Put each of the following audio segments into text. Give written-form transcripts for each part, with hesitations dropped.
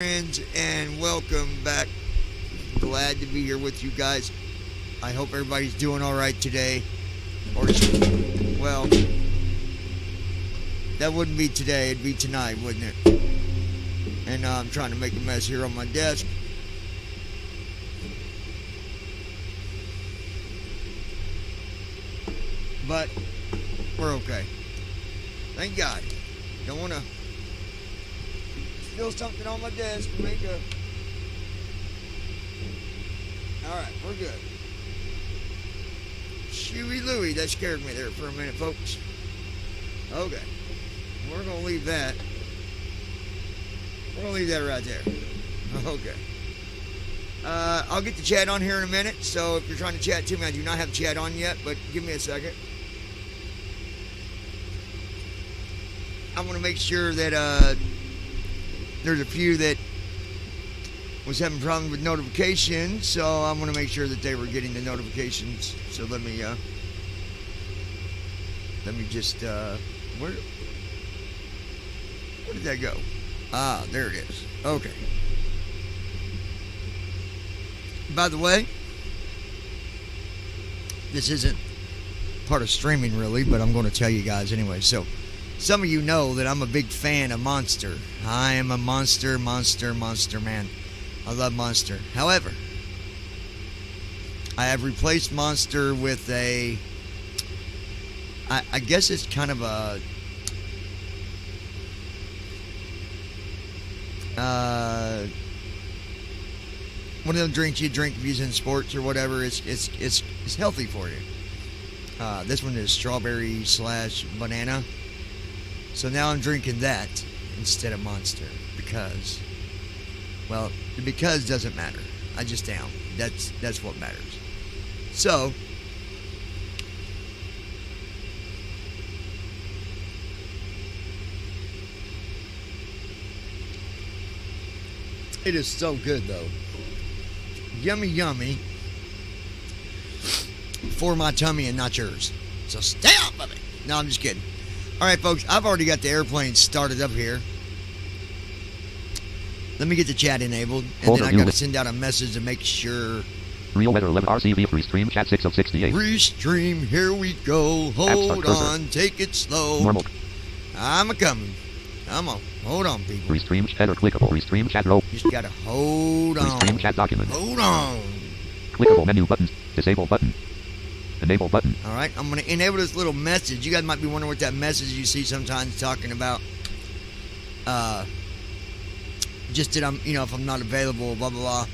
Friends, and welcome back. Glad to be here with you guys. I hope everybody's doing all right today. Or, well, that wouldn't be today, it'd be tonight, wouldn't it? And I'm trying to make a mess here on my desk. But we're okay. Thank God. Don't want to spill something on my desk and make a... Alright, we're good. Shooey Louie, that scared me there for a minute, folks. Okay. We're going to leave that. We're going to leave that right there. Okay. I'll get the chat on here in a minute, so if you're trying to chat to me, I do not have chat on yet, but give me a second. I want to make sure that there's a few that was having problems with notifications, so I'm going to make sure that they were getting the notifications. So let me just where did that go? Ah, there it is. Okay. By the way, this isn't part of streaming really, but I'm going to tell you guys anyway. So some of you know that I'm a big fan of Monster. I am a Monster man. I love Monster. However, I have replaced Monster with a... I guess it's kind of a... one of them drinks you drink if you're in sports or whatever. It's healthy for you. This one is strawberry / banana. So now I'm drinking that instead of Monster because, well, the because doesn't matter. I just am. That's what matters. So, it is so good though. Yummy, yummy for my tummy and not yours. So stay off of it. No, I'm just kidding. All right, folks, I've already got the airplanes started up here. Let me get the chat enabled, and then I got to send out a message to make sure. Real weather 11 RCV restream chat 6 of 68. Restream, here we go. Hold on, take it slow. Normal. I'm a-coming. Come on, hold on, people. Restream header clickable. Restream chat row. Just gotta hold on. Restream chat document. Hold on. Clickable menu buttons. Disable button. Enable button. All right, I'm going to enable this little message. You guys might be wondering what that message you see sometimes talking about. Just that I'm, if I'm not available, blah, blah, blah.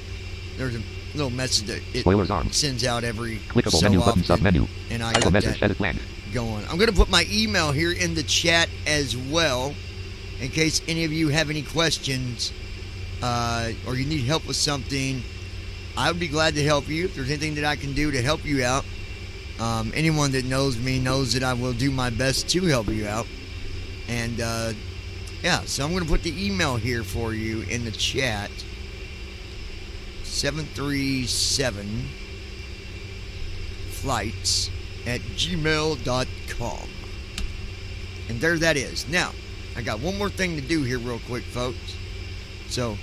There's a little message that it sends out every clickable so menu often. Button sub-menu. And I got message that edit blank. going. I'm going to put my email here in the chat as well, in case any of you have any questions or you need help with something. I would be glad to help you if there's anything that I can do to help you out. Anyone that knows me knows that I will do my best to help you out. And, yeah, so I'm going to put the email here for you in the chat. 737 flights at gmail.com. And there that is. Now, I got one more thing to do here real quick, folks. So,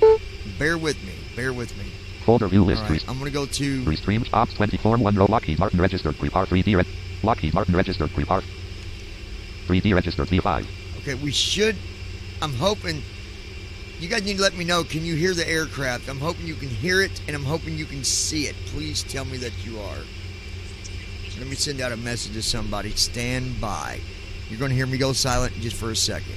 bear with me. Bear with me. Folder view list. Right, I'm going to go to... Restream ops 24 1 row Lockheed Martin registered prepar 3D Lockheed Martin registered prepar 3D registered V5. Okay, we should... I'm hoping... You guys need to let me know, can you hear the aircraft? I'm hoping you can hear it, and I'm hoping you can see it. Please tell me that you are. Let me send out a message to somebody. Stand by. You're going to hear me go silent just for a second.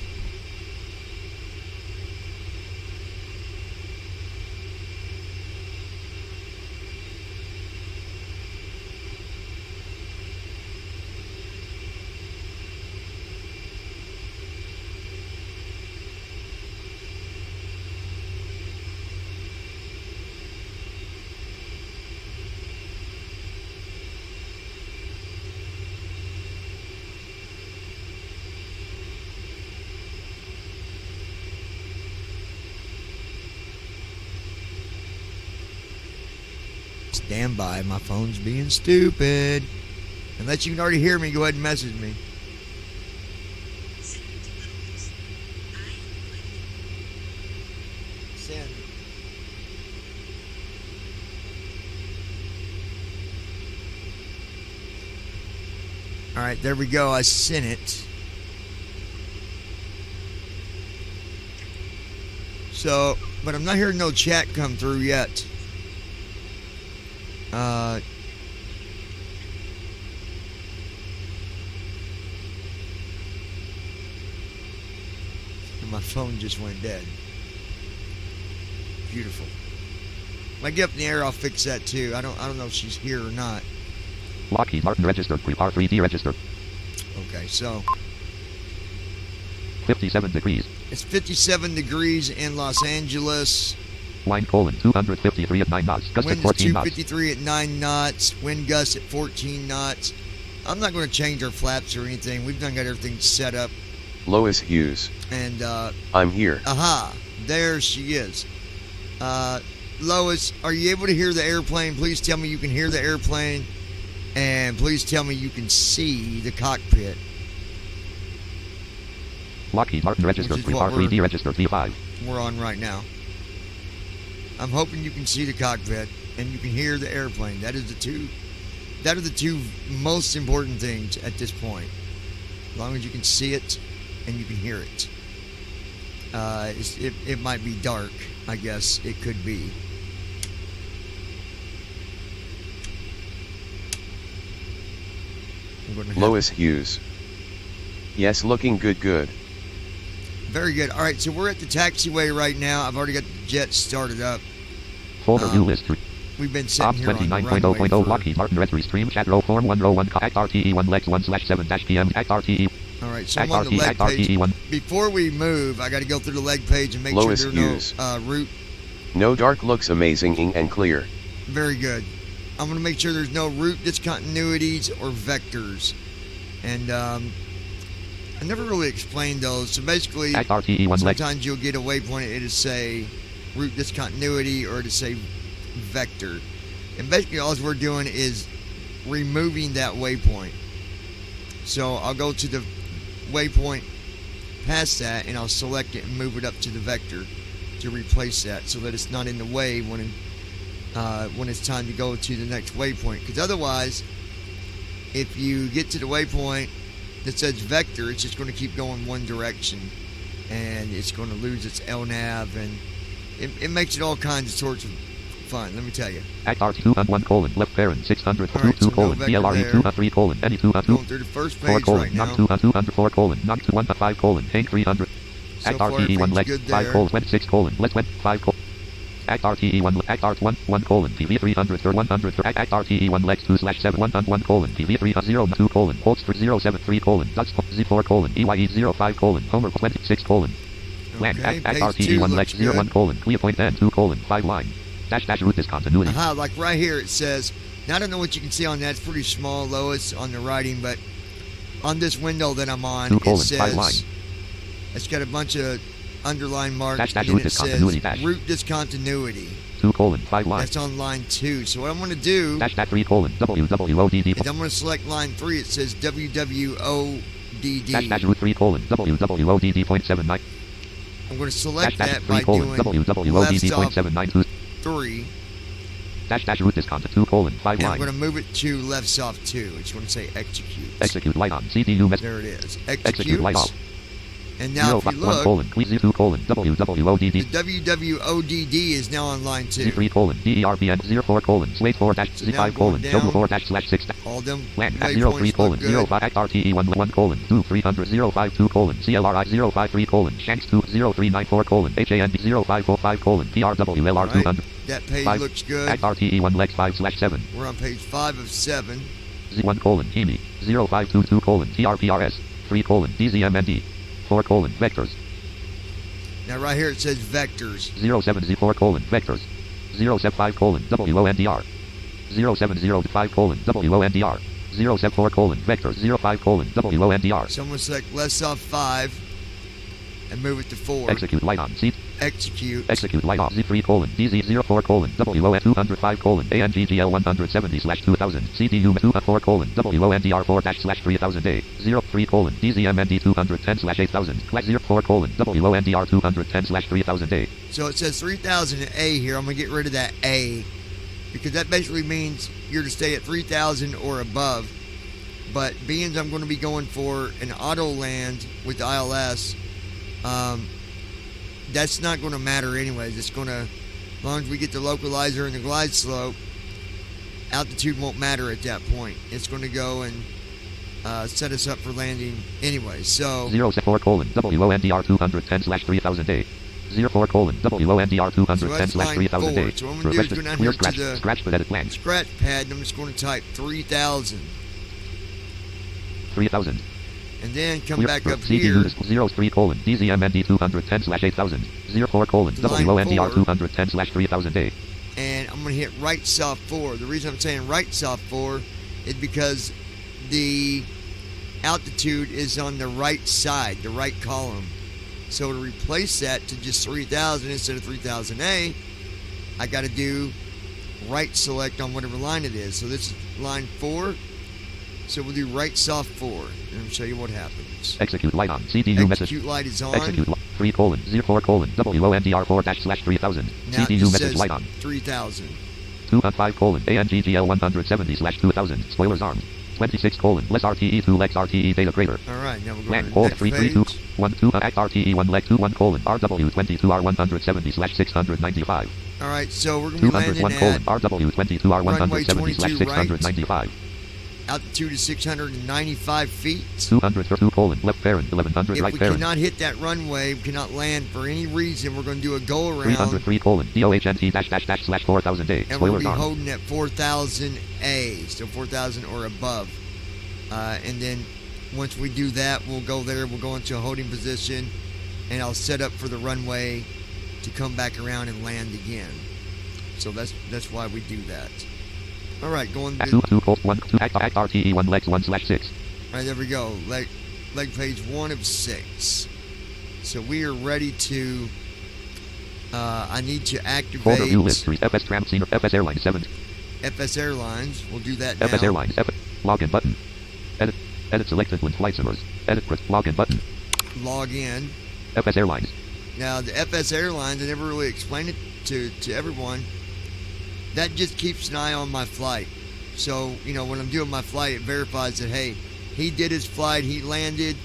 Stand by, my phone's being stupid. Unless you can already hear me, go ahead and message me. Send. right, there we go. I sent it. So, but I'm not hearing no chat come through yet. My phone just went dead. Beautiful. When I get up in the air, I'll fix that too. I don't know if she's here or not. Lockheed Martin registered. Prepar 3D registered. Okay, so 57 degrees. it's 57 degrees in Los Angeles. Wind colon 253 at 9 knots. Gust at Winds 14 knots. 253 at 9 knots. Wind gusts at 14 knots. I'm not going to change our flaps or anything. We've done got everything set up. Lois Hughes. And I'm here. aha, there she is. Lois, are you able to hear the airplane? Please tell me you can hear the airplane. And please tell me you can see the cockpit. Lockheed Martin registered. Which is Prepar what 3D registered. V5. We're on right now. I'm hoping you can see the cockpit and you can hear the airplane. That are the two most important things at this point. As long as you can see it and you can hear it. It might be dark, I guess it could be. Lois Hughes. Yes, looking good. Very good. All right, so we're at the taxiway right now. I've already got the jet started up. Folder view list. We've been sitting Ops here on the 29.0.0 runway for... Lockheed Martin Red 3 Stream Chat Row Form 1 Row 1 Act RTE 1 Lex 1/7 -PM Act RTE. All right, so I'm Act on the RTE leg Act page. RTE 1. Before we move, I got to go through the leg page and make Lois sure there are Hughes. no route. No dark looks amazing and clear. Very good. I'm going to make sure there's no route discontinuities or vectors. And I never really explained those. So basically, Act RTE 1 Lex. sometimes you'll get a waypoint, it'll say route discontinuity or it'll say vector. And basically all we're doing is removing that waypoint. So I'll go to the waypoint past that and I'll select it and move it up to the vector to replace that so that it's not in the way when it's time to go to the next waypoint. Because otherwise, if you get to the waypoint that says vector, it's just going to keep going one direction and it's going to lose its LNAV and it makes it all kinds of sorts of fun, let me tell you. Act RT2 and 1 colon left parent 600 All right, 2 so colon no vector DLRE 2 3 colon any 2 2 Going through the first 4 page colon right now. knock 2 2 under 4 colon knock 2 1 5 colon Hank 300. So Act far, RTE 1 everything's Lex good 5 there. colon went 6 colon let's went 5 colon. Act RTE 1 Act Art 1 1 colon PV 300 for 100 for Act RTE 1 Lex 2/7 1 1 colon PV 3 0 2 colon Holtz for 073 colon Dutch Z4 colon EYE 05 colon Homer 26 colon. Land Okay, Act page RTE 2 1 looks Lex 01 good. colon Clear point N 2 colon 5 line dash route discontinuity. Like right here it says, now I don't know what you can see on that, it's pretty small, Lois, on the writing, but on this window that I'm on, 2 it colon 5 line. says, it's got a bunch of underline marks, Dash and route it says discontinuity dash. route discontinuity. 2 colon 5 line. That's on line 2. So what I'm going to do Dash 3 colon WWODD. is I'm going to select line 3. It says WWODD. Dash route 3 colon WWODD.79. I'm going to select Dash that 3 by colon doing left off WWODD.792. 3. Dash route discontinuity 2 colon 5 And I'm line. going to move it to left soft 2. It's going to say execute. Execute light on CDU mess. There it is. Execute light off. And now 0 if you 1 look, colon please 2 colon the WWODD. WWODD is now on line 2. 3 colon DERBN 04 colon slate 4 dash So now Z5 I'm colon going down. double 4 dash slash 6 All them land at waypoints 03 colon look good. 05 act RTE 1 colon 2 300 052 colon CLRI 053 colon Shanks 2 0394 colon HAND 0545 colon PRWLR All right. 200 That page 5 looks good. act RTE 1 lex 5/7 We're on page 5 of 7. Z1 colon Hemi 0522 colon TRPRS 3 colon DZMND 4 colon vectors Now right here it says vectors. 07Z4 colon vectors 075 colon WONDR 0705 colon WONDR 074 colon vectors 05 colon WONDR. So I'm going to select left off 5 and move it to 4. Execute light on seat. Execute. Execute light off Z3 colon DZ04 colon WON 205 colon ANGGL 170/2000 CDU 24 colon WONDR 4/3000A 03 colon DZMND 210/8000 class 04 colon WONDR 210/3000A. So it says 3000 A here. I'm going to get rid of that A because that basically means you're to stay at 3000 or above. But being I'm going to be going for an auto land with the ILS, that's not going to matter anyways. It's going to, as long as we get the localizer and the glide slope, altitude won't matter at that point. It's going to go and set us up for landing anyway. So 04 colon WONDR 210/3000A. 04 colon WONDR 210/3000A. So what I'm going to do is go down here to the scratch pad plan. scratch pad, and I'm just going to type 3000. 3000. And then come Clear, back up CDU here. 03 colon DZMND 210/8000. 04 colon Line WONDR 4. 210/3000A. And I'm going to hit right soft 4. The reason I'm saying right soft 4 is because the altitude is on the right side, the right column. So to replace that to just 3000 instead of 3000A, I got to do right select on whatever line it is. So this is line 4. So we'll do right soft 4, and I'll show you what happens. Execute light on. CDU message. Execute light is on. Execute 3 colon 04 colon WONDR 4/3000. Now it CDU just message says light on. 3000. 2.5 colon ANGGL 170/2000. Spoilers armed. 26 colon less RTE 2 lex RTE data greater. All right, now we're going Land to the hold next 332 page. 12 act RTE 1 leg 21 colon RW 22R 170/695. All right, so we're going to be landing 201 colon at RW 22R runway 22 right. 170/695. altitude is 695 feet. 202 colon left parent 1100 If right we parent. cannot hit that runway, we cannot land for any reason, we're going to do a go around, 303 colon DOHNT ////4000A. and we're going Spoilers to be armed. holding at 4,000A, so 4,000 or above. And then once we do that, we'll go there, we'll go into a holding position, and I'll set up for the runway to come back around and land again. So that's why we do that. All right, going to... 2 colt 1 2 act RTE 1 legs 1/6. All right, there we go. Leg page 1 of 6. So we are ready to... I need to Folder view activate list 3 FS Tram Senior FS Airlines 7 FS Airlines. We'll do that now. FS Airlines F login button. Edit selected when flight simmers. Edit login button. Log in. FS Airlines. Now, the FS Airlines, I never really explained it to everyone. That just keeps an eye on my flight. So, when I'm doing my flight, it verifies that, hey, he did his flight, he landed,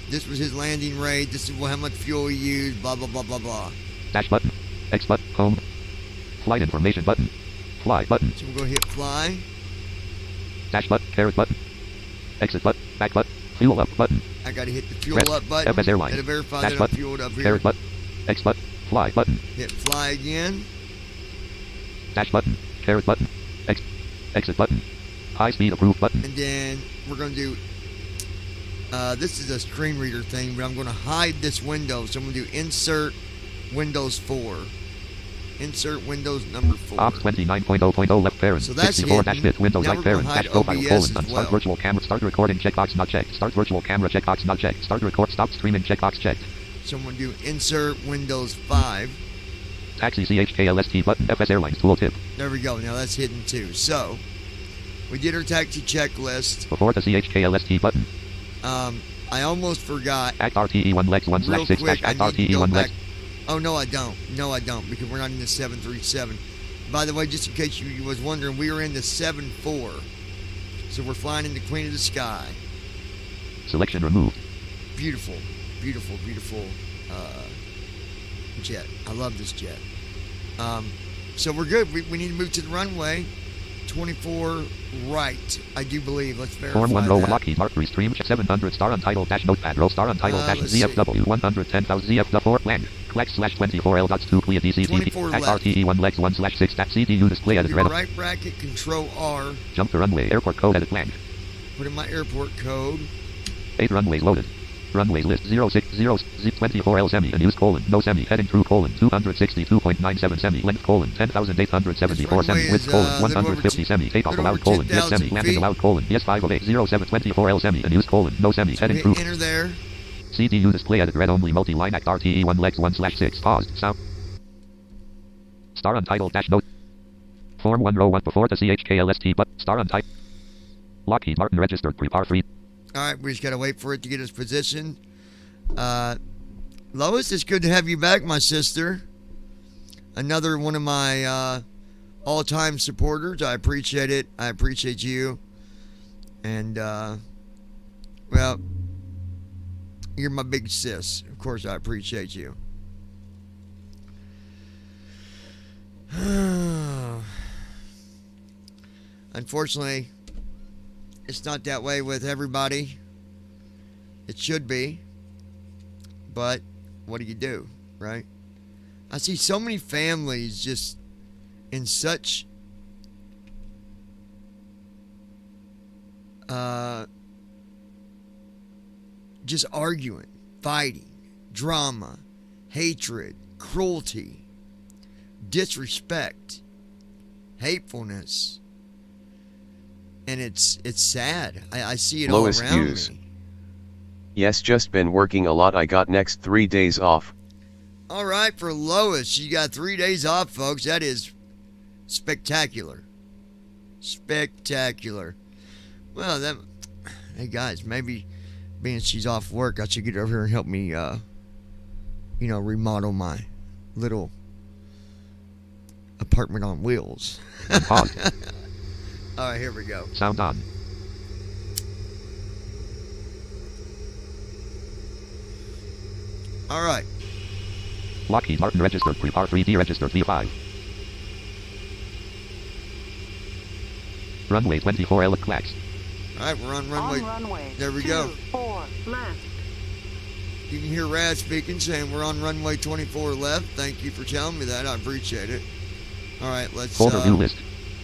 this was his landing rate, this is how much fuel he used, blah, blah, blah, blah, blah. Dash button. X button. Home. Flight information button. Fly button. So we'll go hit fly. Dash button. Caret button. Exit button. Back button. Fuel up button. I got to hit the fuel Rest. up button. FS Airlines. It'll verify Dash that I'm button. fueled up here. Caret button. X button. Fly button. Hit fly again. Dash button. Caret button. Exit button. High speed approved button. And then we're going to do... this is a screen reader thing, but I'm going to hide this window. So I'm going to do insert Windows 4. Insert Windows number 4. Ops 29.0.0 left parent. So that's 64-bit Windows now right we're parent. gonna hide Dash profile OBS colon. as Start well. virtual camera. Start recording checkbox not checked. Start virtual camera checkbox not checked. Start record. Stop streaming checkbox checked. So I'm going to do insert Windows 5. Taxi CHKLST button. FS Airlines tooltip. There we go. Now that's hidden too. So we did our taxi checklist. Before the CHKLST button. I almost forgot. Act RTE 1 legs 1/6 Real quick, I Act need to RTE go 1 back. legs. Oh, no, I don't. No, I don't, because we're not in the 737. By the way, just in case you was wondering, we are in the 7-4. So we're flying in the Queen of the Sky. Selection removed. Beautiful, beautiful, beautiful jet. I love this jet. So we're good. We need to move to the runway. 24 right, I do believe. Let's verify Form 1 row that. Lockheed Mark stream 700 star untitled dash notepad row star untitled dash let's see. ZFW 110,000 ZFW land /24L dots 2 clear DCTP 24 at left. RTE 1 legs 1/6 that CDU display edit Do red right bracket, Control R. jump to runway airport code edit land Put in my airport code. 8 runways loaded. Runways list 060 Z24L semi unused colon no semi heading through colon 262.97 semi length colon 10,874 This runway semi width is, colon little 150 over semi takeoff little allowed over colon yes 10,000 semi landing feet. allowed colon yes 5080724L semi unused colon no semi So heading hit through enter there. CDU display edit red only multi-line act RTE 1 legs 1/6 paused sound star untitled dash note form 1 row 1 before the CHKLST but star untitled Lockheed Martin registered prepar free. All right, we just got to wait for it to get us positioned. Lois, it's good to have you back, my sister. Another one of my all-time supporters. I appreciate it. I appreciate you. And Well, you're my big sis. Of course, I appreciate you. Unfortunately, it's not that way with everybody. It should be. But what do, right? I see so many families just in such just arguing, fighting, drama, hatred, cruelty, disrespect, hatefulness. And it's sad. I see it Lois all around Hughes. me. Yes, just been working a lot. I got next 3 days off. All right, for Lois, she got 3 days off, folks. That is spectacular. Spectacular. Well, hey guys, maybe being she's off work, I should get her over here and help me, remodel my little apartment on wheels. Pause. All right, here we go. Sound on. All right. Lockheed Martin registered. Prepar 3D registered V5. Runway 24 L clacks. All right, we're on runway. There we 2, go. 4 left. You can hear Rad speaking, saying we're on runway 24 left. Thank you for telling me that. I appreciate it. All right, let's. Folder view list.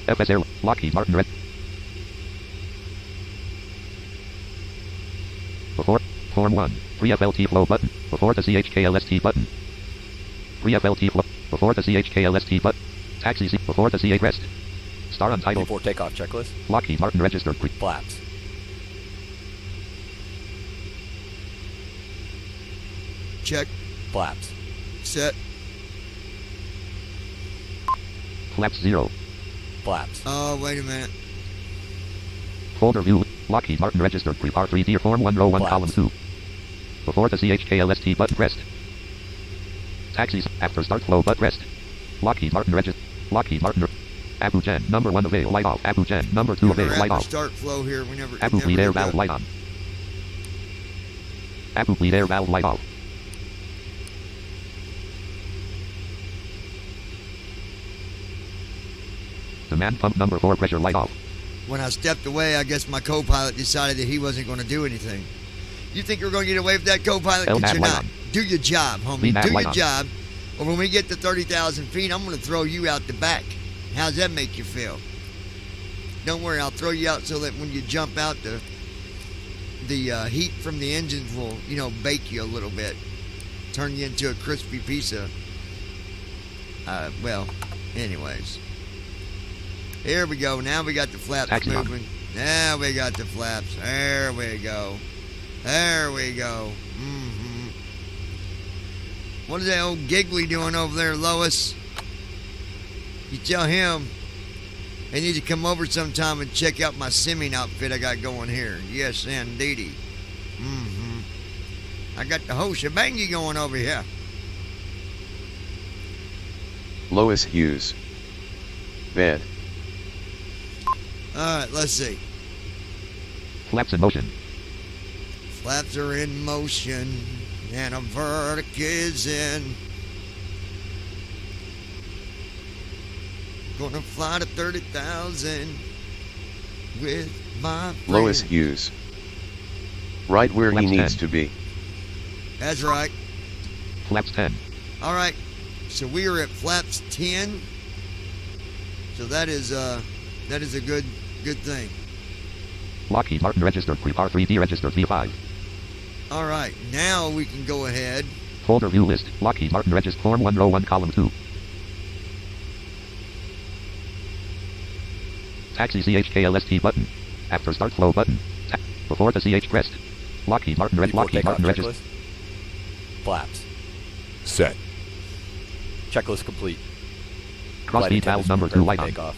FS Air. Lockheed Martin red. Before. Form 1. Pre-FLT flow button. Before the CHKLST button. Pre-FLT flow. Before the CHKLST button. Taxi C. Before the CH rest. Star untitled. Before takeoff checklist. Lockheed Martin registered. Flaps. Check. Flaps. Set. Flaps 0. Flaps. Oh, wait a minute. Folder view. Lockheed Martin registered. Prepar 3D Form 1 row 1 Flaps. column 2. Before the CHKLST button pressed. Taxis after start flow but rest. Lockheed Martin registered. Lockheed Martin. Abu Jen number 1 avail light off. Abu Jen number 2 avail light off. Start flow here. We never. Abu bleed air valve light on. Abu bleed air valve light off. Demand pump number 4 pressure light off. When I stepped away, I guess my co-pilot decided that he wasn't going to do anything. You think you're going to get away with that, co-pilot? Because LNAV you're light not. on. Do your job, homie. LNAV Do light your on. job. Or when we get to 30,000 feet, I'm going to throw you out the back. How's that make you feel? Don't worry, I'll throw you out so that when you jump out, the heat from the engines will, bake you a little bit. Turn you into a crispy piece of, anyways. Here we go. Now we got the flaps Taxi on. moving. Now we got the flaps. There we go. There we go. Mm-hmm. What is that old Giggly doing over there, Lois? You tell him he needs to come over sometime and check out my simming outfit I got going here. Yes, indeedy. Mm-hmm. I got the whole shebangy going over here. Lois Hughes. Bed. All right, let's see. Flaps in motion. Flaps are in motion and a vertic is in. Gonna fly to 30,000 with my friend. Lois Hughes. Right where he Flaps needs 10. to be. That's right. Flaps 10. All right. So we are at flaps 10. So that is a good thing. Lockheed Martin registered. Prepar 3D registered V5. All right. Now we can go ahead. Folder view list. Lockheed Martin registered. Form 1 row 1 column 2. Taxi CHKLST button. After start flow button. Before the CH pressed. Lockheed Martin Before Lockheed takeoff Martin registered. checklist. Flaps. Set. Checklist complete. Cross Flight speed valve attendants number 2 prepare for light on. takeoff.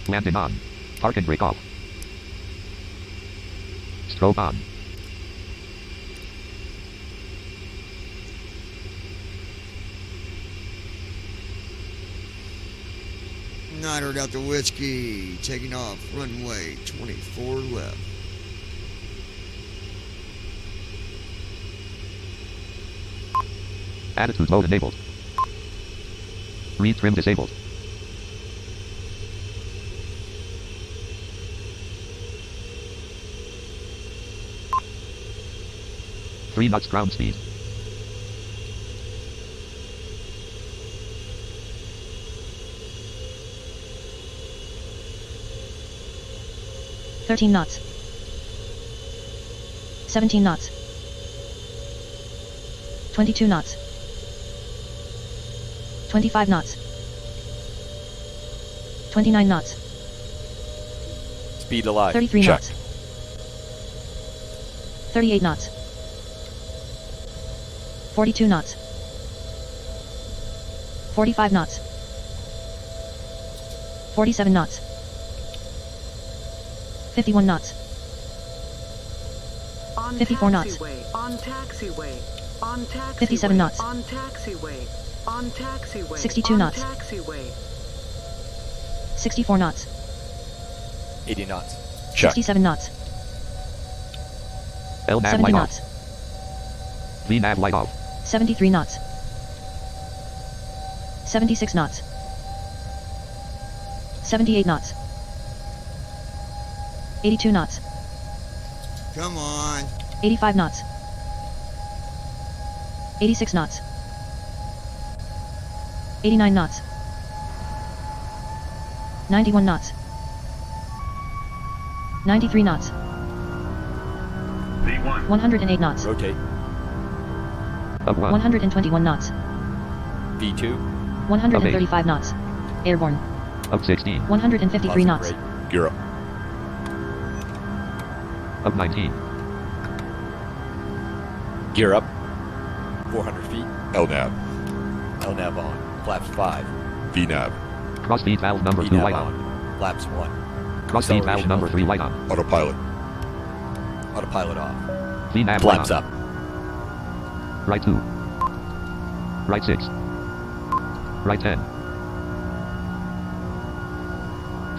Landing on. Park and brake off. Strobe on. Snyder, Delta Whiskey, taking off, runway 24 left. Attitude mode enabled. Read trim disabled. Three knots ground speed. $13 knots. 17 knots. 22 knots. 25 knots. 29 knots. Speed alive. 33 Check. knots. 38 knots. 42 knots. 45 knots. 47 knots. 51 knots. On 54 knots. taxiway, on taxiway, on taxiway, 57 knots. on taxiway, on taxiway, 62 on knots. taxiway, 64 knots. 80 knots. Check. 67 knots. LNAV 70 light knots. off. VNAV light off. 73 knots. 76 knots. 78 knots. 82 knots. Come on. 85 knots. 86 knots. 89 knots. 91 knots. 93 knots. 108 knots. Rotate. Up 1. 121 knots. V2. 135 knots. Airborne. Up 16. 153 knots. Concentrate. Gear up. Up 19. Gear up. 400 feet. LNAV. LNAV on. Flaps 5. VNAV. Crossfeed valve number 2 VNAV light on. on. Flaps 1. Crossfeed valve Acceleration number on. 3 light on. Autopilot. Autopilot off. VNAV light Flaps on. up. Right 2. Right 6. Right 10.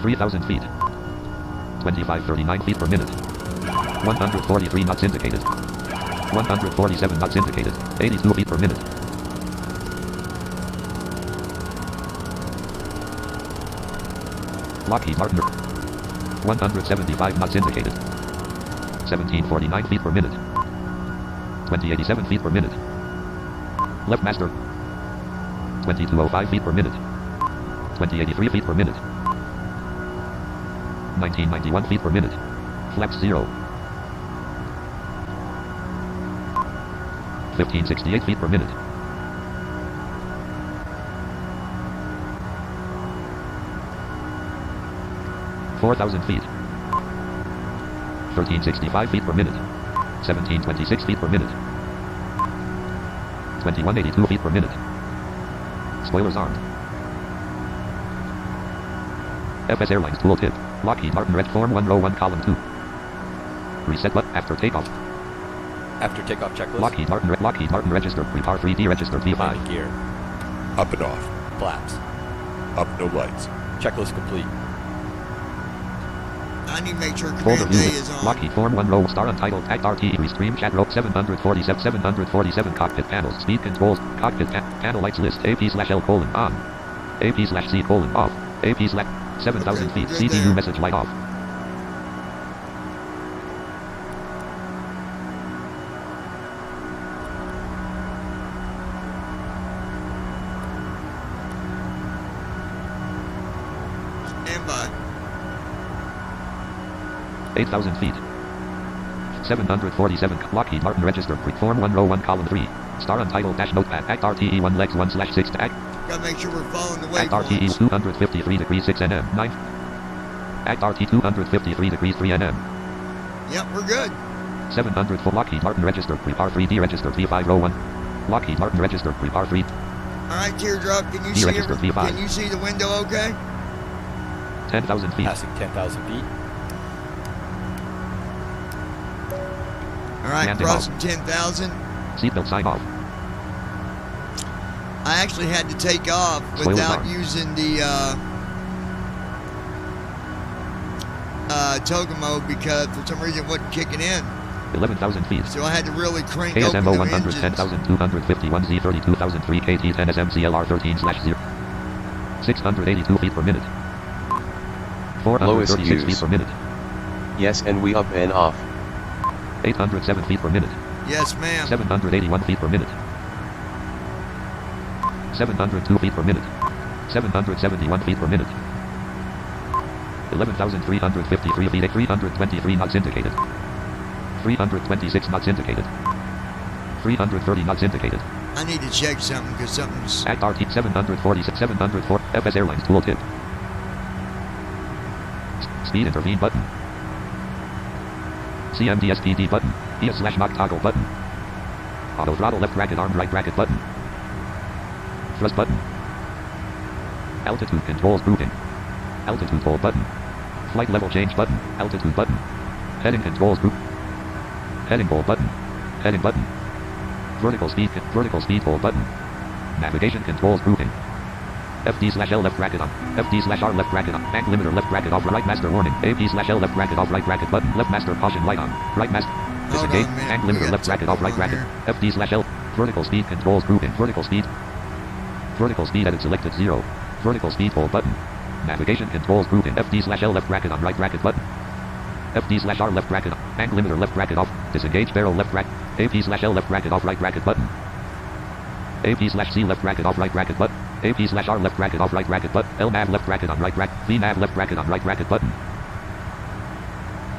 3,000 feet. 2539 feet per minute. 143 knots indicated. 147 knots indicated. 82 feet per minute. Lockheed Martin. 175 knots indicated. 1749 feet per minute. 2087 feet per minute. Left master. 2205 feet per minute. 2083 feet per minute. 1991 feet per minute. Flaps 0. 1568 feet per minute. $4,000 feet. 1365 feet per minute. 1726 feet per minute. 2182 feet per minute. Spoilers armed. FS Airlines tooltip. Lockheed Martin Red Form 1 row 1 column 2. Reset button after takeoff. After takeoff checklist. Lockheed Martin registered. Prepar 3D registered V5. Landing gear. Up and off. Flaps. Up, no lights. Checklist complete. I need to make sure Folder Command A unit. is on. Lockheed Form 1 row star untitled tag RTE restream chat rope 747 cockpit panels speed controls cockpit panel lights list AP/L colon on AP/C colon off AP/7,000 Okay, feet good CPU there. message light off. Stand by. 8,000 feet. 747 Lockheed Martin registered Form 1 row 1 column 3 star untitled dash notepad act RTE 1 legs 1/6 tag Gotta make sure we're following the act RTE waypoints. 253 degrees 6 nm 9 act RT 253 degrees 3 nm Yep, we're good. 700 for Lockheed Martin registered Prepar 3D registered V5 row 1 Lockheed Martin registered Prepar 3 All right, Teardrop, can you He see registered V5. Can you see the window okay? 10,000 feet. Passing 10,000 feet. All right, Landing crossing 10,000. Seatbelt sign off. I actually had to take off Spoiler without alarm. using the toga mode because for some reason it wasn't kicking in. 11,000 feet. So I had to really crank open KSMO the 110,251 Z 32,003 KT 10 SMCLR 13/0. 682 feet per minute. 436 Lowest feet use. per minute. Yes, and we up and off. 807 feet per minute. Yes, ma'am. 781 feet per minute. 702 feet per minute. 771 feet per minute. 11,353 feet. 323 knots indicated. 326 knots indicated. 330 knots indicated. I need to check something because something's... Act RT 746 704 FS Airlines tooltip. Speed intervene button. CMDSPD button. ES/knock toggle button. Auto throttle left bracket arm right bracket button. Thrust button. Altitude controls grouping. Altitude hold button. Flight level change button. Altitude button. Heading controls group. Heading hold button. Heading button. Vertical speed hold button. Navigation controls grouping. FD/L left bracket on. FD/R left bracket on. Bank limiter left bracket off. Right master warning. AP/L left bracket off. Right bracket button. Left master caution light on. Right master. Disengage. Bank limiter left bracket off. Right bracket. FD/L. Vertical speed controls grouping. Vertical speed. Vertical speed edit selected 0. Vertical speed hold button. Navigation controls grouping. FD/L left bracket on. Right bracket button. FD/R left bracket on. Bank limiter left bracket off. Disengage barrel left bracket. AP/L left bracket off. Right bracket button. AP/C left bracket off. Right bracket button. AP/R left bracket off. Right bracket button. LNAV left bracket on. Right bracket. VNAV left bracket on. Right bracket button.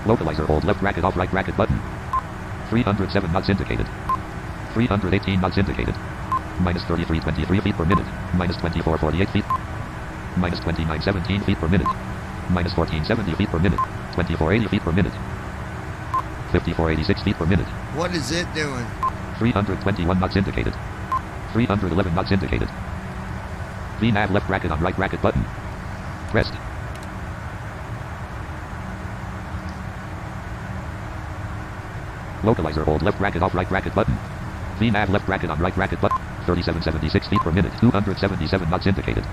Localizer hold left bracket off. Right bracket button. 307 knots indicated. 318 knots indicated. Minus 3323 feet per minute. Minus 2448 feet. Minus 2917 feet per minute. Minus 1470 feet per minute. 2480 feet per minute. 5486 feet per minute. What is it doing? 321 knots indicated. 311 knots indicated. VNAV left bracket on right bracket button. Pressed. Localizer hold left bracket off right bracket button. VNAV left bracket on right bracket button. 3776 feet per minute. 277 knots indicated.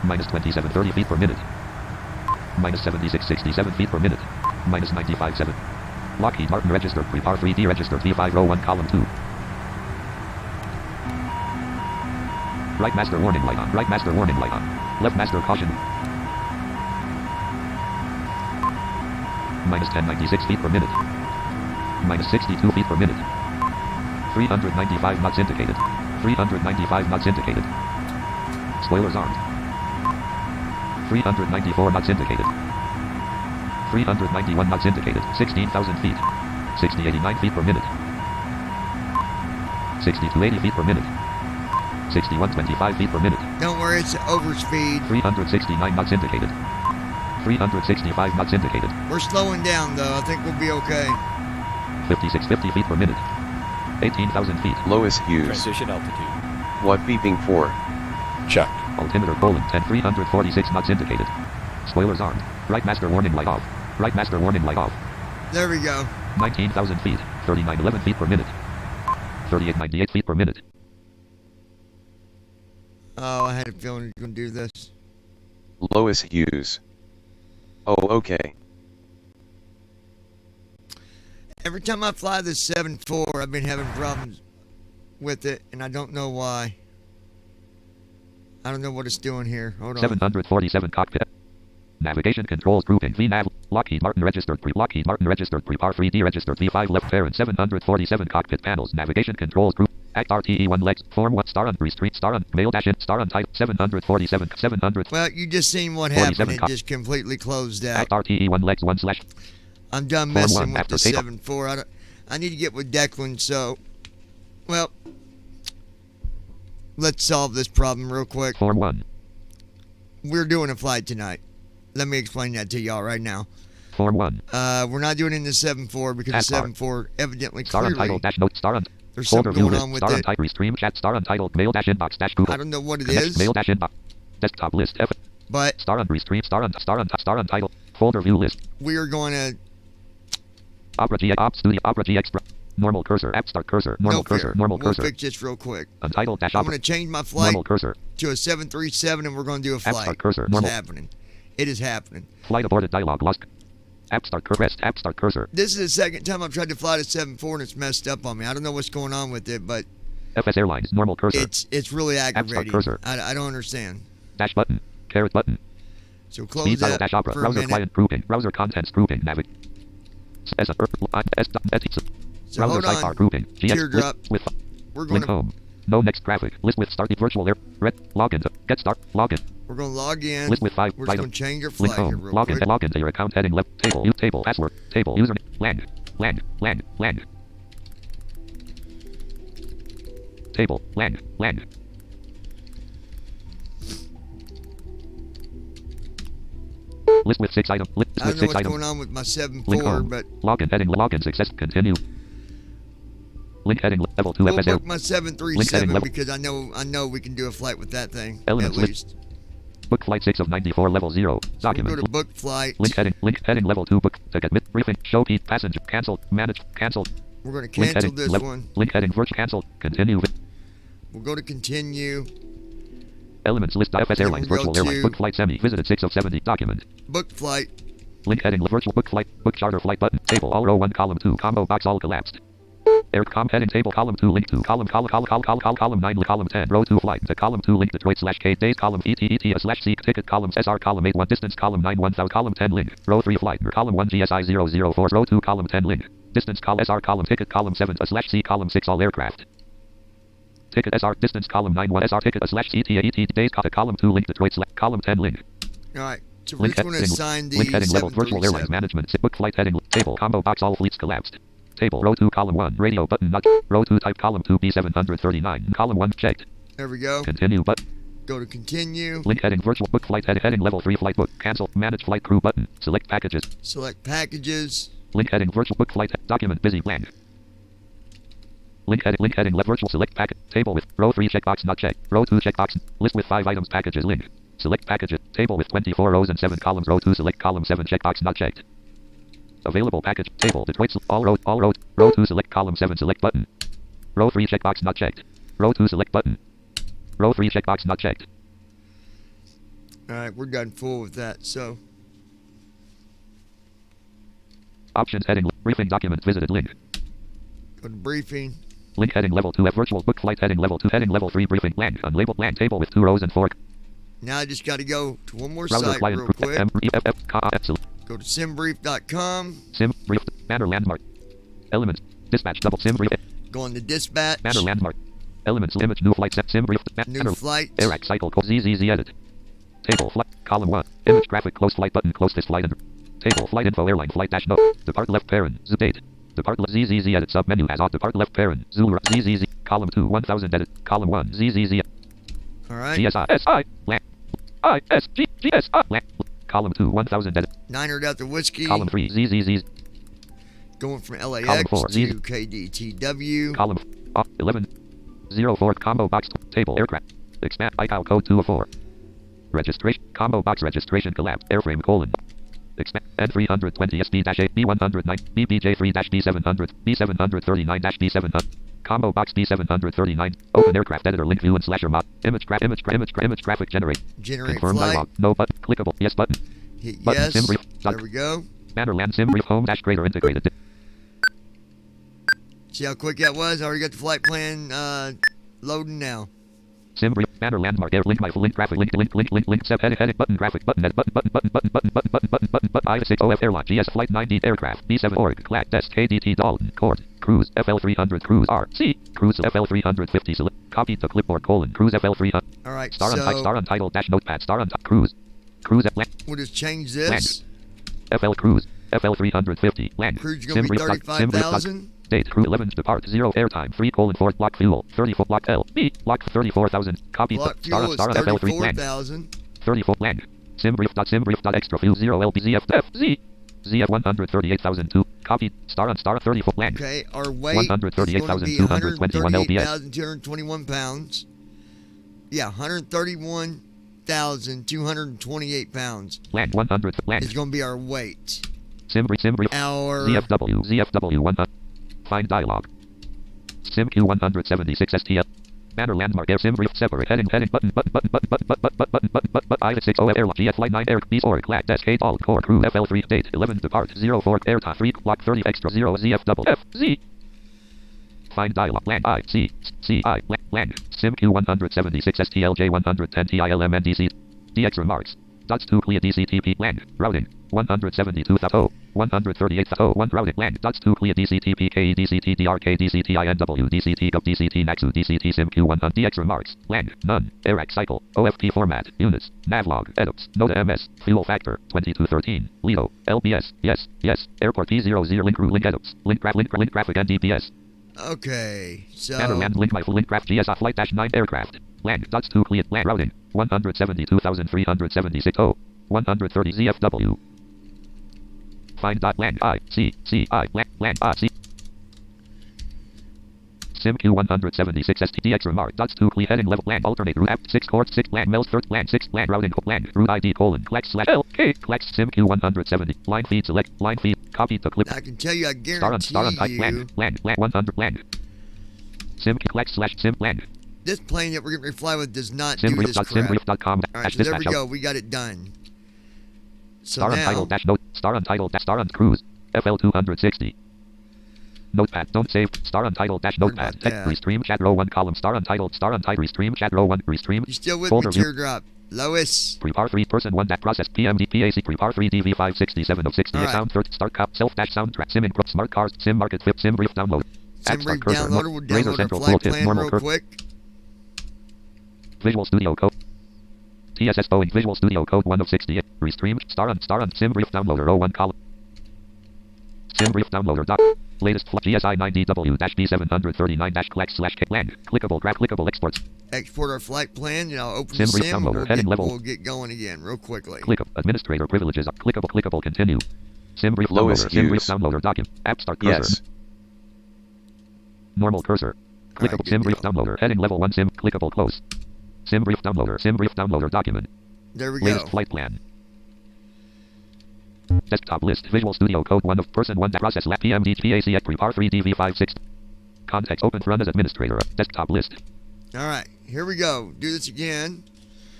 Minus 2730 feet per minute. Minus 7667 feet per minute. Minus 957. Lockheed Martin registered. Prepar 3D registered. V5 row 1 column 2. Right master warning light on. Right master warning light on. Left master caution. Minus 1096 feet per minute. Minus 62 feet per minute. 395 knots indicated. 395 knots indicated. Spoilers armed. 394 knots indicated. 391 knots indicated. 16,000 feet. 6089 feet per minute. 6280 feet per minute. 6125 feet per minute. Don't worry, it's overspeed. 369 knots indicated. 365 knots indicated. We're slowing down, though. I think we'll be okay. 5650 feet per minute. 18,000 feet. Lowest use. Transition altitude. What beeping for? Check. Altimeter colon 10 346 knots indicated. Spoilers armed. Right master warning light off. Right master warning light off. There we go. 19,000 feet. 3911 feet per minute. 3898 feet per minute. Oh, I had a feeling you were going to do this. Lowest use. Oh, okay. Every time I fly this 7.4, I've been having problems with it, and I don't know why. I don't know what it's doing here. Hold on. 747 cockpit. Navigation controls grouping VNAV. Lockheed Martin registered. Lockheed Martin registered. Prepar 3D registered. V5 left parent. 747 cockpit panels. Navigation controls group. Act RTE1 legs. Form 1 star on 3 street. Star on mail dash in. Star on type. 747. 700. Well, you just seen what happened. It just completely closed out. Act RTE1 legs 1 slash. I'm done messing with the 7.4. I need to get with Declan, so... Well... Let's solve this problem real quick. Form 1. We're doing a flight tonight. Let me explain that to y'all right now. Form 1. We're not doing it in the 7.4 because the 7.4 evidently Star untitled dash note star on. There's something going on with star it. Untitled restream chat star untitled mail dash inbox dash Google. I don't know what it Connect, is. Mail dash inbox. Desktop list F. But star on restream star untitled folder view list. We are going to Opera G Op Studio Opera G Extra. Normal cursor app start cursor normal cursor normal cursor. We'll fix this real quick. Untitled dash I'm going to change my flight normal cursor to a 737 and we're going to do a flight. App start cursor What's normal. happening? It is happening. Flight aborted dialog lost. App start cursor. This is the second time I've tried to fly to 7.4 and it's messed up on me. I don't know what's going on with it, but FS Airlines normal cursor. it's really aggravating. cursor. I don't understand. Dash button. Caret button. So close Speed dial that dash opera. for a Browser minute. client grouping. Browser contents grouping. Navig. So Browser hold sidebar on. grouping. GX Teardrop. list with We're going link to home. No next graphic. List with start virtual air. Red. Login. Get start. Login. log in. List with 5 We're just item. going to change our Link flag here home. real Login. quick. Login to your account heading left. Table. Table. Password. Table. Username. Land. Table. Land. List with 6 items. List I with don't know 6 what's items. going on with my Link 7.4, home. but Login heading. Login success. Continue. Link heading level 2 we'll FS Air. book my Link heading 737 level- because I know we can do a flight with that thing Elements at list. least. Book flight 6 of 94 level 0. So we'll Document. go to book flight. Link heading level 2 book. Ticket with briefing. Show key. Passenger. Cancel. Manage. Cancel. We're going to Link cancel heading this level. one. Link heading virtual. Cancel. Continue. We'll go to continue. Elements list. FS Then Airlines we'll go virtual airline. to- Book flight semi. Visited 6 of 70. Document. Book flight. Link heading virtual book flight. Book charter flight button. Table. All row 1 column 2. Combo box all collapsed. Aircom heading table column 2 link to column 9 column 10 row 2 flight to column 2 link Detroit / K days column ET slash seek ticket column SR column 8 1 distance column 9 1000 column 10 link row 3 flight column 1 GSI 004 row 2 column 10 link distance call SR column ticket column 7 slash C column 6 all aircraft ticket SR distance column 9 1 SR ticket slash ET days column 2 link Detroit / column 10 link All right. So we're link just going to heading assign the link heading level virtual airlines 737. management book flight heading table combo box all fleets collapsed. Table row 2 column 1 radio button not row 2 type column 2 B739 column 1 checked. There we go. Continue but Go to continue. link heading virtual book flight heading level 3 flight book cancel manage flight crew button select packages Select packages. link heading virtual book flight document busy blank link heading virtual select packet table with row 3 checkbox not checked row 2 checkbox list with 5 items packages link select packages table with 24 rows and 7 columns row 2 select column 7 checkbox not checked. Available package table Detroit all row row 2 select column 7 select button row 3 checkbox not checked row 2 select button row 3 checkbox not checked. All right, we're done full with that. So Options heading briefing document visited link go to briefing. link heading level 2 F virtual book flight heading level 2 heading level 3 briefing land unlabeled land table with 2 rows and 4 Now I just got to go to one more browser site client real quick. Go to simbrief.com. sim brief banner landmark elements dispatch double sim brief Go on to dispatch. banner landmark elements image new flight set sim brief New banner flight. Iraq cycle code ZZZ edit table flight column 1 image graphic close flight button close this flight and table flight info airline flight dash no depart left parent zoo date depart ZZZ edit sub menu has off depart left parent Zulu ZZZ column 2 1000 edit column 1 ZZZ All right. GSI land ISG GSI land column 2 1000 edit Niner Delta Whiskey. column 3 ZZZ Going from LAX Column 4, to KDTW. column 11 04 combo box table aircraft expand ICAO code 204 registration combo box registration collapse airframe colon expand N320 SP-8 B109 BBJ3-B700 B739 B700 combo box B739 open aircraft editor link view and slasher mod image graphic generate Generate confirm flight. dialog no button clickable yes button Hit button yes. sim brief There we go. banner land sim brief home dash greater integrated See how quick that was? I already got the flight plan loading now. sim brief banner landmark air link my link graphic link sub heading button graphic button edit button I6 OF airline GS flight 90 aircraft B7 org clack desk KDT Dalton Court cruise FL300 cruise RC cruise FL350 select copy to clipboard colon cruise FL300 All right, star so untitled dash notepad star on cruise land we'll just change this. FL cruise FL350 land Cruise going to be 35,000. date crew 11 depart 0 airtime 3:4 block fuel 34 block L B block 34,000 copy Block star fuel is star FL3 land 34,000. 34 land simbrief extra fuel 0 LBZF Z ZF 138,002 copy star on star 34 land Okay, our weight is going to be 138,221 lbs 138,221 pounds. Yeah, 131,228 pounds land 100 land is going to be our weight. simbrief Our ZFW 1 find dialog SimQ 176 STL Banner landmark air sim brief separate heading button I 6 OF airlock GF flight 9 air B org lat desk 8 alt core crew FL3 date 11 depart 04 air top 3 block 30 extra 0 ZF double F Z. Find dialog land I C C I land sim Q176 STLJ 110 TILM NDC DX remarks dots 2 clear DCTP land routing 172.0 138.0 routing land dots 2 clear DCTP KEDCT DRK DCTINW DCT GUP DCT NAXU DCT sim Q100 DX remarks land none AIRAC cycle OFP format units navlog edits Noda MS fuel factor 2213 LEO LBS yes airport P00 link route link edits link graphic NDPS. Okay, so Banner land link my full link craft GSA flight dash 9 aircraft land dots 2 clear land routing 172,376 130 ZFW. Find dot land I C C I land I C sim Q176 STDX remark dots 2 clear heading level land alternate route app 6 course 6 land Mel's first land 6 land routing land route ID /clax /L K clax sim Q170 line feed select line feed copy the clip. I can tell you, I Star on guarantee you, land 100 land sim clax /sim land this plane that we're getting ready to fly with does not do simbrief this dot crap. simbrief.com All right, so there we go. We got it done. So star now, untitled dash note star untitled dash star on cruise FL 260 notepad don't save star untitled dash Sorry notepad about text that. restream chat row 1 column star untitled restream chat row 1 restream you still with folder me, view teardrop? Lois. prepar 3 person 1 that process PMD PAC prepar 3 DV 567 of 60 All right. sound 30 start cop self dash soundtrack sim input smart cars sim market flip sim brief download app Simbrief start cursor downloader. We'll razor download our central flight tooltip plan normal real curve quick. Visual Studio Code TSS Boeing Visual Studio Code 1 of 68 restream star on sim brief downloader 01 column sim brief downloader doc latest GSI 9DW B739 clax /K land clickable graph clickable exports Export our flight plan, and I'll open Sim the brief sim. downloader, And heading level. we'll get going again real quickly. click administrator privileges up clickable continue sim brief Lois downloader sim brief Hughes. downloader document app start cursor Yes. normal cursor clickable Alright, sim good brief deal. downloader heading level 1 sim clickable close sim brief downloader document There we latest go. flight plan desktop list Visual Studio Code 1 of person 1 that process lap PMD PAC at prepar 3 DV56 context open run as administrator desktop list All right, here we go. Do this again.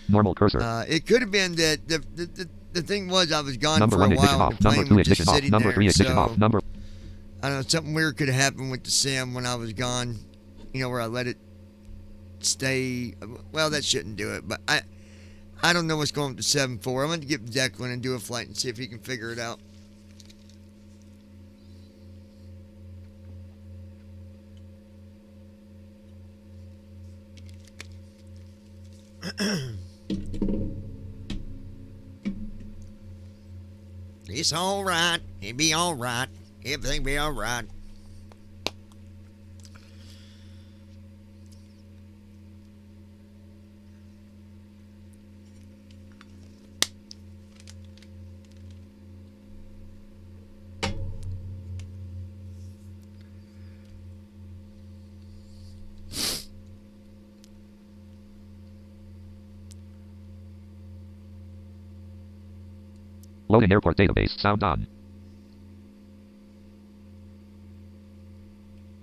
normal cursor It could have been that the thing was I was gone number for 1 a ignition while. off The number plane 2 was just ignition off sitting number there, 3 ignition so off number I don't know, something weird could have happened with the sim when I was gone. You know, where I let it stay. Well, that shouldn't do it, but I don't know what's going on with the 7-4. I'm going to get Declan and do a flight and see if he can figure it out. It's all right. It'll be all right. Everything be all right. loading airport database sound on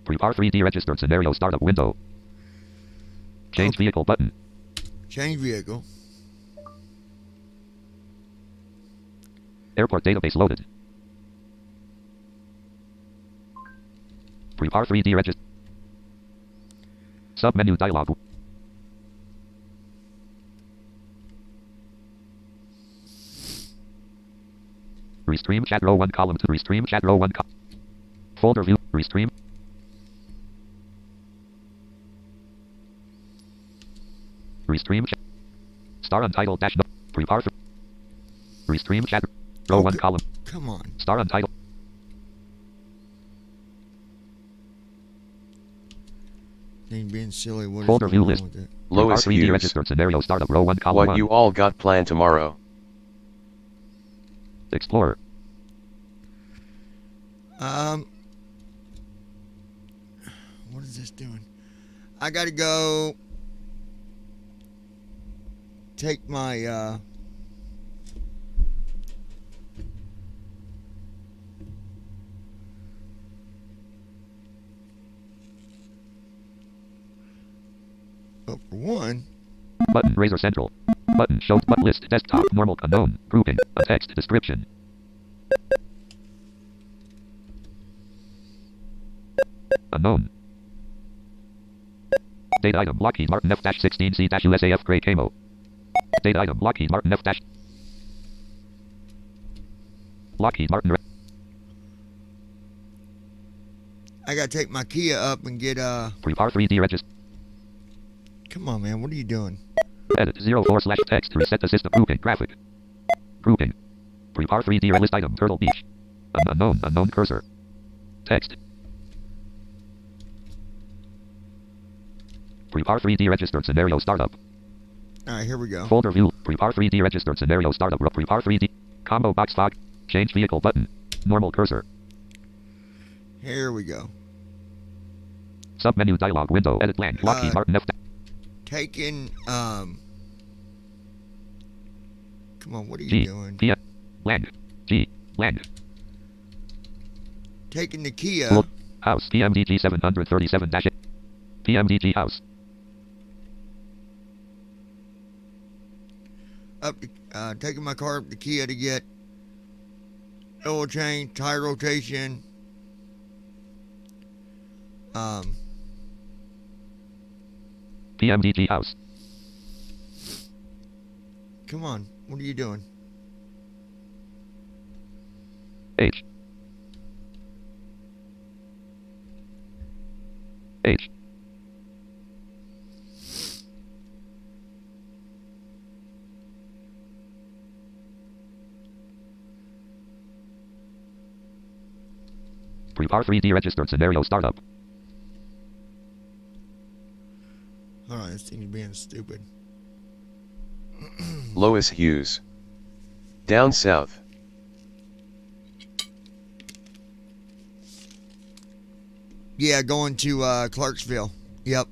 prepar 3D registered scenario startup window change vehicle button Change vehicle. airport database loaded prepar 3D register submenu dialog restream chat row 1 column 2 restream chat row 1 folder view restream restream chat star untitled dash no prepar restream chat row 1 Okay. column Come on. star untitled Thing being silly. What is folder view going on list with that? Lois prepar 3D Hughes. registered scenario startup row 1 column What 1 you all got planned tomorrow? explorer What is this doing? I gotta go take my Well, for one, Button. Razor Central. Button. Show. But list. Desktop. Normal. Unknown. Grouping. A text. Description. Unknown. Date item. Lockheed Martin F-16C-USAF Gray Camo. Date item. Lockheed Martin F- Lockheed Martin. I gotta take my Kia up and get Prepare 3D register. Come on, man. What are you doing? Edit 04/text. Reset the system. Grouping. Graphic. Grouping. Prepare 3D list item. Turtle Beach. Unknown cursor. Text. Prepare 3D registered scenario startup. All right, here we go. Folder view. Prepare 3D registered scenario startup. Prepare 3D. Combo box fog. Change vehicle button. Normal cursor. Here we go. Submenu dialog window. Edit blank. Lockheed Martin F. Taking come on, what are you G. doing? P. Land. G. Land. Taking the Kia. Look. House. PMDG 737 dash. PMDG house. Up to, taking my car up to Kia to get oil change, tire rotation. PMDG house. Come on, what are you doing? H. H. Prepare 3D registered scenario startup. Hold on, this thing's being stupid. Lois Hughes. Down south. Yeah, going to Clarksville. Yep.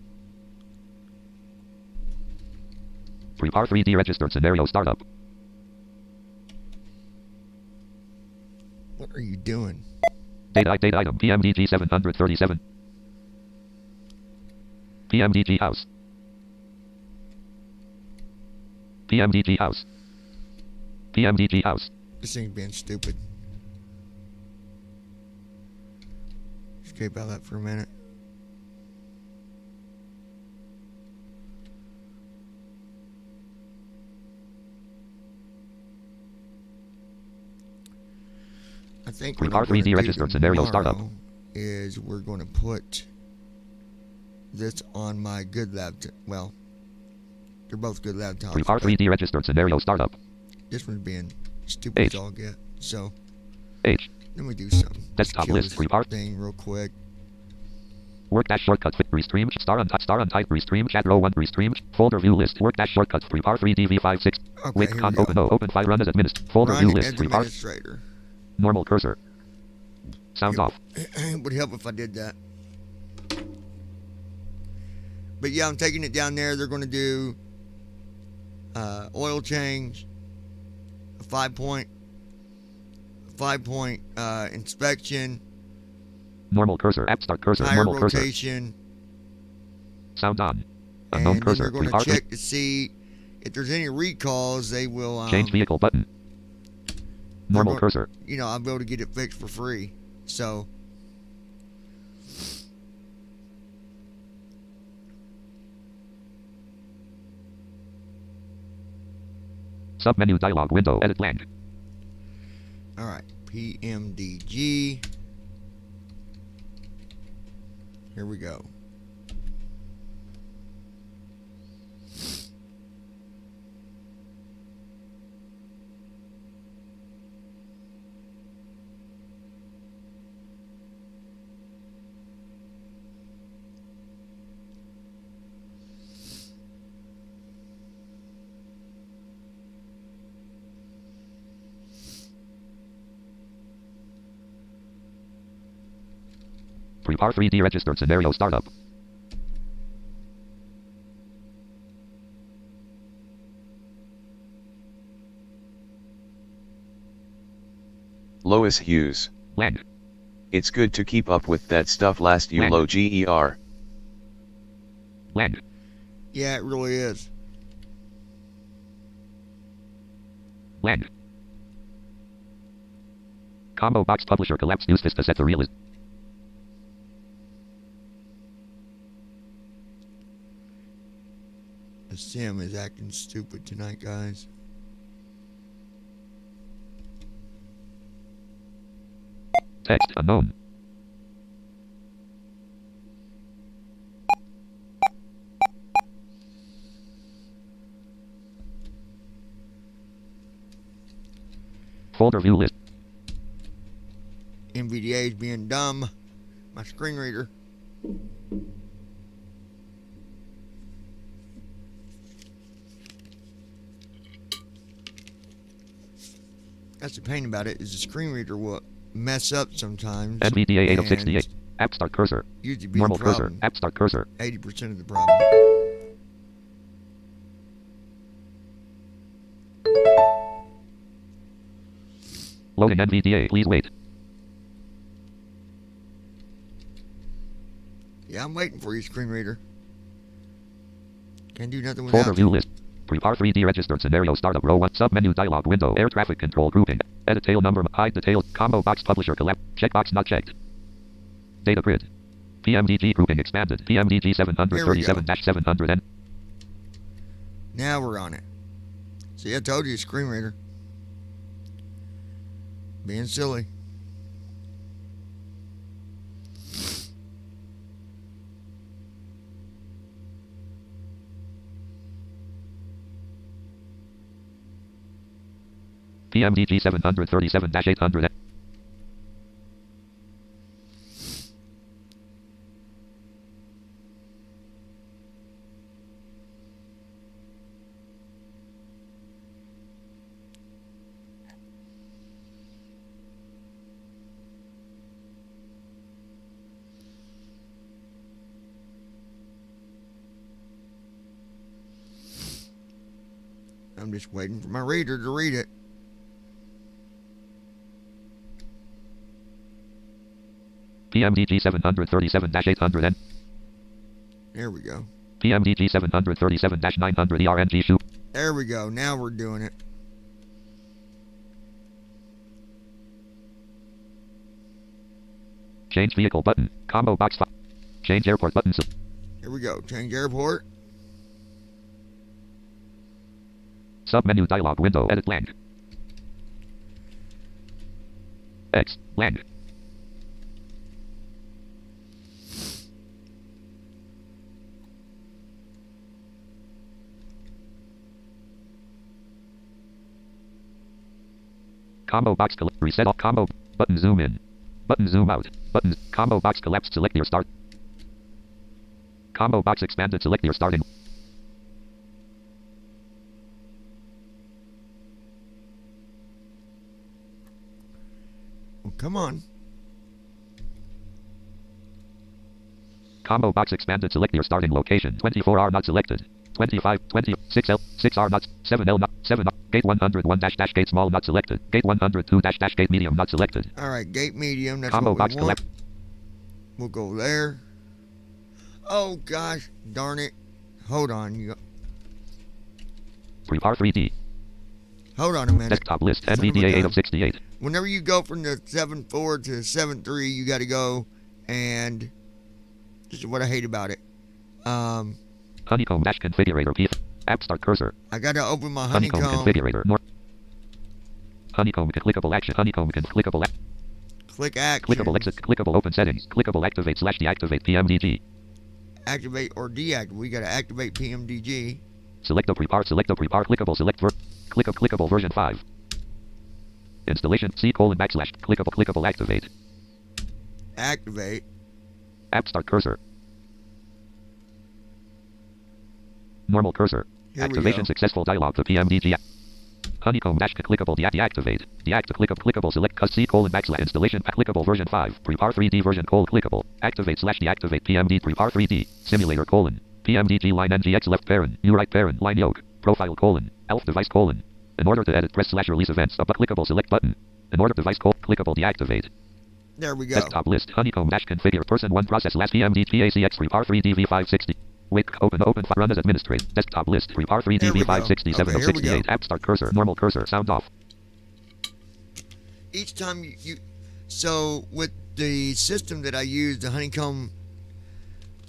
Prepare 3D registered scenario startup. What are you doing? Date item. PMDG 737. PMDG house. PMDG house. PMDG house. This thing's being stupid. Escape out of that for a minute. I think what Prepare I'm gonna 3D do registered scenario startup. tomorrow is we're going to put this on my good laptop. Well, they're both good laptops. Prepare but 3D registered scenario startup. This one's being stupid H. as all get. So H. let me do something. Let's Desktop kill list. this Prepare. thing real quick. Work dash shortcut. Restream. Star on type. Restream. Chat row 1. Restream. Folder view list. Work dash shortcuts. Prepare 3D V56. Okay, Wait. here Con. we Open. go. O. Open file. Run as administrator. Folder Run view list. as Prepare. administrator. Normal cursor. Sound off. It would help if I did that. But yeah, I'm taking it down there. They're going to do oil change, a 5-point inspection, Normal cursor. App start cursor. tire Normal cursor. rotation, Sound on. Unknown and then cursor. they're going to Prepare. check to see if there's any recalls. They will Change vehicle button. Normal gonna- cursor. you know, I'll be able to get it fixed for free. So Submenu dialog window. Edit blank. all right, PMDG. Here we go. Prepare 3D registered scenario startup. Lois Hughes. Land. It's good to keep up with that stuff last you Land. low GER. Land. Yeah, it really is. Lang. Combo box publisher collapse. Use this to set the realist. The sim is acting stupid tonight, guys. Text unknown. Folder view list. NVDA is being dumb. My screen reader. That's the pain about it, is the screen reader will mess up sometimes. NVDA 8 of and 68. App start cursor. usually be Normal the cursor. problem. App start cursor. 80% of the problem. Loading NVDA. Please wait. Yeah, I'm waiting for you, screen reader. Can't do nothing Folder without view you. list. Prepare 3D registered scenario startup row 1 submenu dialog window air traffic control grouping. Edit tail number hide detail combo box publisher collapse checkbox not checked. Data grid. PMDG grouping expanded. PMDG 737-700N. Now we're on it. See, I told you, screen reader. Being silly. PMDG 737-800N. I'm just waiting for my reader to read it. PMDG 737-800N. There we go. PMDG 737-900 ERNG shoot. There we go. Now we're doing it. Change vehicle button. Combo box. Change airport button. Here we go. Change airport. Submenu dialog window. Edit lang. X. Lang. Combo box reset all combo button zoom in. Button zoom out. Buttons combo box collapsed select your start. Combo box expanded select your starting. Well, come on. Combo box expanded select your starting location. 24R not selected. 25, 20, 6L, 6R not, 7L not, 7 up, gate 101 dash dash gate small not selected, gate 102 dash dash gate medium not selected. All right, gate medium. That's Combo what box we want. collapse. We'll go there. Oh gosh, darn it! Hold on, Prepare 3D. hold on a minute. Desktop list. Son of a NVDA 8 gun. of 68. Whenever you go from the 7.4 to 7.3, you got to go and this is what I hate about it. Honeycomb dash configurator P. App start cursor. I got to open my Honeycomb honeycomb. configurator. More. Honeycomb clickable action. Honeycomb clickable app. Click action. Clickable exit. Clickable open settings. Clickable activate slash deactivate PMDG. Activate or deactivate. We got to activate PMDG. Select the prepare. Select the prepare. Clickable select clickable version 5. Installation C:\\. Clickable activate. Activate. App start cursor. Normal cursor. Here Activation we go. successful dialog. The PMDG. Honeycomb dash clickable deactivate. Clickable select C:\\. Installation clickable version 5. Prepare 3D version clickable. Activate slash deactivate PMD prepare 3D. Simulator PMDG line NGX left parent. U right parent line yoke. Profile ALF device In order to edit press slash release events. Clickable select button. In order device clickable deactivate. There we go. Desktop list. Honeycomb dash configure person 1 process last PMD PACX prepare 3D V560. Wait, open, run as administrator. Desktop list, par 3 There we DB go. 567 Okay, of here we go. 68. App start cursor, normal cursor, sound off. Each time so with the system that I use, the Honeycomb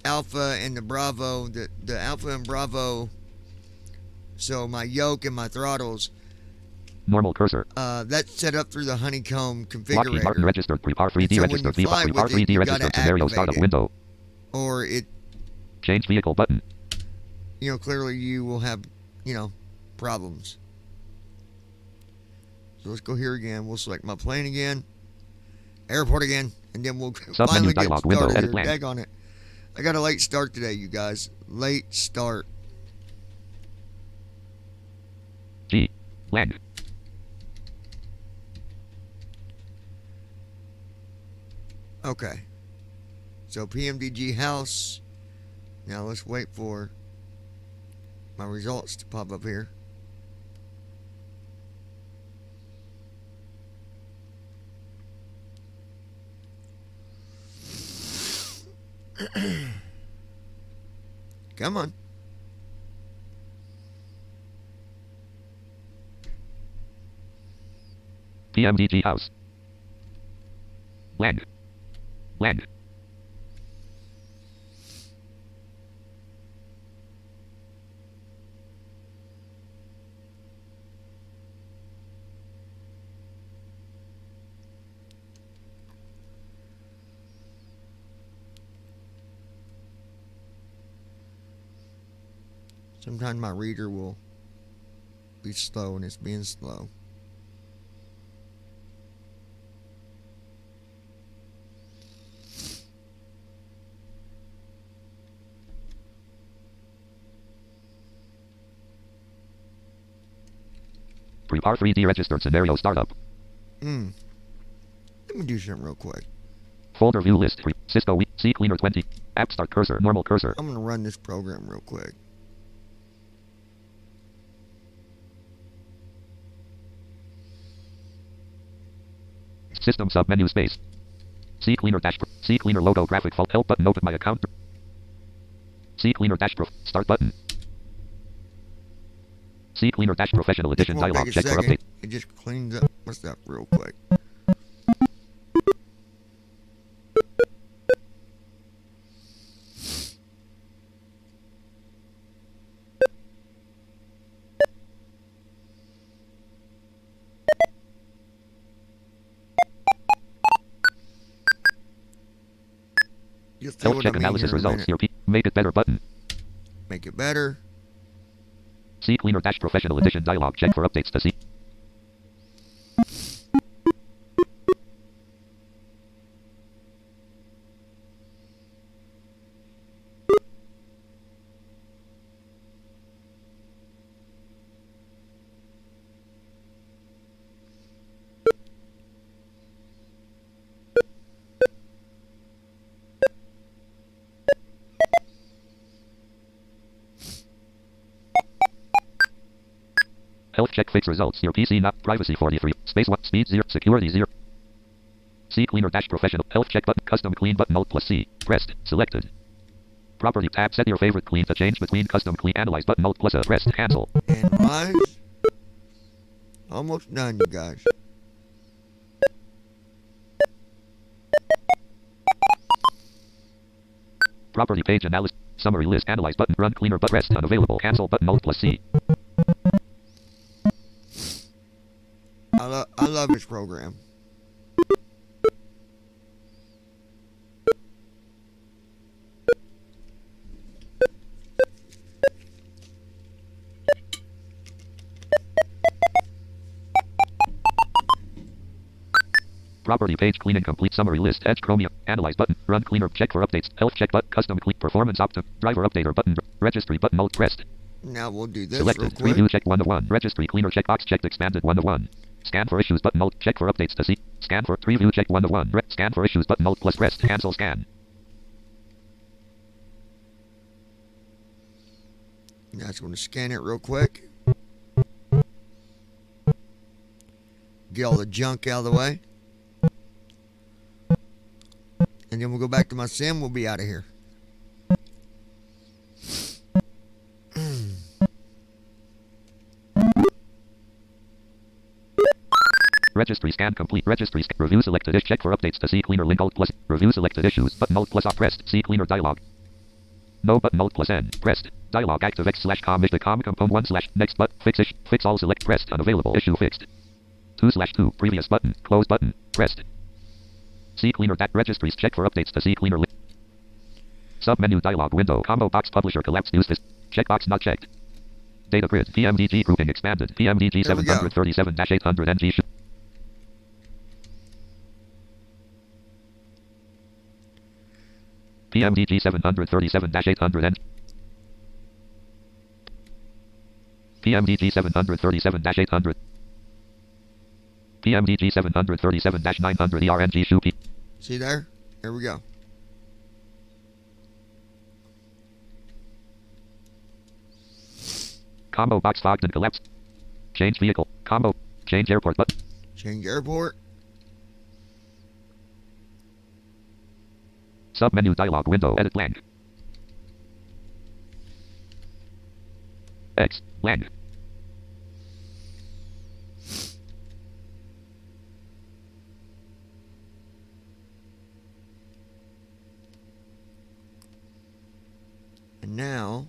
Alpha and the Bravo, the Alpha and Bravo, so my yoke and my throttles, normal cursor. that's set up through the Honeycomb Lockheed Martin configurator. registered, par 3D so when registered, you fly par with 3D it, you gotta registered, scenario activate startup it. window. Or it, Change vehicle button. clearly you will have, problems. So let's go here again. We'll select my plane again, airport again, and then we'll Submenu finally get dialog window, started edit here. blank. Dag on it. I got a late start today, you guys. Late start. G. Land. Okay. So PMDG house. Now let's wait for my results to pop up here. Come on. PMDG house. Land. Land. Sometimes my reader will be slow, and it's being slow. Prepare 3D registered scenario startup. Let me do something real quick. Folder view list. Cisco C Cleaner 20. App start cursor. Normal cursor. I'm going to run this program real quick. System submenu space. C Cleaner dash. C Cleaner logo graphic fault. Help button. Open my account. C Cleaner dash. Start button. C Cleaner dash Professional Edition Won't dialog. take a Check for second. update. It just cleans up my stuff real quick. You'll see Health what check I mean analysis here in a results. minute. Here. Make it better button. Make it better. C Cleaner dash Professional Edition dialog. Check for updates to see. Health check fix results. Your PC not privacy 43. Space 1. Speed 0. Security 0. C Cleaner dash Professional. Health check button. Custom clean button. Alt plus C. Pressed. Selected. Property tab. Set your favorite clean to change between custom clean. Analyze button. Alt plus A. Pressed. Cancel. And mine's almost done, you guys. Property page analysis. Summary list. Analyze button. Run cleaner but rest unavailable. Cancel button. Alt plus C. I love this program. Property page cleaning complete summary list. Edge Chromium. Analyze button. Run cleaner. Check for updates. Health check button. Custom clean. Performance optim. Driver updater button. Registry button. Alt pressed. Now we'll do this real Selected. quick. Preview check 1 of 1. Registry cleaner checkbox checked expanded 1 of 1. Scan for issues button. Alt. Check for updates to see. Scan for preview check 1 of 1. Scan for issues button. Alt plus pressed. Cancel scan. Now it's going to scan it real quick. Get all the junk out of the way. And then we'll go back to my sim. We'll be out of here. registry scan complete. Registry review selected. Check for updates to see cleaner link alt plus. Review selected issues. Button alt plus off pressed. See cleaner dialog. No button alt plus N pressed. Dialog active X slash com is the com component 1 slash next but fix issue. Fix all select pressed. Unavailable issue fixed. 2/2 previous button. Close button pressed. See cleaner that registries. Check for updates to see cleaner link. Submenu dialog window. Combo box publisher collapse news. Checkbox not checked. Data grid. PMDG grouping expanded. PMDG 737-800 NG. PMDG 737-800 NG. PMDG 737-800. PMDG 737-900 ERNG SHUP. See there? Here we go. Combo box fogged and collapsed. Change vehicle. Combo. Change airport button. Change airport. Submenu dialog window. Edit blank. X. Blank. And now,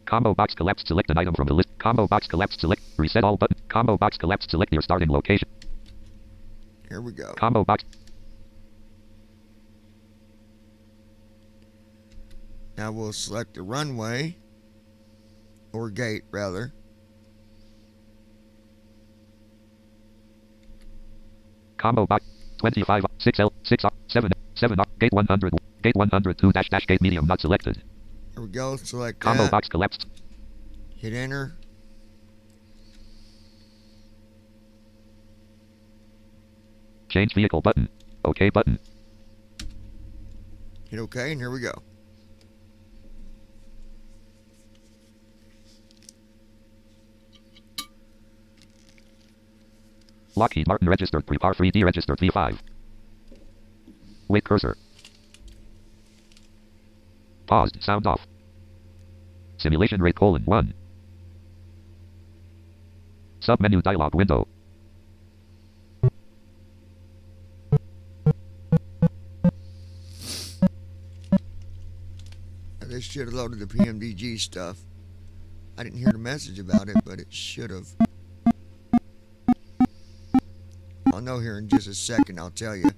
combo box collapsed. Select an item from the list. Combo box collapsed. Select. Reset all button. Combo box collapsed. Select your starting location. here we go. Combo box. Now we'll select the runway, or gate rather. Combo box. 25. 6L. 6R. 7. 7R. Gate 100. Gate 102 dash dash gate medium not selected. Here we go. Select Combo that. box collapsed. Hit enter. Change vehicle button. OK button. Hit OK, and here we go. Lockheed Martin registered. Prepar 3D registered V5. Wait cursor. Paused. Sound off. Simulation rate :1. Submenu dialog window. They should have loaded the PMDG stuff. I didn't hear the message about it, but it should have. I'll know here in just a second, I'll tell you.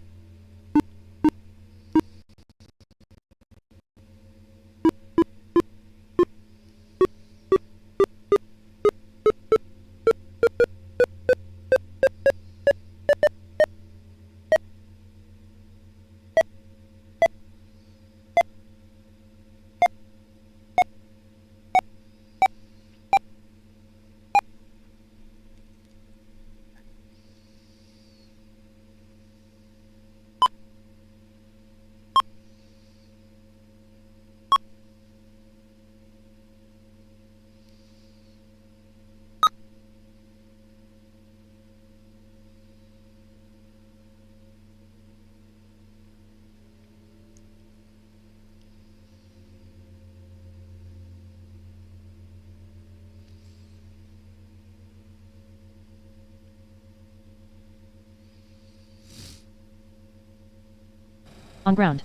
On ground.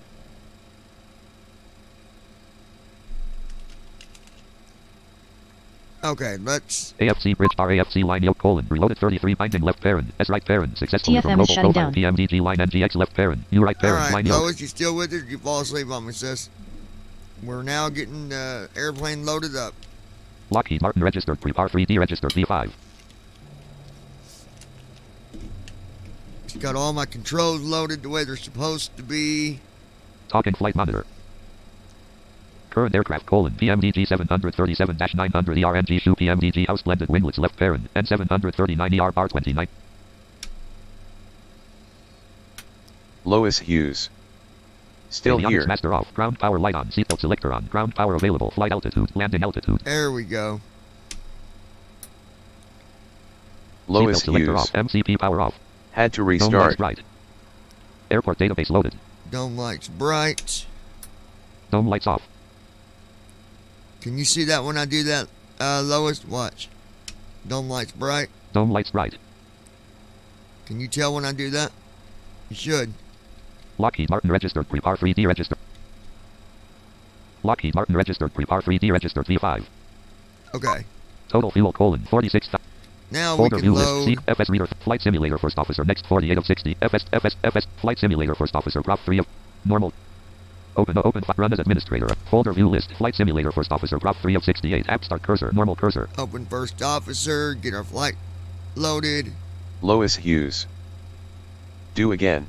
Okay, let's. AFC bridge RAFC line yoke : reloaded 33 binding left parent S right parent successfully TFM from is global shutting profile down. PMDG line NGX left parent U right parent Alright, line yoke. Lois, you still with us? You fall asleep on me, sis. We're now getting the airplane loaded up. Lockheed Martin registered. Prepar 3D registered V5. It's got all my controls loaded the way they're supposed to be. Talking flight monitor. Current aircraft : PMDG 737-900 ERNG SHU PMDG house blended winglets left parent and 739 ER bar 29. Lois Hughes. Still Avionics here. master off. Ground power light on. Seatbelt selector on. Ground power available. Flight altitude. Landing altitude. There we go. Lois Seatbelt selector Hughes. off. MCP power off. Had to Dome lights restart. bright. Airport database loaded. Dome lights bright. Dome lights off. Can you see that when I do that, Lois? Watch. Dome lights bright. Dome lights bright. Can you tell when I do that? You should. Lockheed Martin registered prepar 3D registered. Lockheed Martin registered prepar 3D registered V5. Okay. Total fuel colon 46. Now we Folder can view load. list. C. FS reader. Flight simulator first officer. Next 48 of 60. FS. Flight simulator first officer. Prop 3 of. Normal. Open. Run as administrator. Folder view list. Flight simulator first officer. Prop 3 of 68. App start cursor. Normal cursor. Open first officer. Get our flight loaded. Lois Hughes. Do again.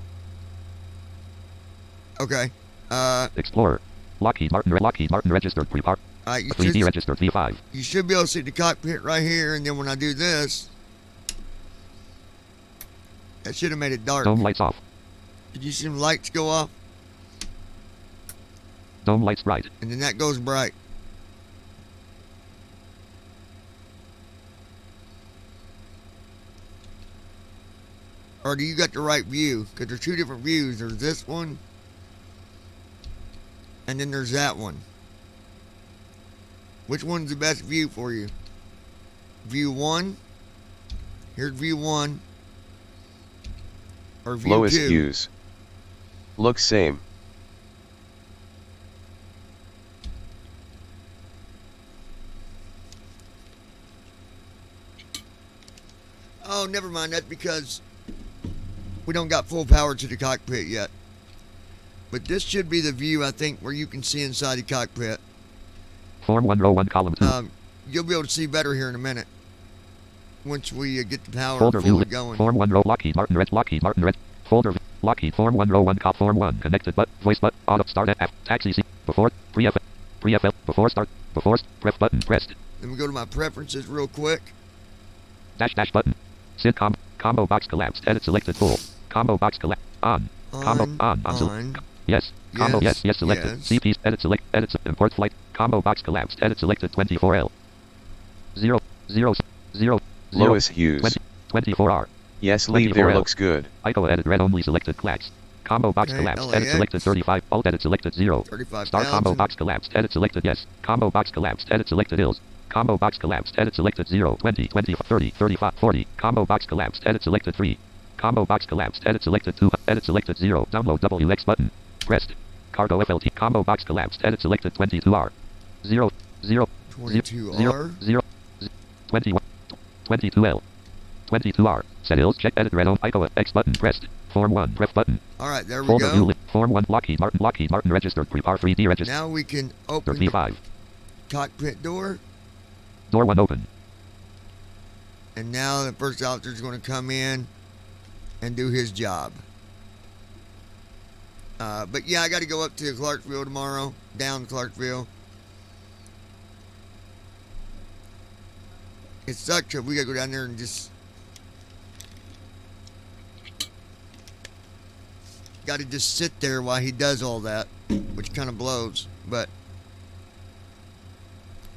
Okay. Explorer. Lockheed Martin registered prepar. Alright, 3D registered V5. you should be able to see the cockpit right here, and then when I do this, that should have made it dark. Dome lights off. Did you see some lights go off? Dome lights bright. And then that goes bright. Or do you got the right view? Because there's two different views. There's this one, and then there's that one. Which one's the best view for you? View 1? Here's view 1. Or view Lois 2? Hughes. Looks same. Oh, never mind. That's because we don't got full power to the cockpit yet. But this should be the view, I think, where you can see inside the cockpit. Form 1 row 1 column 2. You'll be able to see better here in a minute. Once we get the power Folder view fully list. going. Form 1 row Lockheed Martin red. Folder Lockheed Form 1 row 1 cop Form 1 connected but voice but auto start F taxi C before pre-FL before start before pref button pressed. Then we go to my preferences real quick. Dash button. Sit combo box collapsed. Edit selected full. Combo box collapsed. On. Combo on. Yes. Combo yes selected. Yes. CP edit select edit import flight. Combo box collapsed. Edit selected 24L. 0 Lois Hughes. 24R. Yes, leave there 24L. looks good. ICO edit red only selected clacks. Combo box Okay, collapsed. LAX. Edit selected 35. Alt edit selected 0. 35,000. Start combo box collapsed. Edit selected yes. Combo box collapsed. Edit selected ills. Combo box collapsed. Edit selected 0. 20. 20. 30. 35. 40. Combo box collapsed. Edit selected 3. Combo box collapsed. Edit selected 2. Edit selected 0. Download WX button. Pressed. Cargo FLT. Combo box collapsed. Edit selected 22R. 0. 22R. 21. 22L. 22R. Set ills. Check edit red on ICO X button pressed. Form 1 pref button. Alright, there we Folder view go. list. Form 1 Lockheed Martin registered prepar 3D registered. Now we can open the V5. cockpit door. Door 1 open. And now the first officer is going to come in and do his job. But yeah, I got to go up to Clarksville tomorrow. Down to Clarksville. It sucks that we got to go down there and just... Got to just sit there while he does all that. Which kind of blows. But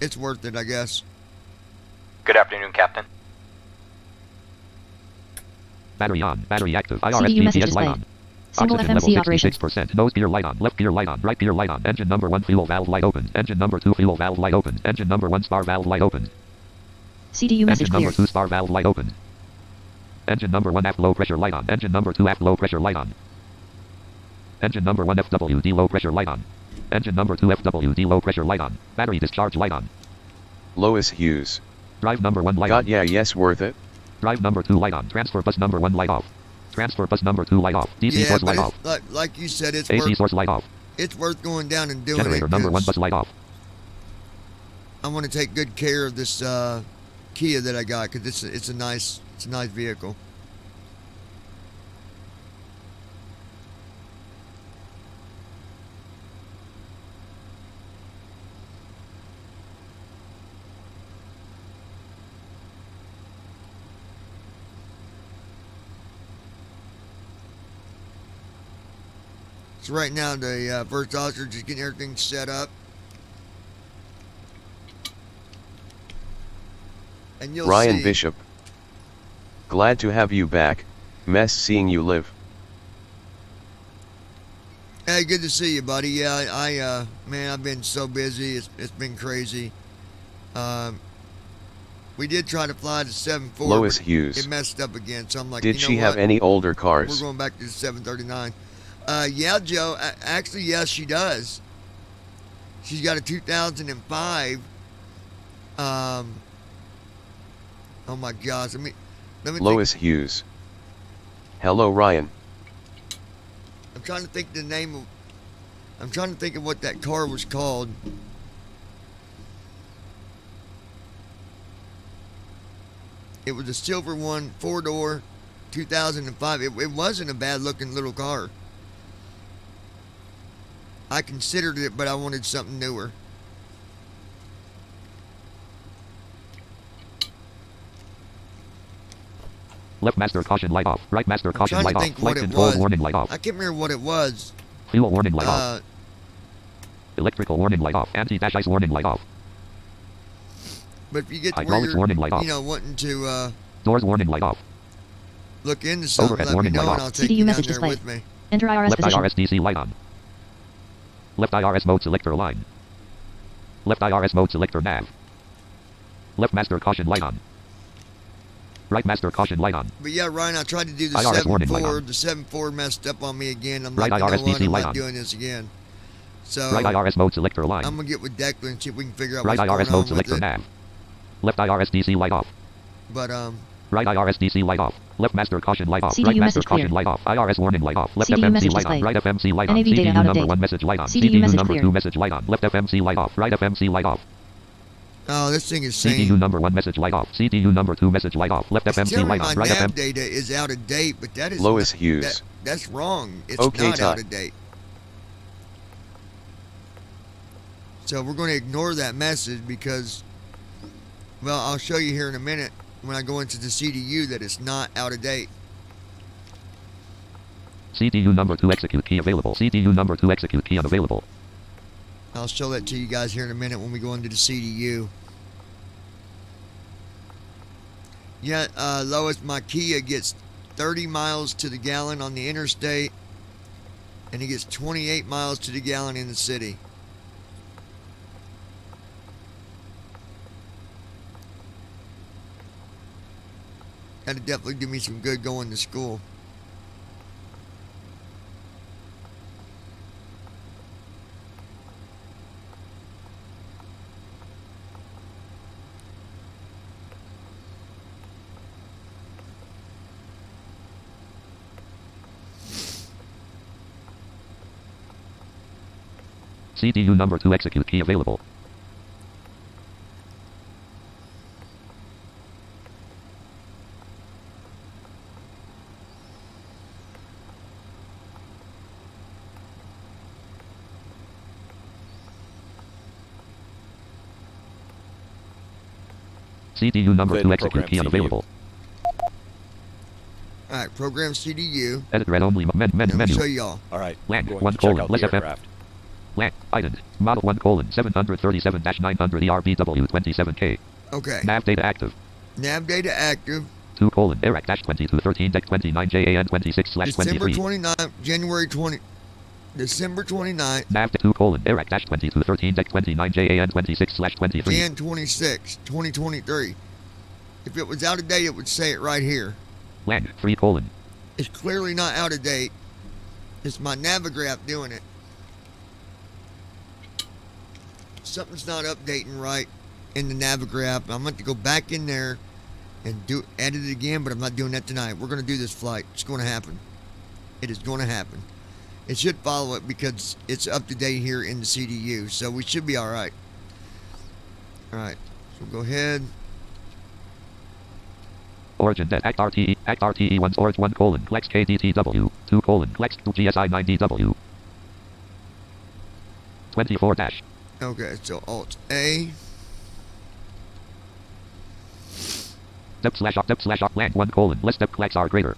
it's worth it, I guess. Good afternoon, Captain. Battery on. Battery active. CDU IRS message GPS light display. on. Single Oxygen FMC level operation. 66%. Nose gear light on. Left gear light on. Right gear light on. Engine number 1 fuel valve light open. Engine number 2 fuel valve light open. Engine number 1 spar valve light open. CDU message Engine clear. number 2 spar valve light open. Engine number 1 aft low pressure light on. Engine number 2 aft low pressure light on. Engine number 1 FWD low pressure light on. Engine number 2 FWD low pressure light on. Battery discharge light on. Lois Hughes. Drive number 1 light Got on. yeah, yes, worth it. Drive number 2 light on. Transfer bus number 1 light off. Transfer bus number 2 light off. DC Yeah, source but light it's, off. like you said, it's AC worth, source light off. it's worth going down and doing Generator it. number 1 'Cause bus light off. I want to take good care of this Kia that I got because it's a nice vehicle. So right now the first officer just getting everything set up. And you'll Ryan see. Bishop. Glad to have you back. Mess seeing you live. Hey, good to see you, buddy. Yeah, man, I've been so busy. It's been crazy. We did try to fly to 7-4. Lois but Hughes. It messed up again, so I'm like, Did you know she have what? any older We're cars? going back to the 739. Yeah, Joe. Actually, yes, she does. She's got a 2005. Oh my gosh. Let me Lois think. Hughes. Hello, Ryan. I'm trying to think the name of. I'm trying to think of what that car was called. It was a silver one, 4-door, 2005. It wasn't a bad-looking little car. I considered it, but I wanted something newer. Left master caution light off. Right master I'm caution trying light to off. think Flight what it control was. warning light off. I can't remember what it was. Fuel warning light off. Uh, Electrical warning light off. Anti-dash ice warning light off. but if you get to where Hydraulics you're, warning light off. wanting to Doors warning light off. look into something, Overhead let me warning know light and off. I'll take CDU you down message there displayed. with me. Enter IRS Left position. IRS DC light on. Left IRS mode selector line. Left IRS mode selector nav. Left master caution light on. Right master caution light on. But yeah, Ryan, I tried to do the IRS warning light 7-4. on. The 7-4 messed up on me again. I'm Right like, you know IRS what? DC I'm light not on. doing this again. So Right IRS mode selector line. I'm gonna get with Declan and see if we can figure out Right what's IRS going on mode selector with it. nav. Left IRS DC light off. But Right IRS DC light off. Left master caution light off. CDU Right master message caution clear. light off. IRS warning light off. Left CDU FMC message light on. displayed. Right FMC light on. NAV data CDU out of number date. 1 message light on. CDU CDU message number clear. 2 message light on. Left FMC light off. Right FMC light off. oh, this thing is CDU saying. number 1 message light off. CDU number 2 message light off. Left It's FMC telling me light my on. Right nav FM. data is out of date, but that is Lois not- Hughes. That's wrong. It's Okay, not out Todd. of date. So we're going to ignore that message because, well, I'll show you here in a minute when I go into the CDU that it's not out of date. CDU number 2 execute key available. CDU number 2 execute key unavailable. I'll show that to you guys here in a minute when we go into the CDU. Yeah, Lois, my Kia gets 30 miles to the gallon on the interstate, and it gets 28 miles to the gallon in the city. That'd definitely do me some good going to school. CDU number 2 execute key available. CDU number Clear 2 to execute program key CDU. unavailable. All right, program CDU. Edit read only Let me menu. show y'all. All right. Land, Going 1 to check colon, out less the FM. aircraft. Land, Iden, model 1 colon 737-900 ERBW27K. Okay. Nav data active. Nav data active. 2 colon Eric dash 2213 deck 29 JAN 26 slash December 23. 29th, January 20. December 29th, Nav 2 colon Eric dash 2213 deck 29 JAN 26 slash 23. Jan 26, 2023. If it was out of date, it would say it right here. Land 3 colon. It's clearly not out of date. It's my Navigraph doing it. Something's not updating right in the Navigraph. I'm going to go back in there and edit it again, but I'm not doing that tonight. We're going to do this flight. It's going to happen. It is going to happen. It should follow it because it's up to date here in the CDU, so we should be all right. All right, so go ahead. Origin net act RTE 1 orange 1 colon Plex KDTW 2 colon Plex 2 GSI 9DW 24 dash. Okay, so Alt A. Depth slash land 1 colon less depth Plex R greater.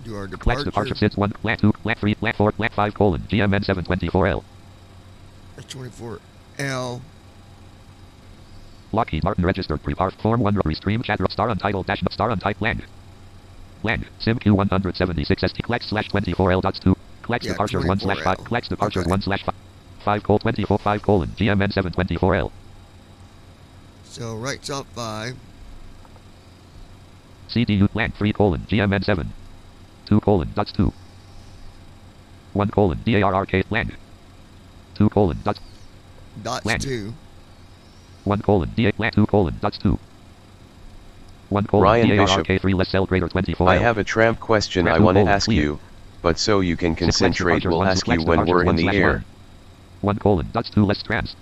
Do our Plex departure departure. sits 1 land 2 land 3 land 4 land 5 colon GMN 724L. That's 24L. Lockheed Martin registered pre-part form 1 rotary stream chat star untitled dash star untyped land. Land sim Q176 ST Plex slash 24L dots 2 Plex Yeah, departure 1 slash 5 24L. Plex departure Okay. 1 slash 5 col 24 5 colon GMN 724L. So right's off 5. CDU blank 3 colon GMN 7. 2 colon dots 2. 1 colon DARRK blank. 2 colon dots Dots Blank. 2. 1 colon DA blank 2 colon dots 2. 1 colon Ryan DARRK 3 less cell greater 24. I have a tramp question I Two want to colon ask clear. you, but so you can Sequence concentrate departures we'll one, ask you sequence when departures we're in one the slash air. one. 1 colon dots 2 less trans.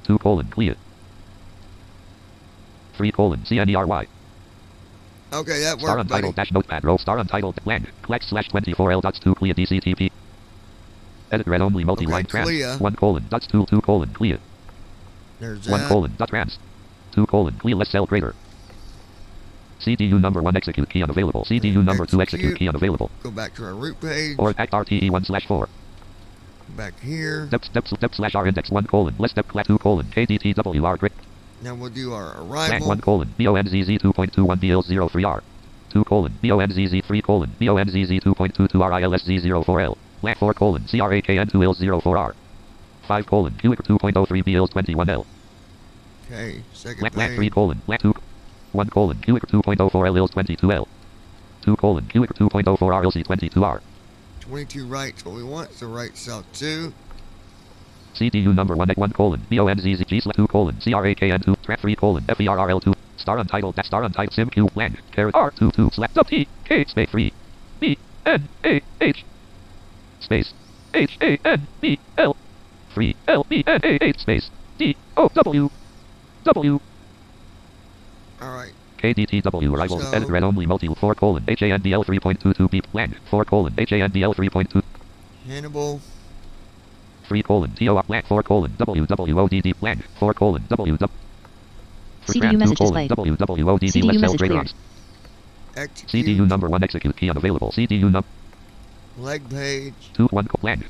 2 colon clear. 3 colon CNERY. Okay, that Star worked, buddy. untitled dash notepad row star untitled blank. Clack slash 24L dots 2 clear DCTP. Edit read only multi-line Okay, trans. clear. 1 colon dots 2 2 colon clear. There's 1 that. colon dot trans. 2 colon clear less cell greater. CDU number 1 execute key unavailable. CDU number 2 execute key unavailable. Go back to our root page. Or act RTE 1 slash 4. Back here. Step slash R index 1 colon less step class 2 colon KDTWR grid. Now we'll do our Blank arrival. 1 colon BONZZ 2.21 BL03R. 2 colon BONZZ 3 colon BONZZ 2.22 RILSZ 04L. Blank 4 colon CRAKN 2 IL04R. 5 colon QIC 2.03 BL21L. Okay, second Blank 3 page. colon blank 2. 1 colon QIC 2.04 LIL22L. 2 colon QIC 2.04 RLC22R. 22 right's what we want, so right south 2. CDU number 1 at 1 colon BONZZ G slash 2 colon CRAKN 2 trap 3 colon FERRL2 star untitled SIMQ blank caret R 2 slash sub T K space 3 B N A H space H A N B L 3 L B N A H space D O W W Alright. KDTW arrival So- edit read only multi 4 colon HANDL 3.22 B blank 4 colon HANDL 3.2 Hannibal. 3 colon TOR blank 4 colon WWODD blank 4 colon WW CDU message displayed. WWODD CDU less cell message greater cleared. arms. Execute. CDU number 1 execute key unavailable. CDU number Leg page. 2 1 blank.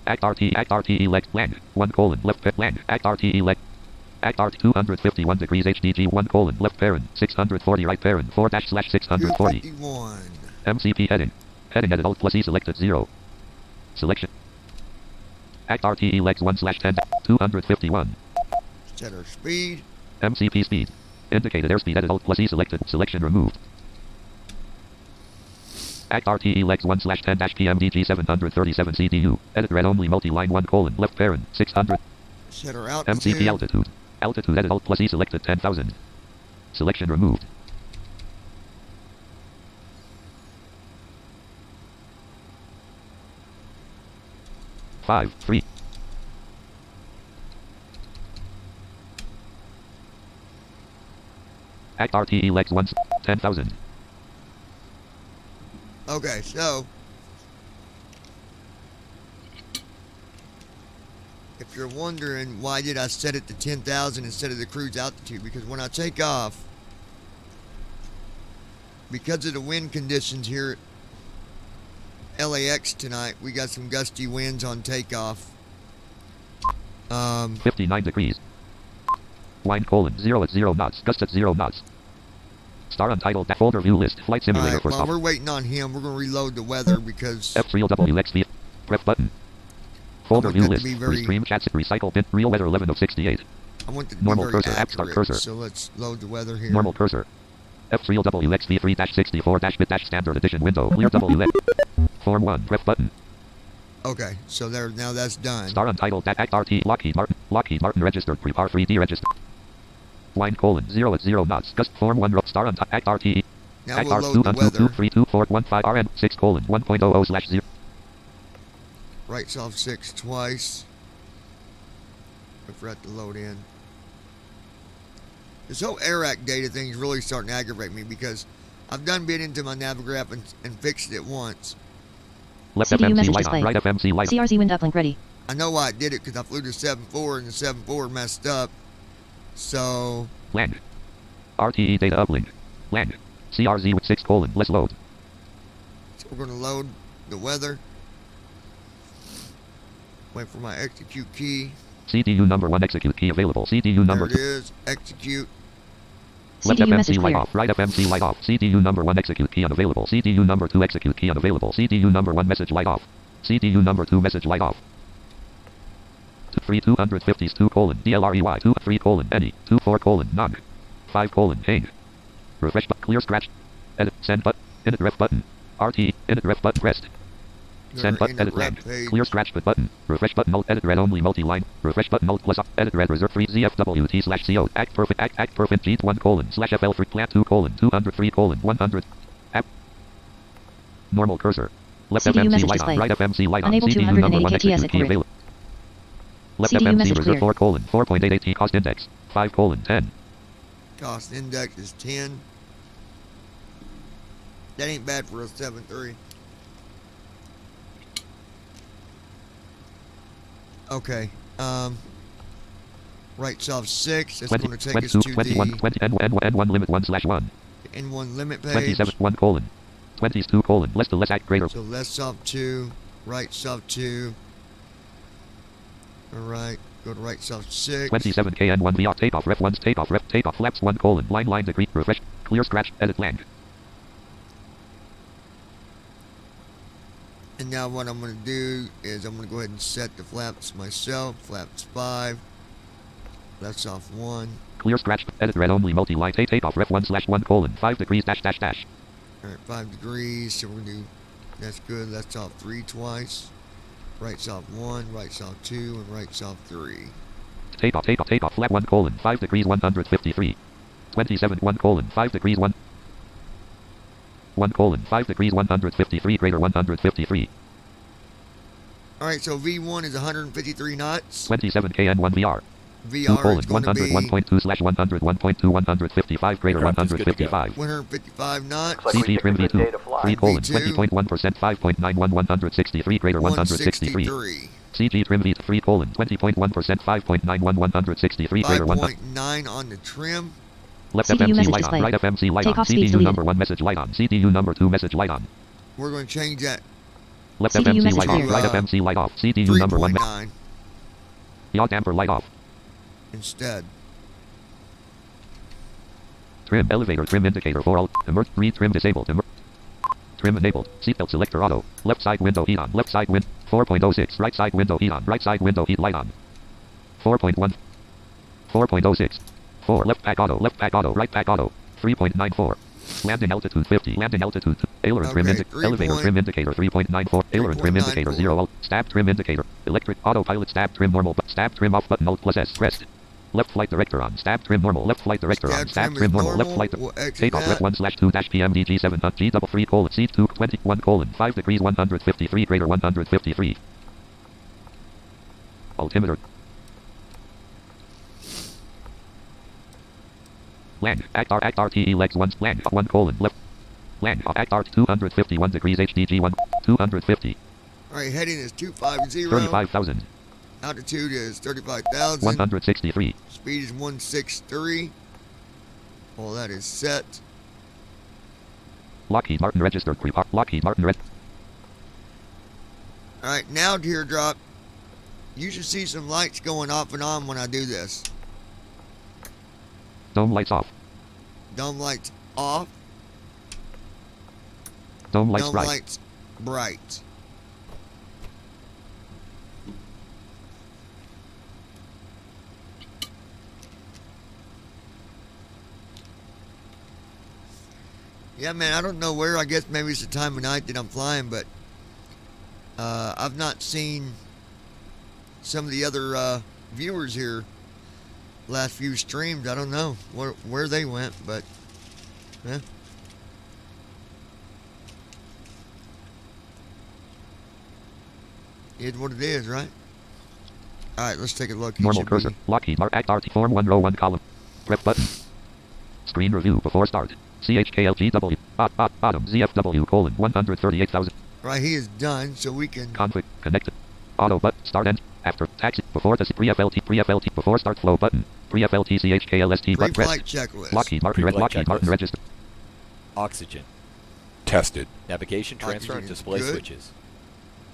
Act RTE leg blank 1 colon left pet blank. Act RTE leg. Act RT 251 degrees HDG 1 colon left parent 640 right parent 4 dash slash 640. 251. MCP heading. Heading edit alt plus E selected 0. Selection. Act RTE legs 1 slash 10 251. Set our speed. MCP speed. Indicated airspeed edit alt plus E selected. Selection removed. Act RTE legs 1 slash 10 dash PMDG 737 CDU. Edit read only multi-line 1 colon left parent 600. Set our altitude. MCP altitude. Altitude edit alt plus E selected 10,000. Selection removed. Five, 3. Act RTE legs once 10,000. Okay, so if you're wondering why did I set it to 10,000 instead of the cruise altitude, because when I take off, because of the wind conditions here at LAX tonight, we got some gusty winds on takeoff. 59 degrees. Wind colon 0 at 0 knots. Gust at 0 knots. Star untitled folder view list. Flight simulator Alright, for while soft. we're waiting on him, we're going to reload the weather because F3WXV. Prep button. Folder want view that to list. be very- Restream chats. Recycle bin. Real weather 11 of 68. I want it to Normal be very cursor, app start accurate. cursor. So let's load the weather here. Normal cursor. F3WXV 3-64-bit standard edition window. Clear WX. Form 1. Prep button. Okay, so there. Now that's done. Star untitled Act RT Lockheed Martin registered Prepar 3D registered. Wind colon 0 at 0 knots. Gust form 1 star untitled Act RT. Now Act we'll R load the weather. 2322415 RN 6 colon 1.00 slash 0. Rights off 6 twice. I forgot to load in. This whole AirAct data thing is really starting to aggravate me because I've done been into my Navigraph and fixed it once. Left CDU FMC message light display. on. Right FMC light. CRZ wind uplink ready. I know why I did it because I flew to 7.4 and the 7.4 messed up. So, Land. RTE data uplink. Land. CRZ with 6 colon. Let's load. so we're going to load the weather. Wait for my execute key. CDU number 1 execute key available. CDU number There 2. it is. Execute. Left CDU FMC message light cleared. off. Right FMC light off. CDU number 1 execute key unavailable. CDU number 2 execute key unavailable. CDU number 1 message light off. CDU number 2 message light off. 3 250s 2 colon DLREY 2 3 colon any 2 4 colon none 5 colon change. Refresh but clear scratch. Edit send button. Edit ref button. RT edit ref button pressed. Send button edit blank. Clear scratch but button. Refresh button alt edit red only multi-line. Refresh button alt plus up edit red reserve free ZFWT slash CO act perfect G 1 colon slash FL free plant 2 colon 203 colon 100 app. Normal cursor. Left CDU FMC message light on. display. Right FMC light on. Unable CDU 280 number 1 KTS execute at key grid. available. Left CDU FMC message reserve cleared. 4 colon 4.88 cost index 5 colon 10. Cost index is 10. That ain't bad for a 7.3. Okay. Right self 6. That's 20, going to take 22, us to 21, the 20, N1 limit 1/1. N1 limit page. 27, 1 colon. 20s 2 colon. Less to less act greater. So left self 2, right self 2. Alright, go to right self 6. 27 KN1 VR takeoff ref 1's takeoff ref takeoff flaps 1 colon. Line degree. Refresh. Clear scratch. Edit blank. And now what I'm going to do is I'm going to go ahead and set the flaps myself. Flaps 5. Left off 1. Clear scratch. Edit red only multi-line takeoff ref 1/1 colon 5 degrees dash dash dash. Alright, 5 degrees. So we're going to do, that's good. Left off 3 twice. Right off 1, right off 2, and right off 3. Takeoff flap 1 colon 5 degrees 153. 27 1 colon 5 degrees 1 colon 5 degrees 153 greater 153. Alright, so V1 is 153 knots. 27 KN1 VR. 2 VR colon is going to 100 be 1.2 slash 100 1.2 155 greater Aircraft is good to go. 155. 155 knots. Looks like CG trim we're V2 day to fly. 3 colon V2. 20.1% 5.91 163 greater 163. 163. CG trim V 3 colon 20.1% 5.91 163 greater 100. 5.9 on the trim. Left CDU FMC message light on. display. Right FMC light on. Takeoff speed CDU deleted. number 1 message light on. CDU number 2 message light on. We're going to change that Left CDU FMC message light off. clear. Right FMC light off. CDU number 1 3.9 yaw damper light off. instead. Trim elevator trim indicator for all. Emerge read trim disabled. Trim enabled. Seatbelt selector auto. Left side window heat on. Left side wind 4.06. Right side window heat on. Right side window heat light on. 4.1. 4.06. 4 left pack auto. Left pack auto. Right pack auto. 3.94. Landing altitude 50. Landing altitude. Aileron trim Okay, elevator trim indicator 3.94. Aileron trim indicator 0. Alt. Stab trim indicator. Electric autopilot stab trim normal. Stab trim off button alt plus S pressed. Left flight director on. Stab trim normal. Left flight director on. Stab trim normal. Left flight. We'll exit Takeoff that. ref 1/2 PMDG 7 G double 3 colon C 2 21 colon 5 degrees 153 greater 153. Altimeter. Land. Act RTE legs 1 land 1 colon left. Land act art 251 degrees HDG 1 250. Alright, heading is 250. 35,000. Altitude is 35,000. 163. Speed is 163. All that is set. Lockheed Martin registered pre-park. Lockheed Martin red. Alright, now teardrop. You should see some lights going off and on when I do this. Dome lights off. Dome lights off. Dome lights Dome bright. lights bright. Yeah, man, I don't know where. I guess maybe it's the time of night that I'm flying, but I've not seen some of the other viewers here last few streams. I don't know where they went, but yeah. It's what it is, right? Alright, let's take a look. Normal cursor. Lockheed Martin Act RT Form 1 row 1 column. Rep button. Screen review before start. CHKLGW. Bottom ZFW colon 138,000. Right, he is done, so we can... Conflict. Connected. Auto but start end. After taxi. Before the pre-FLT before start flow button. Pre-FLT CHKLST but Pre-flight rest. checklist. Lockheed Martin red. Pre-flight Lockheed Martin checklist. register. Oxygen. Tested. Navigation, transfer, and Oxygen is display good. switches.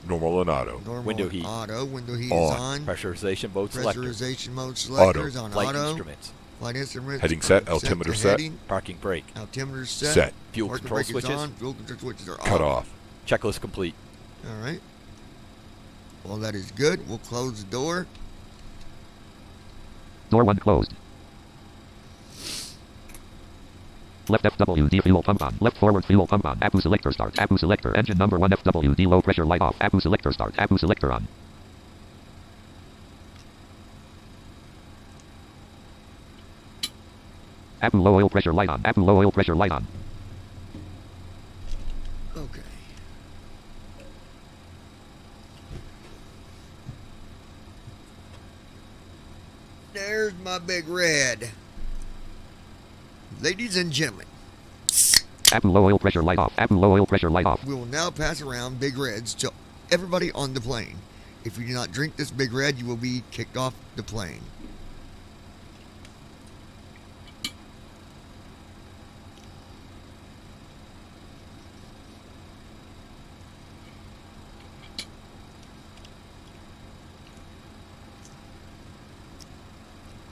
Normal and auto. Normal Window heat. Auto. Window heat On. is on. Pressurization mode selector. Pressurization mode selector is on Flight auto. instruments. Flight instruments. Heading set, to altimeter set. heading. Parking brake. Altimeter set. Set. Fuel Parking control brake is switches. on. Fuel control switches are Cut off. off. Checklist complete. All right. Well, that is good. We'll close the door. Door 1 closed. Left FWD fuel pump on. Left forward fuel pump on. APU selector start. APU selector. Engine number 1 FWD low pressure light off. APU selector start. APU selector on. APU low oil pressure light on. APU low oil pressure light on. Okay. There's my big red. Ladies and gentlemen, APU low oil pressure light off. APU low oil pressure light off. we will now pass around big reds to everybody on the plane. If you do not drink this big red, you will be kicked off the plane.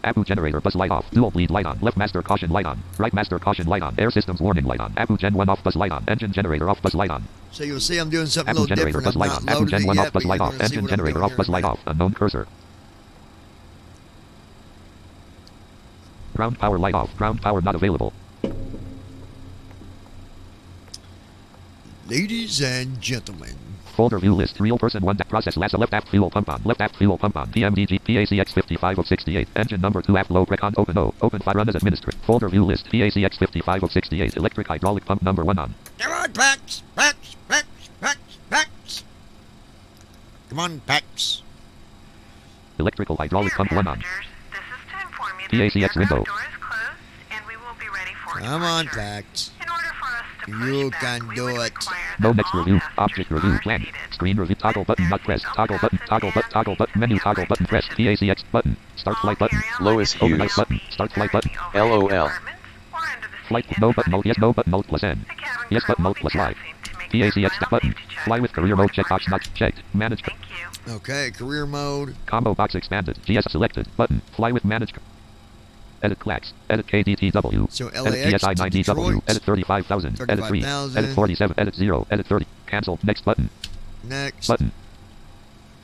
APU generator bus light off. Dual bleed light on. Left master caution light on. Right master caution light on. Air systems warning light on. APU Gen 1 off bus light on. Engine generator off bus light on. So you'll see I'm doing something a APU little generator different. bus I've light on. not APU loaded Gen it 1 yet, off bus but light you're off. gonna see Engine what I'm generator doing off here bus in a light minute. off. Unknown cursor. Ground power light off. Ground power not available. Ladies and gentlemen, Folder view list. Real person 1. Process last. Left aft fuel pump on. Left aft fuel pump on. PMDG PACX 55 of 68. Engine number 2 aft low precon open O. Open 5 run as administrator. Folder view list. PACX 55 of 68. Electric hydraulic pump number 1 on. come on, Pax! Pax! Pax! Pax! Pax! Come on, Pax. Electrical hydraulic pump 1 on. This is to inform you that the PACX window. aircraft door is closed and we will be ready for Come on, departure. Pax. In order for us to You push can back, we do would it. require No that next all review. passengers Object review. are Plan. seated. Screen review. Toggle button not pressed. Toggle button. Toggle button. Toggle button. Menu. Toggle button pressed. PACX button. Start flight button. Lois Overnight Hughes. button. Start flight button. LOL. Flight. No button. Alt. Yes. No button. Alt plus N. Yes button. Alt plus Y. PACX step button. Fly with career mode. Checkbox not checked. Manage. Thank you. Okay, career mode. Combo box expanded. GS selected. Button. Fly with manage. Edit clacks. Edit KDTW. So Edit LAX PSI to 90W. Detroit. Edit 35,000. Edit 3. 35,000. Edit 47. Edit 0. Edit 30. Cancel. Next button. Next. Button.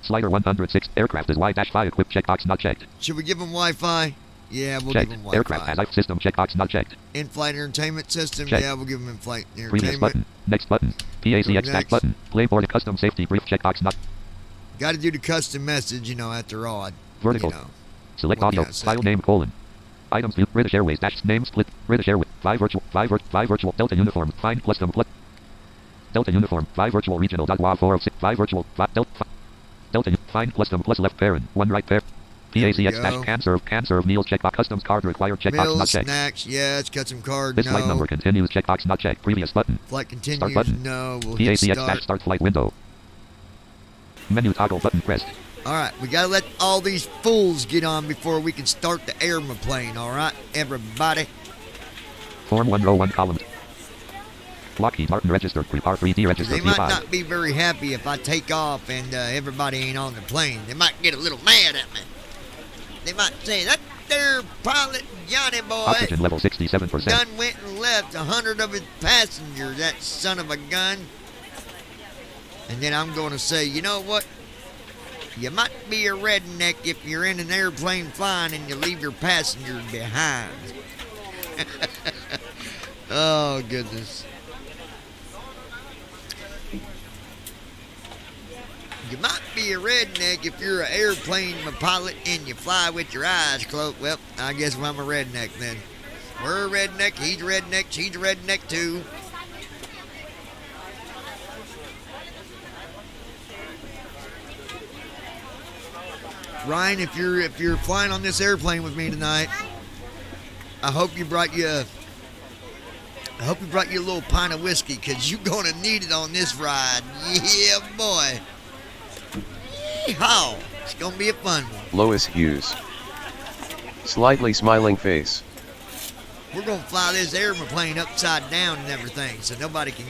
Slider 106. Aircraft is Y-Fi equipped. Checkbox not checked. Should we give them Wi-Fi? Yeah, we'll Checked. give them Wi-Fi. Aircraft has system checkbox not checked. In-flight entertainment system? Check. Yeah, we'll give them in-flight Previous entertainment. button. Next button. PACX stack Next. button. Playboard custom safety brief checkbox not. Got to do the custom message, after all. Vertical. You know. Select What audio. can I say? File name colon. Items view. British Airways dash name split. British Airways. 5 virtual. Delta uniform. Find custom plus. Delta uniform. 5 virtual regional. Dot WA 406. 5 virtual. Delta. Delta. Find custom plus left parent. 1 right pair. PACX go. dash can serve meals checkbox customs card required checkbox not Meals, checked. snacks, yes. Custom card, This no. flight number continues checkbox not checked. Previous button. Flight continues, Start button. no. We'll hit PACX start. dash start flight window. Menu toggle button pressed. All right, we got to let all these fools get on before we can start the airplane, all right, everybody? Form 1 row 1 column. Lockheed Martin registered. Prepar 3D register They might P5. not be very happy if I take off and everybody ain't on the plane. They might get a little mad at me. They might say, that there pilot Johnny boy Oxygen level 67%. done went and left 100 of his passengers, that son of a gun. And then I'm going to say, you know what? You might be a redneck if you're in an airplane flying and you leave your passengers behind. Oh, goodness. You might be a redneck if you're an airplane pilot and you fly with your eyes closed. Well, I guess I'm a redneck then. We're a redneck, he's a redneck, she's a redneck too. Ryan, if you're flying on this airplane with me tonight, I hope you brought you a little pint of whiskey, because you're going to need it on this ride. Yeah, boy. Yeehaw. It's going to be a fun one. Lois Hughes. Slightly smiling face. We're going to fly this airplane upside down and everything, so nobody can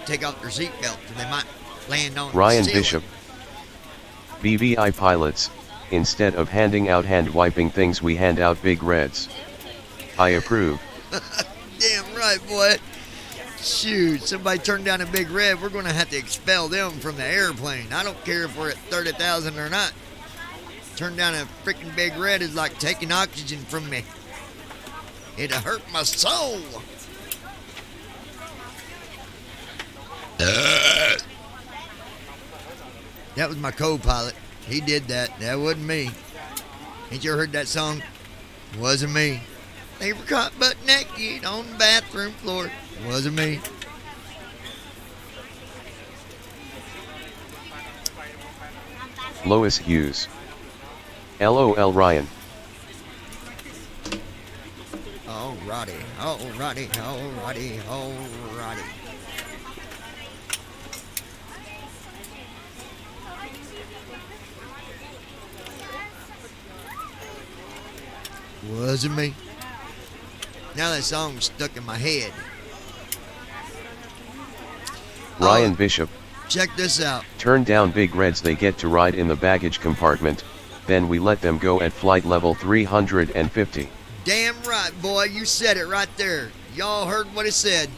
take off their seatbelt, and they might land on Ryan the ceiling. Bishop. BVI pilots, instead of handing out hand wiping things, we hand out big reds. I approve. Damn right, boy. Shoot, somebody turned down a big red, we're going to have to expel them from the airplane. I don't care if we're at 30,000 or not. Turn down a freaking big red is like taking oxygen from me. It'll hurt my soul. That was my co-pilot. He did that. That wasn't me. Ain't you ever heard that song? Wasn't me. They were caught butt naked on the bathroom floor. Wasn't me. Lois Hughes. LOL Ryan. Alrighty, alrighty, alrighty, alrighty. Wasn't me. Now that song's stuck in my head. Ryan Oh, Bishop. check this out. Turn down big reds, they get to ride in the baggage compartment, then we let them go at flight level 350. Damn right, boy. You said it right there. Y'all heard what it said.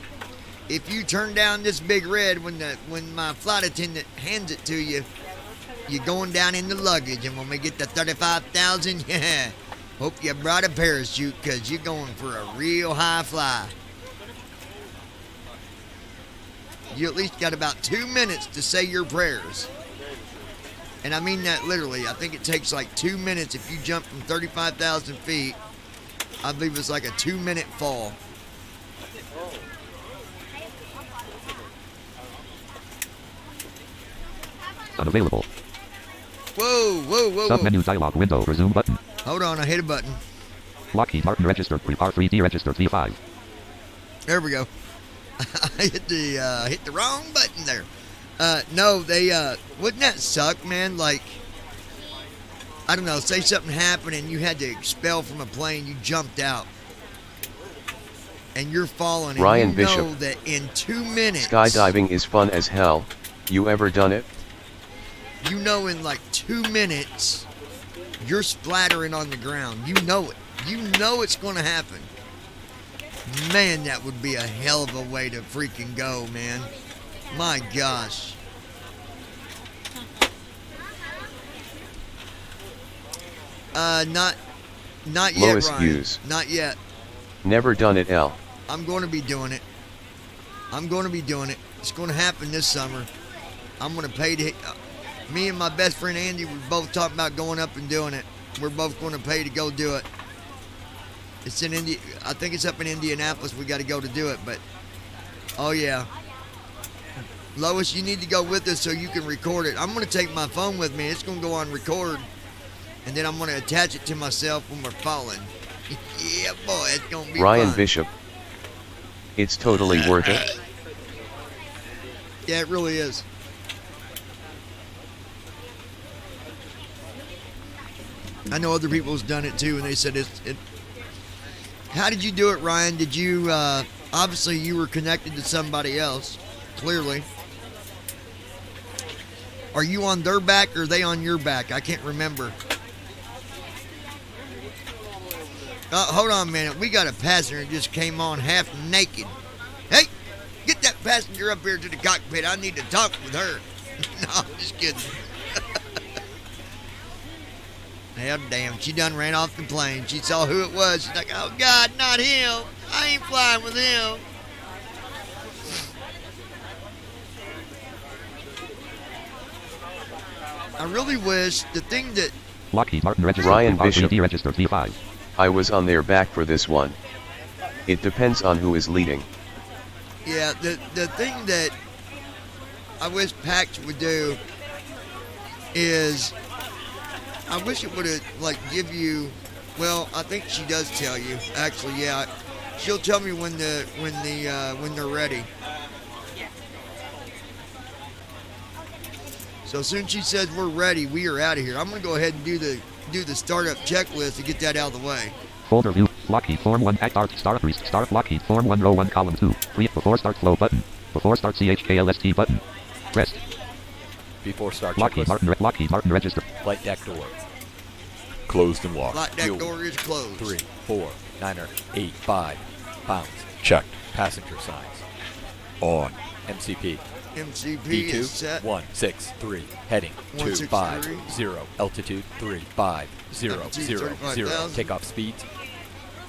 If you turn down this big red when my flight attendant hands it to you, you're going down in the luggage. And when we get to 35,000, yeah, hope you brought a parachute because you're going for a real high fly. You at least got about 2 minutes to say your prayers. And I mean that literally. I think it takes like 2 minutes if you jump from 35,000 feet. I believe it's like a 2-minute fall. Unavailable. Whoa, whoa, whoa, whoa. Submenu dialog window. Resume button. Hold on, I hit a button. Lockheed Martin registered. Prepar 3D registered V5. There we go. I hit the wrong button there. No, they wouldn't that suck, man? Like, I don't know, say something happened and you had to expel from a plane, you jumped out. And you're falling, and Ryan you Bishop. know that in 2 minutes. Skydiving is fun as hell. You ever done it? You know in like 2 minutes, you're splattering on the ground. You know it. You know it's going to happen. Man, that would be a hell of a way to freaking go, man. My gosh. Not yet, Lois Ryan. Hughes. Not yet. Never done it L. I'm going to be doing it. I'm going to be doing it. It's going to happen this summer. I'm going to pay to... me and my best friend Andy, we both talking about going up and doing it. We're both going to pay to go do it. It's in India. I think it's up in Indianapolis. We got to go to do it, but... oh, yeah. Lois, you need to go with us so you can record it. I'm going to take my phone with me. It's going to go on record. And then I'm going to attach it to myself when we're falling. Yeah, boy, it's going to be Ryan fun. Bishop. It's totally worth it. Yeah, it really is. I know other people's done it too, and they said it. How did you do it, Ryan? Did you, obviously you were connected to somebody else, clearly. Are you on their back or are they on your back? I can't remember. Hold on a minute. We got a passenger that just came on half naked. Hey, get that passenger up here to the cockpit. I need to talk with her. No, I'm just kidding. Hell damn, she done ran off the plane. She saw who it was. She's like, oh God, not him. I ain't flying with him. I really wish the thing that... Lockheed Martin registered. Ryan Prepar Bishop. 3D registered V5. I was on their back for this one. It depends on who is leading. Yeah, the thing that I wish PAX would do is... I wish it would have, like, give you... Well, I think she does tell you. Actually, yeah. She'll tell me when they're ready. So as soon as she says we're ready, we are out of here. I'm gonna go ahead and do the startup checklist to get that out of the way. Folder view. Lockheed Form 1 Act Art Start Rest Start Lockheed Form 1 Row 1 Column 2. Free before start flow button. Before start CHKLST button. Rest. Before start Lockheed checklist. Lockheed Martin register. Flight deck door. Closed and locked. Flight deck Fuel. door is closed. 3, 4, 9er, 8, 5 pounds. Checked. Passenger signs. On. MCP. MCP is set. D2 163. Heading 163. 250. Altitude 350. Altitude 0. 35,000. Takeoff speed.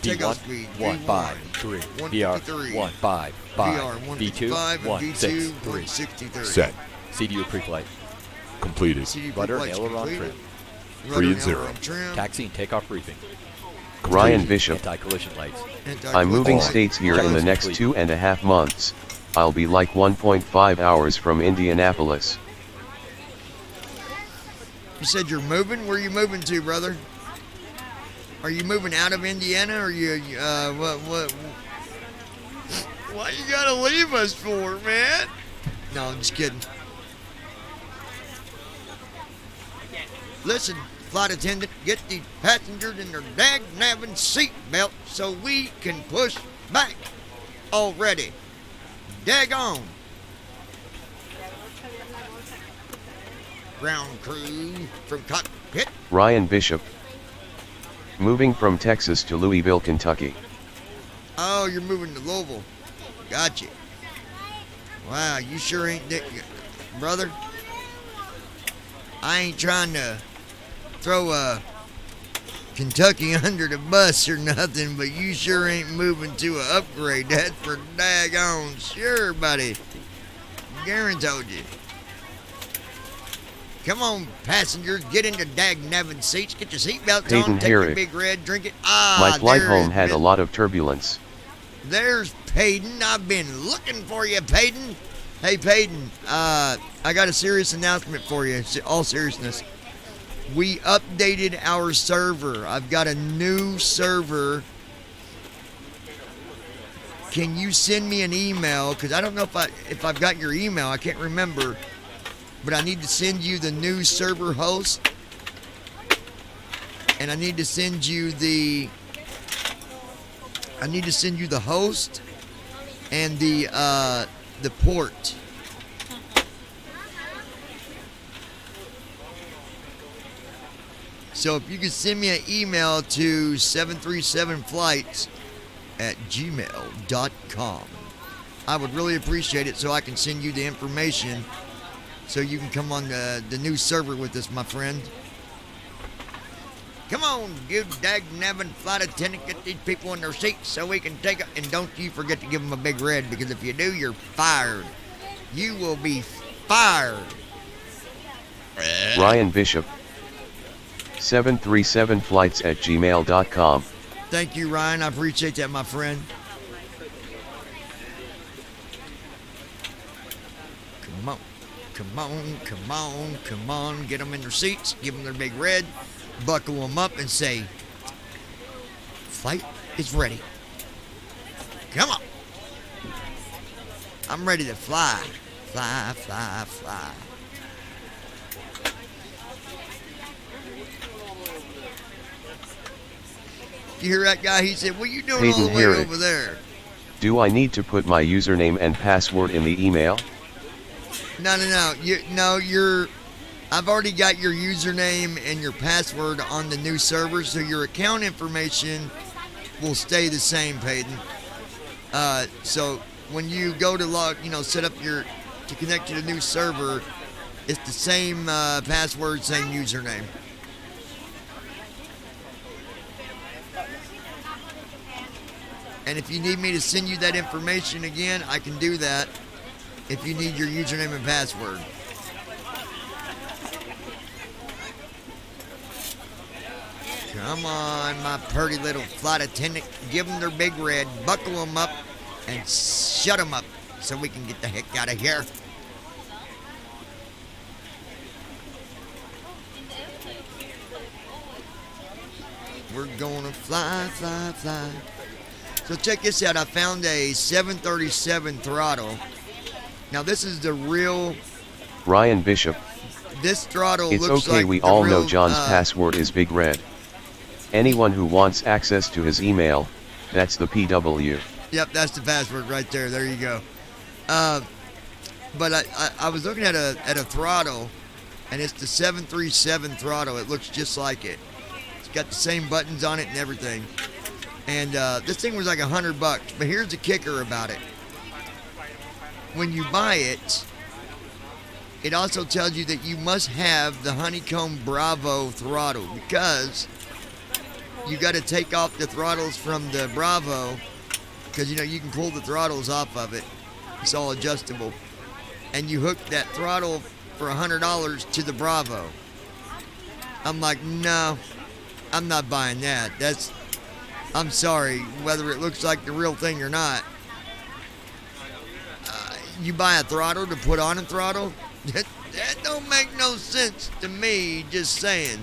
Takeoff D1 speed, 153. VR 153. 155. VR D2 155 and V2 163. 163. Set. CDU pre-flight. Completed. CD Rudder and pre-flight's aileron completed. trim. Rudder 3 and and 0. aileron trim. Taxi and takeoff briefing. Ryan Bishop. Anti-collision lights. I'm moving Anti-collision states here in the lights. next 2.5 months. I'll be like 1.5 hours from Indianapolis. You said you're moving? Where are you moving to, brother? Are you moving out of Indiana, or what? Why you gotta leave us for, man? No, I'm just kidding. Listen, flight attendant, get the passengers in their dag-nabbing seat belt so we can push back already. Daggone. Ground crew from cockpit. Ryan Bishop. Moving from Texas to Louisville, Kentucky. Oh, you're moving to Louisville. Gotcha. Wow, you sure ain't brother. I ain't trying to throw Kentucky under the bus or nothing, but you sure ain't moving to a upgrade. That's for daggone sure, buddy. Guaranteed you. Come on, passengers, get into dag-nabbing seats. Get your seatbelts Peyton on. Take Herrick. your big red. Drink it. My flight there home is had a Miss- lot of turbulence. There's Peyton. I've been looking for you, Peyton. Hey, Peyton. I got a serious announcement for you. All seriousness. We updated our server. I've got a new server. Can you send me an email? Because I don't know if I've got your email. I can't remember. But I need to send you the new server host. And I need to send you the host and the port. So if you could send me an email to 737flights@gmail.com, I would really appreciate it so I can send you the information so you can come on the new server with us, my friend. Come on, you dag-nabbing flight attendant, get these people in their seats so we can take it. And don't you forget to give them a big red, because if you do, you're fired. You will be fired. Ryan Bishop. 737flights@gmail.com. Thank you, Ryan. I appreciate that, my friend. Come on, come on, come on, come on. Get them in their seats, give them their big red, buckle them up, and say, flight is ready. Come on. I'm ready to fly. Fly, fly, fly. You hear that guy? He said, what are you doing all Peyton the way Herrick. over there? Do I need to put my username and password in the email? No. I've already got your username and your password on the new server, so your account information will stay the same, Peyton. So when you go to set up to connect to the new server, it's the same password, same username. And if you need me to send you that information again, I can do that if you need your username and password. Come on, my pretty little flight attendant. Give them their big red, buckle them up, and shut them up so we can get the heck out of here. We're gonna fly, fly, fly. So check this out. I found a 737 throttle. Now this is the real. Ryan Bishop. This throttle It's looks okay, like we the all real, know John's password is Big Red. Anyone who wants access to his email, that's the PW. Yep, that's the password right there. There you go. But I was looking at a throttle, and it's the 737 throttle. It looks just like it. It's got the same buttons on it and everything. And this thing was like $100. But here's the kicker about it. when you buy it, it also tells you that you must have the Honeycomb Bravo throttle, because you got to take off the throttles from the Bravo, because you can pull the throttles off of it. It's all adjustable, and you hook that throttle for $100 to the Bravo. I'm like, no, I'm not buying that. I'm sorry, whether it looks like the real thing or not. You buy a throttle to put on a throttle? That don't make no sense to me, just saying.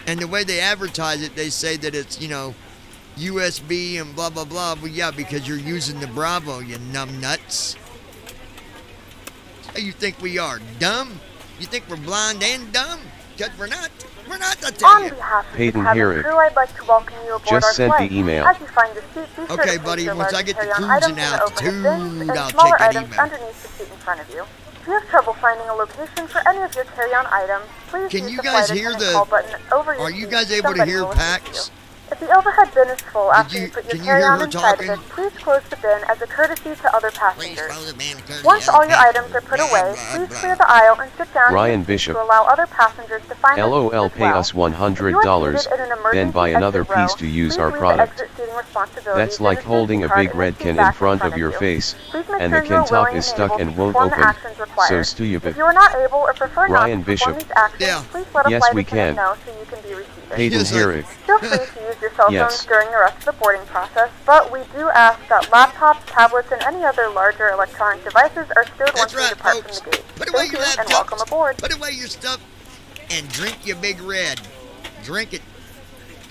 And the way they advertise it, they say that it's, USB and blah, blah, blah. Well, yeah, because you're using the Bravo, you numbnuts. How you think we are, dumb? You think we're blind and dumb? Because we're not. We're not, I tell On you. behalf of Peyton the cabin Herrick. crew, I'd like to welcome you aboard Just our sent flight. the email. As you find your seat, be sure Okay, to buddy, place your once I large get the carry-on cruising items in out, the overhead bins and I'll smaller check that items email. underneath the seat in front of you. If you have trouble finding a location for any of your carry-on items, please Can use you the guys flight hear attendant the- call button over your Are you seat. guys able to Somebody hear will assist PAX? you. If the overhead bin is full after you- you put your can you hear carry-on her inside talking? of it, please close the bin as a courtesy to other Please passengers. follow the man courtesy Once of all the your passenger. items are put Blah, away, blah, please blah. clear the aisle and sit down Ryan in your seat Bishop. to allow other passengers to find their LOL, seats as pay well. us $100, If you are seated in an then emergency buy another exit piece row, to use please our leave the product. exit seating responsibilities That's like in the holding safety a card big in the red seat can in back front of your you. face, Please make and sure the you are can top willing is and stuck able and to won't perform the open. actions required. So stupid. If you are not able or prefer not Ryan to perform Bishop. these actions, Yeah. please let a Yes, flight we attendant can. know so you can be reseated. Peyton Yes, I- Herrick. Feel free to use your cell phones Yes. during the rest of the boarding process, but we do ask that laptops, tablets, and any other larger electronic devices are stowed once That's you right, depart folks. from the gate. Put away Thank your you, laptops. and welcome aboard. Put away your stuff and drink your Big Red. Drink it.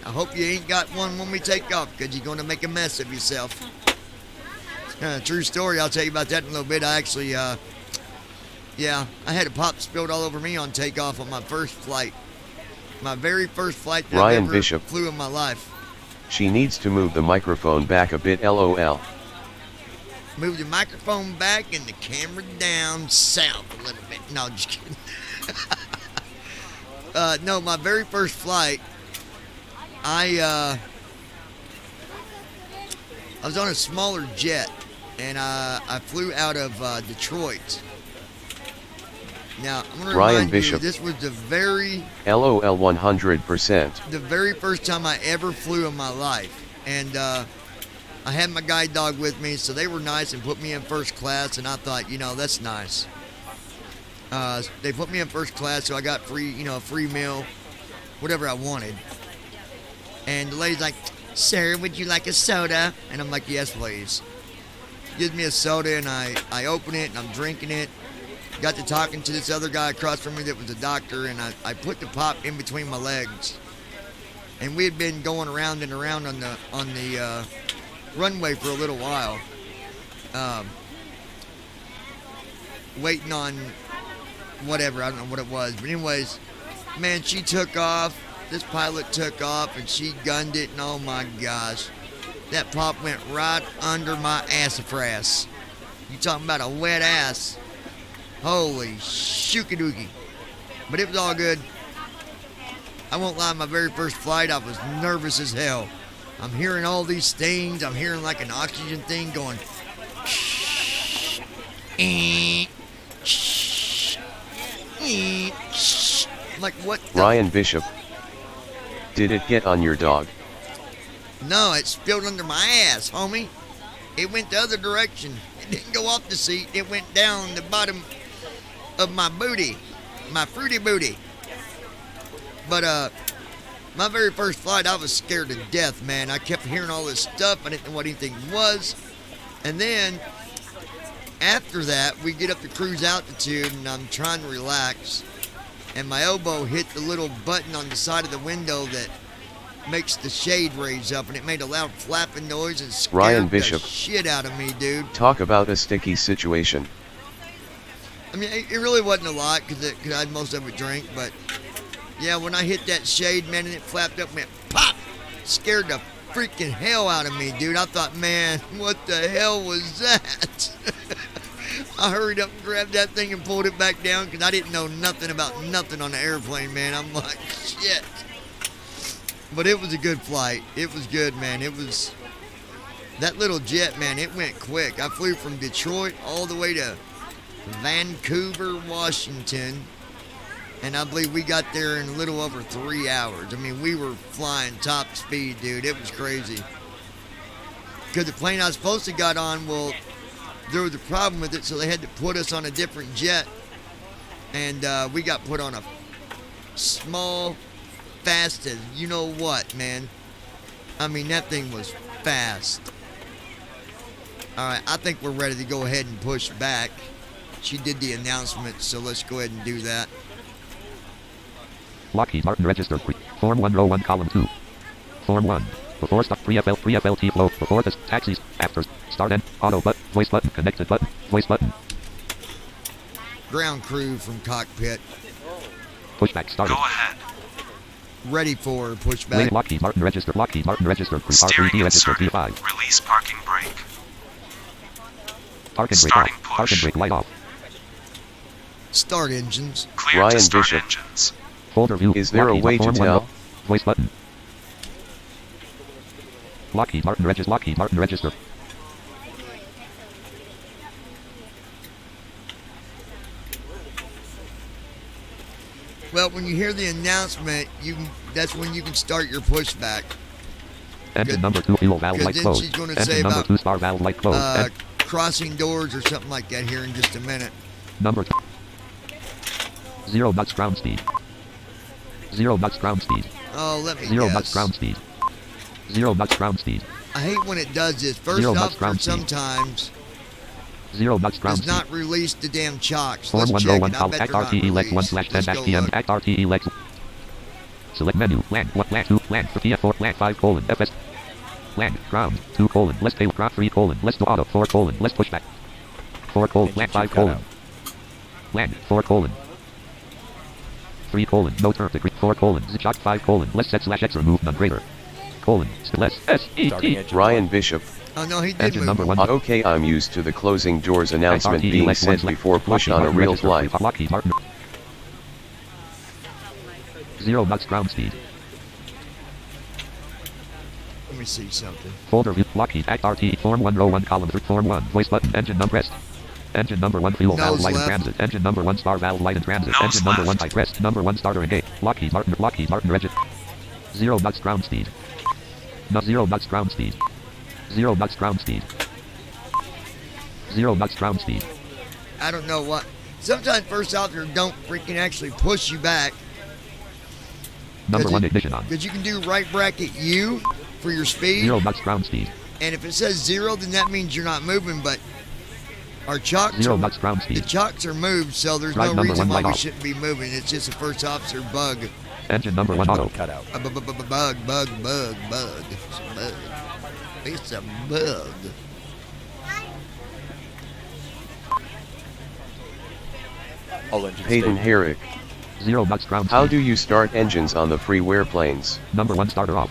I hope you ain't got one when we take off, because you're going to make a mess of yourself. True story. I'll tell you about that in a little bit. I actually, I had a pop spilled all over me on takeoff on my first flight. My very first flight that Ryan I ever Bishop. flew in my life. She needs to move the microphone back a bit, LOL. Move the microphone back and the camera down south a little bit. No, just kidding. No, my very first flight, I was on a smaller jet, and I flew out of Detroit. Now, I'm going to Ryan remind you, Bishop. this was the very LOL 100%. the very first time I ever flew in my life. And I had my guide dog with me, so they were nice and put me in first class, and I thought, that's nice. They put me in first class, so I got free, a free meal, whatever I wanted. And the lady's like, "Sir, would you like a soda?" And I'm like, "Yes, please." Gives me a soda, and I open it, and I'm drinking it. Got to talking to this other guy across from me that was a doctor, and I put the pop in between my legs. And we had been going around and around on the runway for a little while, waiting on whatever, I don't know what it was. But anyways, man, she took off. This pilot took off, and she gunned it, and oh my gosh. That pop went right under my sassafras. You talking about a wet ass. Holy shookadookie. But it was all good. I won't lie, my very first flight, I was nervous as hell. I'm hearing all these things. I'm hearing like an oxygen thing going. Like what the? Ryan Bishop. Did it get on your dog? No, it spilled under my ass, homie. It went the other direction. It didn't go off the seat. It went down the bottom of my booty. My fruity booty. But, my very first flight, I was scared to death, man. I kept hearing all this stuff. I didn't know what anything was. And then, after that, we get up to cruise altitude, and I'm trying to relax. And my elbow hit the little button on the side of the window that makes the shade raise up, and it made a loud flapping noise and scared Ryan Bishop. the shit out of me, dude. Talk about a sticky situation. I mean, it really wasn't a lot because I had most of it drank, but yeah, when I hit that shade, man, and it flapped up, went pop, scared the freaking hell out of me, dude. I thought, man, what the hell was that? I hurried up and grabbed that thing and pulled it back down because I didn't know nothing about nothing on the airplane, man. I'm like, shit. But it was a good flight. It was good, man. It was That little jet, man, it went quick. I flew from Detroit all the way to Vancouver, Washington, and I believe we got there in a little over 3 hours. I mean, we were flying top speed, dude. It was crazy. Because the plane I was supposed to got on, well, there was a problem with it, so they had to put us on a different jet, and we got put on a small, fast as you know what, man. I mean, that thing was fast. All right, I think we're ready to go ahead and push back. She did the announcement, so let's go ahead and do that. Lockheed Martin registered. Form 1, row 1, column 2. Form 1. Before stop, pre-FLT flow. Before this, taxis. After, start and auto button, voice button, connected button, voice button. Ground crew from cockpit. Pushback started. Go ahead. Ready for pushback. Wait, Lockheed Martin registered. Lockheed Martin registered. Steering R3D registered. inserted. P5. Release parking brake. Park and brake Starting off. push. Park and brake light off. Start engines. Clear Ryan to start Bishop. engines. Folder view. Is there a Lockheed way to Form 1 tell? row. Voice button. Lockheed Martin registered. Lockheed Martin registered. Well, when you hear the announcement, that's when you can start your pushback. Engine Good. number 2 fuel valve 'Cause light then closed. she's gonna Engine say number about, 2 star valve light closed. Crossing doors or something like that here in just a minute. Number 2. 0 knots ground speed. 0 knots ground speed. Oh, let me 0 guess. knots ground speed. 0 knots ground speed. I hate when it does this. First 0 knots officer ground speed. sometimes 0 knots ground does speed. not release the damn chocks. Form Let's 1 check row 1 it. I column. bet Act they're not RTE legs 1 released. slash 10 Let's dash go PM. look. Act RTE legs. Select menu. Land 1, land 2, land 3, F4, land 5, colon, FS. Land, ground, 2, colon, less tail, ground 3, colon, less do auto, 4, colon, less pushback. 4, colon, land 5, colon. Land, 4, colon. 3, colon, no turn degree, 4, colon, shock 5, colon, less set slash X remove none greater. Colon, less, S-E-T. Starting engine. Ryan Bishop. Oh, no, he did Engine move number them. 1. Okay, I'm used to the closing doors announcement RTE being legs said 1 before push Lockheed on a Martin real registered. flight. Lockheed Martin. 0 knots ground speed. Let me see something. Folder view. Lockheed Act RTE Form 1 row 1 column 3 Form 1 voice button engine number pressed. Engine number 1 fuel valve Nose light in left. transit. Engine number 1 star valve light in transit. Nose Engine number 1 left. high pressed. Number 1 starter engage. Lockheed Martin register. 0 knots ground speed. No 0 knots ground speed. 0 knots ground speed. 0 knots ground speed. I don't know what. Sometimes first officers don't freaking actually push you back. Number 1 ignition on. Because you can do right bracket U for your speed. 0 knots ground speed. And if it says 0, then that means you're not moving. But our chocks 0 are, knots ground the speed. chocks are moved, so there's Right, no number reason 1 why light we off. shouldn't be moving. It's just a first officer bug. Engine number 1 auto. Cut out. A bug. It's a bug. It's a bug. All engines Peyton stable. Herrick. 0 knots ground speed. How do you start engines on the free airplanes? Number 1 starter off.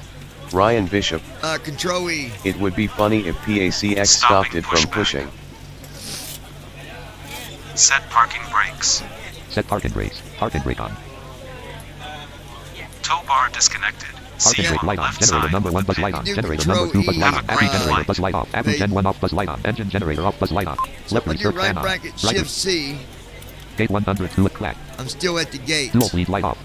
Ryan Bishop. Control E. It would be funny if PACX stopped it from pushing. Set parking brakes. Set parking brakes. Parking brake on. Tow bar disconnected. Parking See brake on light on. left Generator side. number 1 buzz light on. Do Generator control number 2 buzz E. light on. Have a Average great generator flight. buzz light off. Average They- gen 1 off buzz light on. Engine generator off buzz light on. So Left if I do research right fan on. bracket Right Shift C, gate 102 at clack. I'm still at the gate. Dual lead light off.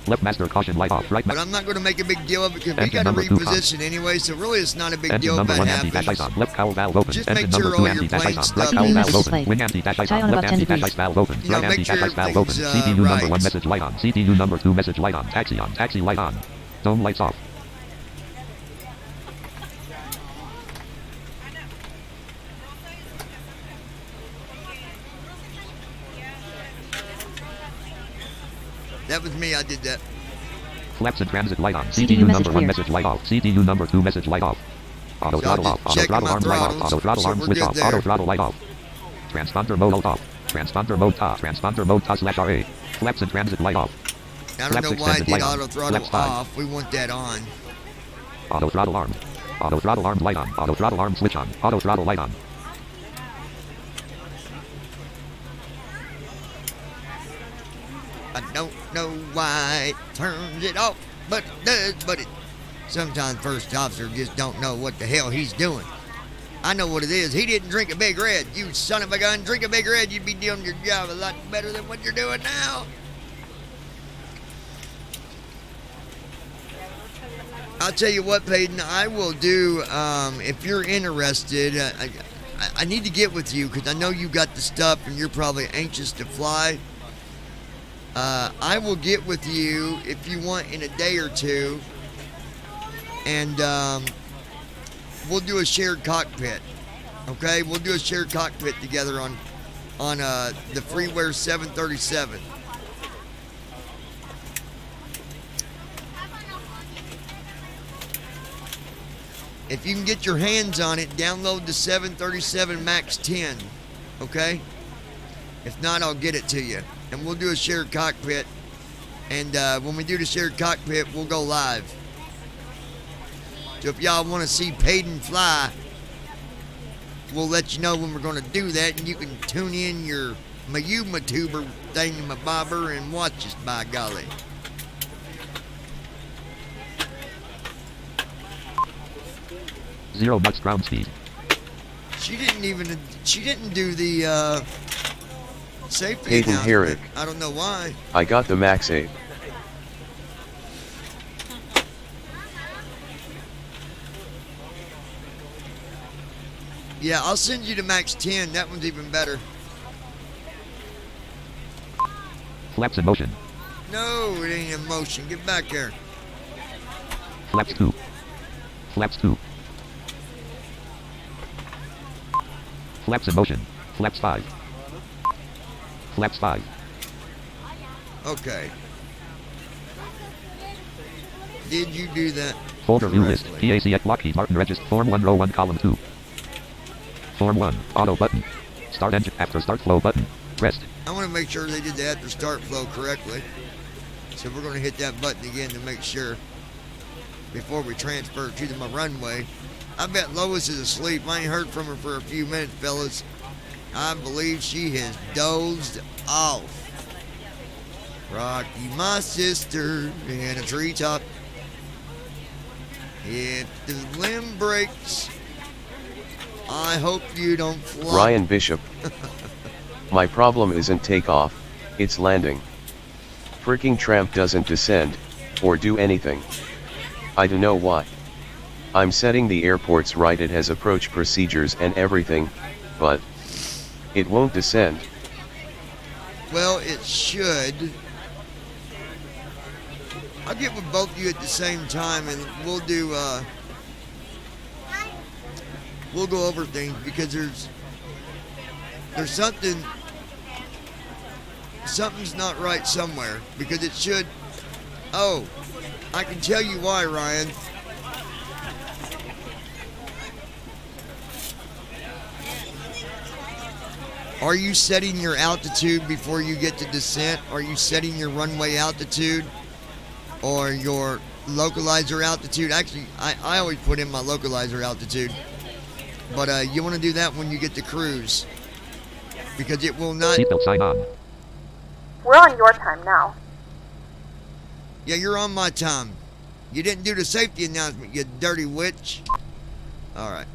Left master caution light off. Right But master. I'm not going to make a big deal of it because we Engine got to number 2 reposition anyway, so really it's not a big Engine deal if number that 1 anti-dash ice happens. on. Left cowl valve open. Just Engine make number sure 2 all your anti-dash plane ice on. Right stuff cowl is- valve open. displayed. Wing anti-dash ice Tie on. on Left about 10 anti-dash degrees. ice valve open. You know, Right make anti-dash sure ice valve open. everything's, CPU number right. 1 message light on. CPU number 2 message light on. Taxi on. Taxi light on. Dome lights off. That was me, I did that. Flaps in transit light on. CDU CDU message number 1 clear. message light off. CDU number 2 message light off. Auto So throttle I'll off. just Auto check throttle my arms light off. throttles, Auto throttle so arms we're switch good off. there. Auto throttle light off. Transponder mode off. Transponder mode ta. Transponder mode ta slash RA. Flaps in transit light off. I don't know Flaps why I extended did light on. auto throttle Left side. off. We want that on. Auto throttle arm. Auto throttle arm light on. Auto throttle arm switch on. Auto throttle light on. I don't know why it turns it off, but it does. But it sometimes first officer just don't know what the hell he's doing. I know what it is. He didn't drink a Big Red. You son of a gun. Drink a Big Red, you'd be doing your job a lot better than what you're doing now. I'll tell you what, Peyton, I will do, if you're interested, I need to get with you because I know you got the stuff and you're probably anxious to fly. I will get with you if you want in a day or two, and we'll do a shared cockpit. Okay, we'll do a shared cockpit together on the Freeware 737. If you can get your hands on it, download the 737 MAX 10, okay? If not, I'll get it to you. And we'll do a shared cockpit. And when we do the shared cockpit, we'll go live. So if y'all want to see Peyton fly, we'll let you know when we're going to do that. And you can tune in your Mayuma tuber thingamabobber and watch us, by golly. Zero Bucks ground speed. She didn't do the safety Peyton announcement. Herrick. I don't know why. I got the Max 8. Yeah, I'll send you the Max 10. That one's even better. Flaps in motion. No, it ain't in motion. Get back there. Flaps 2. Flaps 2. Flaps in motion. Flaps 5. Flaps 5. Okay. Did you do that? Folder view list. correctly? PACX Lockheed Martin Register Form 1 row 1 column 2. Form 1. Auto button. Start engine after start flow button. Pressed. I want to make sure they did the after start flow correctly. So we're going to hit that button again to make sure before we transfer to the runway. I bet Lois is asleep. I ain't heard from her for a few minutes, fellas. I believe she has dozed off. Rocky, my sister, in a treetop. If the limb breaks, I hope you don't fly. Ryan Bishop. My problem isn't takeoff, it's landing. Freaking tramp doesn't descend, or do anything. I don't know why. I'm setting the airports right, it has approach procedures and everything, but it won't descend. Well, it should. I'll get with both of you at the same time and we'll do, we'll go over things because there's something's not right somewhere because it should. Oh, I can tell you why, Ryan. Are you setting your altitude before you get to descent? Are you setting your runway altitude or your localizer altitude? Actually, I always put in my localizer altitude. But you want to do that when you get to cruise because it will not. Seatbelt sign on. We're on your time now. Yeah, you're on my time. You didn't do the safety announcement, you dirty witch. All right.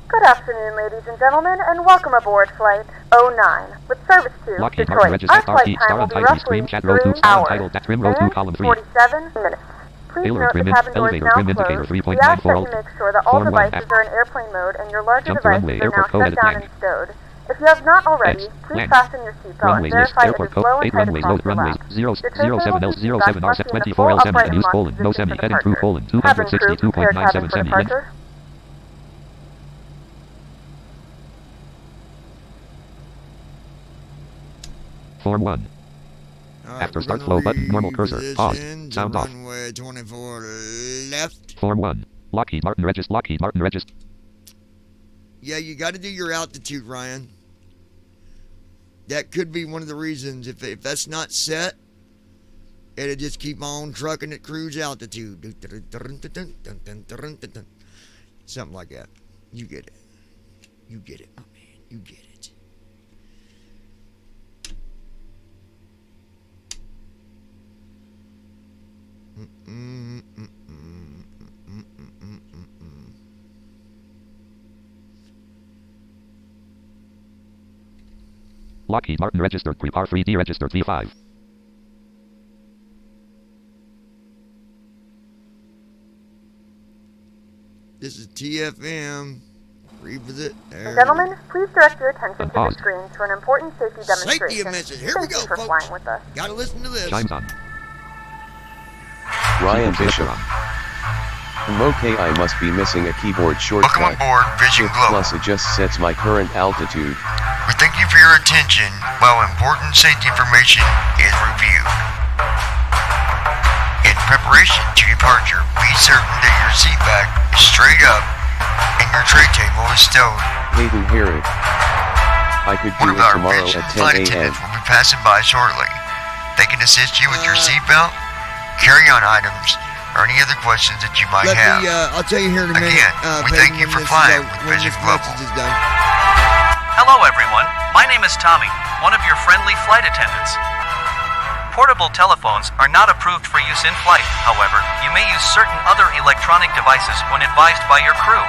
Good afternoon, ladies and gentlemen, and welcome aboard Flight 09 with service to Lockheed Detroit. Martin Our Register flight RT time star will be untitled roughly stream chat row 2 3 star hours untitled that trim row 2 and column 3. 47 minutes. Please Tailor note trim the in, cabin doors elevator now trim indicator closed. 3.9 We ask for that all. you make sure that all Form 1 devices F. are in airplane mode and your larger Jump to devices runway, are now airport code shut at down land. and stowed. If you have not already, X, please land. fasten your seatbelt and Runways list, verify it airport is code, low and 8 tight runways, across load the runways, rack. 0, Your train 07 will L, keep 07 back R, must be in the 24 full L, 7, upright and and use locked colon, no position semi, for heading crew departure. colon, Cabin crew, prepare cabin for 262.97 semi, link. departure. Form 1. All right, After we're start gonna flow button, normal cursor, pause, reposition to sound off. runway 24 left. Form 1. Lockheed Martin Register, Lockheed Martin Register. Yeah, you got to do your altitude, Ryan. That could be one of the reasons. If that's not set, it'll just keep on trucking at cruise altitude. Something like that. You get it. You get it, my man. You get it. Lockheed Martin registered. Prepar 3D registered V5. This is TFM. Revisit. There. Gentlemen, please direct your attention to the Pause. screen to an important safety demonstration. Safety message. Here we Thank go, you for folks. flying with us. Gotta listen to this. Chimes on. Ryan Sequence Bishop. on. Okay, I must be missing a keyboard shortcut. Welcome aboard Vision Shift Global. plus adjusts sets my current altitude. We thank you for your attention while important safety information is reviewed. In preparation to departure, be certain that your seat back is straight up and your tray table is stowed. Hayden Herod. I could One do of it our tomorrow Vision at flight 10 a.m. attendants will be passing by shortly. They can assist you with your seatbelt, carry-on items, or any other questions that you might have. I'll tell you here in a minute. Again, we thank you Peyton, for when this flying is, with when Vision this Global. message is done. Hello everyone, my name is Tommy, one of your friendly flight attendants. Portable telephones are not approved for use in flight, however, you may use certain other electronic devices when advised by your crew.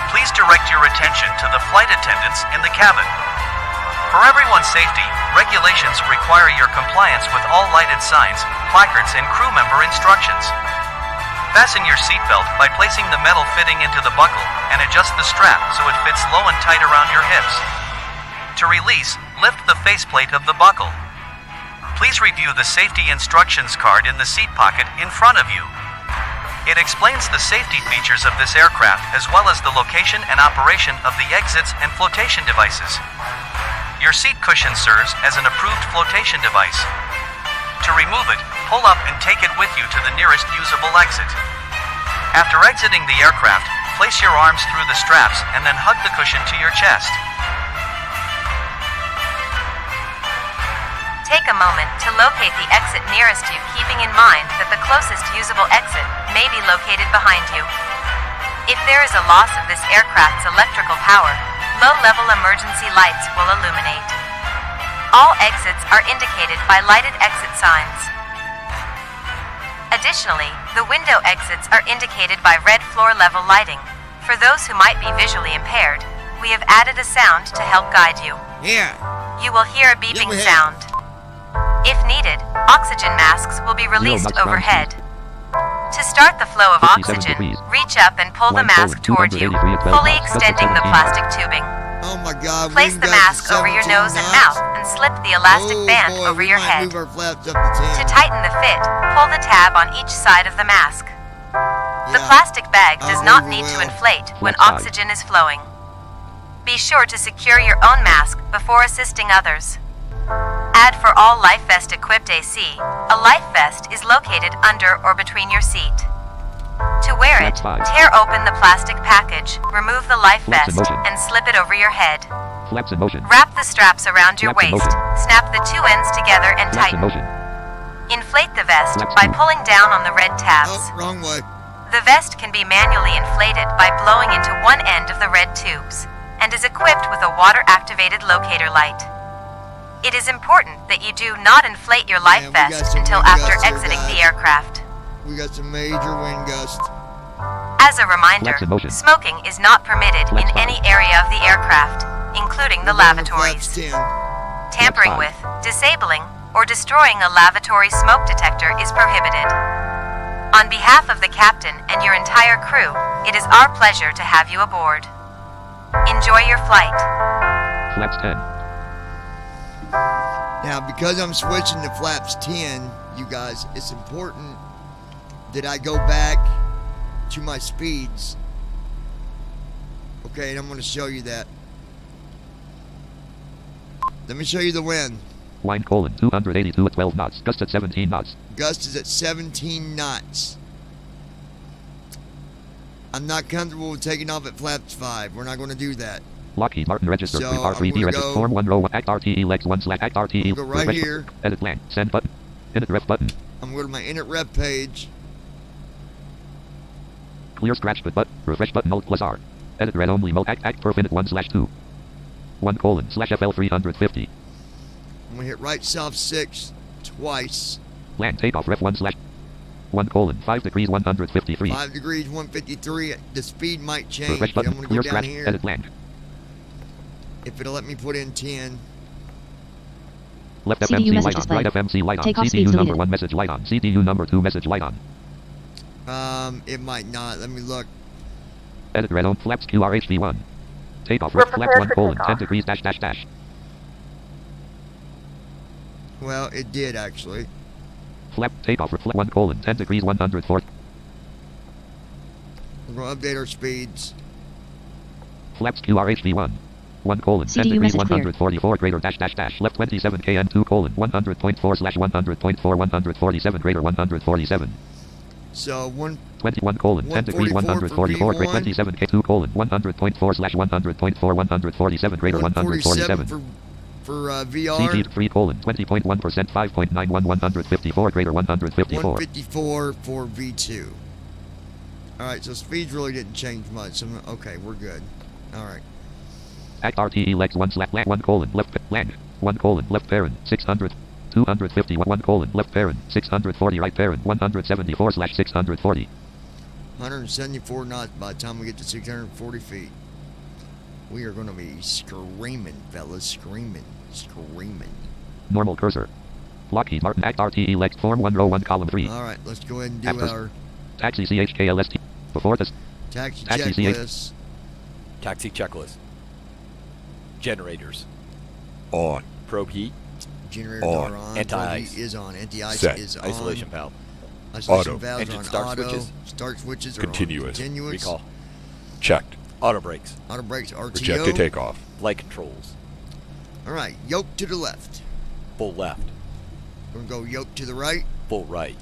Please direct your attention to the flight attendants in the cabin. For everyone's safety, regulations require your compliance with all lighted signs, placards, and crew member instructions. Fasten your seatbelt by placing the metal fitting into the buckle and adjust the strap so it fits low and tight around your hips. To release, lift the faceplate of the buckle. Please review the safety instructions card in the seat pocket in front of you. It explains the safety features of this aircraft as well as the location and operation of the exits and flotation devices. Your seat cushion serves as an approved flotation device. To remove it, pull up and take it with you to the nearest usable exit. After exiting the aircraft, place your arms through the straps and then hug the cushion to your chest. Take a moment to locate the exit nearest you, keeping in mind that the closest usable exit may be located behind you. If there is a loss of this aircraft's electrical power, low-level emergency lights will illuminate. All exits are indicated by lighted exit signs. Additionally, the window exits are indicated by red floor-level lighting. For those who might be visually impaired, we have added a sound to help guide you. Yeah. You will hear a beeping we have. sound. If needed, oxygen masks will be released knots ground overhead. To start the flow of 57 oxygen, degrees. reach up and pull the 1 mask forward, toward you, 283 at 12 fully knots, extending the 17 plastic tubing. Oh my God. Place wind the gusts mask at over your 17 nose and knots. mouth and slip the elastic Oh, band boy, over we your might head. move our flaps up to 10. To tighten the fit, pull the tab on each side of the mask. The Yeah. plastic bag does Oh, not we need to will. inflate when Flex side. oxygen is flowing. Be sure to secure your own mask before assisting others. Add for all life vest equipped AC, a life vest is located under or between your seat. To wear it, Flex side. tear open the plastic package, remove the life Flex in vest, motion. and slip it over your head. Flaps in motion. Wrap the straps around your Flex in waist, motion. snap the two ends together and Flaps in tighten. motion. Inflate the vest Flex by two. pulling down on the red tabs. Oh, wrong way. The vest can be manually inflated by blowing into one end of the red tubes and is equipped with a water-activated locator light. It is important that you do not inflate your life Yeah, we got vest some until wind after gusts here, exiting the guys. aircraft. We got some major wind gusts. As a reminder, Flex in motion. smoking is not permitted Flex in five. any area of the aircraft, including the lavatories. Flaps 10. Tampering five. with, disabling, or destroying a lavatory smoke detector is prohibited. On behalf of the captain and your entire crew, it is our pleasure to have you aboard. Enjoy your flight. Flaps 10. Now, because I'm switching to flaps 10, you guys, it's important that I go back to my speeds. Okay, and I'm going to show you that. Let me show you the wind. Wind colon 282 at 12 knots. Gust at 17 knots. Gust is at 17 knots. I'm not comfortable with taking off at flaps 5. We're not going to do that. Lockheed Martin registered. So, Prepar I'm 3D gonna registered. go- Form 1 row 1. Act RTE legs 1 / Act RTE. Go right refresh here. button. Edit plan. Send button. Init ref button. I'm going to my init rep page. Clear scratch but refresh button alt plus R. Edit read only mode. Act perf init 1/2. 1:/FL 350. I'm going to hit right south 6 twice. Land takeoff ref 1/1:5 degrees 153. 5 degrees 153. The speed might change. Refresh I'm button. going to go Clear down scratch. here. Edit land. If it'll let me put in 10. Left CDU FMC message light on. displayed. Right FMC light on. Takeoff CDU speeds number deleted. 1 message light on. CDU number 2 message light on. It might not. Let me look. Edit red on. Flaps QRHV1. Takeoff. We're Flap prepared 1 for colon. takeoff. 10 degrees dash dash dash. Well, it did actually. Flap takeoff. Flap 1 colon. 10 degrees 104. We're going to update our speeds. Flaps QRHV1. 1 colon. 10 CDU degrees message cleared. 144 greater dash dash dash. Left 27 KN 2 colon. 100.4 slash 100.4 147 greater 147. So 21 colon 10 degrees 144 greater 27 K 2 colon 100.4 slash 100.4 147 greater 147. For VR. CG 3 colon 20.1% 5.91 154 greater 154. 154 for V2. All right, so speeds really didn't change much. So, okay, we're good. All right. Act RTE legs 1 slash 1 colon left lang 1 colon left parent 600 251 1 colon left parent 640 right parent 174 slash 640. 174 knots by the time we get to 640 feet. We are going to be screaming, fellas. Screaming. Normal cursor. Lockheed Martin Act RTE legs form 1 row 1 column 3. All right, let's go ahead and do At first. our Taxi CHKLST. Before this. taxi Taxi checklist. Taxi checklist. Generators. On. Probe heat. Generators On. are on. Anti-ice. Probe heat is on. Anti-ice Set. is on. Isolation valve. Isolation Auto. valves Engine are on. start Auto. switches. Start switches are Continuous. on. Continuous. Recall. Checked. Auto brakes. Auto brakes RTO. Rejected takeoff. Flight controls. All right, yoke to the left. Full left. We're going to go yoke to the right. Full right.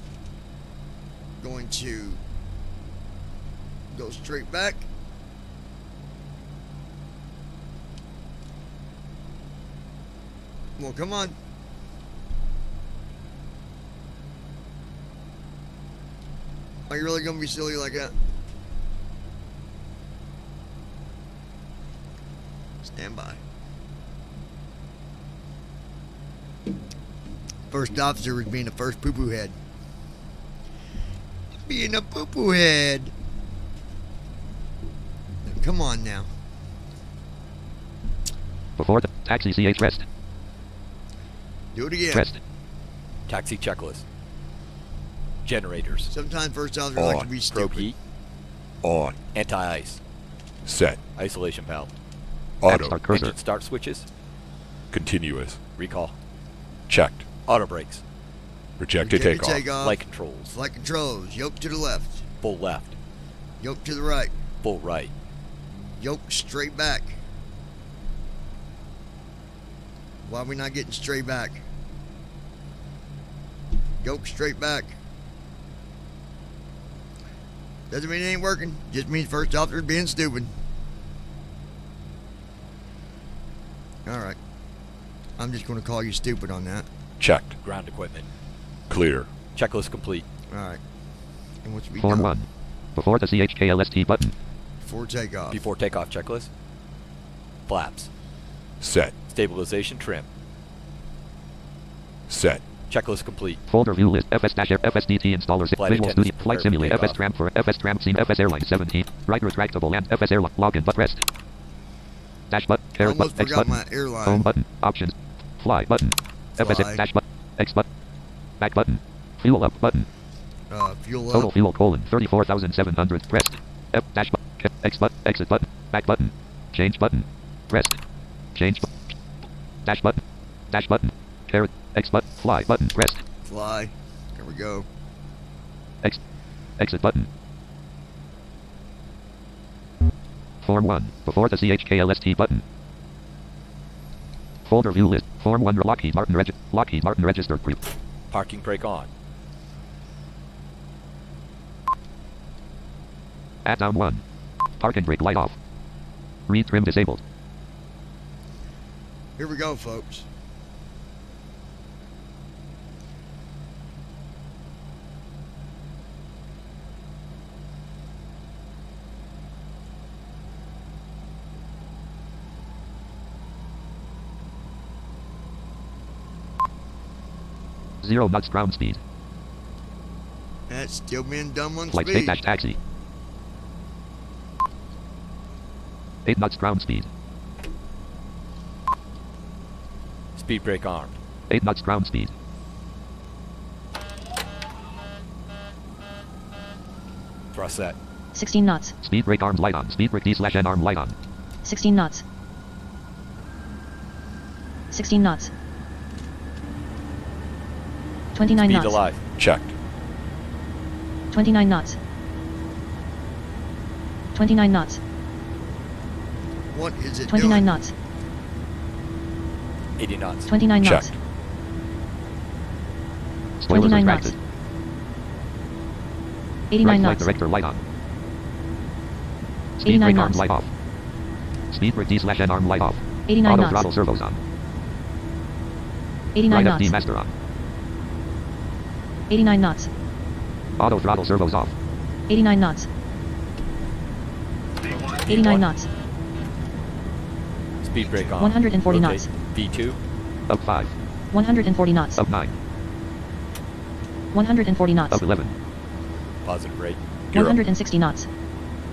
Going to go straight back. Well, come on. Are you really going to be silly like that? Stand by. First officer was being the first poo-poo head. Being a poo-poo head. Come on now. Before the taxi CH rest. Do it again. Rest. Taxi checklist. Generators. Sometimes first officer like to On. be Probe stupid. heat. On. Anti-ice. Set. Isolation valve. Auto. Start cursor. Engine start switches. Continuous. Recall. Checked. Auto brakes. Rejected Rejected takeoff. Flight controls. Flight controls. Yoke to the left. Full left. Yoke to the right. Full right. Yoke straight back. Why are we not getting straight back? Yoke straight back. Doesn't mean it ain't working. Just means first officer's being stupid. Alright. I'm just going to call you stupid on that. Checked. Ground equipment. Clear. Checklist complete. Alright. And what's we Form done? 1. Before the CHKLST button. Before takeoff. Before takeoff checklist. Flaps. Set. Stabilization trim. Set. Checklist complete. Folder view list FS-Air FSDT installer Flight Visual attendants Studio prepare Flight for Simulator takeoff. FS Tram for FS Tram Scene FS Airline 17 Right retractable and FS Airline Login but rest Dash button I Carrot almost button X forgot button my airline. Home button Options Fly button FS Fly. Dash button X button Back button Fuel up button Fuel Total up. fuel colon 34,700 pressed F dash button X button Exit button Back button Change button Pressed Change button Dash button Carrot X button Fly button pressed Fly. There we go. Exit button. Form 1. Before the CHKLST button. Folder view list. Form 1 Lockheed Martin registered group. Parking brake on. Add down 1. Parking brake light off. Read trim disabled. Here we go, folks. Zero knots ground speed. That's still being dumb on Flight speed. state dash taxi. 8 knots ground speed. Speed brake armed. 8 knots ground speed. Thrust set. 16 knots. Speed brake arms light on. Speed brake D/N arm light on. 16 knots. 16 knots. 29 Speed knots. alive. Checked. 29 knots. 29 knots. What is it 29 doing? knots. 80 knots. 29 knots. Checked. Spoilers 29 retracted. knots. 89 Right flight knots. director light on. Speed 89 brake knots. arms light off. Speed brake D/N arm light off. 89 Auto knots. throttle servos on. 89 Right FD knots. master on. 89 knots. Auto throttle servos off. 89 knots. 89 knots. Speed brake on. 140 Rotate. knots. V2. Up 5. 140 knots. Up 9. 140 knots. Up 11. Positive brake. Gear up. 160 knots.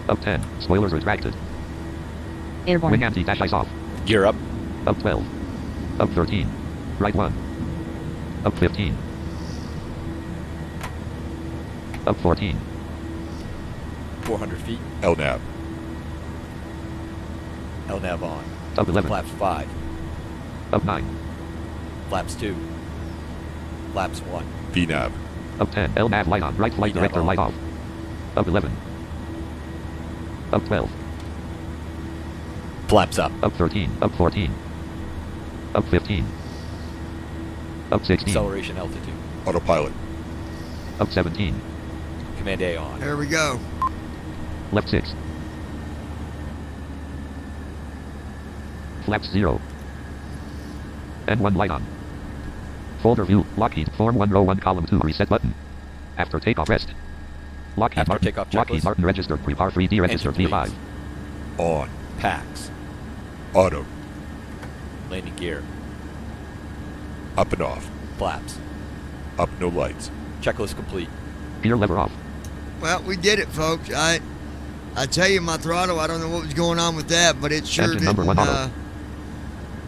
Up 10. Spoilers retracted. Airborne. Wing anti-dash ice off. Gear up. Up 12. Up 13. Right 1. Up 15. Up 14. 400 feet. LNAV. LNAV on. Up 11. Flaps 5. Up 9. Flaps 2. Flaps 1. VNAV. Up 10. LNAV light on. Right flight VNAV director on. light off. Up 11. Up 12. Flaps up. Up 13. Up 14. Up 15. Up 16. Acceleration altitude. Autopilot. Up 17. Command A on. There we go. Left 6. Flaps 0. N1 light on. Folder view. Lockheed. Form 1 row 1 column 2 reset button. After takeoff rest. Lockheed After Martin. takeoff Lockheed checklist. Martin registered. Prepare 3D registered Engine V5. On. Packs. Auto. Landing gear. Up and off. Flaps. Up no lights. Checklist complete. Gear lever off. Well, we did it, folks. I tell you, my throttle, I don't know what was going on with that, but it sure Engine didn't. number 1 auto.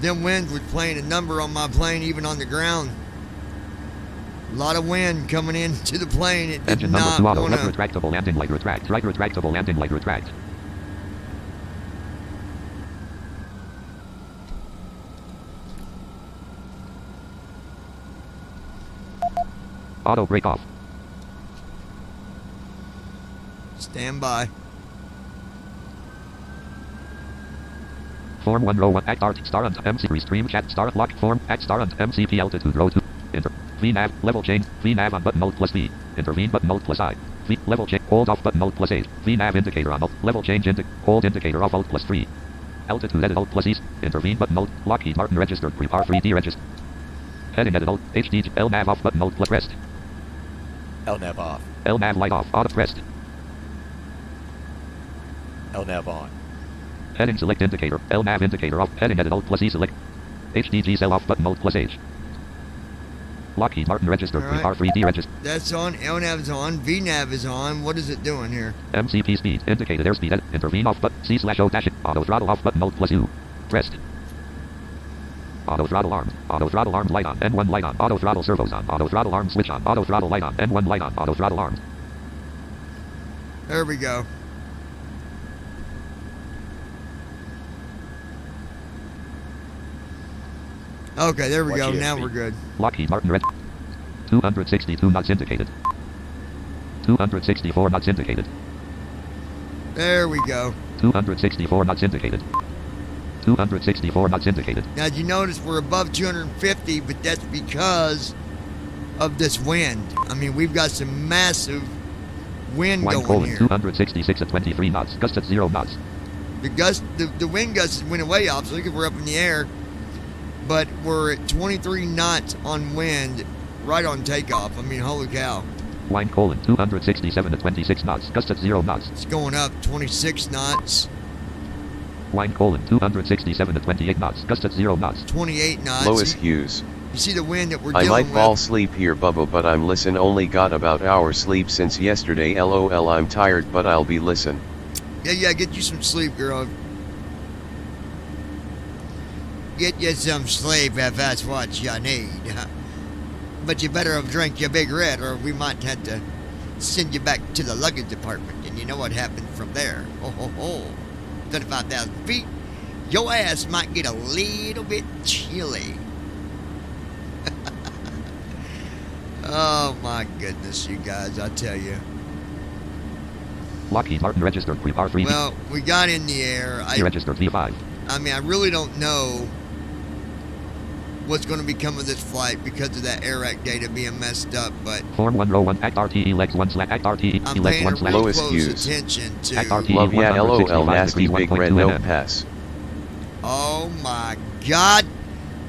Them winds was playing a number on my plane, even on the ground. A lot of wind coming into the plane. It did Engine number not 2 auto. want Left to. retractable landing light retract. Right retractable landing light retract. Auto brake off. Stand by. Form 1 row 1 act art star and MC restream chat start lock form act star and MCP altitude row 2 enter VNAV level change VNAV on button alt plus V intervene button alt plus I V level change hold off button alt plus 8 VNAV indicator on alt level change hold indicator off alt plus 3 altitude edit alt plus east intervene button alt Lockheed Martin registered prepare 3D registered heading edit alt HD LNAV off button alt plus rest LNAV off. LNAV light off auto pressed LNAV on. heading select indicator LNAV indicator off heading edit alt plus E select HDG cell off button alt plus H Lockheed Martin registered All right. prepare 3D registered That's on. LNAV is on. VNAV is on. What is it doing here? MCP speed indicated airspeed edit intervene off button C/O dash auto throttle off button alt plus U pressed auto throttle arms light on N1 light on auto throttle servos on auto throttle arms switch on auto throttle light on N1 light on auto throttle arms There we go. Okay, there we Watch go. ESP. Now we're good. Lockheed Martin red 262 knots indicated 264 knots indicated There we go. 264 knots indicated 264 knots indicated Now, did you notice we're above 250, but that's because of this wind. I mean, we've got some massive wind Wind going colon here. 266 at 23 knots gust at 0 knots The wind gusts went way off, so look at we're up in the air. But we're at 23 knots on wind right on takeoff. I mean, holy cow. Wind colon 267 at 26 knots gust at 0 knots It's going up 26 knots, Wind colon 267 at 28 knots gust at 0 knots 28 knots. Lois Hughes. You see the wind that we're I dealing might fall with. asleep here, Bubba, but I'm listen only got about hour sleep since yesterday. LOL, I'm tired, but I'll be listen. Yeah, get you some sleep, girl. Get you some sleep if that's what you need. But you better have drank your Big Red, or we might have to send you back to the luggage department. And you know what happened from there. 35,000 feet. Your ass might get a little bit chilly. Oh my goodness, you guys, I tell you. Lockheed Martin registered R3. Well, we got in the air. Registered V5. I mean, I really don't know what's going to become of this flight because of that AirAct data being messed up, but Form 1 row 1 act RTE legs 1 slash act RTE I'm legs paying 1 a slash really Lowest close use. attention to. act RTE Love yeah, LOL 165 nasty degrees big red 1.2 no nm. pass. Oh my God.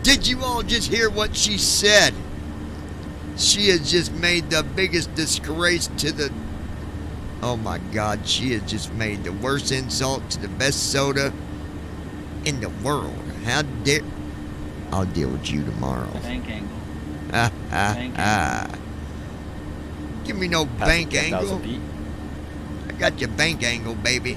Did you all just hear what she said? She has just made the biggest disgrace to the... Oh my God, she has just made the worst insult to the best soda in the world. How dare... I'll deal with you tomorrow. Bank angle. Bank angle. Give me no bank angle. I got your bank angle, baby.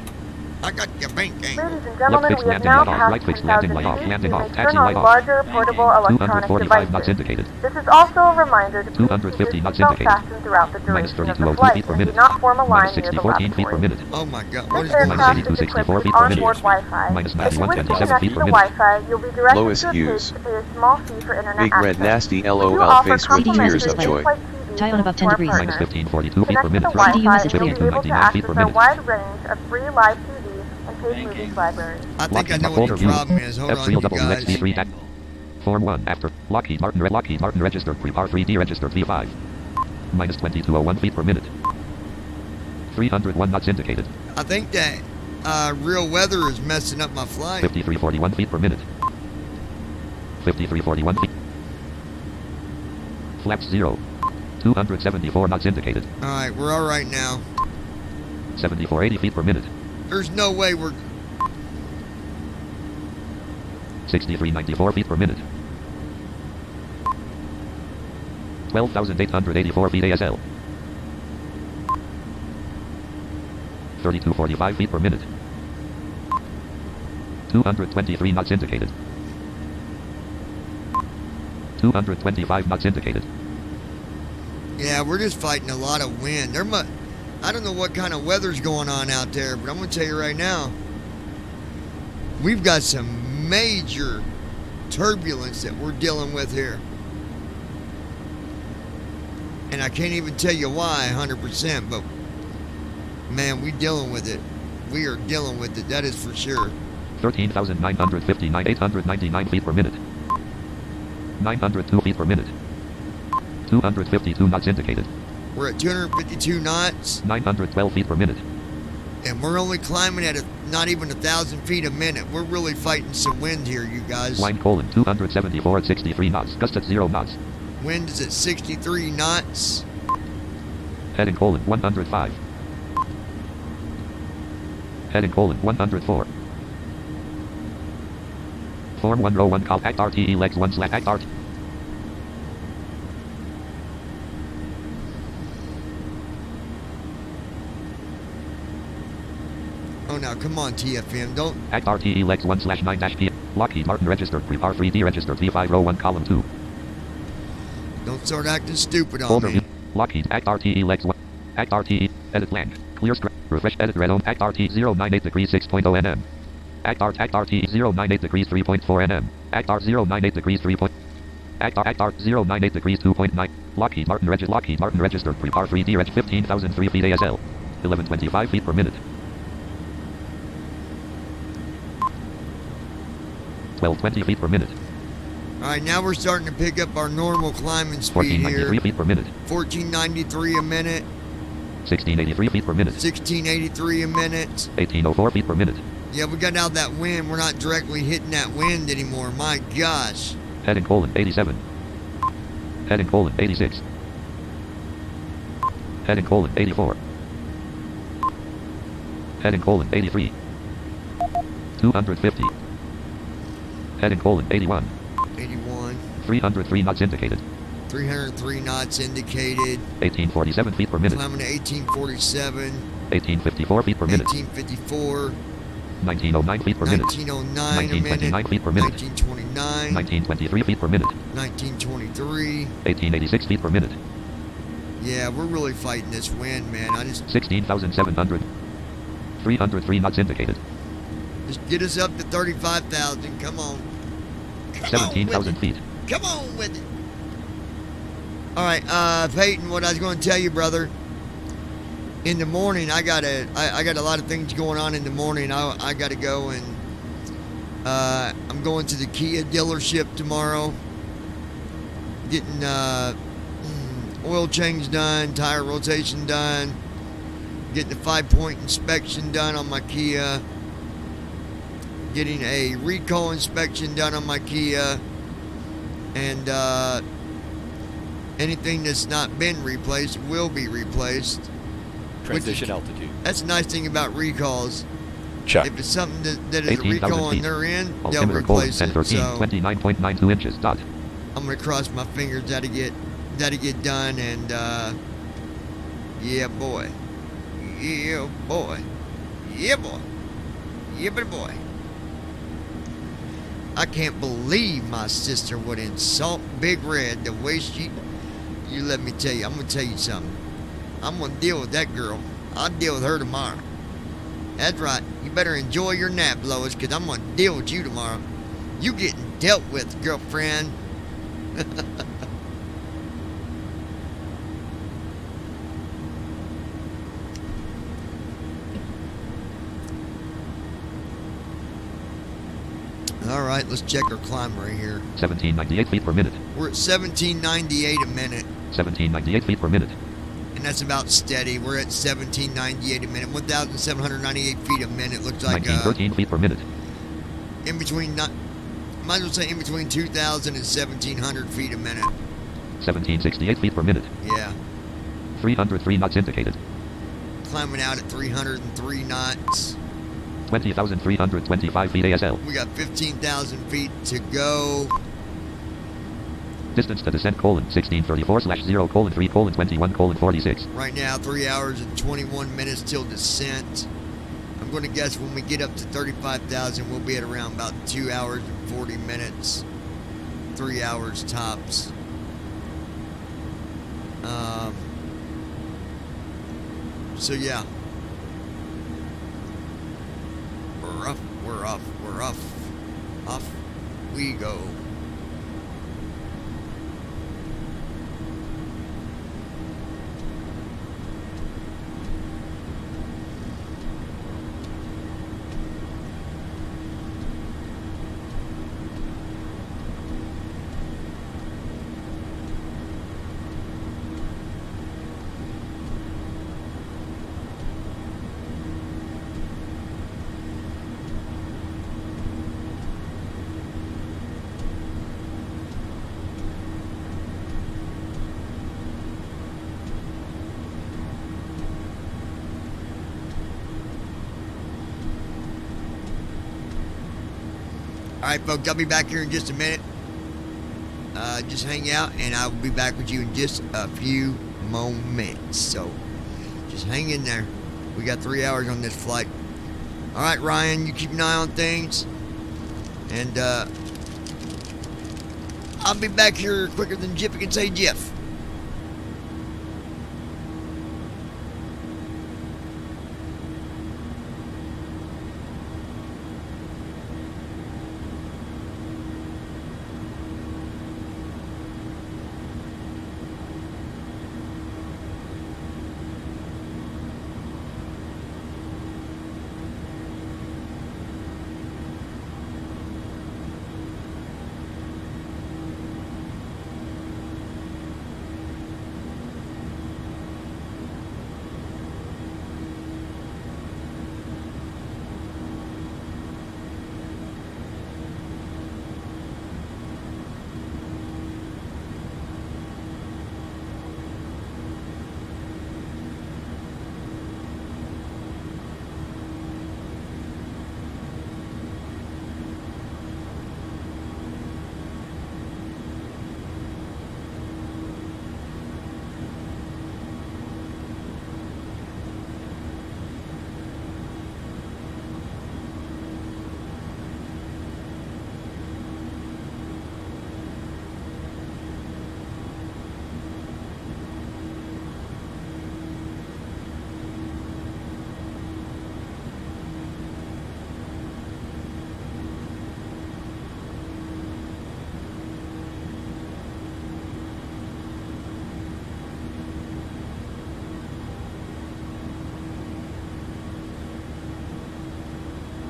I got your bank angle. Ladies and gentlemen, we have now passed 10,000 feet. You may turn on larger portable electronic 245 knots devices. indicated. This is also a reminder to please keep 250 your knots seatbelt indicated. fastened throughout the Minus duration of 3202 the flight feet per and do minute. not form a line Minus near 60 the 14 feet per lavatory. minute. Oh my God, what This is going Minus aircraft 82 is equipped 64 with feet per minute. onboard Wi-Fi. Minus If you 91 wish to 27 connect feet to per the minute. Wi-Fi, you'll be directed Lowest to a page use. to pay a small fee for internet Big red access. nasty We do LOL offer face with complimentary tears of joy. in-flight TV Tie on above 10 to our degrees. Minus partners. 1542 feet per Connect to minute. the Wi-Fi and Fifteen you'll be able to 99 feet access per our minute. wide range of free live TV and paid Bank movies angle. library. I think I know what your problem is. Hold on, you guys. F3 Form 1 after Lockheed Martin registered R3D registered V5. Minus 2201 feet per minute. 301 knots indicated. I think that real weather is messing up my flight. 5341 feet per minute. 5341 feet. Flaps 0. 274 knots indicated. All right, we're all right now. 7480 feet per minute. There's no way we're... 6394 feet per minute. 12,884 feet ASL. 3245 feet per minute. 223 knots indicated. 225 knots indicated. Yeah, we're just fighting a lot of wind. I don't know what kind of weather's going on out there, but I'm going to tell you right now, we've got some major turbulence that we're dealing with here. And I can't even tell you why 100%, but man, we dealing with it. We are dealing with it, that is for sure. 13,959 899 feet per minute. 902 feet per minute. 252 knots indicated. We're at 252 knots. 912 feet per minute. And we're only climbing at not even 1,000 feet a minute. We're really fighting some wind here, you guys. Wind colon 274 at 63 knots. Gust at 0 knots. Wind is at 63 knots. Heading colon 105. Heading colon 104. Form 1 row 1 call act RTE legs 1 slash act RT. Oh, now, come on, TFM. Don't... Act RTE legs 1 slash 9 dash P. Lockheed Martin registered R3D registered V5 row 1 column 2. Don't start acting stupid on Folder me. Lockheed Act RTE legs 1. Act RTE. Edit blank. Clear script. Refresh edit red on Act RT 098 degrees 6.0 nm. Act RT 098 degrees 3.4 nm. Act R 098 degrees 3. Act R 098 degrees 2.9. Lockheed Martin registered R3D reg 15,003 feet ASL. 1125 feet per minute. 1220 feet per minute. All right, now we're starting to pick up our normal climbing speed here. 1493 feet per minute. 1493 a minute. 1683 feet per minute. 1683 a minute. 1804 feet per minute. Yeah, we got out that wind. We're not directly hitting that wind anymore. My gosh. Heading colon 87. Heading colon 86. Heading colon 84. Heading colon 83. 250. Heading colon 81. 81. 303 knots indicated. 303 knots indicated. 1847 feet per minute. Climbing to 1847. 1854 feet per minute. 1854. 1909 feet per minute. 1909 a minute. 1929 feet per minute. 1929. 1923 feet per minute. 1923. 1886 feet per minute. Yeah, we're really fighting this wind, man. 16,700. 303 knots indicated. Just get us up to 35,000. Come on. 17,000 feet. Come on with it. All right, Peyton, what I was going to tell you, brother. In the morning, I got a lot of things going on in the morning. I got to go and I'm going to the Kia dealership tomorrow. Getting oil change done, tire rotation done, getting a 5-point inspection done on my Kia, getting a recall inspection done on my Kia, and anything that's not been replaced will be replaced. Transition altitude. That's the nice thing about recalls. Check. If it's something that is a recall on their end, they'll Altimeter colon replace it. 1013, So 29.92 inches. Dot. I'm gonna cross my fingers that'll get done, and yeah, boy, yeah, boy, yeah, boy, yeah, but boy. I can't believe my sister would insult Big Red the way she. You let me tell you, I'm gonna tell you something. I'm gonna deal with that girl. I'll deal with her tomorrow. That's right. You better enjoy your nap, Lois, because I'm gonna deal with you tomorrow. You getting dealt with, girlfriend. All right, let's check our climb right here. 1798 feet per minute. We're at 1798 a minute, 1798 feet per minute. and that's about steady. We're at 1798 a minute, 1,798 feet a minute. Looks like 1913 feet per minute. in between, might as well say in between 2,000 and 1,700 feet a minute. 1768 feet per minute. Yeah, 303 knots indicated. climbing out at 303 knots. 20,325 feet ASL. We got 15,000 feet to go. Distance to descent colon 1634/0:3:21:46. Right now, 3 hours and 21 minutes till descent. I'm going to guess when we get up to 35,000, we'll be at around about 2 hours and 40 minutes. 3 hours tops. So yeah. We're up, we're up, we're off. Off we go. All right, folks, I'll be back here in just a minute. Just hang out, and I'll be back with you in just a few moments. So just hang in there. We got 3 hours on this flight. All right, Ryan, you keep an eye on things. And I'll be back here quicker than Jiffy can say Jiff.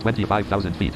25,000 feet.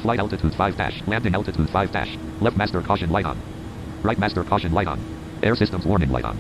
Flight altitude 5 dash. Landing altitude 5 dash. Left master caution light on. Right master caution light on. Air systems warning light on.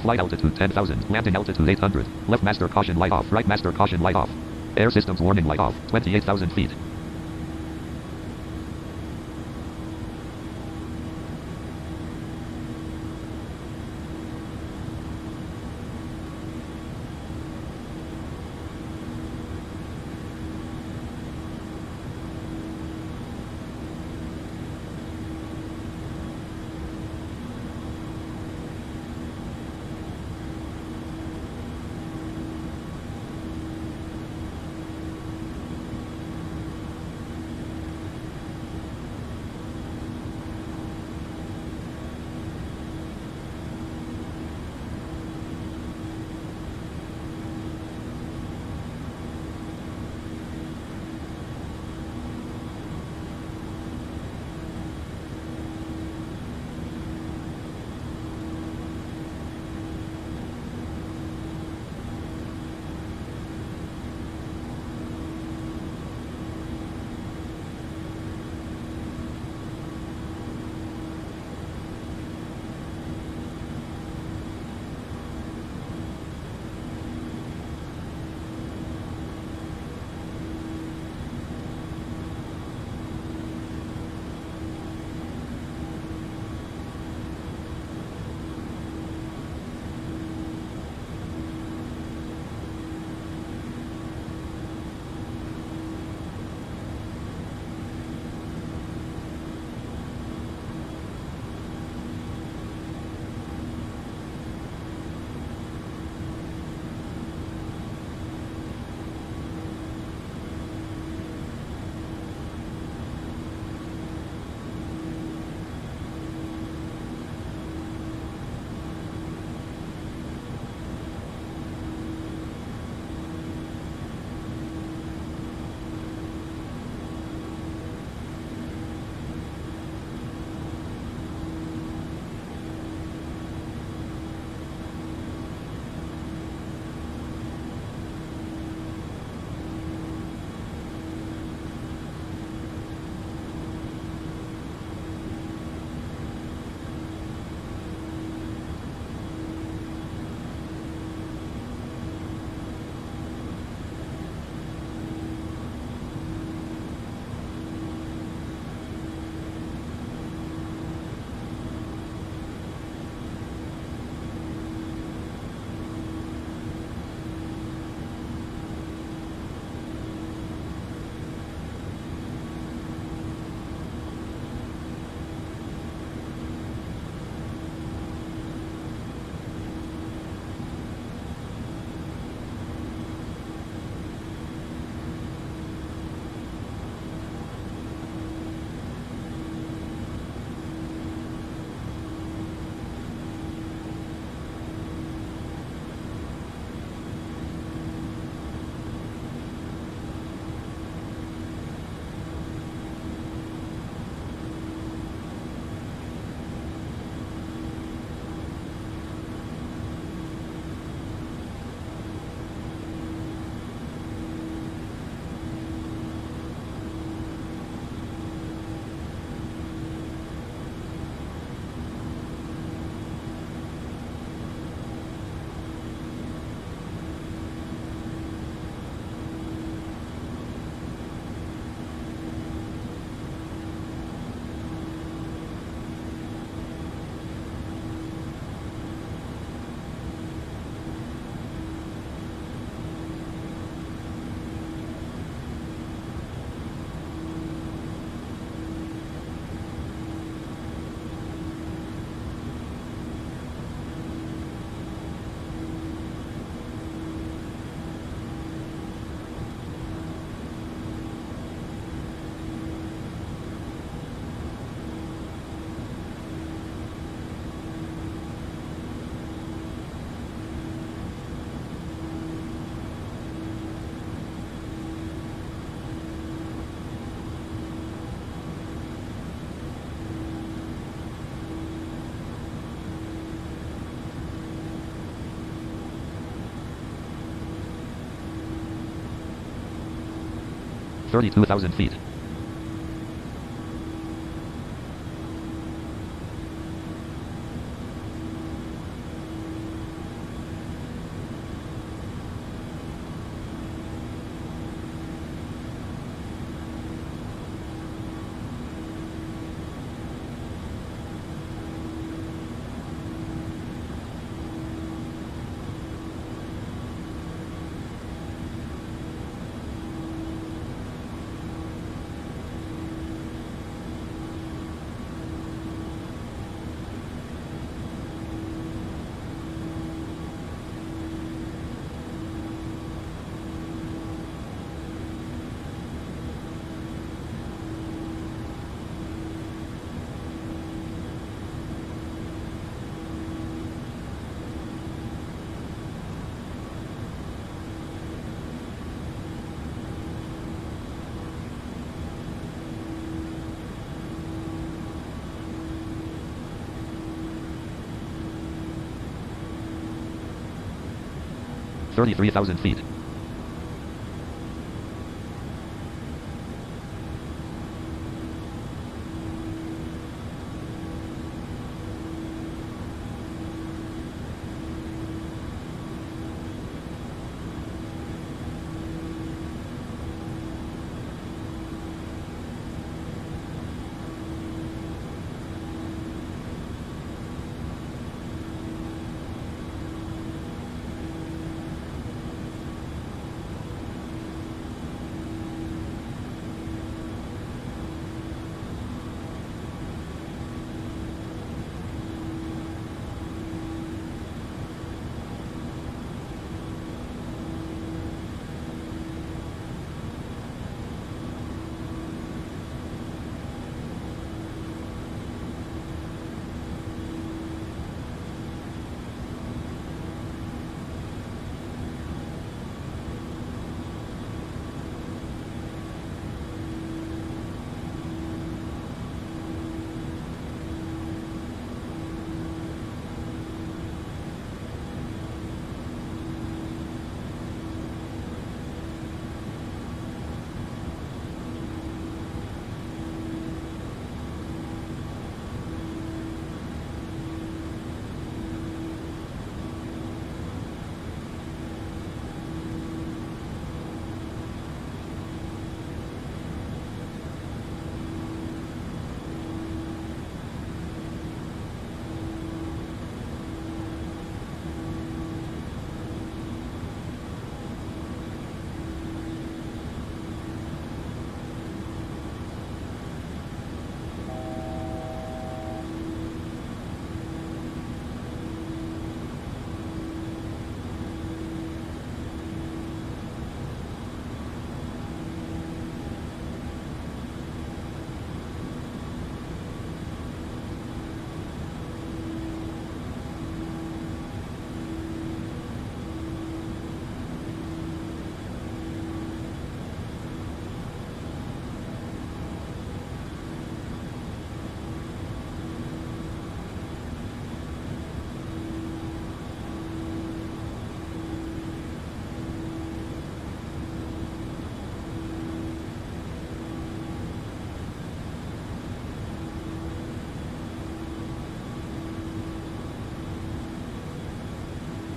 Flight altitude 10,000. Landing altitude 800. Left master caution light off. Right master caution light off. Air systems warning light off. 28,000 feet. 32,000 feet. $33,000 feet.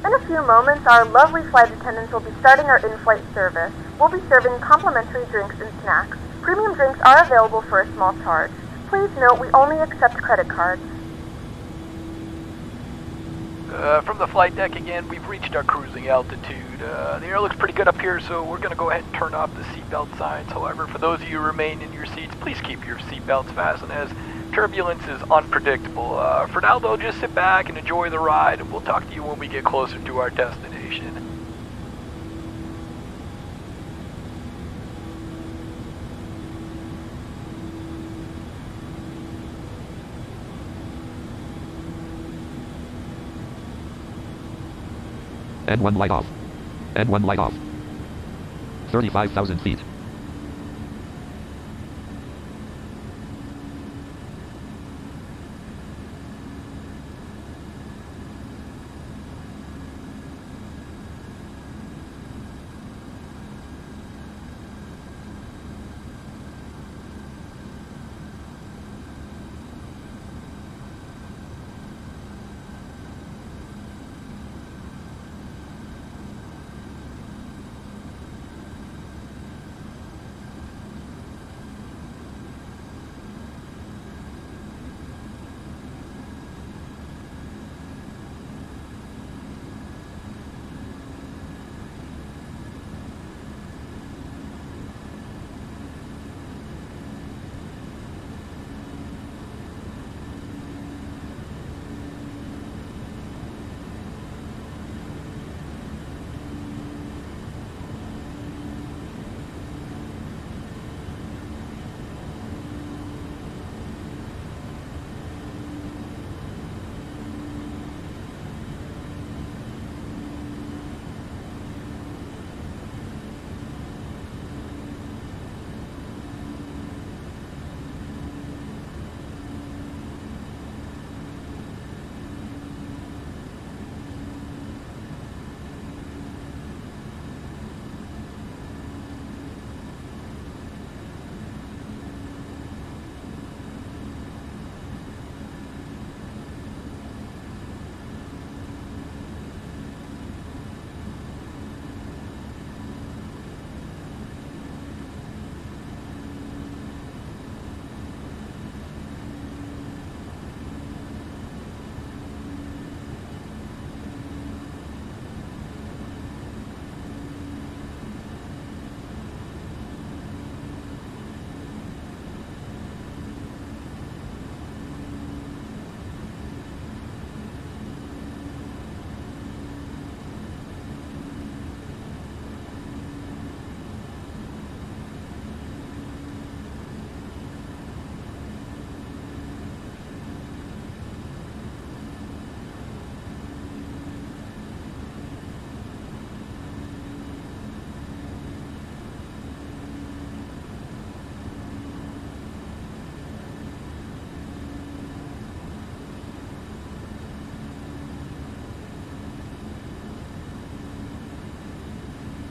In a few moments, our lovely flight attendants will be starting our in-flight service. We'll be serving complimentary drinks and snacks. Premium drinks are available for a small charge. Please note we only accept credit cards. From the flight deck again, we've reached our cruising altitude. The air looks pretty good up here, so we're going to go ahead and turn off the seatbelt signs. However, for those of you who remain in your seats, please keep your seatbelts fastened as turbulence is unpredictable. For now, though, just sit back and enjoy the ride, and we'll talk to you when we get closer to our destination. N1 light off. N1 light off. 35,000 feet.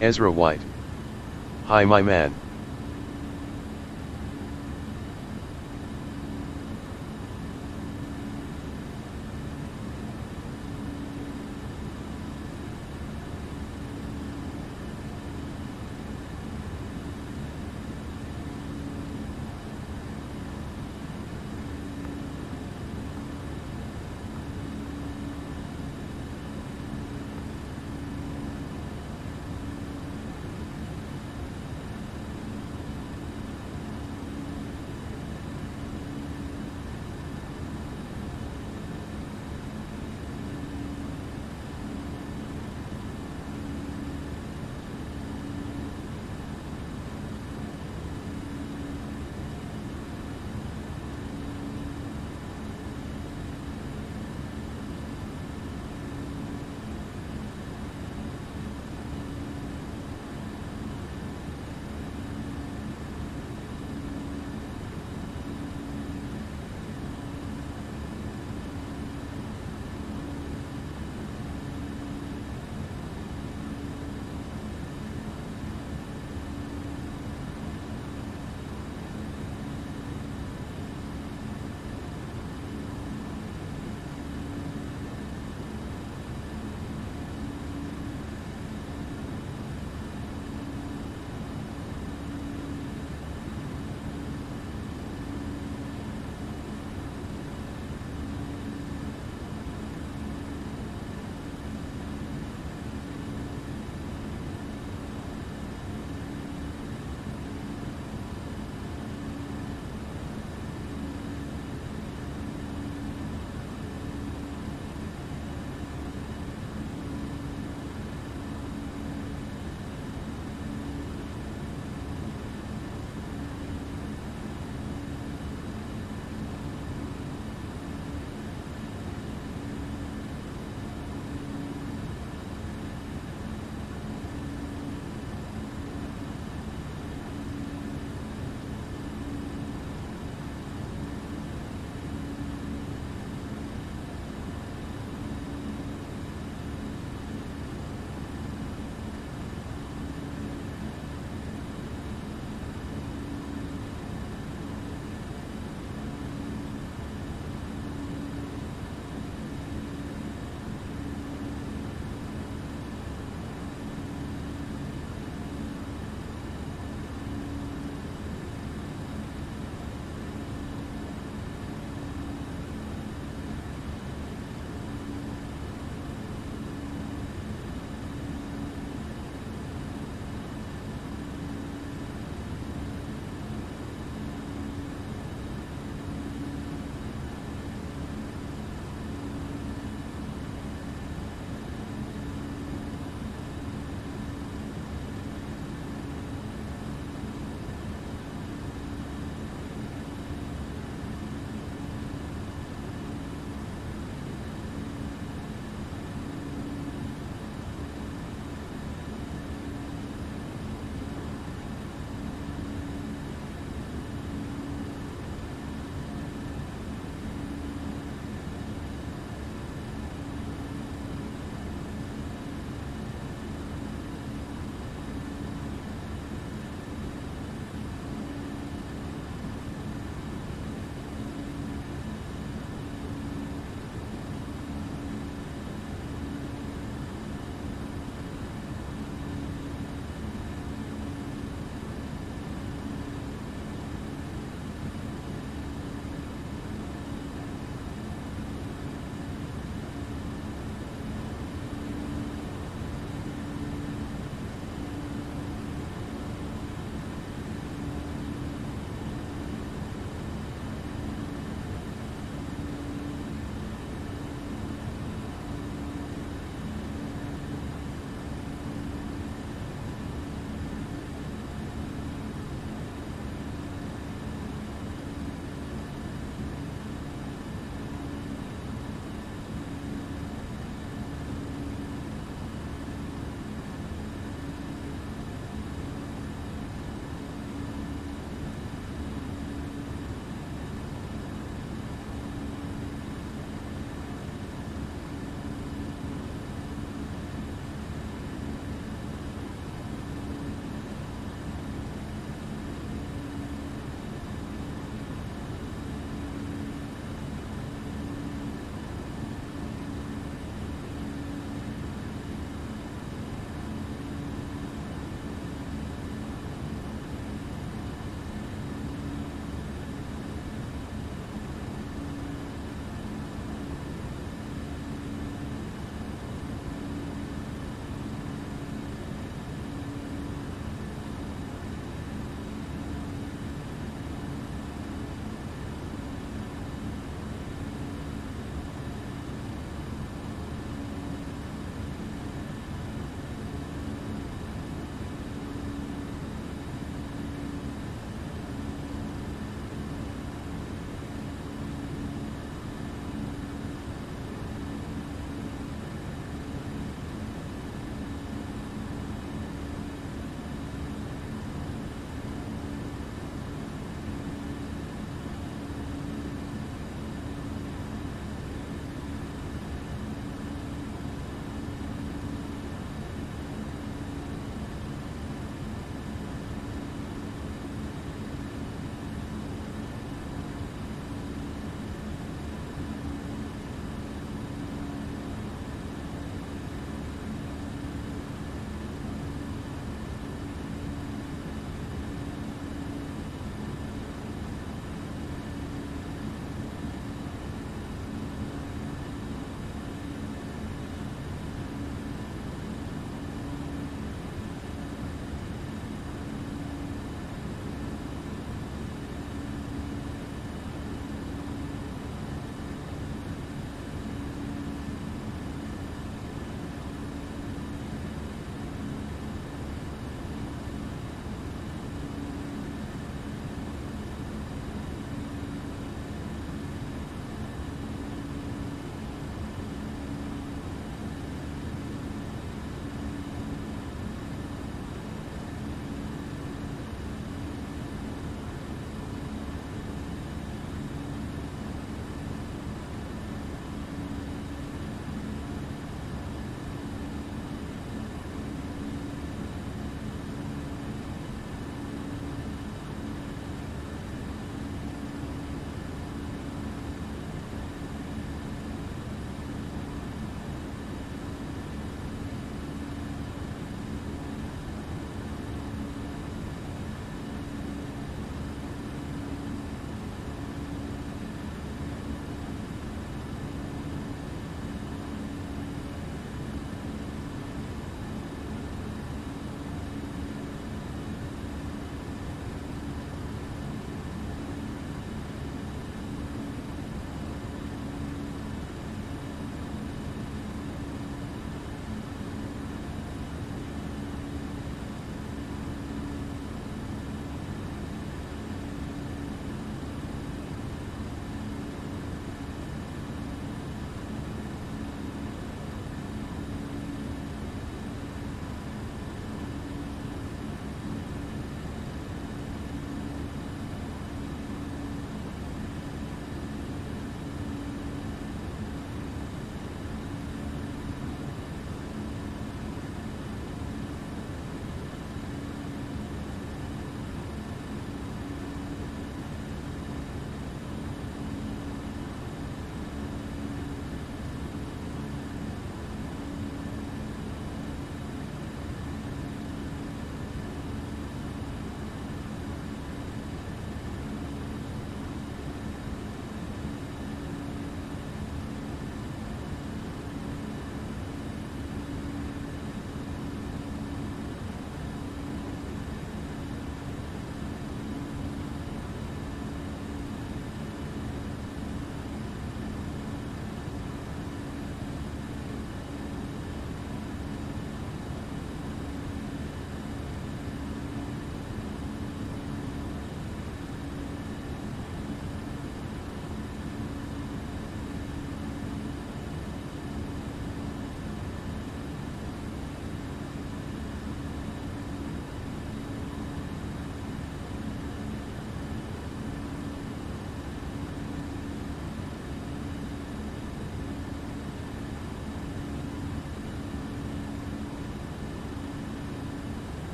Ezra White. Hi my man.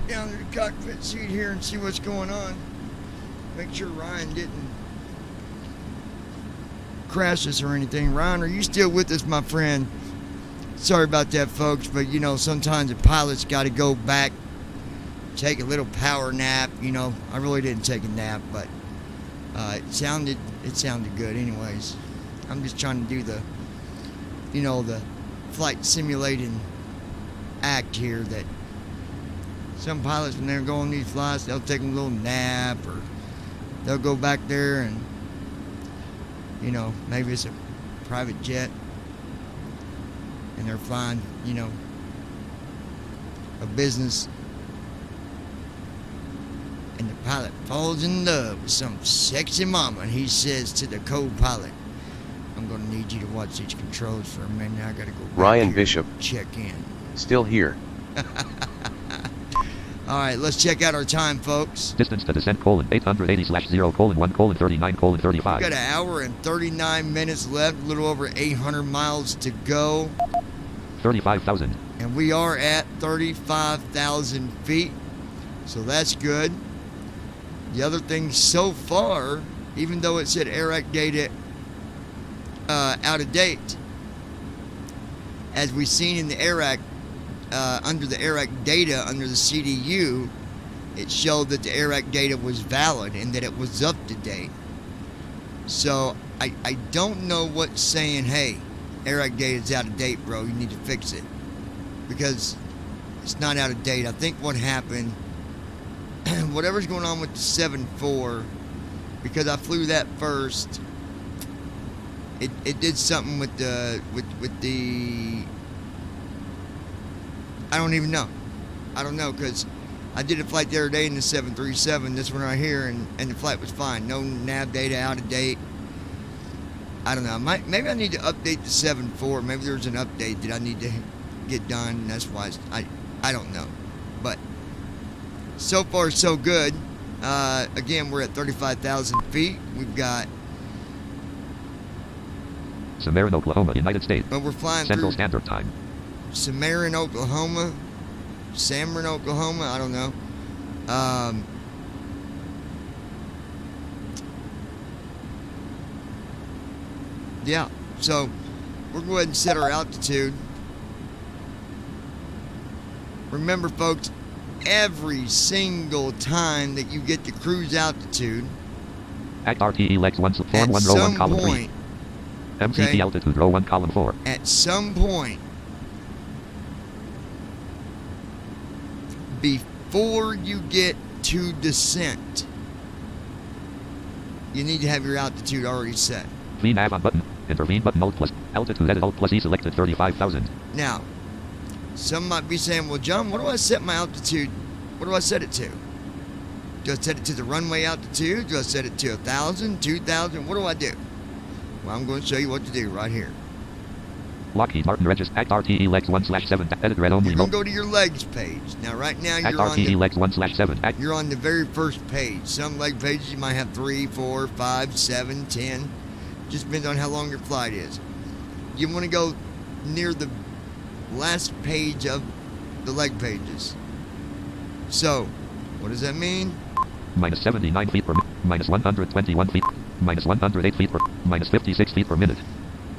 down to the cockpit seat here and see what's going on. Make sure Ryan didn't crash us or anything. Ryan, are you still with us, my friend? Sorry about that, folks, but you know, sometimes the pilot's got to go back, take a little power nap. You know, I really didn't take a nap, but it sounded good anyways. I'm just trying to do the, you know, the flight simulating act here that some pilots, when they're going on these flights, they'll take a little nap, or they'll go back there and, you know, maybe it's a private jet and they're flying, you know, a business, and the pilot falls in love with some sexy mama, and he says to the co-pilot, I'm going to need you to watch these controls for a minute. I got to go back Ryan here Bishop. and check in. Still here. All right, let's check out our time, folks. Distance to descent, 880/0:1:39:35. We've got an hour and 39 minutes left, a little over 800 miles to go. 35,000. And we are at 35,000 feet, so that's good. The other thing so far, even though it said AirAct data out of date, as we've seen in the AirAct, under the AirAct data, under the CDU, it showed that the AirAct data was valid and that it was up to date. So I don't know what's saying, hey, AirAct data is out of date, bro, you need to fix it, because it's not out of date. I think what happened, whatever's going on with the 7.4, because I flew that first, it did something with the I don't even know. I don't know, because I did a flight the other day in the 737, this one right here, and the flight was fine. No nav data out of date. I don't know. Maybe I need to update the 7.4. Maybe there's an update that I need to get done, and that's why I don't know. But so far, so good. Again, we're at 35,000 feet. We've got Cimarron, Oklahoma, United States. But we're flying Central through Standard Time. Cimarron, Oklahoma. Cameron, Oklahoma. I don't know. Yeah. So we'll go ahead and set our altitude. Remember, folks, every single time that you get to cruise altitude, Act RTE Lex 1, Form 1, at Row 1, some Column 3. point, MCP okay, altitude, Row 1, Column 4. at some point, before you get to descent, you need to have your altitude already set. VNAV on button. Intervene button Alt plus. Altitude edit Alt plus E selected 35,000. Now, some might be saying, well, John, what do I set my altitude? What do I set it to? Do I set it to the runway altitude? Do I set it to 1,000, 2,000? What do I do? Well, I'm going to show you what to do right here. Lockheed Martin Regis Act RTE Lex 1/7 edit red only. You're going to go to your legs page. Now, right now, Act you're on RTE Lex 1/7 Act. You're on the very first page. Some leg pages you might have 3, 4, 5, 7, 10. Just depends on how long your flight is. You want to go near the last page of the leg pages. So, what does that mean? Minus 79 feet per minute. Minus 121 feet. Minus 108 feet per. Minus 56 feet per minute.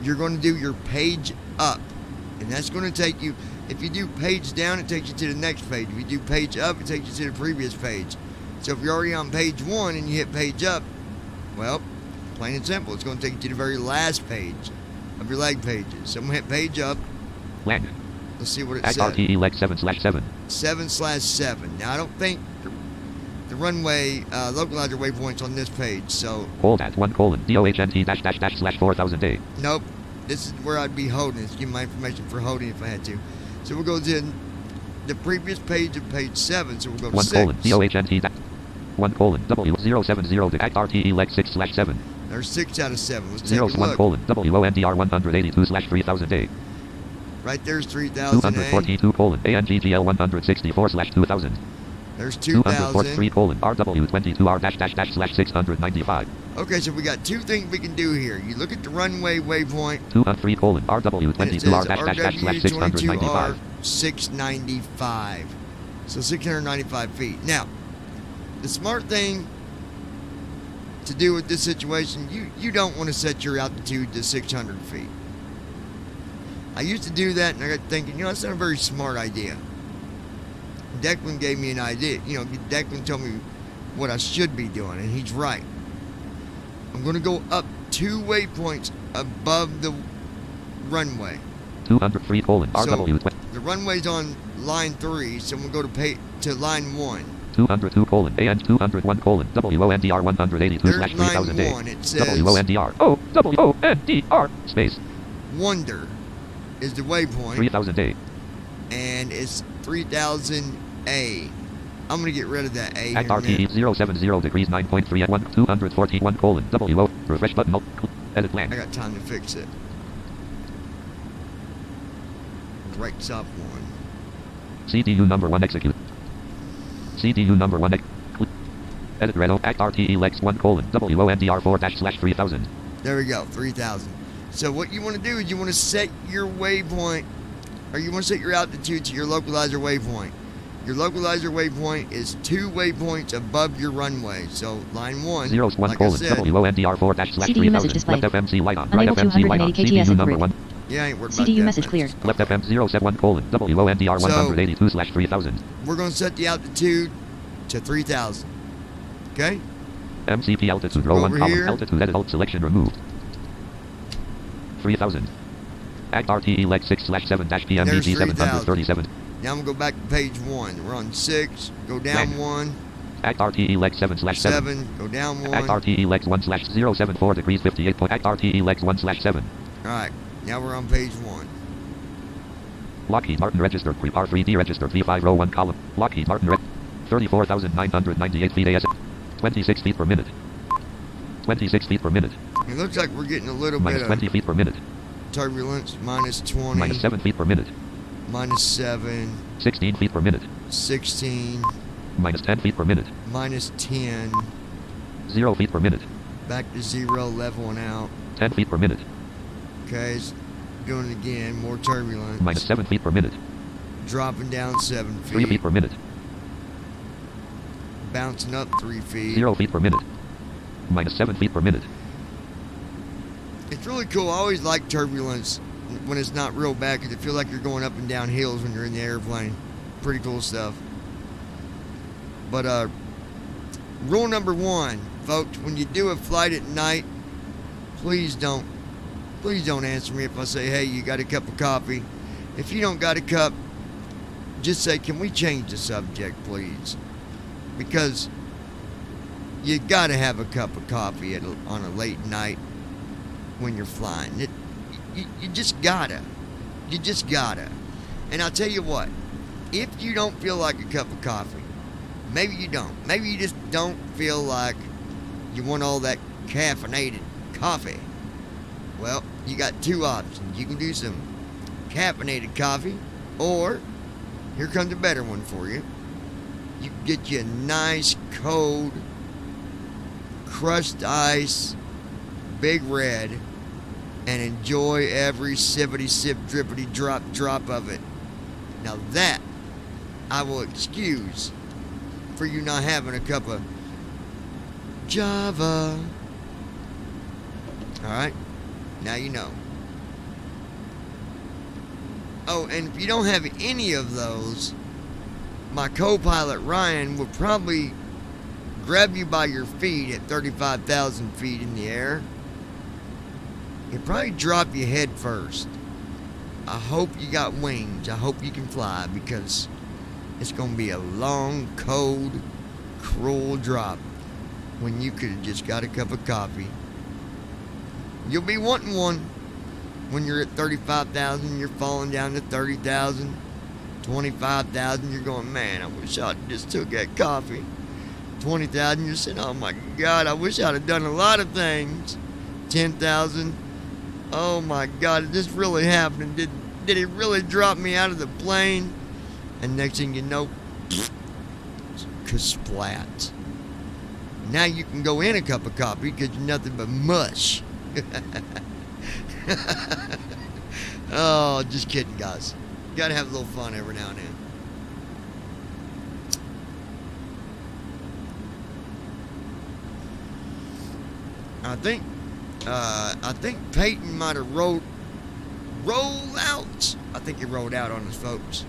You're going to do your page up. And that's going to take you, if you do page down, it takes you to the next page. If you do page up, it takes you to the previous page. So if you're already on page 1 and you hit page up, well, plain and simple, it's going to take you to the very last page of your leg pages. So I'm going to hit page up. Land. Let's see what it Act says. RTE Lex 7/7. 7/7. Now, I don't think the runway localizer waypoint's on this page, so... Hold at 1: DOHNT ////4000 A. Nope. This is where I'd be holding. It's giving my information for holding if I had to. So we'll go to the previous page of page 7, so we'll go to 1: 6. DOHNT 1: W070 to Act RTE Lex 6/7. There's 6 out of 7. Let's take a 1: look. WONDR 182/3000 A. Right there's 3,000 A. 242: ANGGL 164/2000. There's 2,000. 243: RW22R-/695. Okay, so we got two things we can do here. You look at the runway waypoint. 203: RW22R-//695. RW22R 695. So 695 feet. Now, the smart thing to do with this situation, you don't want to set your altitude to 600 feet. I used to do that, and I got thinking, that's not a very smart idea. Declan gave me an idea. Declan told me what I should be doing, and he's right. I'm going to go up 2 waypoints above the runway. 203 colon So RW. the runway's on line 3, so we'll go to line 1. 202 colon A and 201 colon WONDR 182 There's slash line 3000 1. A. It says WONDR. Oh, WONDR. Space. Wonder is the waypoint. 3000 A. And it's 3000 A. I'm going to get rid of that A. At RTE 070 degrees 9.3 at 1 241 colon WO. Refresh button. Edit I blank. got time to fix it. Right top one. CDU number 1 execute. CDU number 1 edit Renault at RTE Lex 1 colon WONDR 4 dash slash 3000. There we go, 3000. So what you want to do is you want to set your waypoint, or you want to set your altitude to your localizer waypoint. Your localizer waypoint is 2 waypoints above your runway. So line 1, 01 like I colon said, WONDR 4 dash slash CDU message 3000. displayed. Left FMC light on. Right Unable FMC light on. 280 CDU KTS number grid. 1. yeah, I ain't worried about CDU that. message cleared. Left FM 071 colon WONDR 182 slash 3000. We're going to set the altitude to 3000. Okay? MCP altitude row 1 Over column here. altitude edit alt selection removed. 3000. Act RTE leg 6 slash 7 dash There's PMDG 3000. 737. Now I'm going to go back to page 1. We're on 6. Go down Bang. 1. Act RTE leg 7 slash 7. 7. Go down 1. Act RTE legs 1 slash 074 degrees 58 point. Act RTE legs 1 slash 7. Alright. Now we're on page 1. Lockheed Martin registered pre R3D registered V5 row 1 column. Lockheed Martin 34,998 feet AS. 26 feet per minute. 26 feet per minute. It looks like we're getting a little Minus bit 20 of feet per minute. turbulence. Minus 20. Minus 7 feet per minute. Minus 7. 16 feet per minute. 16. Minus 10 feet per minute. Minus 10. 0 feet per minute. Back to 0. Leveling out. 10 feet per minute. Okay. It's doing it again. More turbulence. Minus 7 feet per minute. Dropping down 7 feet. 3 feet per minute. Bouncing up 3 feet. 0 feet per minute. Minus 7 feet per minute. It's really cool. I always like turbulence when it's not real bad because it feels like you're going up and down hills when you're in the airplane. Pretty cool stuff. But rule number 1, folks, when you do a flight at night, please don't answer me if I say, hey, you got a cup of coffee. If you don't got a cup, just say, can we change the subject, please? Because you got to have a cup of coffee on a late night when you're flying. You just gotta. You just gotta. And I'll tell you what, if you don't feel like a cup of coffee, maybe you don't. Maybe you just don't feel like you want all that caffeinated coffee. Well, you got 2 options. You can do some caffeinated coffee, or here comes a better one for you. You can get you a nice cold crushed ice Big Red and enjoy every sippity sip drippity drop of it. Now that I will excuse for you not having a cup of Java. Alright? Now you know. Oh, and if you don't have any of those, my co-pilot Ryan will probably grab you by your feet at 35,000 feet in the air. He'll probably drop you head first. I hope you got wings. I hope you can fly, because it's going to be a long, cold, cruel drop when you could have just got a cup of coffee. You'll be wanting one when you're at 35,000, you're falling down to 30,000, 25,000, you're going, man, I wish I just took that coffee. 20,000, you're saying, oh my God, I wish I'd have done a lot of things. 10,000, oh my God, is this really happening? Did he really drop me out of the plane? And next thing you know, splat. Now you can go in a cup of coffee because you're nothing but mush. Oh, just kidding, guys. You gotta have a little fun every now and then. I think Peyton might have rolled out. I think he rolled out on his folks.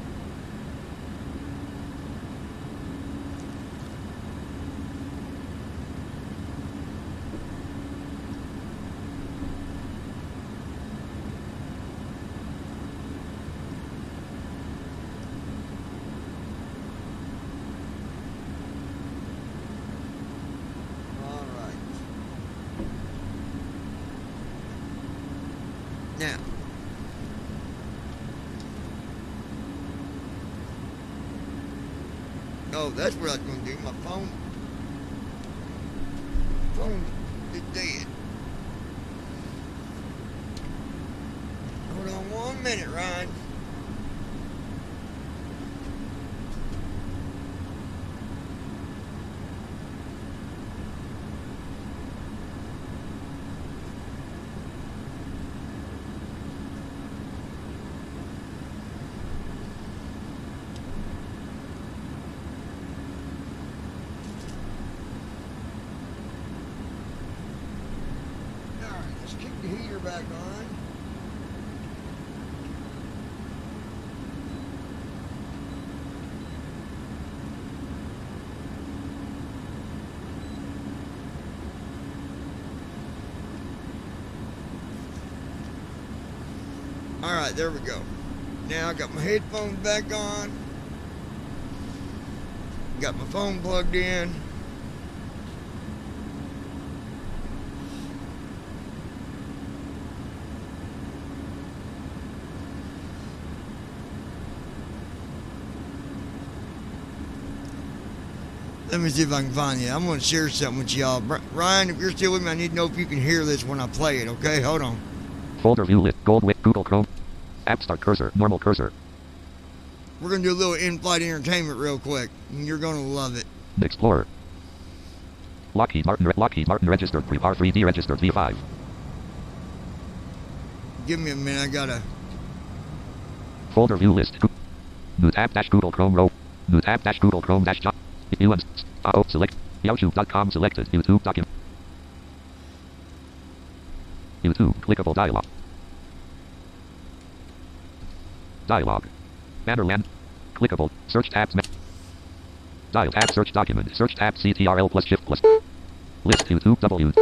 Now, oh, that's what I was going to do. My phone is dead. Hold on 1 minute, Ryan. Let's keep the heater back on. All right, there we go. Now I got my headphones back on. Got my phone plugged in. Let me see if I can find you. I'm going to share something with y'all. Ryan, if you're still with me, I need to know if you can hear this when I play it, okay? Hold on. Folder view list. Gold with Google Chrome. App start cursor. Normal cursor. We're going to do a little in-flight entertainment real quick. And you're going to love it. Explorer. Lockheed Martin registered. Prepar 3D registered V5. Give me a minute. I got to... Folder view list. New tab dash Google Chrome row. New tab dash Google Chrome dash job. Select. YouTube.com selected. YouTube document. YouTube. Clickable dialog. Dialog. Bannerland. Clickable. Search tabs. Dial tab. Search document. Search tab. CTRL plus shift plus. List. YouTube. W.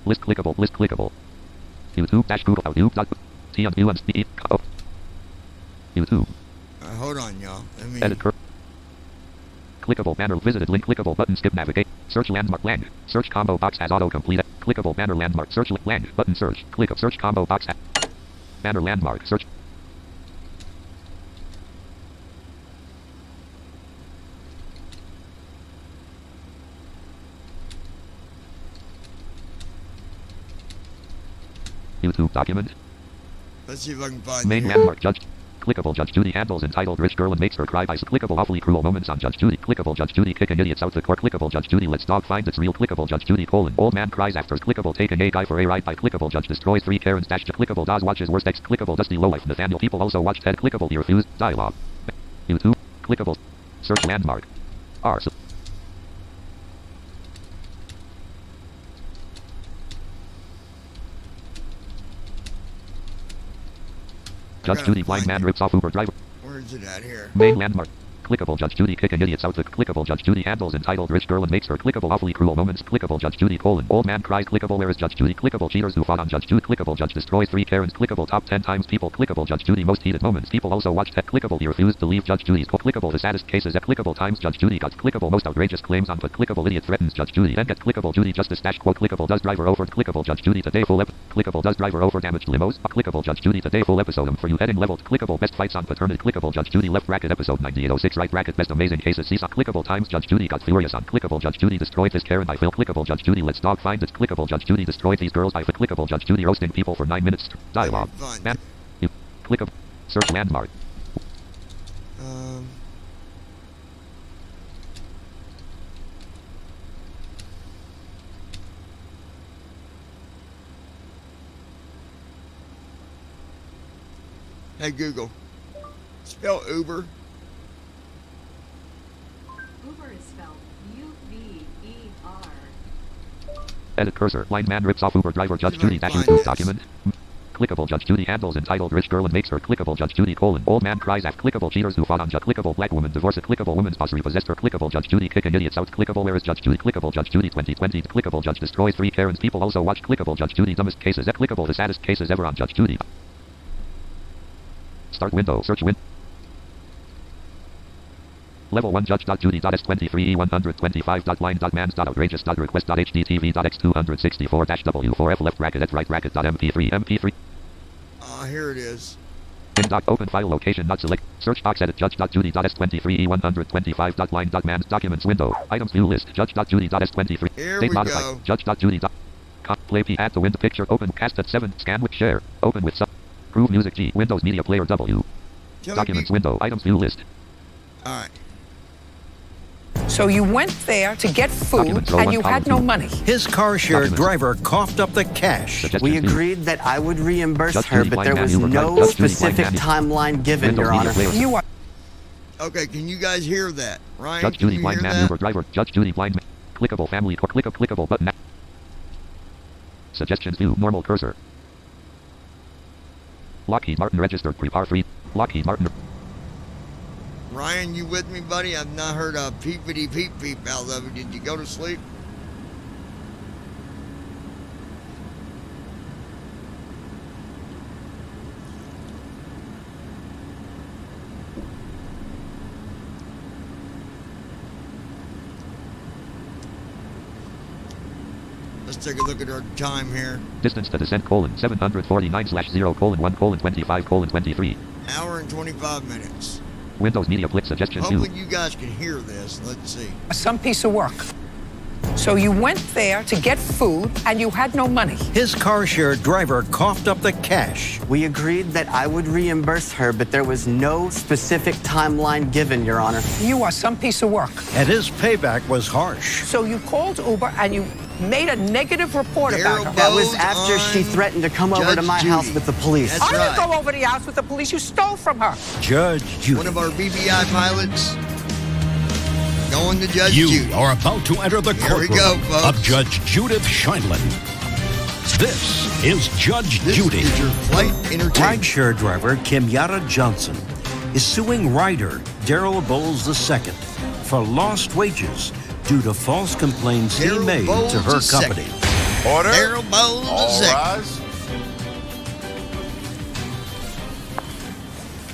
List clickable. List clickable. YouTube dash Google. YouTube. YouTube. Hold on, y'all. Let me... Edit. Clickable banner visited link. Clickable button. Skip navigate. Search landmark land. Search combo box has autocomplete. Clickable banner landmark. Search land button. Search. Click of search combo box. Banner landmark. Search. YouTube document. Let's see if I can find main landmark. Judge. Clickable Judge Judy handles entitled Rich Girl and makes her cry by clickable awfully cruel moments on Judge Judy. Clickable Judge Judy kicking idiots out the court. Clickable Judge Judy lets dog find its real. Clickable Judge Judy colon old man cries after. Clickable taking a guy for a ride by. Clickable Judge destroys 3 Karens dash. Clickable Daz watches worst ex. Clickable Dusty lowlife Nathaniel people also watch Ted. Clickable he refused. Dialogue. YouTube. Clickable. Search landmark. R. Judge Judy blind man rips off Uber driver. Where is it at here? Main landmark. Clickable Judge Judy kicking idiots out the. Clickable Judge Judy handles entitled Rich Girl and makes her. Clickable awfully cruel moments. Clickable Judge Judy colon old man cries. Clickable where is Judge Judy. Clickable cheaters who fought on Judge Judy. Clickable Judge destroys 3 Karens. Clickable top 10 times people. Clickable Judge Judy most heated moments. People also watched Ted. Clickable he refused to leave Judge Judy's. Clickable the saddest cases at. Clickable times Judge Judy got. Clickable most outrageous claims on. But clickable idiot threatens Judge Judy. Then get. Clickable Judy justice dash quote. Clickable does driver over. Clickable Judge Judy today full ep. Clickable does driver over damaged limos. Clickable Judge Judy today full episode for you heading leveled. Clickable best fights on paternity. Clickable Judge Judy left bracket episode 9806 right bracket best amazing cases. Seesaw. Clickable times Judge Judy got furious on. Clickable Judge Judy destroyed this Karen by Phil. Clickable Judge Judy lets dog find its. Clickable Judge Judy destroyed these girls by Phil. Clickable Judge Judy roasting people for 9 minutes. Dialogue. You. Clickable. Search landmark. Hey Google. Spell Uber. Uber is spelled U-B-E-R. Edit cursor. Blind man rips off Uber driver Judge Judy dash YouTube document. Clickable Judge Judy handles entitled Rich Girl and makes her clickable Judge Judy : old man cries at clickable cheaters who fought on Judge clickable black woman divorce a clickable woman's boss repossessed her clickable Judge Judy kicking idiots out clickable where is Judge Judy clickable Judge Judy 2020 clickable Judge destroys 3 Karens people also watch clickable Judge Judy dumbest cases at clickable the saddest cases ever on Judge Judy. Start window search win. Level 1 judge.judy.s23e100.25.lines.mans.outrageous.request.httv.x264-w4f left bracket right bracket .mp3 here it is. In doc open file location not select search box edit judge.judy.s23e100.25.line.mans documents window items view list judge.judy.s23 Here date we modified go. judge.judy. Play P add to window picture open cast at 7 scan with share open with sub prove music G Windows Media Player W documents window items view list. All right. So you went there to get food and you had no money. His car share driver coughed up the cash. We agreed that I would reimburse her, but there was no specific timeline given, Your Honor. You are. Okay, can you guys hear that? Ryan, Judge Judy blind man Uber driver Judge Judy blind man clickable family or clickable button suggestions view normal cursor Lockheed Martin registered prepar free Lockheed Martin. Ryan, you with me, buddy? I've not heard a peepity peep peep out of it. Did you go to sleep? Let's take a look at our time here. Distance to descent : 749/0:1:25:23. Hour and 25 minutes. Windows Media Player suggestions view. Hopefully you guys can hear this. Let's see. Some piece of work. So you went there to get food and you had no money. His car share driver coughed up the cash. We agreed that I would reimburse her, but there was no specific timeline given, Your Honor. You are some piece of work. And his payback was harsh. So you called Uber and you made a negative report about her. That was after she threatened to come over to my house with the police. I didn't go over the house with the police. You stole from her. Judge Judy. One of our BBI pilots going to Judge You Judy. are about to enter the Here we courtroom go, folks. of Judge Judith Scheindlin. This is Judge Judy. Is your flight entertainment. Rideshare driver Kimyara Johnson is suing rider Daryl Bowles II for lost wages due to false complaints he made to her company. Order. Daryl Bowles All II. rise.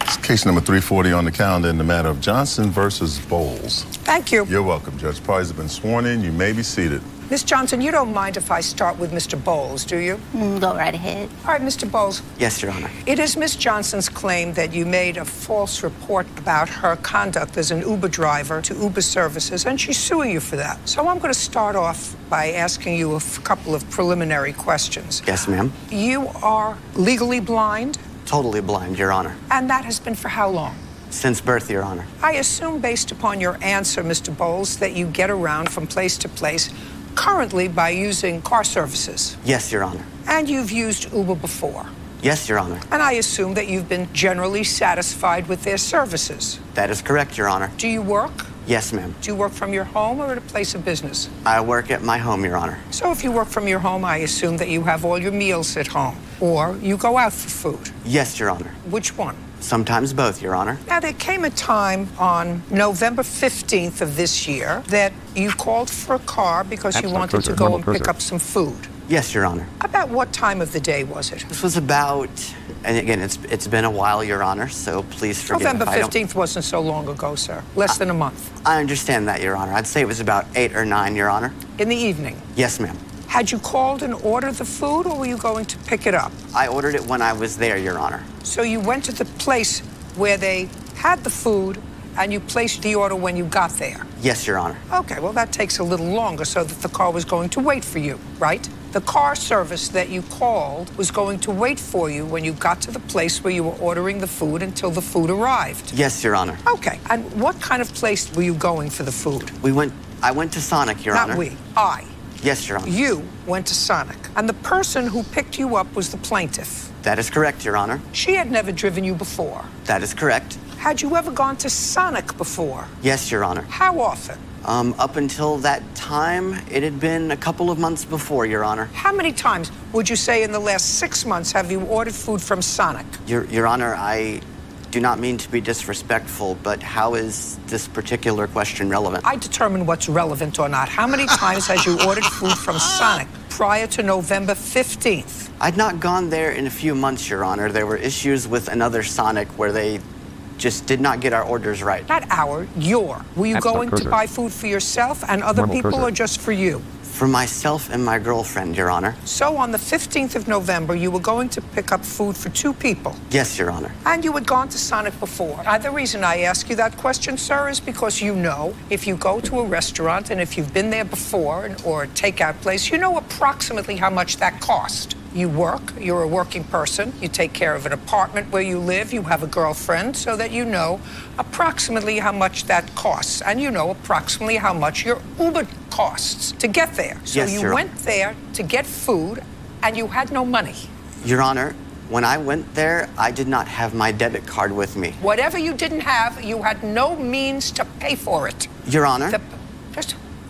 It's case number 340 on the calendar in the matter of Johnson versus Bowles. Thank you. You're welcome, Judge. Parties have been sworn in. You may be seated. Miss Johnson, you don't mind if I start with Mr. Bowles, do you? Go right ahead. All right, Mr. Bowles. Yes, Your Honor. It is Miss Johnson's claim that you made a false report about her conduct as an Uber driver to Uber services, and she's suing you for that. So I'm going to start off by asking you a couple of preliminary questions. Yes, ma'am. You are legally blind, Totally blind, Your Honor. and that has been for how long? Since birth, Your Honor. I assume, based upon your answer, Mr. Bowles, that you get around from place to place currently by using car services. Yes, Your Honor. And you've used Uber before. Yes, Your Honor. And I assume that you've been generally satisfied with their services. That is correct, Your Honor. Do you work? Yes, ma'am. Do you work from your home or at a place of business? I work at my home, Your Honor. So if you work from your home, I assume that you have all your meals at home. Or you go out for food. Yes, Your Honor. Which one? Sometimes both, Your Honor. Now, there came a time on November 15th of this year that you called for a car because you wanted to go and pick up some food. Yes, Your Honor. About what time of the day was it? This was about, and again, it's been a while, Your Honor, so please forgive November if I don't... 15th wasn't so long ago, sir. Less than a month. I understand that, Your Honor. I'd say it was about 8 or 9, Your Honor. In the evening? Yes, ma'am. Had you called and ordered the food, or were you going to pick it up? I ordered it when I was there, Your Honor. So you went to the place where they had the food, and you placed the order when you got there? Yes, Your Honor. Okay, well, that takes a little longer so that the car was going to wait for you, right? The car service that you called was going to wait for you when you got to the place where you were ordering the food until the food arrived? Yes, Your Honor. Okay, and what kind of place were you going for the food? I went to Sonic, Your Honor. Not we, I. Yes, Your Honor. You went to Sonic, and the person who picked you up was the plaintiff. That is correct, Your Honor. She had never driven you before. That is correct. Had you ever gone to Sonic before? Yes, Your Honor. How often? Up until that time, it had been a couple of months before, Your Honor. How many times would you say in the last 6 months have you ordered food from Sonic? Your Honor, I do not mean to be disrespectful, but how is this particular question relevant? I determine what's relevant or not. How many times has you ordered food from Sonic prior to November 15th? I'd not gone there in a few months, Your Honor. There were issues with another Sonic where they just did not get our orders right. Not our, your. Were you going to buy food for yourself and other people or just for you? For myself and my girlfriend, Your Honor. So on the 15th of November, you were going to pick up food for 2 people. Yes, Your Honor. And you had gone to Sonic before. The reason I ask you that question, sir, is because you know if you go to a restaurant and if you've been there before or a takeout place, you know approximately how much that cost. You work, you're a working person, you take care of an apartment where you live, you have a girlfriend, so that you know approximately how much that costs. And you know approximately how much your Uber costs to get there. So yes, you went there to get food and you had no money. Your Honor, when I went there, I did not have my debit card with me. Whatever you didn't have, you had no means to pay for it. Your Honor.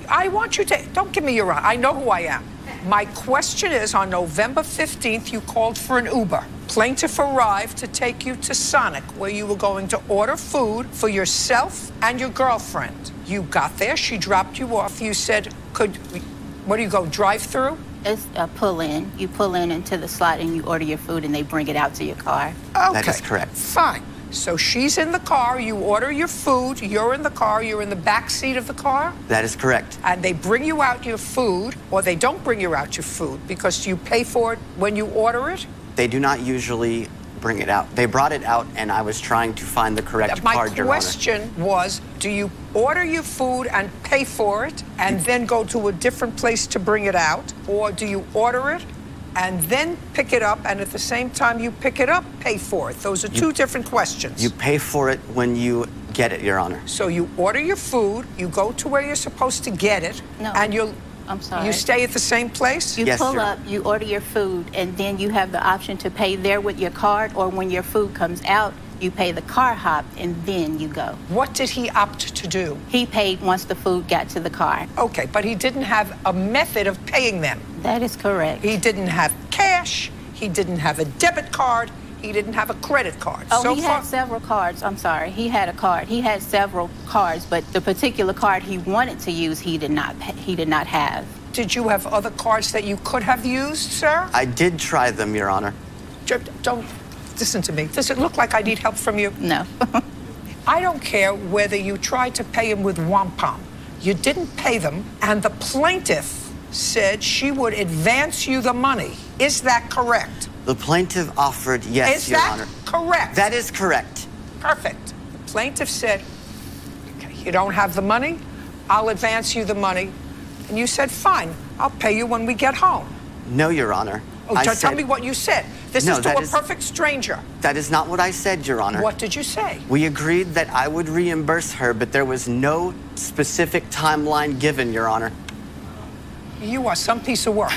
I want you to, don't give me your, I know who I am. My question is, on November 15th, you called for an Uber. Plaintiff arrived to take you to Sonic, where you were going to order food for yourself and your girlfriend. You got there, she dropped you off. You said, what do you go, drive through? It's a pull in. You pull in into the slot and you order your food and they bring it out to your car. Okay. That is correct. Fine. So she's in the car, you order your food, you're in the car, you're in the back seat of the car? That is correct. And they bring you out your food, or they don't bring you out your food because you pay for it when you order it? They do not usually bring it out. They brought it out and I was trying to find the correct card, Your Honor. My question was, do you order your food and pay for it and then go to a different place to bring it out? Or do you order it and then pick it up, and at the same time you pick it up, pay for it? Those are two different questions. You pay for it when you get it, Your Honor. So you order your food, you go to where you're supposed to get it, and I'm sorry. You stay at the same place? You pull up, you order your food, and then you have the option to pay there with your card, or when your food comes out, you pay the car hop, and then you go. What did he opt to do? He paid once the food got to the car. Okay, but he didn't have a method of paying them. That is correct. He didn't have cash, he didn't have a debit card, he didn't have a credit card. Oh, he had several cards. I'm sorry. He had a card. He had several cards, but the particular card he wanted to use, he did not have. Did you have other cards that you could have used, sir? I did try them, Your Honor. Don't listen to me. Does it look like I need help from you? No. I don't care whether you tried to pay him with wampum. You didn't pay them, and the plaintiff said she would advance you the money. Is that correct? The plaintiff offered yes, Your Honor. Is that correct? That is correct. Perfect. The plaintiff said, okay, you don't have the money, I'll advance you the money. And you said, fine, I'll pay you when we get home. No, Your Honor. Oh, tell me what you said. This is to a perfect stranger. That is not what I said, Your Honor. What did you say? We agreed that I would reimburse her, but there was no specific timeline given, Your Honor. You are some piece of work.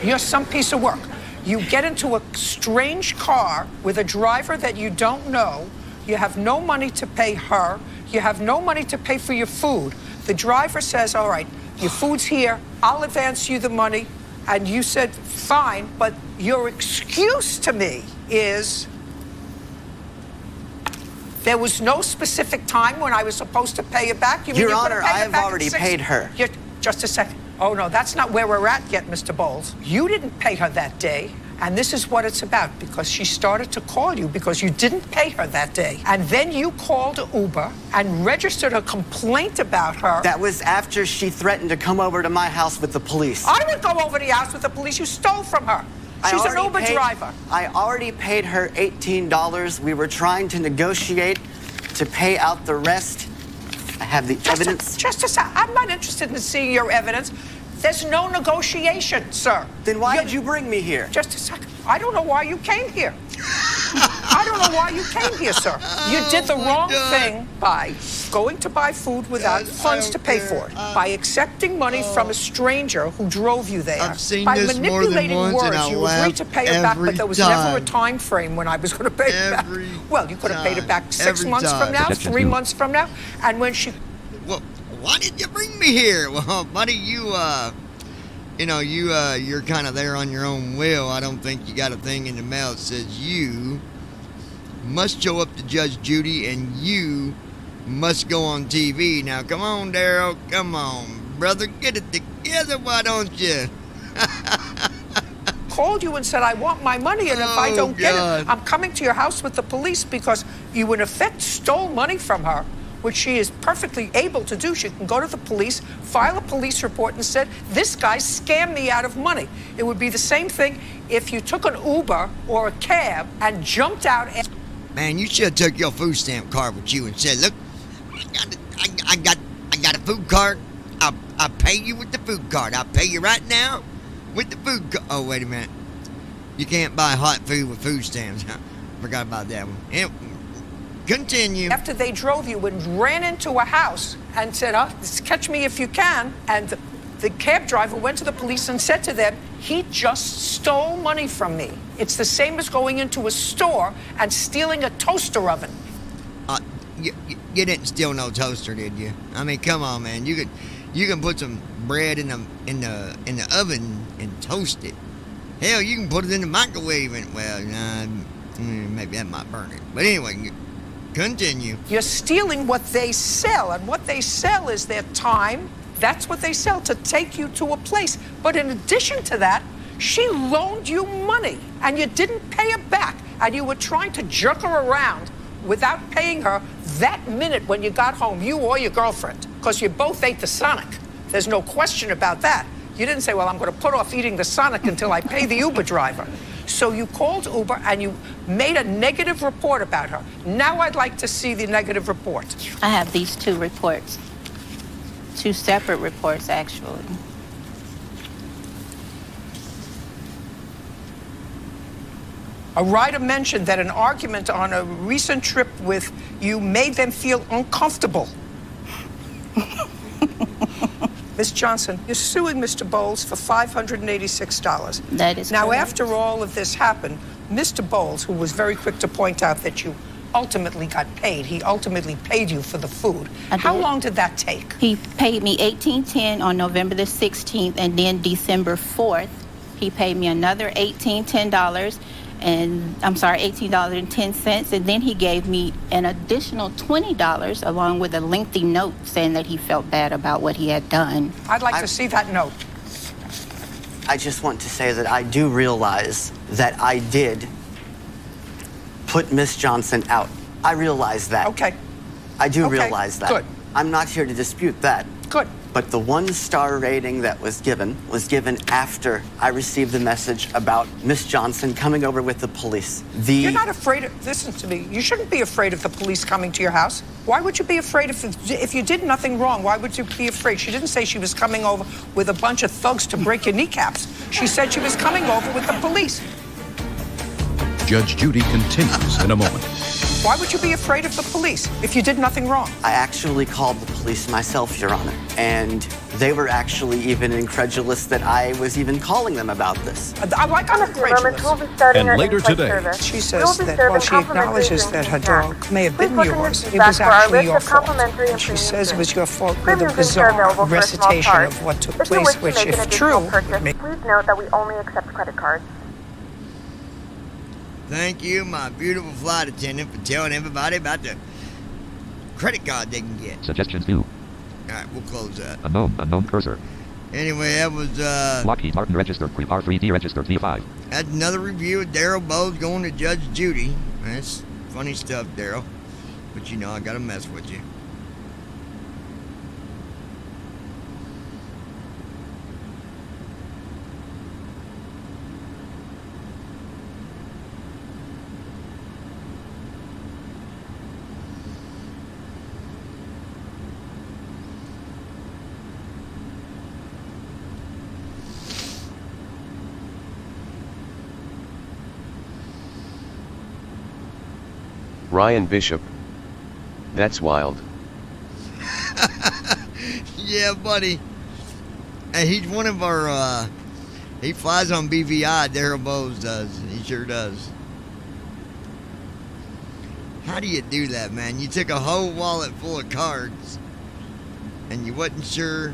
You're some piece of work. You get into a strange car with a driver that you don't know. You have no money to pay her. You have no money to pay for your food. The driver says, all right, your food's here. I'll advance you the money. And you said, fine, but your excuse to me is there was no specific time when I was supposed to pay it back. You mean Your Honor, I have already paid her. Just a second. Oh, no, that's not where we're at yet, Mr. Bowles. You didn't pay her that day, and this is what it's about, because she started to call you because you didn't pay her that day. And then you called Uber and registered a complaint about her. That was after she threatened to come over to my house with the police. I didn't go over to the house with the police. You stole from her. She's an Uber driver. I already paid her $18. We were trying to negotiate to pay out the rest. I have the evidence. Just a second. I'm not interested in seeing your evidence. There's no negotiation, sir. Then why did you bring me here? Just a second. I don't know why you came here. I don't know why you came here, sir. You did the wrong thing by going to buy food without funds to pay for it, by accepting money from a stranger who drove you there, I've seen by this more than manipulating once, words. and I You agreed to pay it back, but there was never a time frame when I was going to pay it back. Well, you could have paid it back 6 months from now, 3 months from now, and when she... Well, why did you bring me here? Well, buddy, you're kind of there on your own will. I don't think you got a thing in the mail that says you must show up to Judge Judy and you must go on TV. Now, come on, Daryl. Come on, brother. Get it together, why don't you? Called you and said, I want my money, and if I don't get it, I'm coming to your house with the police because you, in effect, stole money from her, which she is perfectly able to do. She can go to the police, file a police report, and said, this guy scammed me out of money. It would be the same thing if you took an Uber or a cab and jumped out and... Man, you should have took your food stamp card with you and said, look, I got a food card. I'll pay you with the food card. I'll pay you right now with the food card. Oh, wait a minute. You can't buy hot food with food stamps. Forgot about that one. Continue. After they drove you and ran into a house and said, catch me if you can, and the cab driver went to the police and said to them, he just stole money from me. It's the same as going into a store and stealing a toaster oven. You didn't steal no toaster, did you? I mean, come on, man. You can put some bread in the oven and toast it. Hell, you can put it in the microwave and maybe that might burn it. But anyway, continue. You're stealing what they sell, and what they sell is their time. That's what they sell, to take you to a place. But in addition to that, she loaned you money, and you didn't pay her back, and you were trying to jerk her around without paying her that minute when you got home, you or your girlfriend, because you both ate the Sonic. There's no question about that. You didn't say, well, I'm going to put off eating the Sonic until I pay the Uber driver. So you called Uber and you made a negative report about her. Now I'd like to see the negative report. I have these two reports. Two separate reports, actually. A writer mentioned that an argument on a recent trip with you made them feel uncomfortable. Ms. Johnson, you're suing Mr. Bowles for $586. That is now, correct. after all of this happened, Mr. Bowles, who was very quick to point out that you ultimately got paid, he ultimately paid you for the food. How long did that take? He paid me $18.10 on November the 16th, and then December 4th, he paid me another $18.10. $18.10, and then he gave me an additional $20 along with a lengthy note saying that he felt bad about what he had done. I'd like to see that note. I just want to say that I do realize that I did put Miss Johnson out. I realize that. Okay. I do realize that. Good. I'm not here to dispute that. Good. But the 1-star rating that was given after I received the message about Miss Johnson coming over with the police. You're not afraid of, listen to me, you shouldn't be afraid of the police coming to your house. Why would you be afraid if you did nothing wrong? Why would you be afraid? She didn't say she was coming over with a bunch of thugs to break your kneecaps. She said she was coming over with the police. Judge Judy continues in a moment. Why would you be afraid of the police if you did nothing wrong? I actually called the police myself, Your Honor, and they were actually even incredulous that I was even calling them about this. I'm like, I'm incredulous. And later today, she says that while she acknowledges that her dog may have been yours, it was actually your fault. And she says it was your fault with a bizarre recitation of what took place, which, if true, would make... Please note that we only accept credit cards. Thank you, my beautiful flight attendant, for telling everybody about the credit card they can get. Suggestions view. Alright, we'll close that. Unknown cursor. Anyway, that was, Lockheed Martin registered, R3D registered, V5. That's another review of Daryl Bowles going to Judge Judy. That's funny stuff, Daryl. But you know, I gotta mess with you. Ryan Bishop. That's wild. Yeah, buddy. Hey, he's one of our, he flies on BVI, Daryl Bowles does. He sure does. How do you do that, man? You took a whole wallet full of cards and you wasn't sure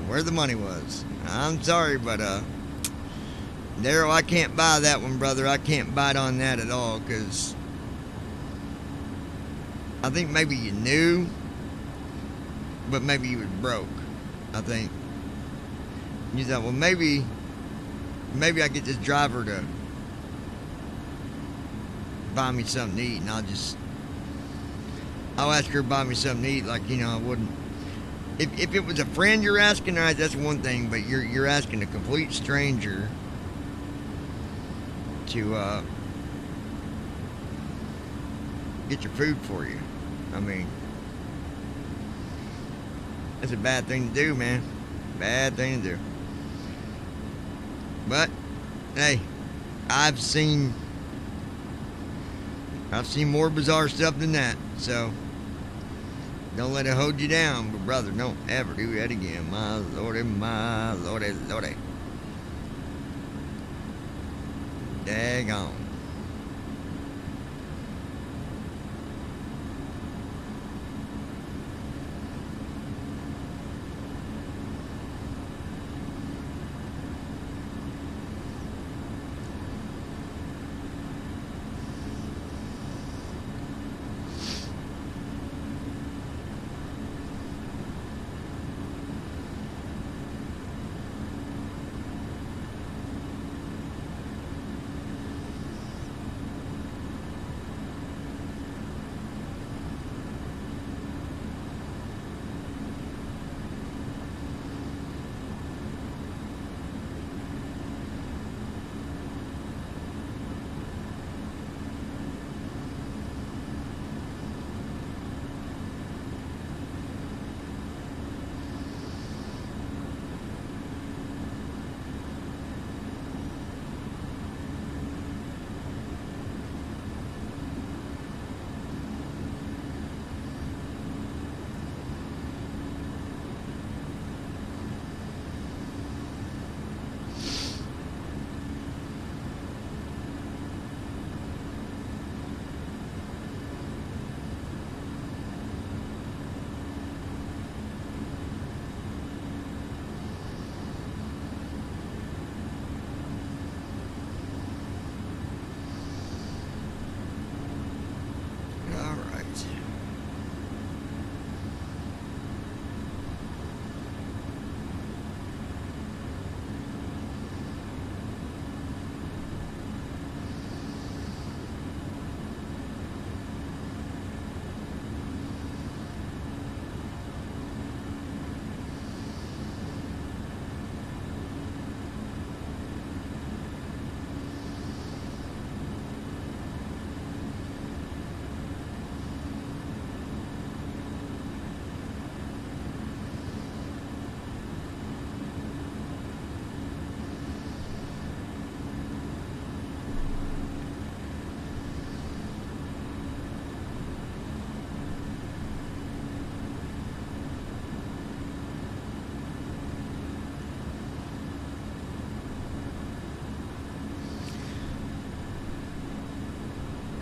where the money was. I'm sorry, but Daryl, I can't buy that one, brother. I can't bite on that at all, because I think maybe you knew, but maybe you was broke. I think you thought, well, maybe I get this driver to buy me something to eat, and I'll ask her to buy me something to eat, like, you know, I wouldn't. If it was a friend you're asking, all right, that's one thing, but you're asking a complete stranger to get your food for you. I mean, that's a bad thing to do, man. Bad thing to do. But hey, I've seen more bizarre stuff than that, so don't let it hold you down. But brother, don't ever do that again. My lordy, my lordy, lordy. Daggone.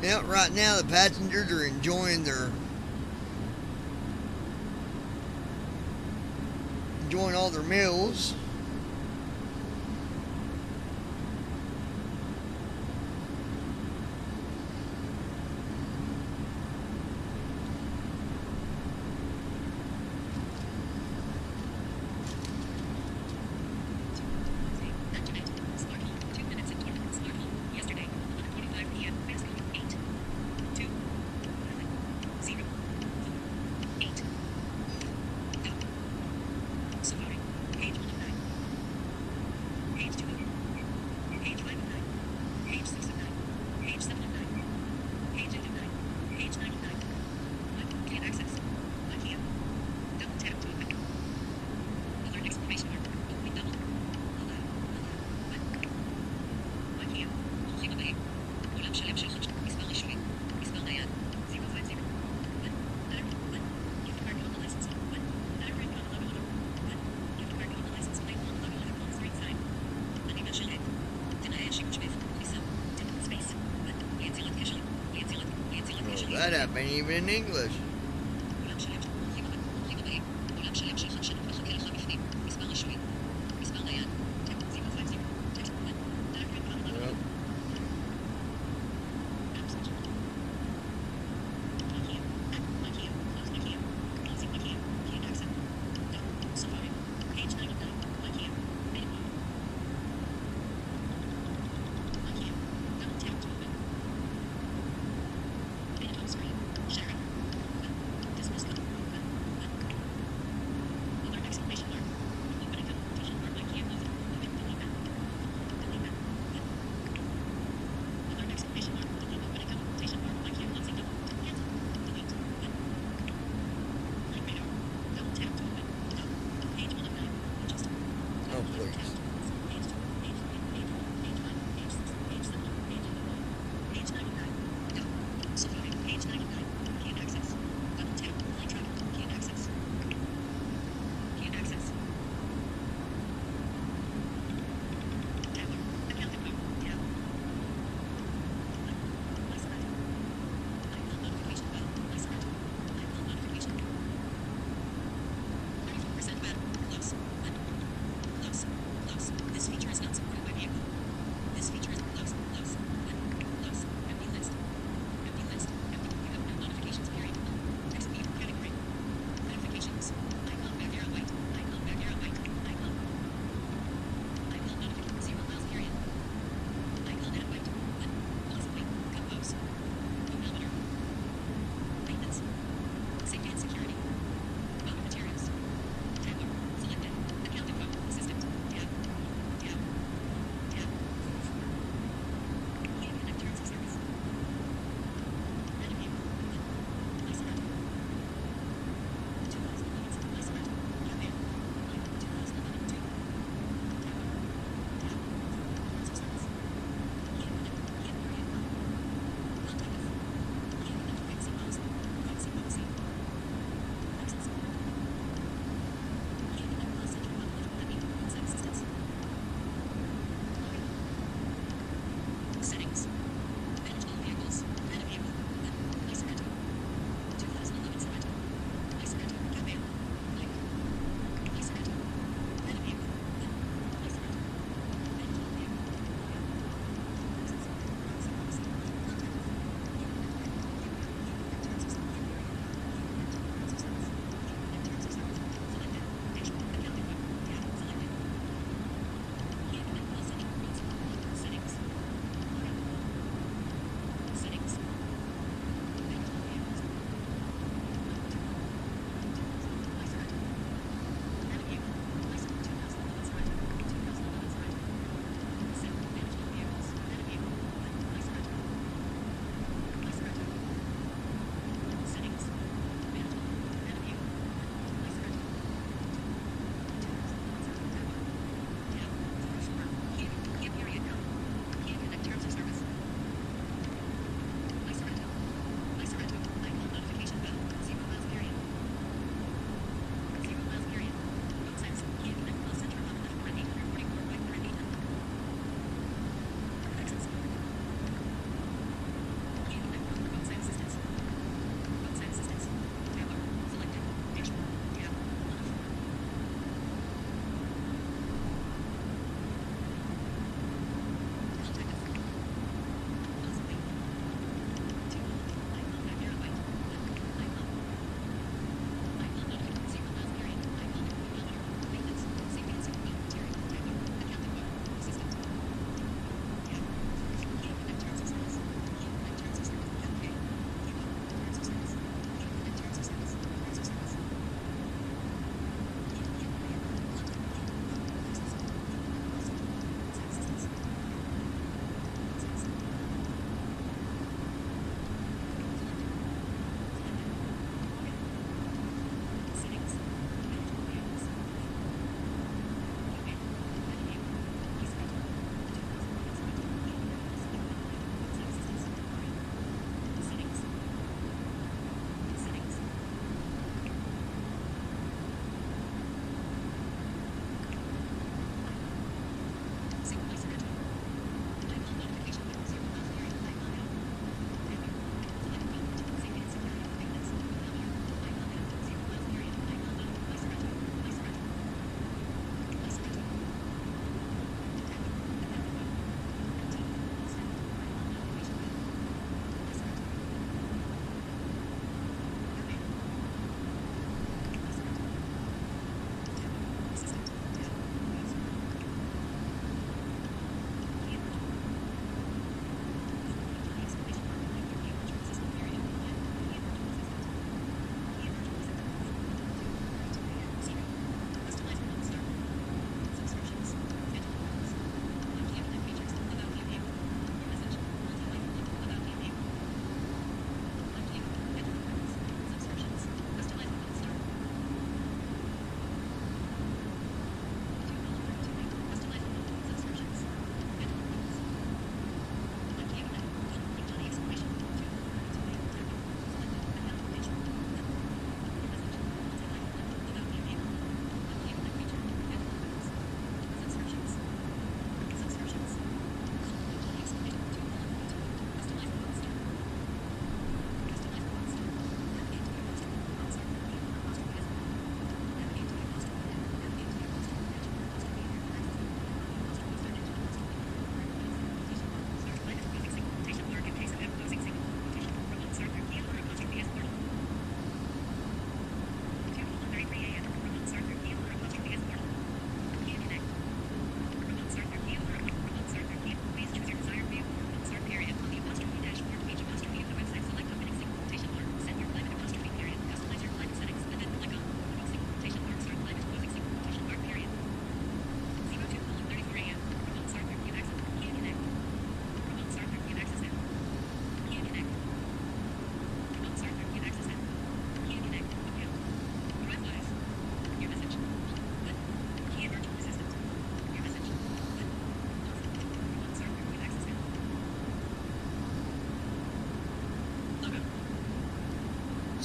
Yeah, right now the passengers are enjoying all their meals. That app ain't even in English.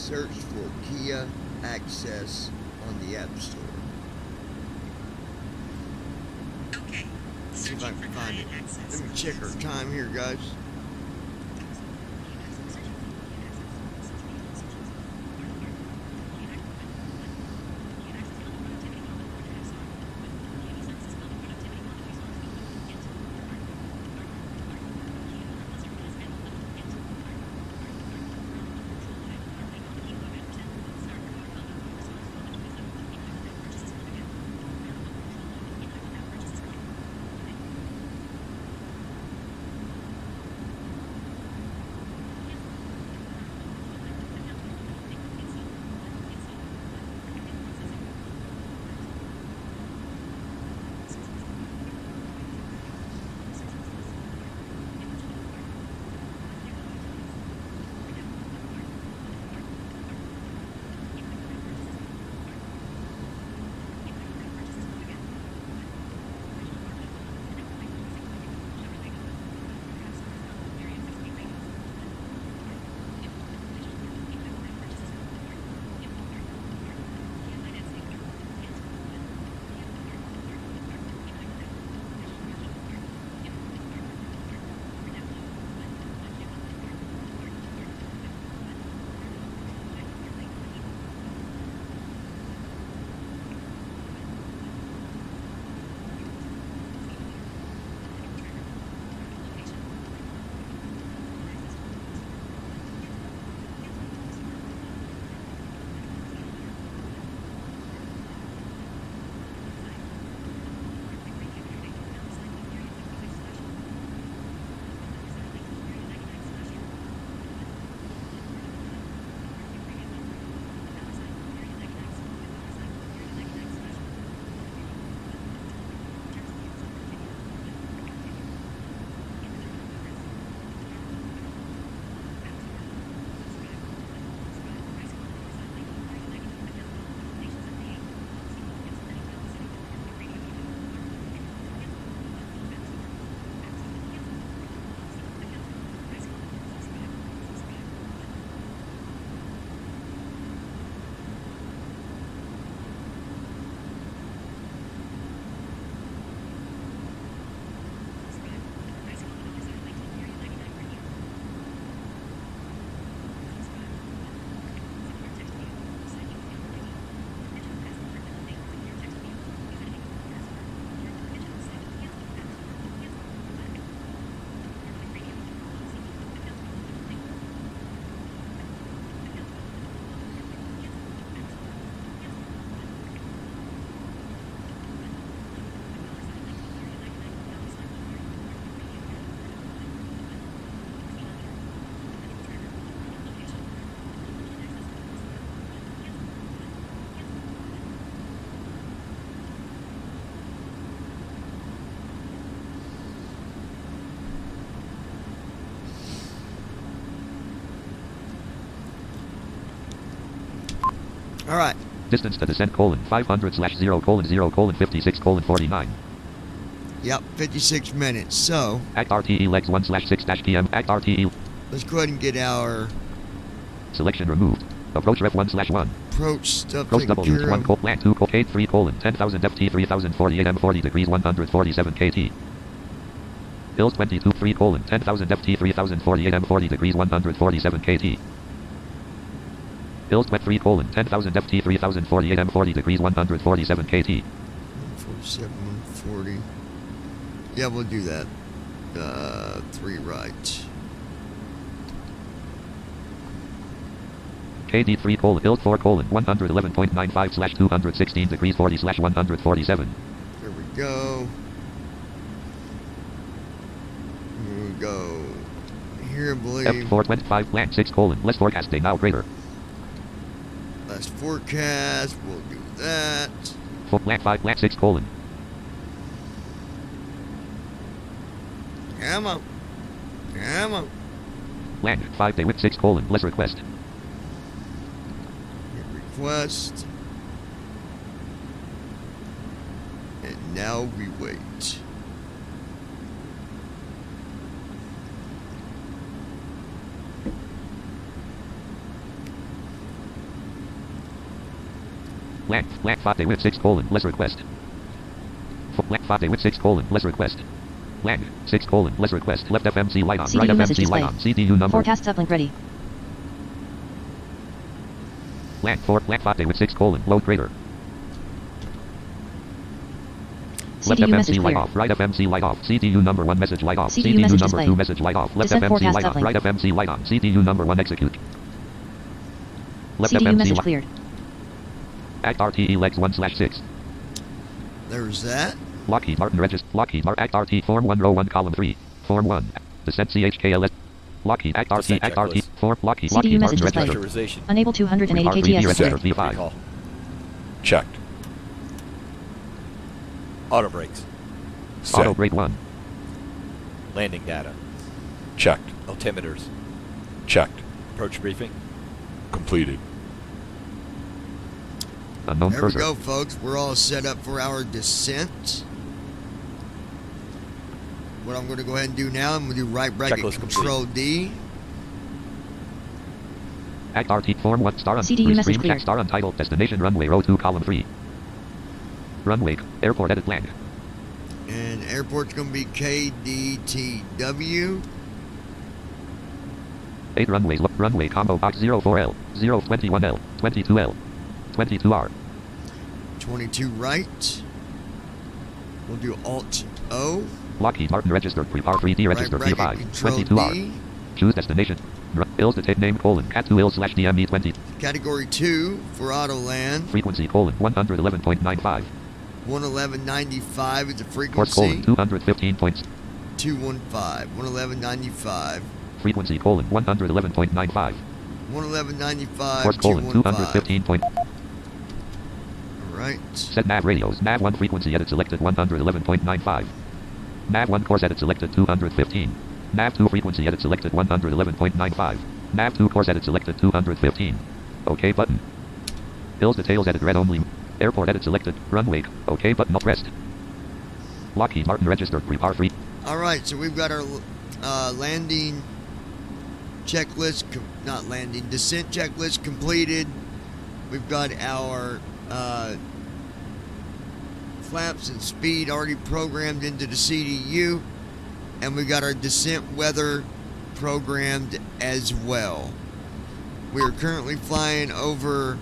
search for Kia Access on the App Store. Okay. See if I can find it. Let me check our time here, guys. All right. Distance to descent: 500/0:0:56:49. Yep, 56 minutes. So Act RTE legs 1/6-PM. Act RTE. let's go ahead and get our Selection removed. Approach ref 1/1. approach stuff Approach taken W care 1 of. col land 2 col 83 10,000 FT 3040 AM 40 degrees 147 KT. Hills 22 3 10,000 FT 3040 AM 40 degrees 147 KT. Hills 3 10,000 FT 3040 AM 40 degrees 147 KT. 147, 140. Yeah, we'll do that. 3 right. KD 3 Hills 4 111.95/216 degrees 40/147. There we go. Here we go. Here, I believe. F425 land 6 less forecast day now greater. Last forecast. We'll do that. Land 5 land 6 Come on. Come on. Land 5 day with 6 less request. Hit request. And now we wait. Blank 5 with 6 colon less request. Blank 5 with 6 colon less request. Blank 6 colon less request. Left FMC light on. CDU Right message FMC light display. on. CDU number. Forecast uplink ready. Blank 5 with 6 colon low crater. Left CDU FMC message light clear. off. Right FMC light off. CDU number 1 message light off. CDU CDU message number display. 2 message light off. Left Descent FMC forecast light on. uplink. Right FMC light on. CDU number 1 execute. Left CDU FMC message light. cleared. Act RTE legs 1/6. There's that. Lockheed Martin register. Lockheed Martin Act RT Form 1 row 1 column 3. Form 1. Descent CHKLS. Lockheed Act RT Descent Act RT checklist. Form Lockheed CDU Lockheed message Martin display. register. Unable 280 R3D KTS register display. V5. Recall. Checked. Auto brakes. Set. Auto brake 1. Landing data. Checked. Altimeters. Checked. Approach briefing. Completed. Unknown There we cursor. go, folks. We're all set up for our descent. What I'm going to go ahead and do now, I'm going to do right bracket Checklist Control D. Act RT Form 1 star on CDU message Restream clear. check star untitled destination runway row 2 column 3. Runway airport edit blank. And airport's going to be KDTW. 8 runways. Runway combo box 04L 021L 22L 22R. 22 right. We'll do Alt O. Lockheed Martin registered R3D registered Right V5 bracket, Control 22R. D. Choose destination. Ills to take name colon cat 2 ill slash DME 20. Category 2 for auto land. Frequency colon 111.95. 111.95 is the Course frequency. colon 215 points. 215. 111.95. Frequency colon 111.95. 111.95. Course colon 215. 215 point. Alright. Set nav radios. Nav 1 frequency edit selected 111.95. Nav 1 course edit selected 215. Nav 2 frequency edit selected 111.95. Nav 2 course edit selected 215. OK button. Hills details edit red only. Airport edit selected. Runway. OK button not pressed. Lockheed Martin registered R3. Alright, so we've got our landing checklist, not landing, descent checklist completed. We've got our flaps and speed already programmed into the CDU. And we got our descent weather programmed as well. We are currently flying over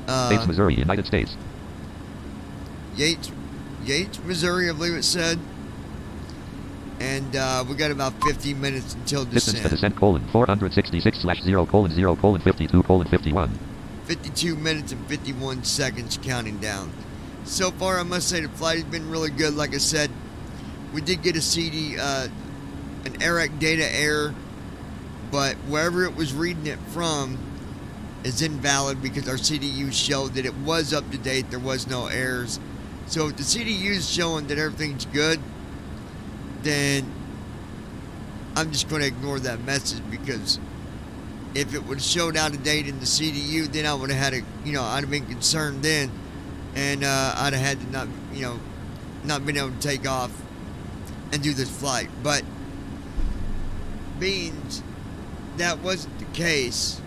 States, Missouri, United States. Yates, Missouri, I believe it said. And we got about 50 minutes until Distance to descent. descent colon 466/0 colon 0 colon 52 colon 51. 52 minutes and 51 seconds counting down. So far, I must say the flight has been really good. Like I said, we did get a CD, an ARAC data error, but wherever it was reading it from is invalid because our CDU showed that it was up to date. There was no errors. So if the CDU is showing that everything's good, then I'm just going to ignore that message, because if it would have showed out of date in the CDU, then I would have had I'd have been concerned then, and I'd have had to not been able to take off and do this flight. But being that wasn't the case,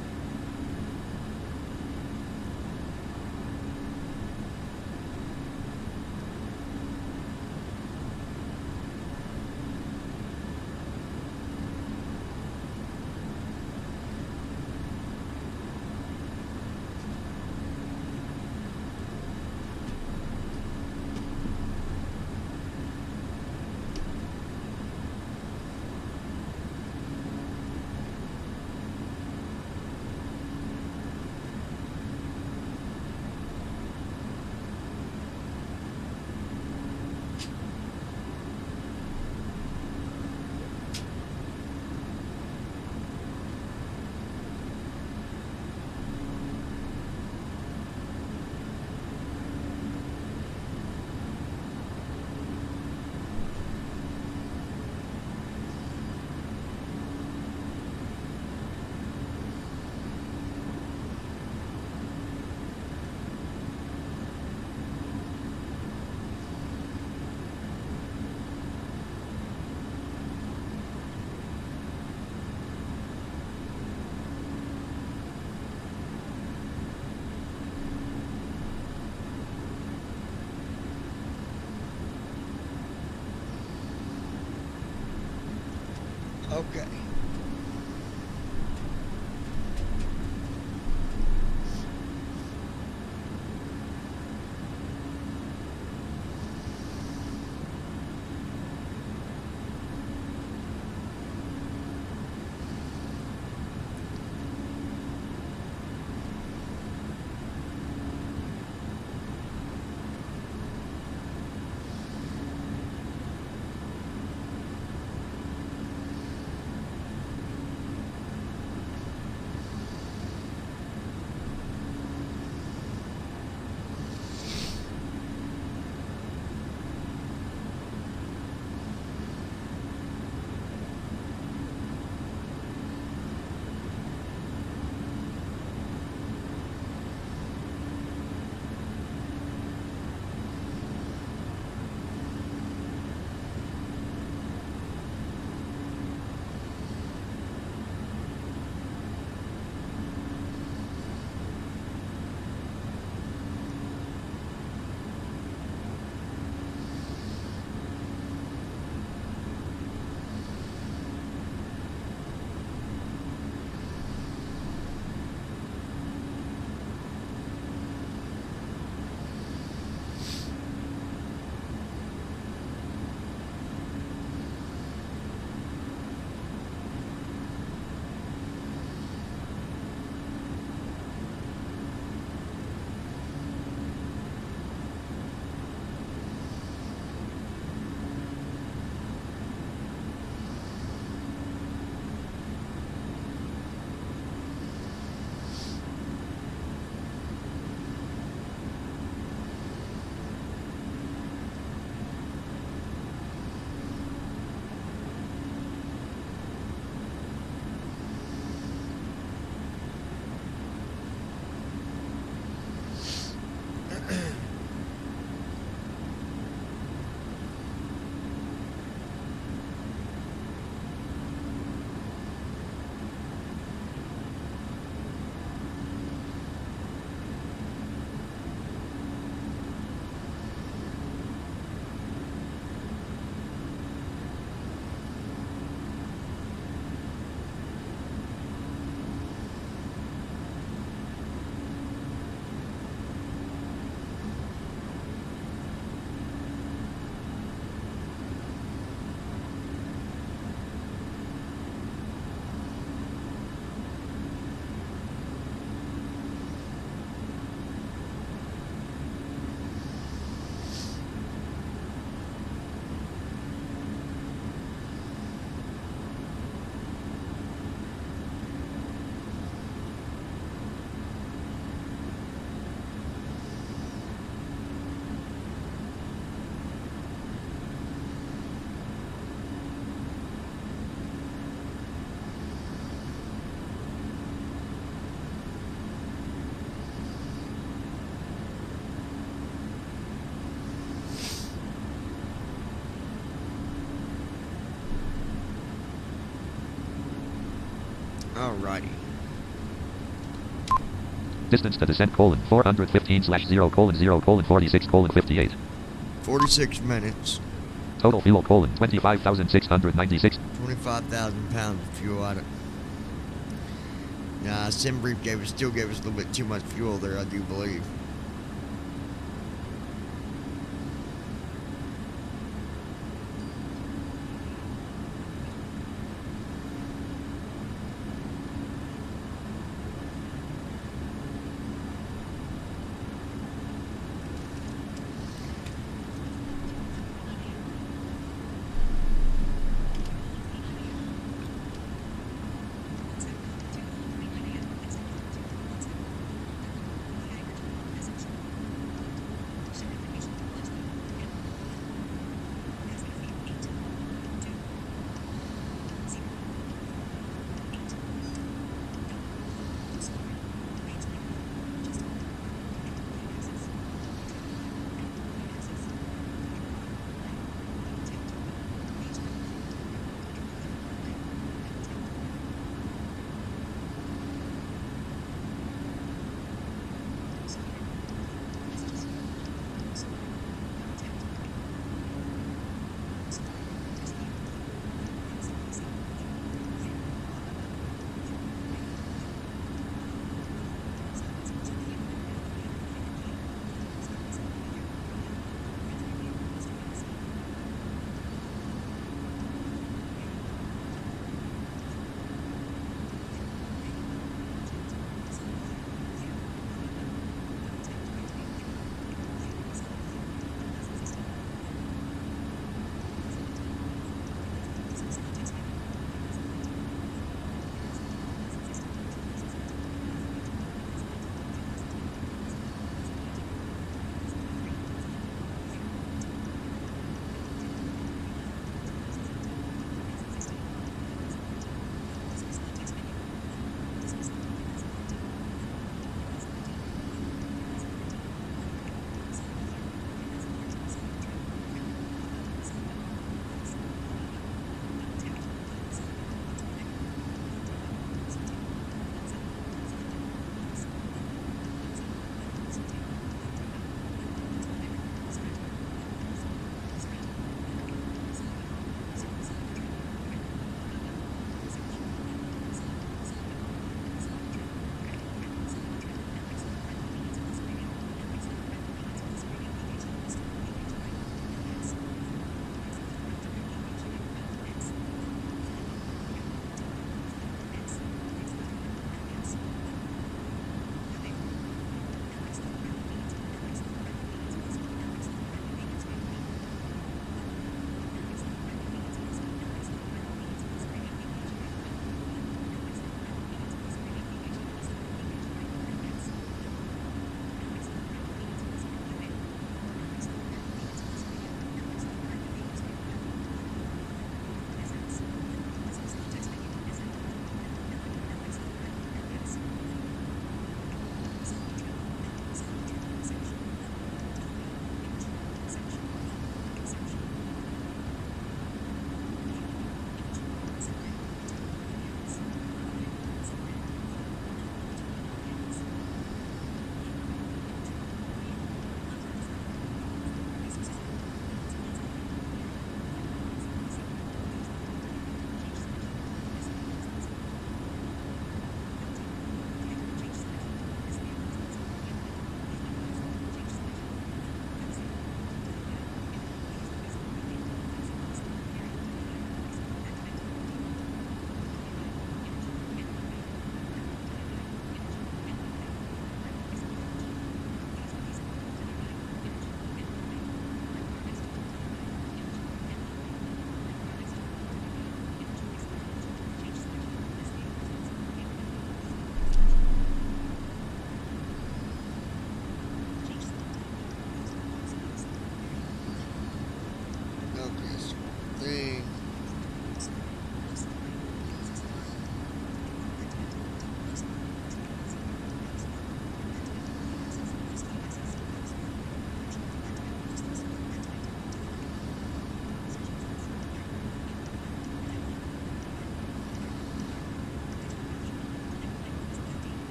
Okay. Alrighty. Distance to descent: 415/0:0:46:58. 46 minutes. Total fuel: 25,696. 25,000 pounds of fuel out of. Nah, SimBrief still gave us a little bit too much fuel there, I do believe.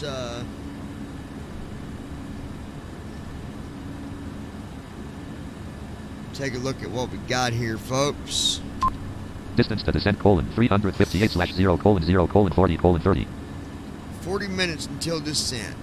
let's take a look at what we got here, folks. Distance to descent, 358/0:0:40:30. 40 minutes until descent.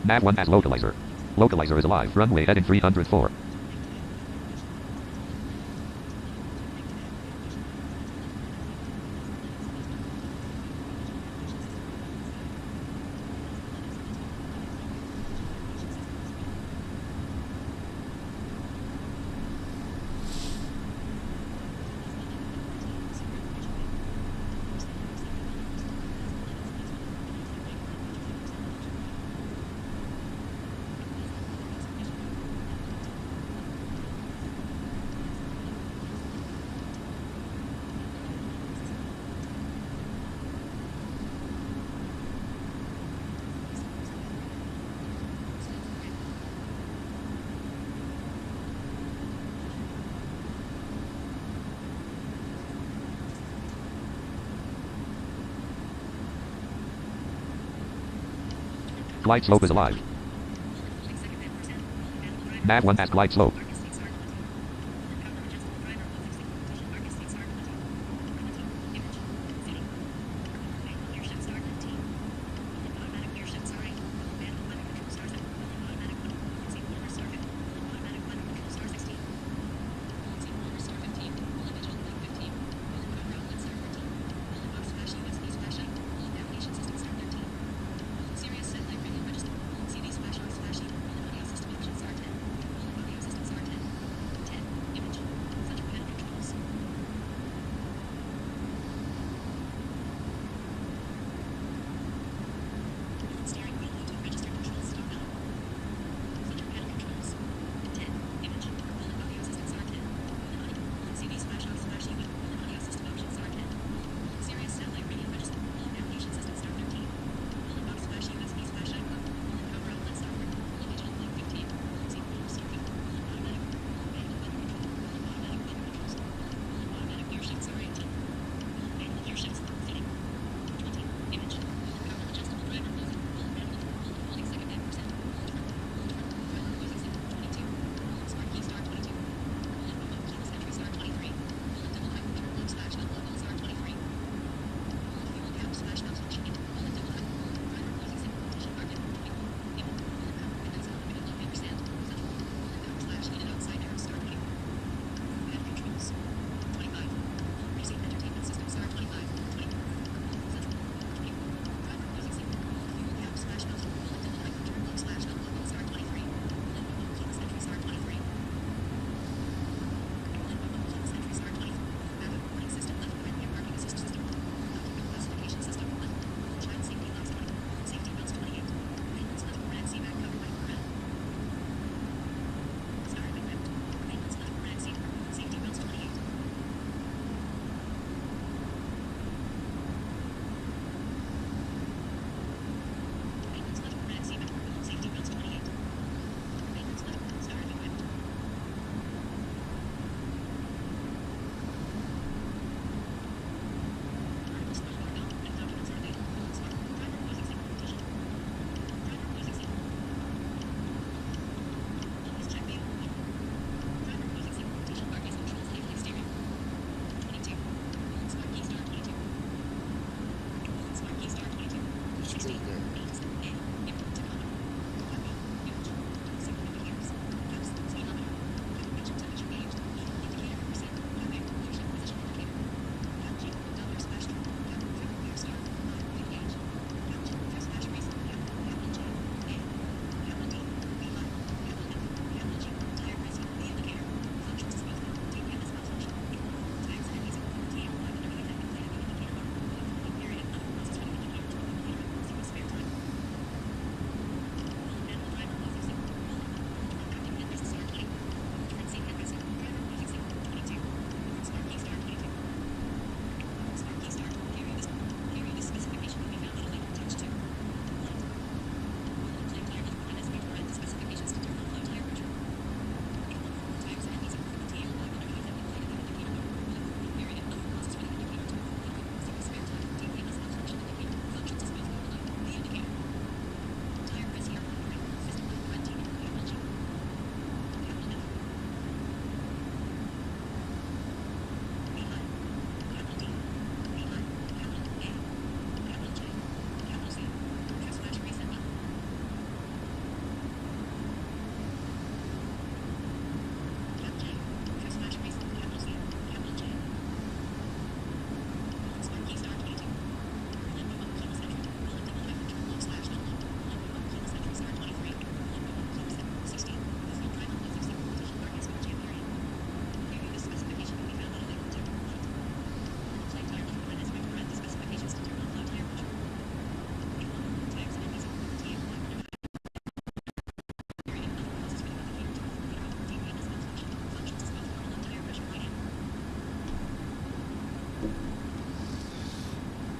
Nav 1 has localizer. Localizer is alive. Runway heading 304. Glide slope is alive. Nav 1 has glide slope.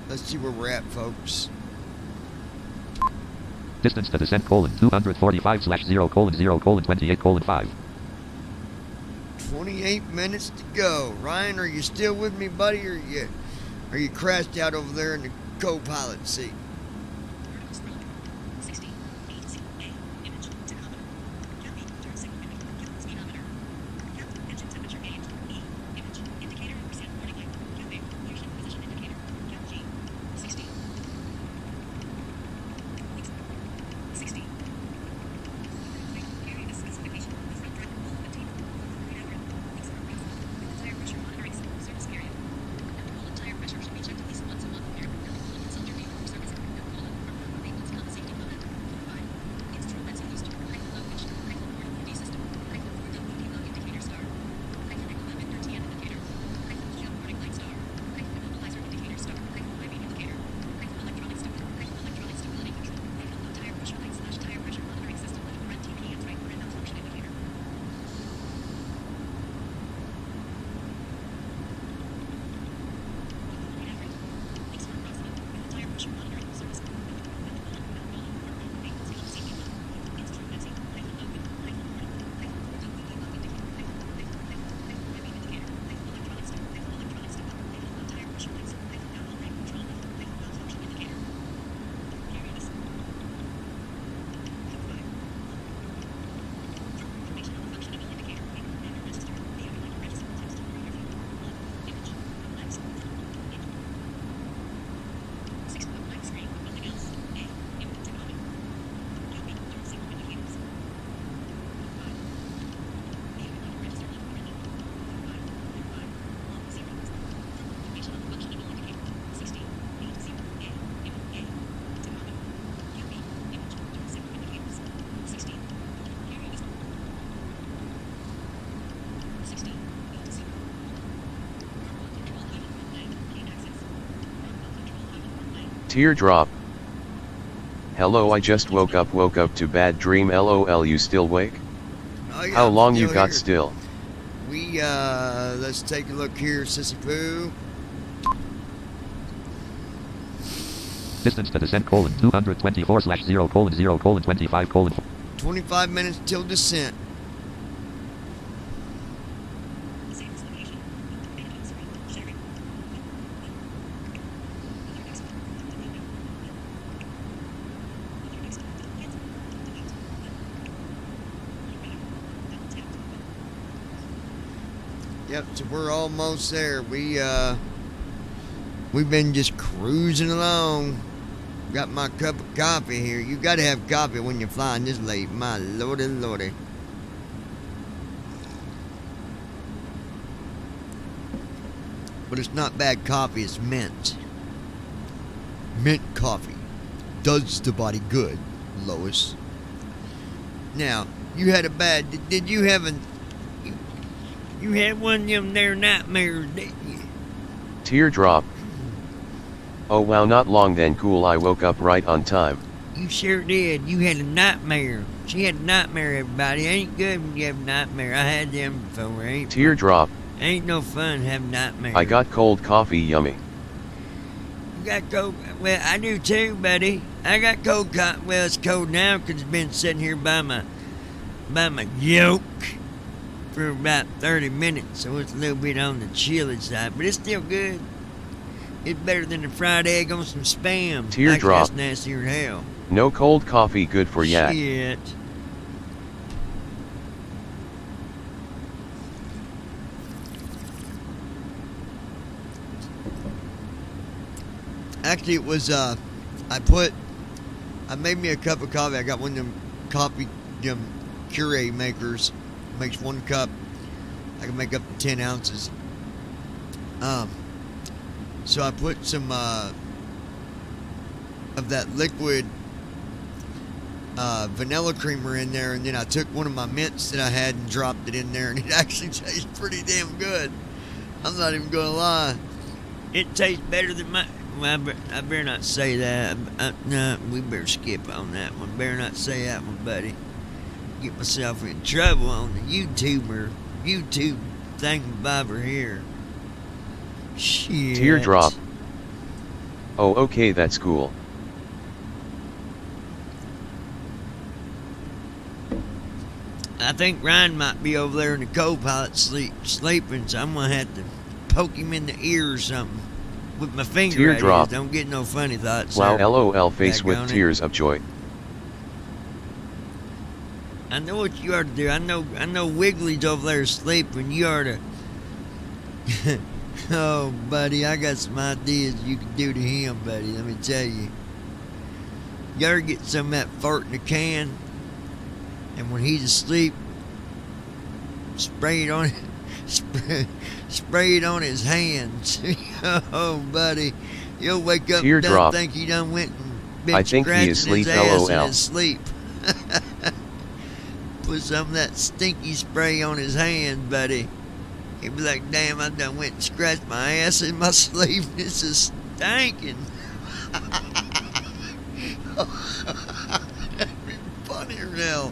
Let's see where we're at, folks. Distance to descent, 245/0:0:28:5. 28 minutes to go. Ryan, are you still with me, buddy, or are you crashed out over there in the co-pilot seat? Teardrop. Hello, I just woke up to bad dream, lol, you still wake? Oh, yeah, How I'm long still you got here. still? We, let's take a look here, Sissy Poo. Distance to descent, 224/0:0:25. 25 minutes till descent. Yep, so we're almost there. We've been just cruising along. Got my cup of coffee here. You gotta have coffee when you're flying this late. My lordy lordy. But it's not bad coffee, it's mint. Mint coffee does the body good, Lois. Now, you had a bad, did you have you had one of them there nightmares, didn't you? Teardrop. Oh wow, not long then, cool, I woke up right on time. You sure did. You had a nightmare. She had a nightmare, everybody. Ain't good when you have a nightmare. I had them before. Ain't Teardrop. Ain't no fun having nightmares. I got cold coffee, yummy. You got cold? Well, I do too, buddy. I got cold coffee. Well, it's cold now because it's been sitting here by my yolk for about 30 minutes, so it's a little bit on the chilly side, but it's still good. It's better than a fried egg on some Spam. Teardrop. Actually, that's nastier than hell. No cold coffee good for yak. Shit. Actually, it was, I made me a cup of coffee. I got one of them Keurig makers. Makes one cup. I can make up to 10 ounces. So I put some, of that liquid, vanilla creamer in there, and then I took one of my mints that I had and dropped it in there, and it actually tastes pretty damn good. I'm not even gonna lie. It tastes better than my. Well, I better not say that. No, we better skip on that one. Better not say that one, buddy. Get myself in trouble on the YouTube thingamabobber here. Shit. Teardrop. Oh, okay, that's cool. I think Ryan might be over there in the co-pilot sleeping, so I'm gonna have to poke him in the ear or something with my finger. Teardrop. Don't get no funny thoughts. Wow, there. LOL face with Daggone it. tears of joy. I know what you ought to do. I know Wiggly's over there sleeping. You ought to. Oh, buddy, I got some ideas you can do to him, buddy. Let me tell you. You ought to get some of that fart in a can, and when he's asleep, spray it on it on his hands. Oh, buddy, he'll wake up Teardrop. and think he done went and been I think he is scratching his asleep, ass in LOL. his sleep. Put some of that stinky spray on his hand, buddy. He'd be like, damn, I done went and scratched my ass in my sleep. This is stinking. That'd be funnier now.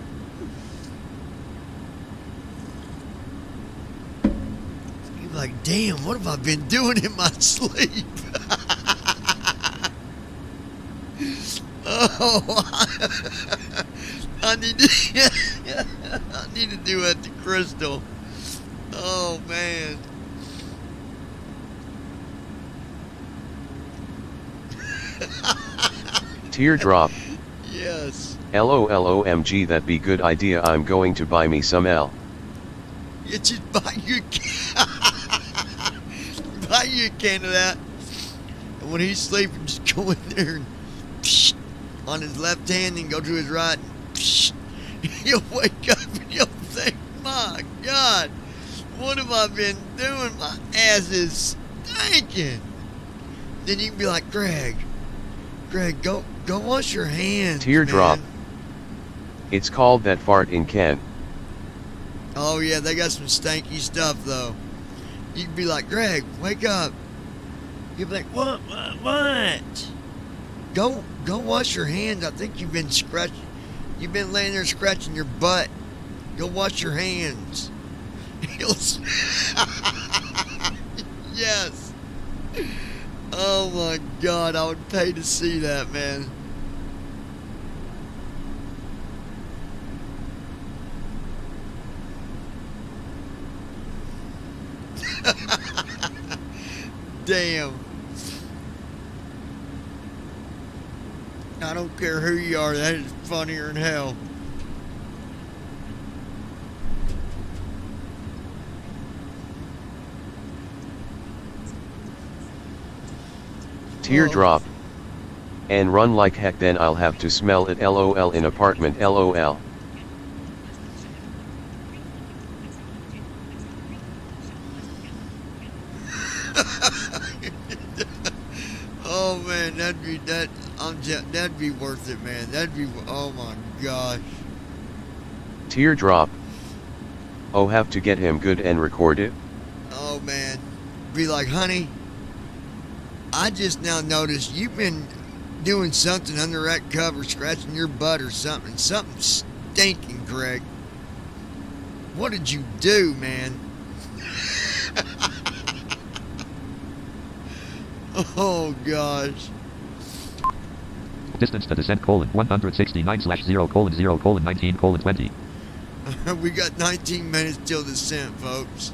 He'd be like, damn, what have I been doing in my sleep? Oh, I need to do that to Crystal. Oh, man. Teardrop. Yes. LOLOMG, that be good idea. I'm going to buy me some L. You just buy you a can of that. And when he's sleeping, just go in there and psh, on his left hand and go to his right. Psh, he'll wake up and he'll think, my God, what have I been doing? My ass is stinking. Then you can be like, Greg, go wash your hands. Teardrop. Man. It's called that fart in can. Oh yeah, they got some stanky stuff though. You can be like, Greg, wake up. You'll be like, what? Go wash your hands. I think you've been laying there scratching your butt. Go wash your hands. Yes. Oh my God, I would pay to see that, man. Damn. I don't care who you are, that is funnier than hell. Teardrop. And run like heck, then I'll have to smell it. LOL in apartment. LOL. Oh man, that'd be worth it, man. Oh my gosh. Teardrop. Oh, have to get him good and record it. Oh man, be like, honey, I just now noticed you've been doing something under that cover, scratching your butt or something. Something stinking, Greg. What did you do, man? Oh gosh. Distance to descent: 169/0:0:19:20. We got 19 minutes till descent, folks.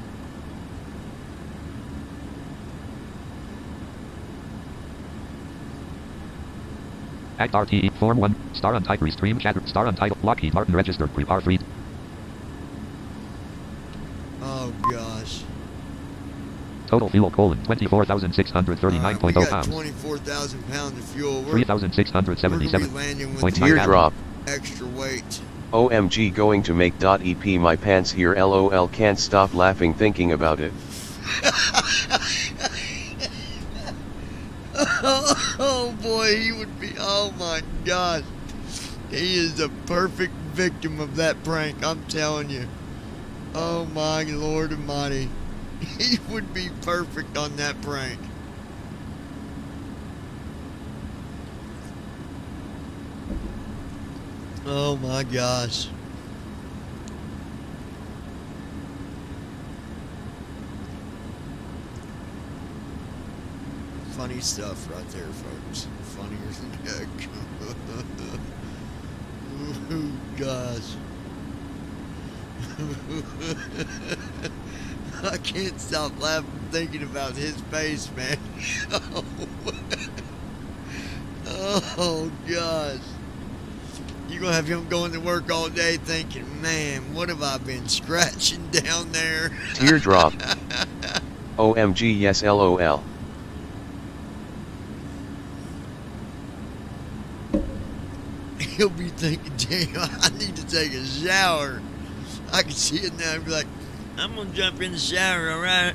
Act RTE Form 1 star untitled restream chatter star untitled Lockheed Martin registered prepare 3. Oh gosh. Total fuel: 24,639.0 we got pounds. 24,000 pounds of fuel. 3,677.9 Teardrop. Extra weight. OMG, going to make .ep my pants here. LOL, can't stop laughing thinking about it. Oh boy, he would be. Oh my gosh. He is the perfect victim of that prank, I'm telling you. Oh my Lord Almighty. He would be perfect on that prank. Oh my gosh. funny stuff right there, folks. Funnier than heck. Oh, gosh. I can't stop laughing thinking about his face, man. Oh, gosh. You're going to have him going to work all day thinking, man, what have I been scratching down there? Teardrop. OMG, yes, LOL. He'll be thinking, damn, I need to take a shower. I can see it now. He'll be like, I'm going to jump in the shower, all right?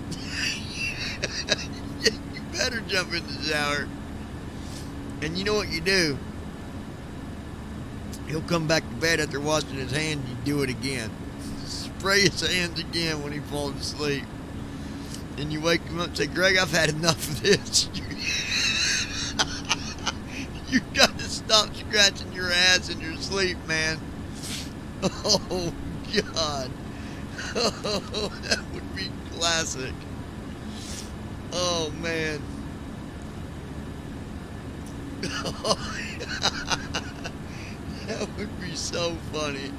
You better jump in the shower. And you know what you do? He'll come back to bed after washing his hands and you do it again. Spray his hands again when he falls asleep. And you wake him up and say, Greg, I've had enough of this. You got to stop scratching your ass in your sleep, man. Oh, God. Oh, that would be classic. Oh, man. That would be so funny.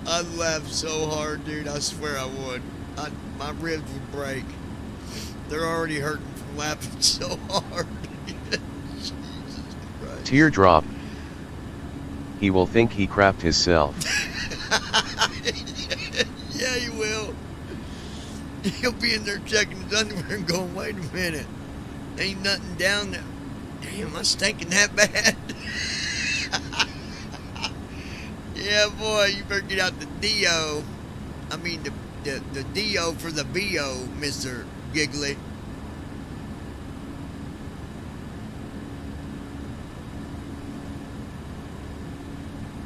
I'd laugh so hard, dude. I swear I would. My ribs would break. They're already hurting from laughing so hard. Jesus Christ. Teardrop. He will think he crapped himself. Yeah, he will. He'll be in there checking his underwear and going, wait a minute. Ain't nothing down there. Damn, am I stinking that bad? Yeah, boy, you better get out the D.O. I mean, the D.O. for the B.O., Mr. Giggly.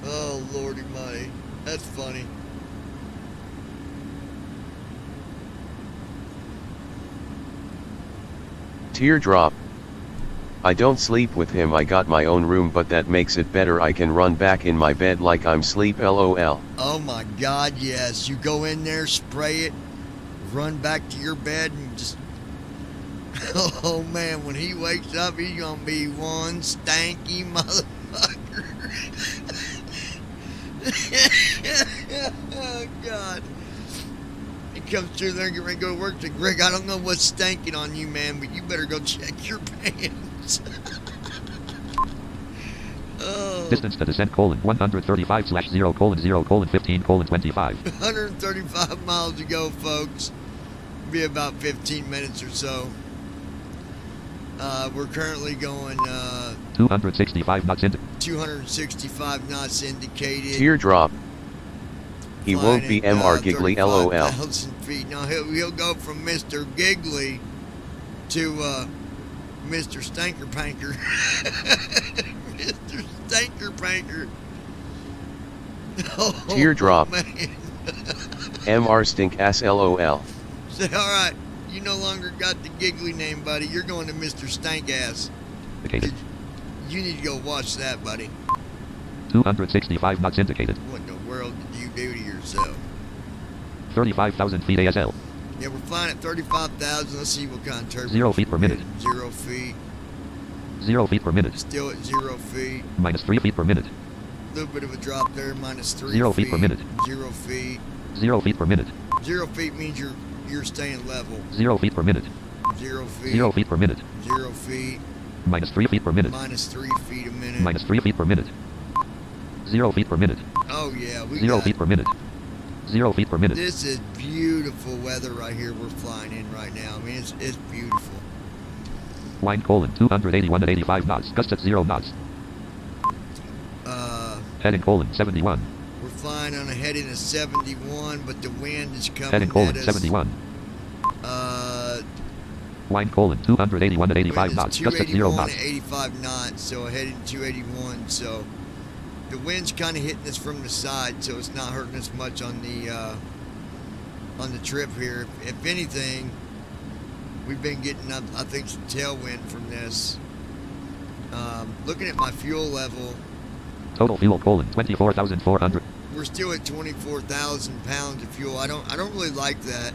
Oh, Lordy mighty. That's funny. Teardrop. I don't sleep with him, I got my own room, but that makes it better. I can run back in my bed like I'm sleep, LOL. Oh my God, yes. You go in there, spray it, run back to your bed and just... Oh man, when he wakes up, he's gonna be one stanky motherfucker. Oh God. He comes through there and get ready to go to work. Say, Greg, I don't know what's stanking on you, man, but you better go check your pants. Oh. Distance to descent, 135/0:0:15:25. 135 miles to go, folks. Be about 15 minutes or so. We're currently going 265 knots in. 265 knots indicated. Teardrop. He Flying won't be at, MR Giggly, LOL. 35,000 feet. Now he'll go from Mr. Giggly to Mr. Stanker Panker. Mr. Stanker Panker. Oh, Teardrop. Man. MR Stink Ass, LOL. Say, all right, you no longer got the Giggly name, buddy. You're going to Mr. Stank Ass. Indicated. You need to go watch that, buddy. 265 knots indicated. What in the world did you do to yourself? 35,000 feet ASL. Yeah, we're flying at 35,000. Let's see what kind of turbulence. 0 feet per minute. 0 feet. 0 feet per minute. Still at 0 feet. Minus 3 feet per minute. A little bit of a drop there. Minus 3 0 feet. feet per minute. 0 feet. 0 feet per minute. 0 feet means you're staying level. 0 feet per minute. 0 feet. 0 feet per minute. 0 feet. Minus 3 feet per minute. Minus 3 feet a minute. Minus 3 feet per minute. 0 feet per minute. Oh yeah, we 0 got feet per minute. 0 feet per minute. This is beautiful weather right here we're flying in right now. I mean, it's beautiful. Wind 281 at 85 knots. Gust at 0 knots. Heading 71. We're flying on a heading of 71, but the wind is coming Heading at us. 71. Wind 281 at 85 knots. Gust at 0 knots. 85 knots, so heading 281. So the wind's kind of hitting us from the side, so it's not hurting us much on the trip here. If anything, we've been getting up, I think, some tailwind from this. Looking at my fuel level, Total fuel 24,400. we're still at 24,000 pounds of fuel. I don't really like that.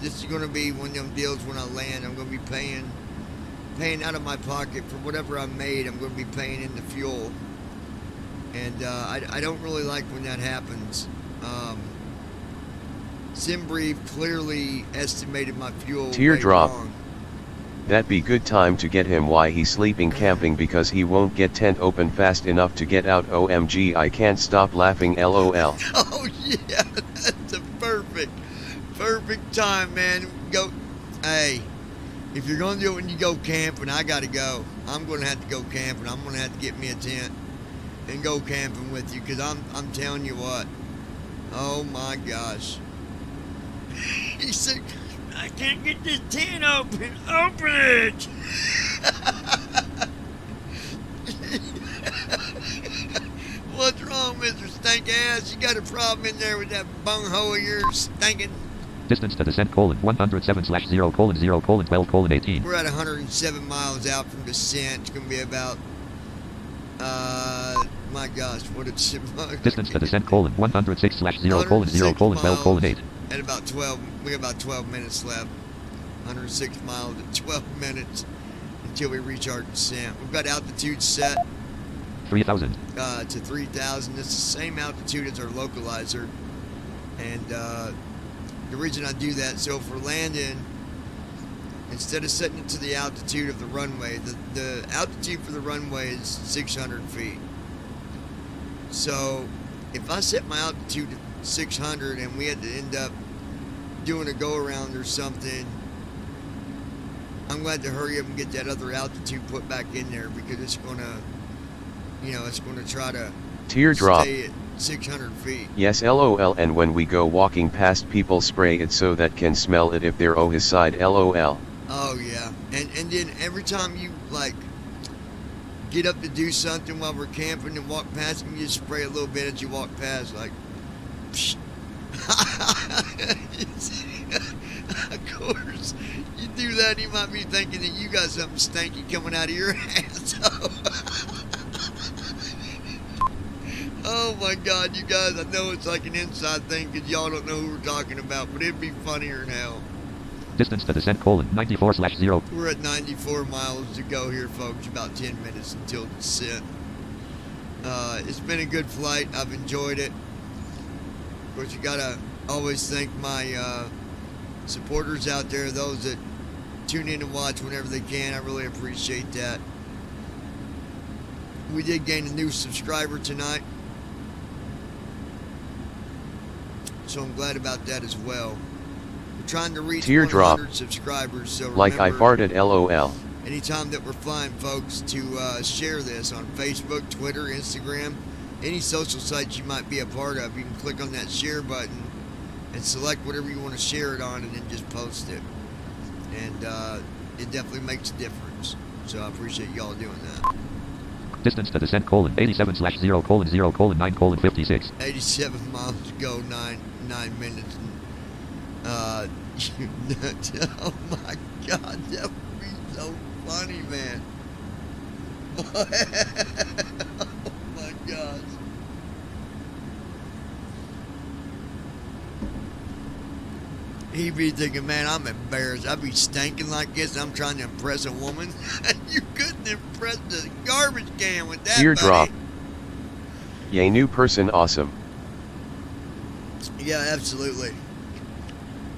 this is going to be one of them deals when I land. I'm going to be paying out of my pocket for whatever I made. I'm going to be paying in the fuel. And I don't really like when that happens. SimBrief clearly estimated my fuel Teardrop. way wrong. That be good time to get him why he's sleeping camping because he won't get tent open fast enough to get out. OMG, I can't stop laughing LOL. Oh yeah, that's a perfect time, man. Go, hey, if you're gonna do it when you go camping, I gotta go. I'm gonna have to go camping. I'm gonna have to get me a tent and go camping with you, cause I'm telling you what. Oh my gosh. He said, I can't get this tent open. Open it. What's wrong, Mr. Stank Ass? You got a problem in there with that bunghole of yours stinking? Distance to descent: 107/0:0:12:18. We're at 107 miles out from descent. It's gonna be about my gosh, what it's Distance to descent: 106/0:0:12:8. At about 12, we got about 12 minutes left. 106 miles at 12 minutes until we reach our descent. We've got altitude set 3,000. To 3,000. It's the same altitude as our localizer. And the reason I do that, so for landing, instead of setting it to the altitude of the runway, the altitude for the runway is 600 feet. So if I set my altitude to 600 and we had to end up doing a go around or something, I'm glad to hurry up and get that other altitude put back in there, because it's gonna, it's gonna try to Teardrop. stay at 600 feet. Yes LOL, and when we go walking past people spray it so that can smell it if they're his side LOL. Oh yeah, and then every time you get up to do something while we're camping and walk past them, you just spray a little bit as you walk past, like psh. Of course, you do that, you might be thinking that you got something stanky coming out of your ass. Oh my God, you guys, I know it's like an inside thing because y'all don't know who we're talking about, but it'd be funnier than hell. Distance to descent: 94/0. We're at 94 miles to go here, folks. About 10 minutes until descent. It's been a good flight. I've enjoyed it. Of course, you gotta always thank my supporters out there, those that tune in and watch whenever they can. I really appreciate that. We did gain a new subscriber tonight, so I'm glad about that as well. We're trying to reach Teardrop. 100 subscribers, so Like I farted LOL. anytime that we're flying, folks, to share this on Facebook, Twitter, Instagram, any social sites you might be a part of. You can click on that share button and select whatever you want to share it on, and then just post it. And it definitely makes a difference. So I appreciate y'all doing that. Distance to descent: 87/0:0:9:56. 87 miles to go, 9 minutes. And, oh my God, that would be so funny, man. Oh my gosh. He'd be thinking, man, I'm embarrassed. I'd be stinking like this. I'm trying to impress a woman. You couldn't impress the garbage can with that. Teardrop. buddy. Yay, new person awesome. Yeah, absolutely.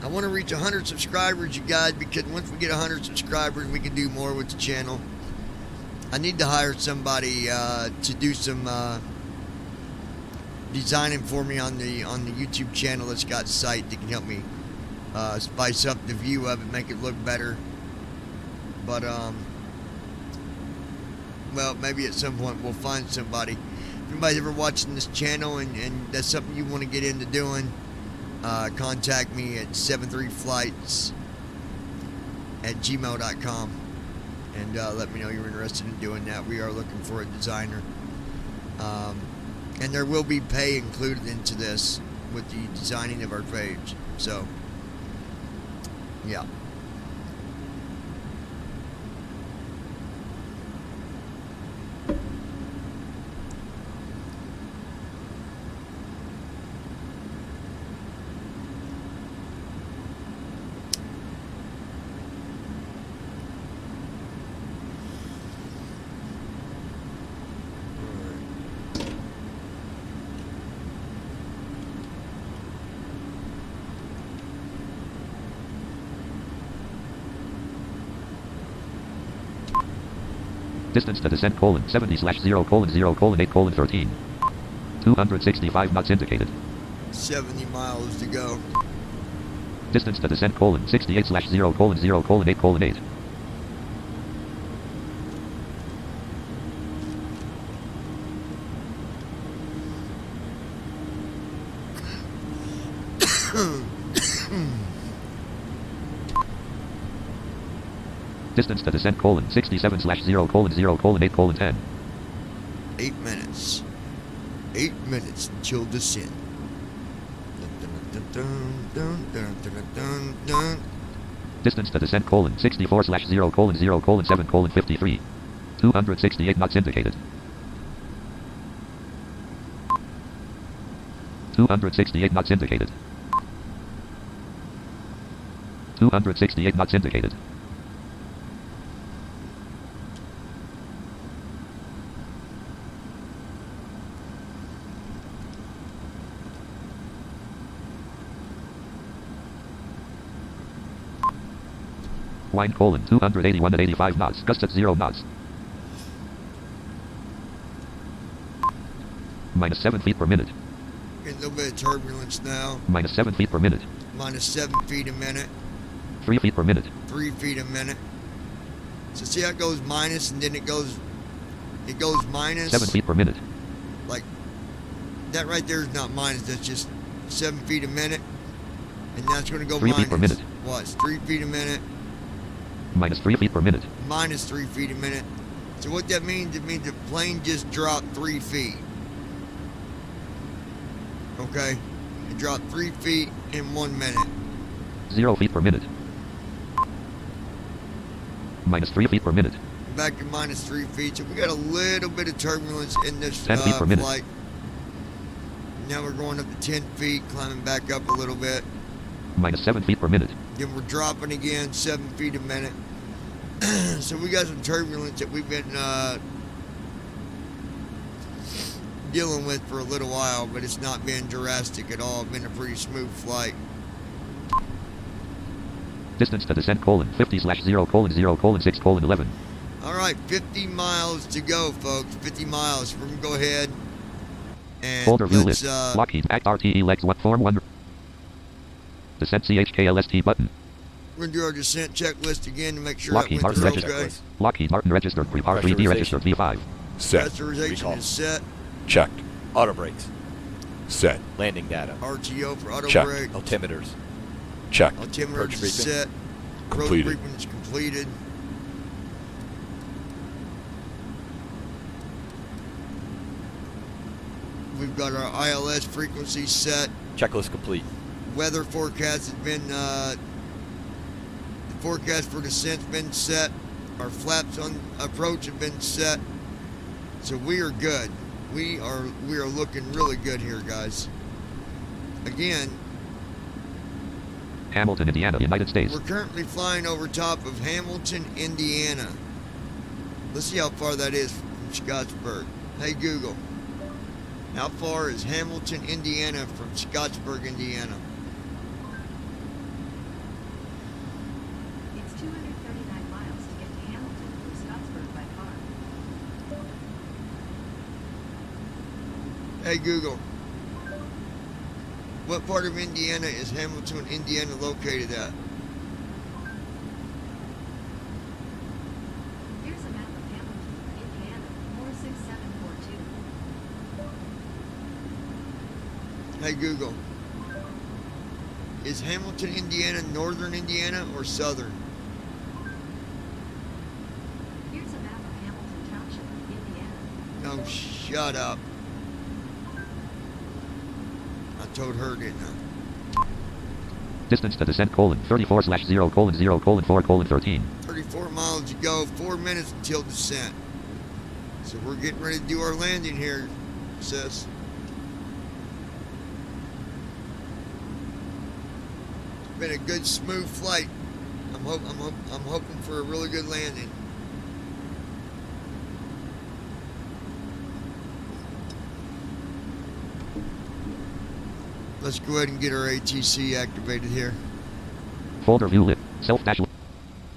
I want to reach 100 subscribers, you guys, because once we get 100 subscribers, we can do more with the channel. I need to hire somebody to do some designing for me on the YouTube channel that's got site that can help me spice up the view of it, make it look better. But well, maybe at some point we'll find somebody. If anybody's ever watching this channel and that's something you want to get into doing, contact me at 73flights@gmail.com and let me know you're interested in doing that. We are looking for a designer, and there will be pay included into this with the designing of our page. So yeah. Distance to descent colon 70/0 colon 0 colon 8 colon 13. 265 knots indicated. 70 miles to go. Distance to descent colon 68/0 colon 0 colon 8 colon 8. Distance to descent colon 67/0 colon 0 colon 8 colon 10. 8 minutes. 8 minutes until descent. Distance to descent colon 64/0 colon 0 colon 7 colon 53. 268 knots indicated. 268 knots indicated. 268 knots indicated. Wind colon 281 at 85 knots. Gust at 0 knots. Minus 7 feet per minute. Getting a little bit of turbulence now. Minus 7 feet per minute. Minus 7 feet a minute. 3 feet per minute. 3 feet a minute. So see how it goes minus and then it goes minus. 7 feet per minute. Like that right there is not minus. That's just 7 feet a minute. And that's going to go 3 minus. feet per minute. What? It's 3 feet a minute. Minus 3 feet per minute. Minus 3 feet a minute. So what that means, it means the plane just dropped 3 feet. Okay? It dropped 3 feet in 1 minute. 0 feet per minute. Minus 3 feet per minute. Back to minus 3 feet. So we got a little bit of turbulence in this 10 feet per minute. flight. Now we're going up to 10 feet, climbing back up a little bit. Minus 7 feet per minute. Then we're dropping again, 7 feet a minute. So we got some turbulence that we've been dealing with for a little while, but it's not been drastic at all. It's been a pretty smooth flight. Distance to descent colon 50/0 colon 0 colon 6 colon 11. All right, 50 miles to go, folks. 50 miles. We're going to go ahead and Folder view let's, list. Lockheed Act RTE legs 1 form 1. Descent CHKLST button. we're going to do our descent checklist again to make sure Lockheed that Martin went through registered. okay. Lockheed Martin registered. Prepar 3D registered V5. Set. Pressurization Recall. is set. Checked. Auto brakes. Set. Landing data. RTO for auto Check. brake. Altimeters. Checked. Altimeter Approach is briefing. set. Completed. Road briefing is completed. We've got our ILS frequency set. Checklist complete. Weather forecast has been, the forecast for descent's been set. Our flaps on approach have been set. So we are good. We are looking really good here, guys. Again, Hamilton, Indiana, United States. we're currently flying over top of Hamilton, Indiana. Let's see how far that is from Scottsburg. Hey Google, how far is Hamilton, Indiana from Scottsburg, Indiana? It's 239 miles to get to Hamilton from Scottsburg by car. Hey Google, what part of Indiana is Hamilton, Indiana located at? Here's a map of Hamilton, Indiana, 46742. Hey Google, is Hamilton, Indiana, northern Indiana or southern? Here's a map of Hamilton Township, Indiana. No, shut up. I told her, didn't I? Distance to descent colon 34/0 colon 0 colon 4 colon 13. 34 miles to go, 4 minutes until descent. So we're getting ready to do our landing here, sis. It's been a good, smooth flight. I'm hoping for a really good landing. Let's go ahead and get our ATC activated here. Folder view lit. Self dash.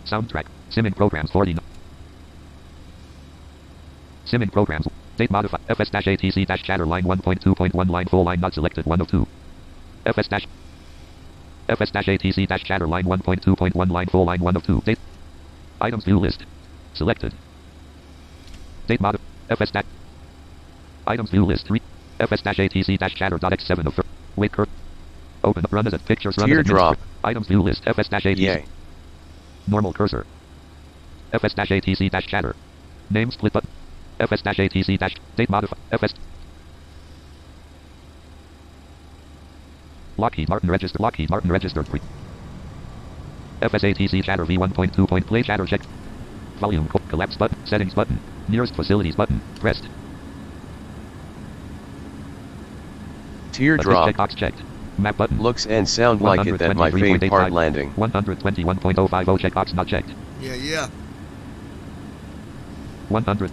Soundtrack. Simming programs 49. Simming programs. Date modified. FS-ATC-chatter line 1.2.1 line full line not selected 1 of 2. FS-ATC-chatter line 1.2.1 line full line 1 of 2. Date. Items view list. Selected. Date mod. FS. Items view list 3. FS-ATC-chatter.x7 of 3. Wait curve. Open up run as a pictures run Teardrop. Items view list. FS-ATC. Yay. Normal cursor. FS-ATC-chatter. Name split button. FS-ATC- date modify. FS. Lockheed Martin registered. Lockheed Martin registered. FS-ATC chatter V1.2. Play chatter check. Volume collapse button. Settings button. Nearest facilities button. Pressed. Teardrop. Checkbox checked. Map button. Looks and sound like it that my fave part landing. 121.050 checkbox not checked. Yeah. 100.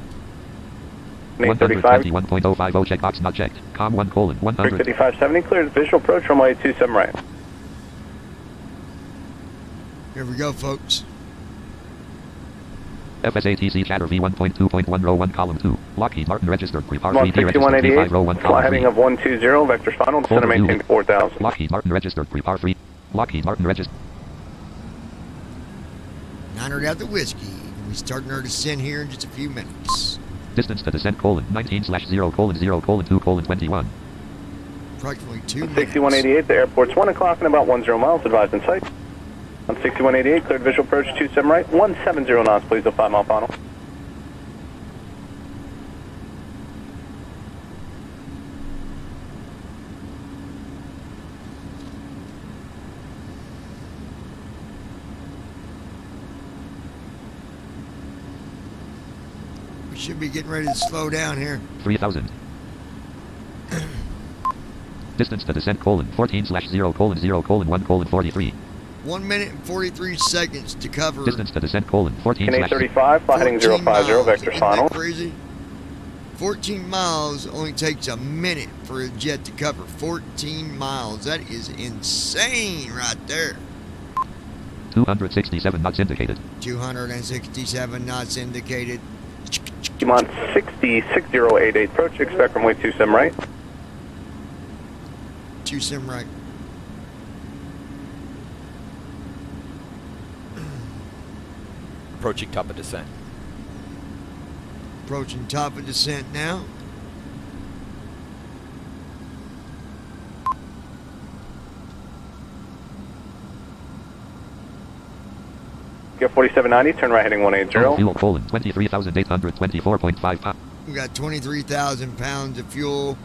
121.050 checkbox not checked. Com 1 colon 100. 5570 cleared visual approach runway 27 right. Here we go, folks. FS-ATC chatter V1.2.1 row 1 column 2. Lockheed Martin registered. Prepar 3D registered 6188. row 1 Fly column heading 3. of 120. Vector final. Center maintain 4000. Lockheed Martin registered. Prepar 3. Lockheed Martin registered. 900 out the whiskey. We're starting our descent here in just a few minutes. Distance to descent colon 19/0 colon 0 colon 2 colon 21. Approximately 2 minutes. 6188. The airport's 1 o'clock and about 10 miles. Advised in sight. On 6188, cleared visual approach 27 right. 170 knots, please. A 5 mile final. We should be getting ready to slow down here. 3000. Distance to descent colon 14/0 colon 0 colon 1 colon 43. 1 minute and 43 seconds to cover. Distance to descent colon 14 Canadian 35, fly heading 050, vector final. Crazy. 14 miles only takes a minute for a jet to cover. 14 miles. That is insane right there. 267 knots indicated. 267 knots indicated. I'm on 6088, approach, expect runway 27 right. 27 right. Approaching top of descent. Approaching top of descent now. Get 4790, turn right heading 180. Fuel colon 23,824.5 pounds. We got 23,000 pounds of fuel.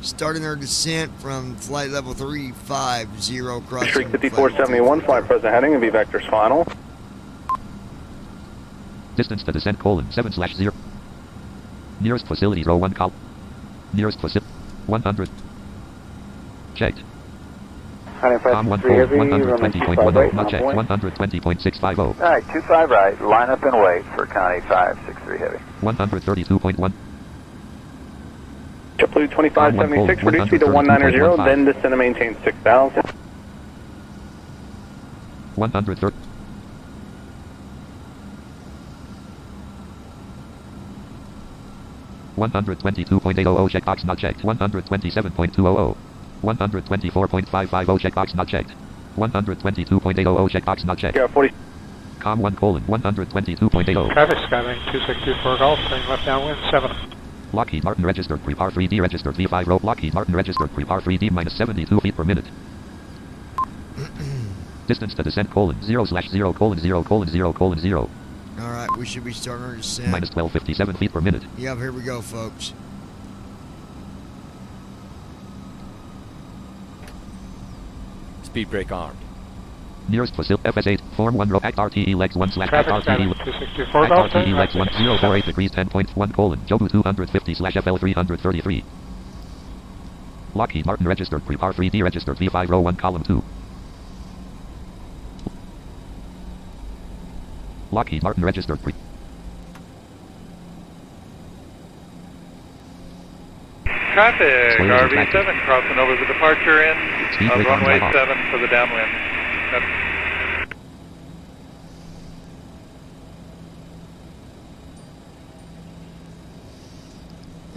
Starting our descent from flight level 350 crossing. Streak 5471, fly present heading and be vectors final. Distance to descent colon 7/0. Nearest facility row 1 col. Nearest facility 100. Checked. Com 1 colon 120.10 not checked. 120.650. Alright, 25 right, line up and wait for Connie 563 heavy. 132.1. JetBlue 2576, reduce speed to 190, then descend and maintain 6000. 130. 122.800 checkbox not checked. 127.200. 124.550 checkbox not checked. 122.800 checkbox not checked. Yeah, 40. Com 1 colon 122.80. Traffic Skylane 2624 Golf, turning left downwind 7. Lockheed Martin registered. Prepar 3D registered V5 row. Lockheed Martin registered. Prepar 3D minus 72 feet per minute. Distance to descent colon 0/0 colon 0 colon 0 colon 0. Alright, we should be starting our descent. Minus 1257 feet per minute. Yep, here we go, folks. Speed brake armed. Nearest facility FS8, Form 1 row, act RTE legs 1 slash Traffic act Skylane RTE 264 act Golf, RTE turning legs left 1048 degrees 10.1 colon, Jobu 250 slash FL 333. Lockheed Martin registered. Prepar 3D registered. V5 row 1 column 2. Lockheed Martin registered. Traffic, RV7 crossing over the departure in of runway 7 for the downwind.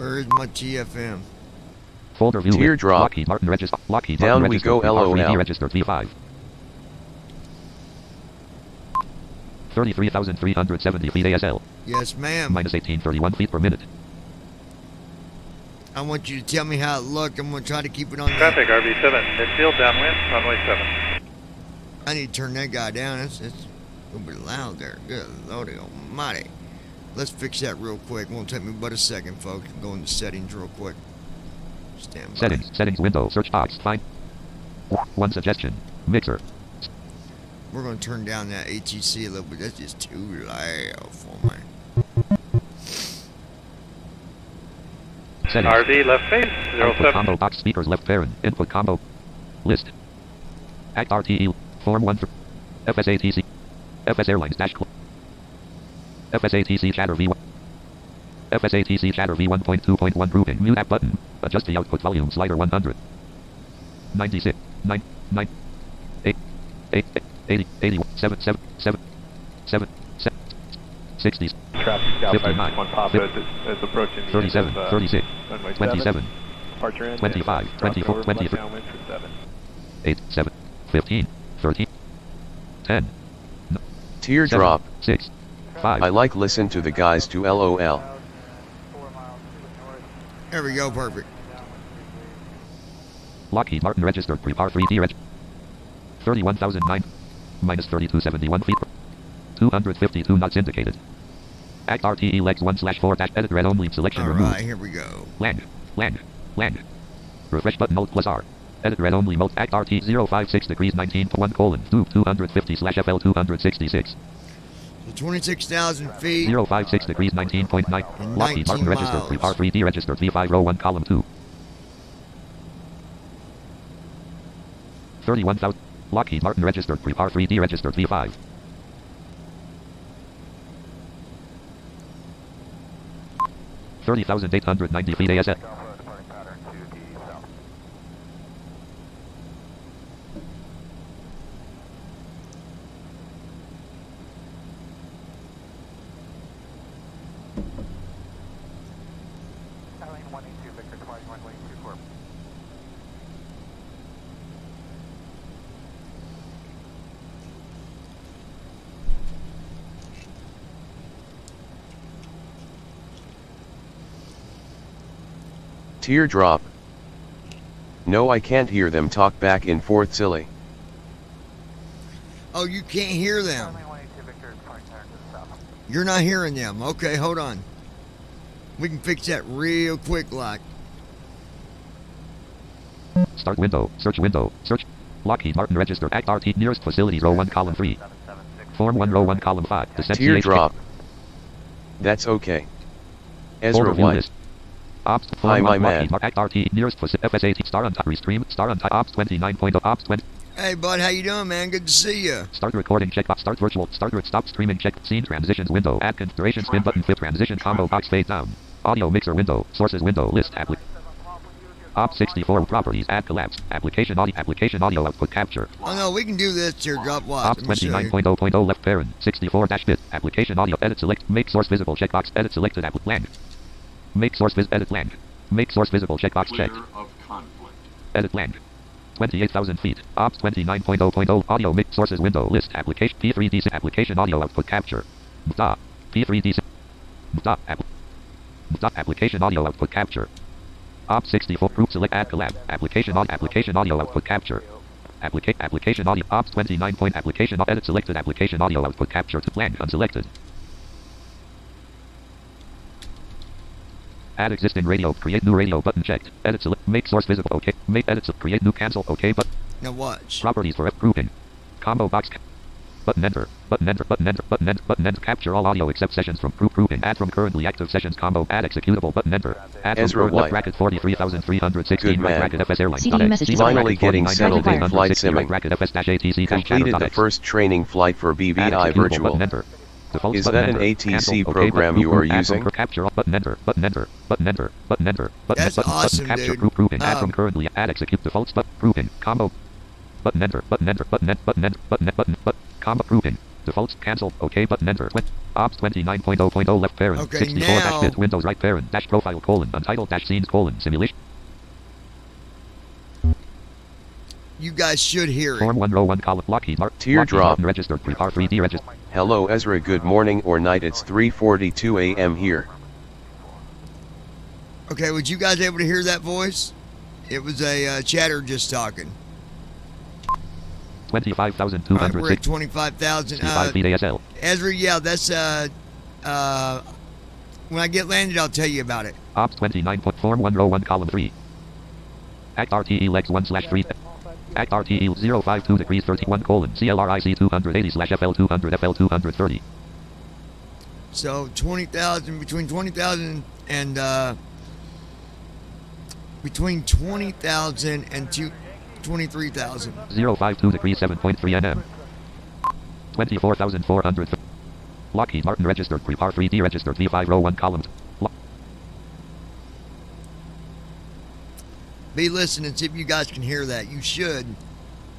Where's my TFM? Folder view. Teardrop. Lockheed Martin register. Lockheed Down Martin we go, registered. LOL. Registered V5. 33,370 feet ASL. Yes, ma'am. Minus 1831 feet per minute. I want you to tell me how it looked. I'm going to try to keep it on. Traffic RV7, midfield downwind, runway 7. I need to turn that guy down. It's a little bit loud there. Good Lordy Almighty. Let's fix that real quick. Won't take me but a second, folks. Go into settings real quick. Stand by. Settings window. Search box. Find. One suggestion. Mixer. We're going to turn down that ATC a little bit. That's just too loud for me. Settings. RV left face, Output 07. combo box speakers left parent. Input combo. List. Act RTE. Form 1 for FSATC. FS Airlines dash. FSATC chatter V1. FSATC chatter V1.2.1 grouping. Mute app button. Adjust the output volume slider 100. 96. 9. 8. 8. 80. 81. 7. 7. 7. 7. 7. 60s. Traffic Scout 59. 561 Papa is approaching the 37. end of, 36. runway 27. Departure end. 25. 24. 23. 8. 7. 15. 13. 10. Teardrop. 6. 5. I like listen to the guys to LOL. There we go. Perfect. Lockheed Martin registered. Prepar 3D reg. 31,009. Minus 3271 feet. 252 knots indicated. Act RTE legs 1/4 dash edit red only selection removed. Alright, here we go. Land. Refresh button Alt plus R. Edit red only mode. Act RT 056 degrees 19.1 2 250/FL 266. 26,000 feet. 056 degrees 19.9. And Lockheed 19 Martin registered. miles. Prepar 3D registered V5 row 1 column 2. 31,000. Lockheed Martin registered. Prepar 3D registered V5. 30,890 feet ASL. Teardrop. No, I can't hear them talk back and forth, silly. Oh, you can't hear them. You're not hearing them. Okay, hold on. We can fix that real quick, like. Start window. Search window. Search. Lockheed Martin registered. Act RT nearest facility row 1 column 3. Form 1 row 1 column 5. Descent Teardrop. That's okay. Ezra Folder view White. list. Ops Hi, my Lockheed man. Act RT nearest FSAT star on top restream star on top ops 29.0 ops 20. Hey, bud, how you doing, man? Good to see you. Start recording checkbox. Start virtual. Stop streaming check. Scene transitions window. Add configuration spin button flip transition combo box fade down. Audio mixer window. Sources window list applet. Op 64 properties. Add collapse. Application audio output capture. Oh no, we can do this. Teardrop. Watch. Ops 29.0.0 left parent. 64 dash bit. Application audio edit select. Make source visible checkbox. Edit selected applet land. Make source edit land. Make source visible checkbox checked. Edit land. 28,000 feet. Ops 29.0.0 audio mix sources window list application P3D application audio output capture. Stop. P3D. Stop. Stop application audio output capture. Ops 64 group select add collab. Application audio output capture. Application audio Ops 29 point application edit selected application audio output capture to land unselected. Add existing radio. Create new radio button checked. Edit select. Make source visible. OK. Make edits. Create new cancel. OK. But now watch. Properties for F grouping. Combo box. Button enter. Button enter. Button enter. Button enter. Button enter. Capture all audio except sessions from group grouping. Add from currently active sessions combo. Add executable. Button enter. Add from Ezra current White. left bracket 43,316 right bracket FS Airlines. CDU messages Finally getting settled in flight simming. Right bracket FS-ATC Completed the first training flight for BVI Virtual. Default Is button that an enter. ATC Cancel, OK, program button, you are add from using? Capture button enter. Button enter. Button enter. Button enter. Button That's button, awesome, button capture dude. group grouping. Add from currently. Add execute defaults but grouping. Combo. Button enter. Button enter. Button enter. Button enter. Button enter. Button combo grouping. Defaults cancel. OK button enter. Ops 29.0.0 left parent. Okay, 64 now- dash bit Windows right parent dash profile colon untitled dash scenes colon simulation. You guys should hear it. Form 1 row 1 column Lockheed Martin. Teardrop. Registered R3D registered. Hello Ezra, good morning or night, it's 3:42 a.m. here. Okay, was you guys able to hear that voice? It was a chatter just talking. 25,206. We're at 25,000. 65 feet ASL. Ezra, yeah, that's when I get landed, I'll tell you about it. Ops 29. Form 1 row 1 column 3. Act RTE legs 1/3. Act RTE 052 degrees 31 colon CLRIC 280 /FL 200 FL 230. So 20,000, between 20,000 and between 20,000 and 23,000. 052 degrees 7.3 nm. 24,400. Lockheed Martin registered. R3D registered. V5 row 1 column. Be listening, see if you guys can hear that. You should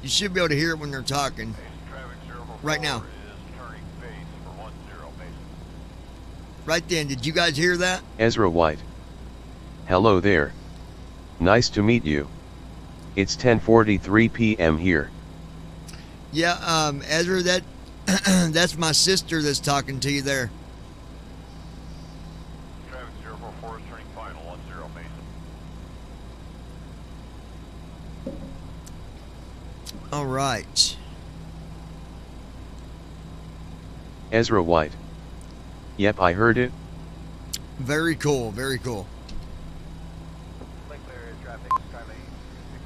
be able to hear it when they're talking. Right now. Right then, did you guys hear that? Ezra White. Hello there. Nice to meet you. It's 10:43 p.m. here. Yeah, Ezra, that's my sister that's talking to you there. Traffic 044 is turning final 10 Mason. All right. Ezra White. Yep, I heard it. Very cool, very cool.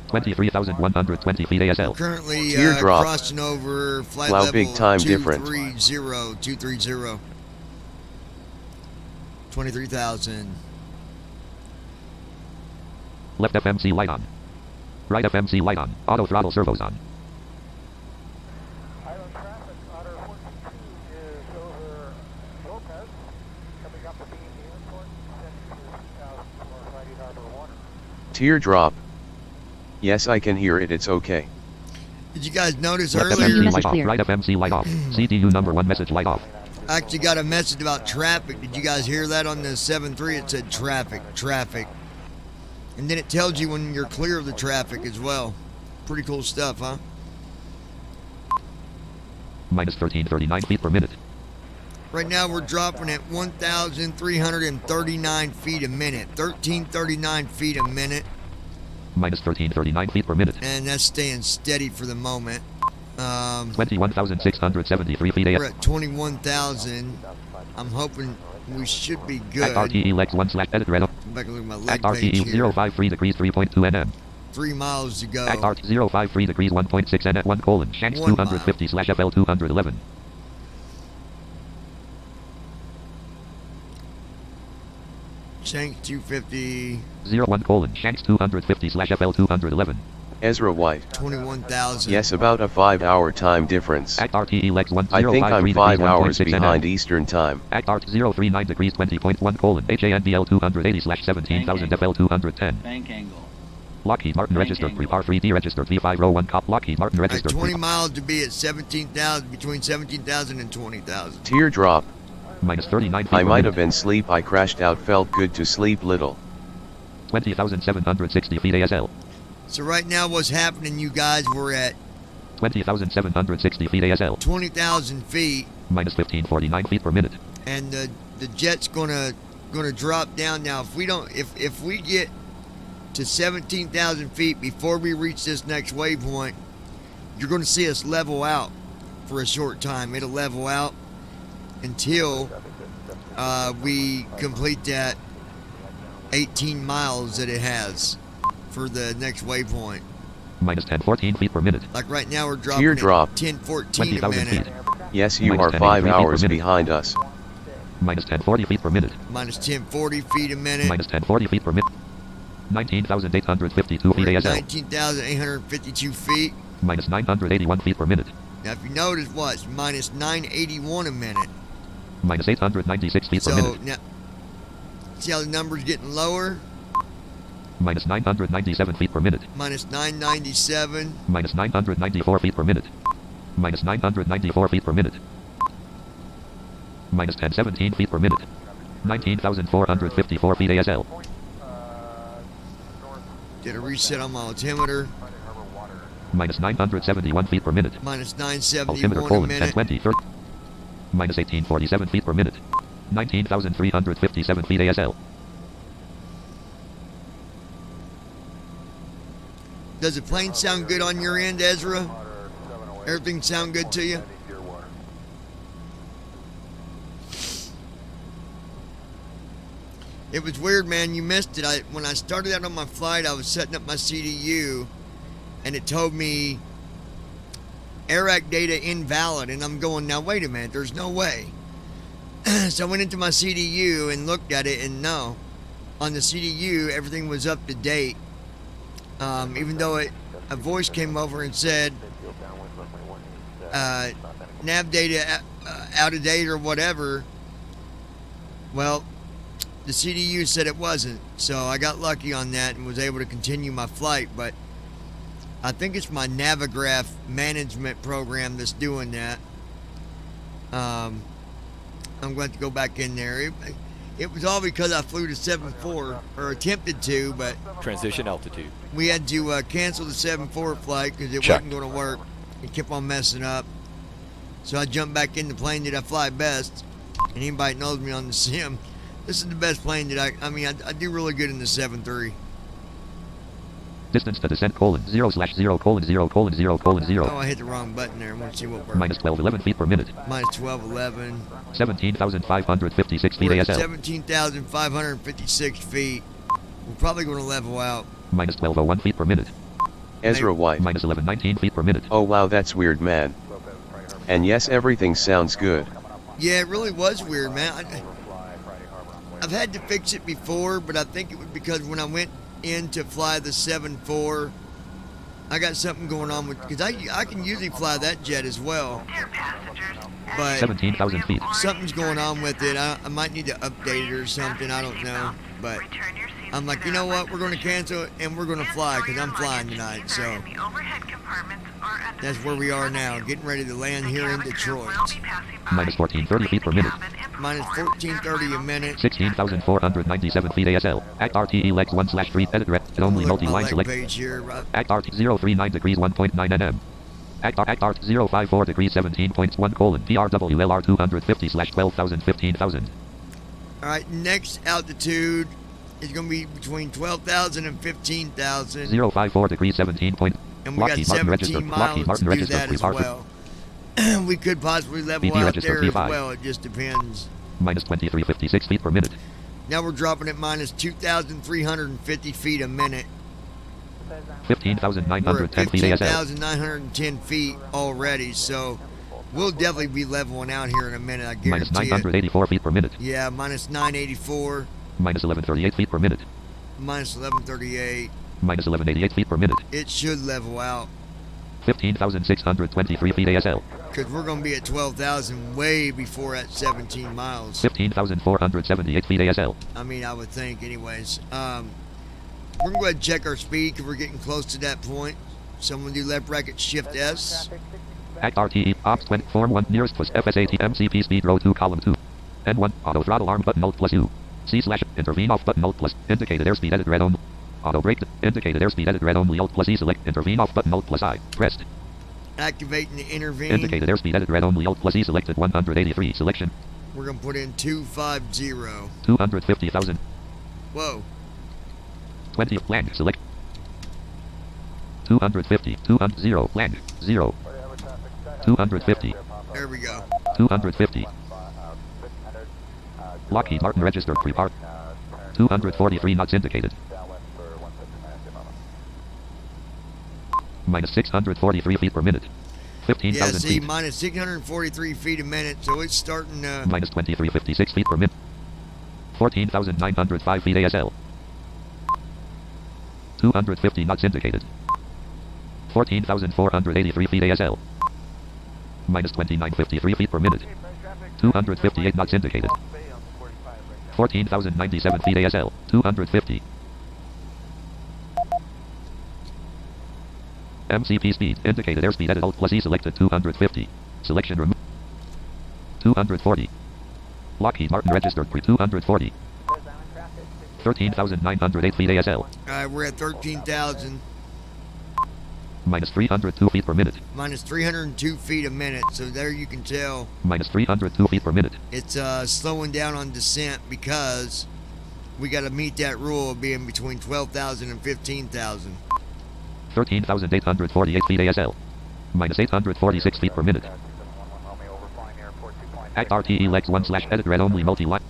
23,120 feet ASL. Currently Teardrop. crossing over flight Wow, level big time difference. 230. 23,000. Left FMC light on. Right FMC light on. Auto throttle servos on. Island traffic, Otter 42 is over Lopez, coming up the beam airport, descending to 2004 Friday Harbor Water. Teardrop. Yes, I can hear it, it's okay. Did you guys notice Left earlier? FMC light off. Right FMC light off. CDU number 1 message light off. I actually got a message about traffic. Did you guys hear that on the 7.3? It said traffic. And then it tells you when you're clear of the traffic as well. Pretty cool stuff, huh? Minus 1339 feet per minute. Right now we're dropping at 1,339 feet a minute. 1,339 feet a minute. Minus 1339 feet per minute. And that's staying steady for the moment. 21,673 feet We're at 21,000. I'm hoping we should be good. Act RTE legs 1/edit red. Go back and look at my leg Act RTE page here. 053 degrees 3.2 nm. 3 miles to go. Act RT 053 degrees 1.6 nm 1 colon Shanks 1 250 /FL 211. Shanks 250. 01 colon Shanks 250 /FL 211. Ezra White. 21,000. Yes, about a 5-hour time difference. Act RTE legs 1 I think I'm 5 hours 1.6 behind nm. Eastern time. Act RT 039 degrees 20.1 colon HANDL 280 /17,000 FL 210. Bank angle. Lockheed Martin registered. R3D registered. V5 row 1 cop. Lockheed Martin At registered. 20 miles to be at 17,000, between 17,000 and 20,000. Teardrop. Minus 39 feet I per might minute. have been sleep, I crashed out, felt good to sleep little. 20,760 feet ASL. So right now what's happening, you guys, we're at 20,760 feet ASL. 20,000 feet. Minus 1549 feet per minute. And the jet's gonna drop down now. If we don't, if we get to 17,000 feet before we reach this next waypoint, you're gonna see us level out for a short time. It'll level out until we complete that 18 miles that it has for the next waypoint. Minus 1014 feet per minute. Like right now we're dropping Teardrop. at 10:14 a 20,000 minute. feet. Yes, you Minus are 10 5 feet per hours minute. behind us. Minus 1040 feet per minute. Minus 1040 feet a minute. Minus 1040 feet per minute. 19,852 feet We're at ASL. 19,852 feet. Minus 981 feet per minute. Now, if you notice, what? It's minus 981 a minute. Minus 896 feet per So, minute. now, see how the number's getting lower? Minus 997 feet per minute. Minus 997. Minus 994 feet per minute. Minus 994 feet per minute. Minus 10, 17 feet per minute. 19,454 feet ASL. Did a reset on my altimeter. Minus 971 feet per minute. Minus Altimeter 971 a colon minute. 1020 30. Minus 1847 feet per minute. 19,357 feet ASL. Does the plane sound good on your end, Ezra? Everything sound good to you? It was weird, man. You missed it. When I started out on my flight, I was setting up my CDU, and it told me AirAct data invalid, and I'm going, now wait a minute, there's no way. So I went into my CDU and looked at it, and no, on the CDU everything was up to date. Even though a voice came over and said nav data out of date or whatever. Well, the CDU said it wasn't, so I got lucky on that and was able to continue my flight. But I think it's my Navigraph management program that's doing that. I'm going to have to go back in there. It was all because I flew to 7-4, or attempted to, but Transition altitude. we had to cancel the 7-4 flight because it Check. wasn't going to work. It kept on messing up. So I jumped back in the plane that I fly best. And anybody that knows me on the sim, this is the best plane that I do really good in the 7-3. Distance to descent colon 0/0 colon 0 colon 0 colon 0. Oh, I hit the wrong button there. I want to see what works. Minus 1211 feet per minute. Minus 1211. 17,556 feet We're at ASL. 17,556 feet. We're probably going to level out. Minus 1201 feet per minute. Ezra White. Minus 1119 feet per minute. Oh wow, that's weird, man. And yes, everything sounds good. Yeah, it really was weird, man. I've had to fix it before, but I think it was because when I went in to fly the 7-4, I got something going on with, because I can usually fly that jet as well, but 17,000 feet. something's going on with it. I might need to update it or something. I don't know, but I'm like, you know what, we're going to cancel it and we're going to fly because I'm flying tonight. So that's where we are now, getting ready to land here in Detroit. Minus 1430 feet per minute. Minus 1430 a minute. 16,497 feet ASL. Act RTE legs 1/3 edit red. Only multi-line select. Page here. Act art 039 degrees 1.9 nm. Act art 054 degrees 17.1 colon PRWLR 250/12,000 15,000. All right, next altitude is going to be between 12,000 and 15,000. 054 degrees 17 point. And we got 17 miles to do that as well. We could possibly level out there as well. It just depends. Minus 2356 feet per minute. Now we're dropping at minus 2,350 feet a minute. 15,910 feet ASL. 15,910 feet already, so we'll definitely be leveling out here in a minute, I guarantee Minus 984 feet per minute. Yeah, minus 984. Minus 1138 feet per minute. Minus 1138. Minus 1188 feet per minute. It should level out. 15,623 feet ASL. Because we're going to be at 12,000 way before at 17 miles. 15,478 feet ASL. I mean, I would think anyways. We're going to go ahead and check our speed because we're getting close to that point. Someone do left bracket shift S. Act RTE, ops 20, form 1, nearest plus FSAT MCP speed row 2, column 2. N1, auto throttle arm button alt plus U. C/intervene off button alt plus, indicated airspeed edit red only. Auto brake, indicated airspeed edit red only alt plus E select, intervene off button alt plus I, pressed. Activating the intervene. Indicated airspeed edit red only alt plus E selected 183 selection. We're going to put in 250. 250,000. Whoa. 20 land select. 250, 200, 0, land, 0. 250. There we go. 250. Lockheed Martin registered pre-part. 243 knots indicated. Minus 643 feet per minute. 15,000 yeah, see, feet. minus 643 feet a minute, so it's starting Minus 2356 feet per minute. 14,905 feet ASL. 250 knots indicated. 14,483 feet ASL. Minus 2953 feet per minute. 258 knots indicated. 14,097 feet ASL. 250. MCP speed. Indicated airspeed edit alt plus E selected 250. Selection removed. 240. Lockheed Martin registered pre 240. 13,908 feet ASL. Alright, we're at 13,000. Minus 302 feet per minute. Minus 302 feet a minute. So there you can tell. Minus 302 feet per minute. It's slowing down on descent because we got to meet that rule of being between 12,000 and 15,000. 13,848 feet ASL. Minus 846 feet per minute. Act RTE legs 1 / edit red only multi-line.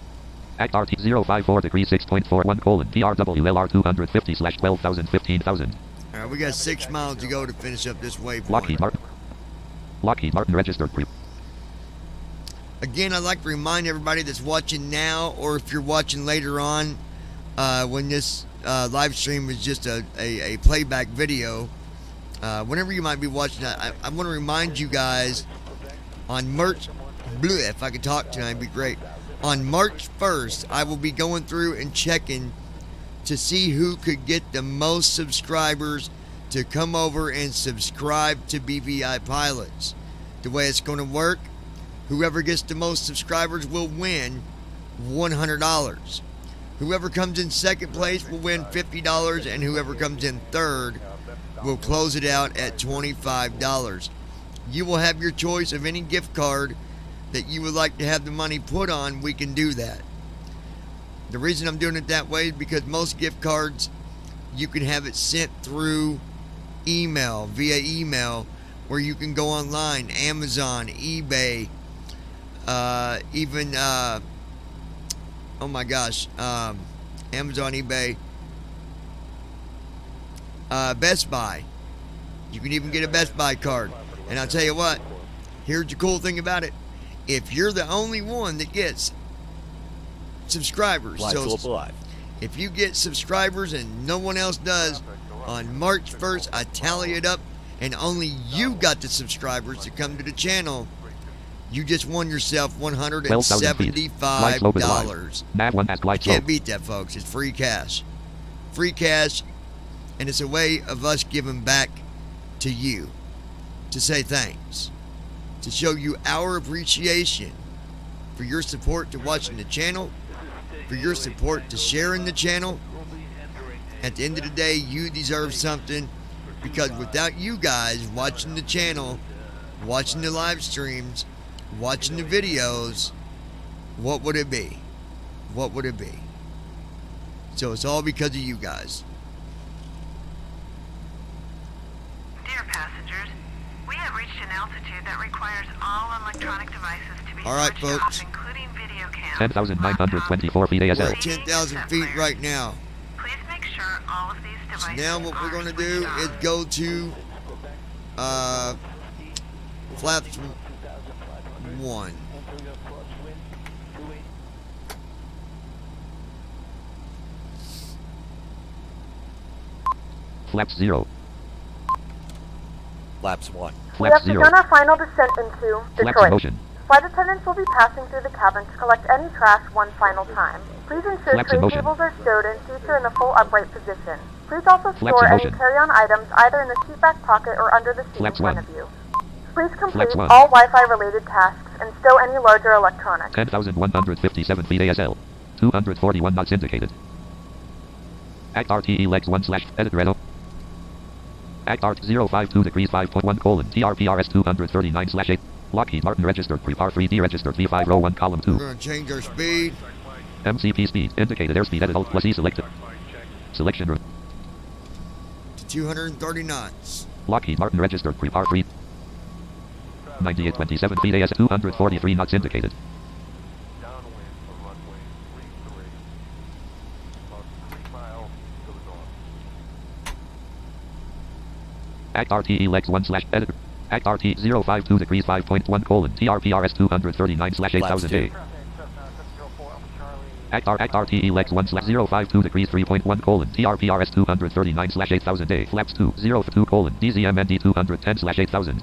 Act RT 054 degrees 6.41 colon PRWLR 250 / 12,000 15,000. Alright, we got 6 miles to go to finish up this waypoint. Lockheed Martin registered pre. Again, I'd like to remind everybody that's watching now, or if you're watching later on, when this live stream is just a playback video, whenever you might be watching that, I want to remind you guys on March, if I could talk tonight, it'd be great. On March 1st, I will be going through and checking to see who could get the most subscribers to come over and subscribe to BVI Pilots. The way it's going to work, whoever gets the most subscribers will win $100. Whoever comes in second place will win $50, and whoever comes in third will close it out at $25. You will have your choice of any gift card that you would like to have the money put on. We can do that. The reason I'm doing it that way is because most gift cards, you can have it sent through email, via email, where you can go online, Amazon, eBay, even, oh my gosh, Amazon, eBay, Best Buy. You can even get a Best Buy card. And I'll tell you what, here's the cool thing about it. If you're the only one that gets subscribers, if you get subscribers and no one else does, on March 1st, I tally it up, and only you got the subscribers to come to the channel, you just won yourself $175. Can't beat that, folks. It's free cash. Free cash, and it's a way of us giving back to you, to say thanks, to show you our appreciation for your support to watching the channel, for your support to sharing the channel. At the end of the day, you deserve something, because without you guys watching the channel, watching the live streams, watching the videos, what would it be? What would it be? So it's all because of you guys. Dear passengers, we have reached an altitude that requires all electronic devices to be switched off, including video cams. 10,924 feet ASL. We're at 10,000 feet right now. Please make sure all of these devices So now what we're going to do is go to flaps 1. Flaps 0. Flaps 1. We have Flaps 0. begun our final descent into Flaps Detroit. motion. Flight attendants will be passing through the cabin to collect any trash one final time. Please ensure Flaps tray in motion. tables are stowed and seats are in a full upright position. Please also Flaps store in any motion. carry-on items either in the seat back pocket or under the seat Flaps in front 1. of you. Please complete Flaps 1. all Wi-Fi related tasks and stow any larger electronics. 10,157 feet ASL. 241 knots indicated. Act RTE legs 1 / edit red. Act Art 052 degrees 5.1 colon TRPRS 239 / 8. Lockheed Martin registered pre-par 3D registered V5 row 1 column 2. We're going to change our speed. MCP speed indicated airspeed edit Alt plus E selected. Selection room. To 230 knots. Lockheed Martin registered pre-par 3. 9827 feet AS 243 knots indicated. Act RTE legs 1 / edit. Act RT 052 degrees 5.1 colon TRPRS 239 / 8000 A. Act RTE legs 1 / 052 degrees 3.1 colon TRPRS 239 / 8000 A. Flaps 2 02 colon DZMND 210 / 8000.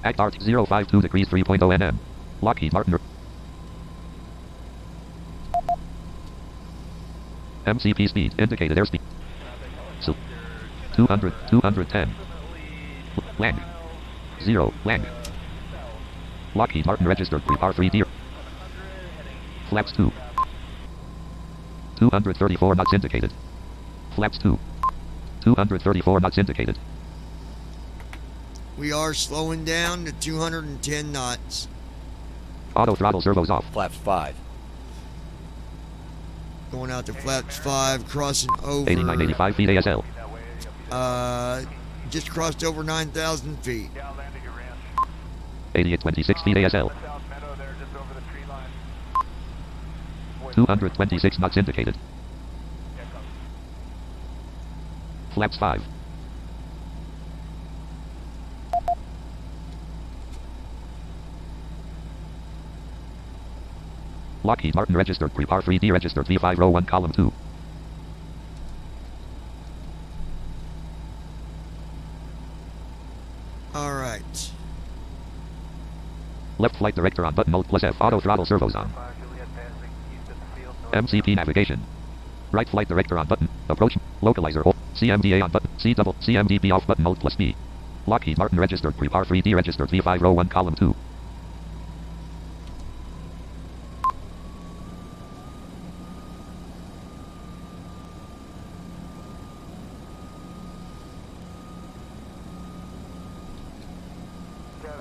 Act Art 052 degrees 3.0 NM. Lockheed Martin. MCP speed indicated airspeed. So 210. Land. 0. Land. Lockheed Martin registered prepar 3D. Flaps 2. 234 knots indicated. Flaps 2. 234 knots indicated. We are slowing down to 210 knots. Auto throttle servos off. Flaps 5. Going out to flaps 5, crossing over. 8985 feet ASL. Just crossed over 9,000 feet. 8826 feet ASL. 226 knots indicated. Flaps 5. Lockheed Martin registered prepar 3D registered V5 row 1 column 2. All right. Left flight director on button Alt plus F. Auto throttle servos on. MCP navigation. Right flight director on button. Approach. Localizer hold. CMDA on button. C double. CMDB off button Alt plus B. Lockheed Martin registered prepar 3D registered V5 row 1 column 2.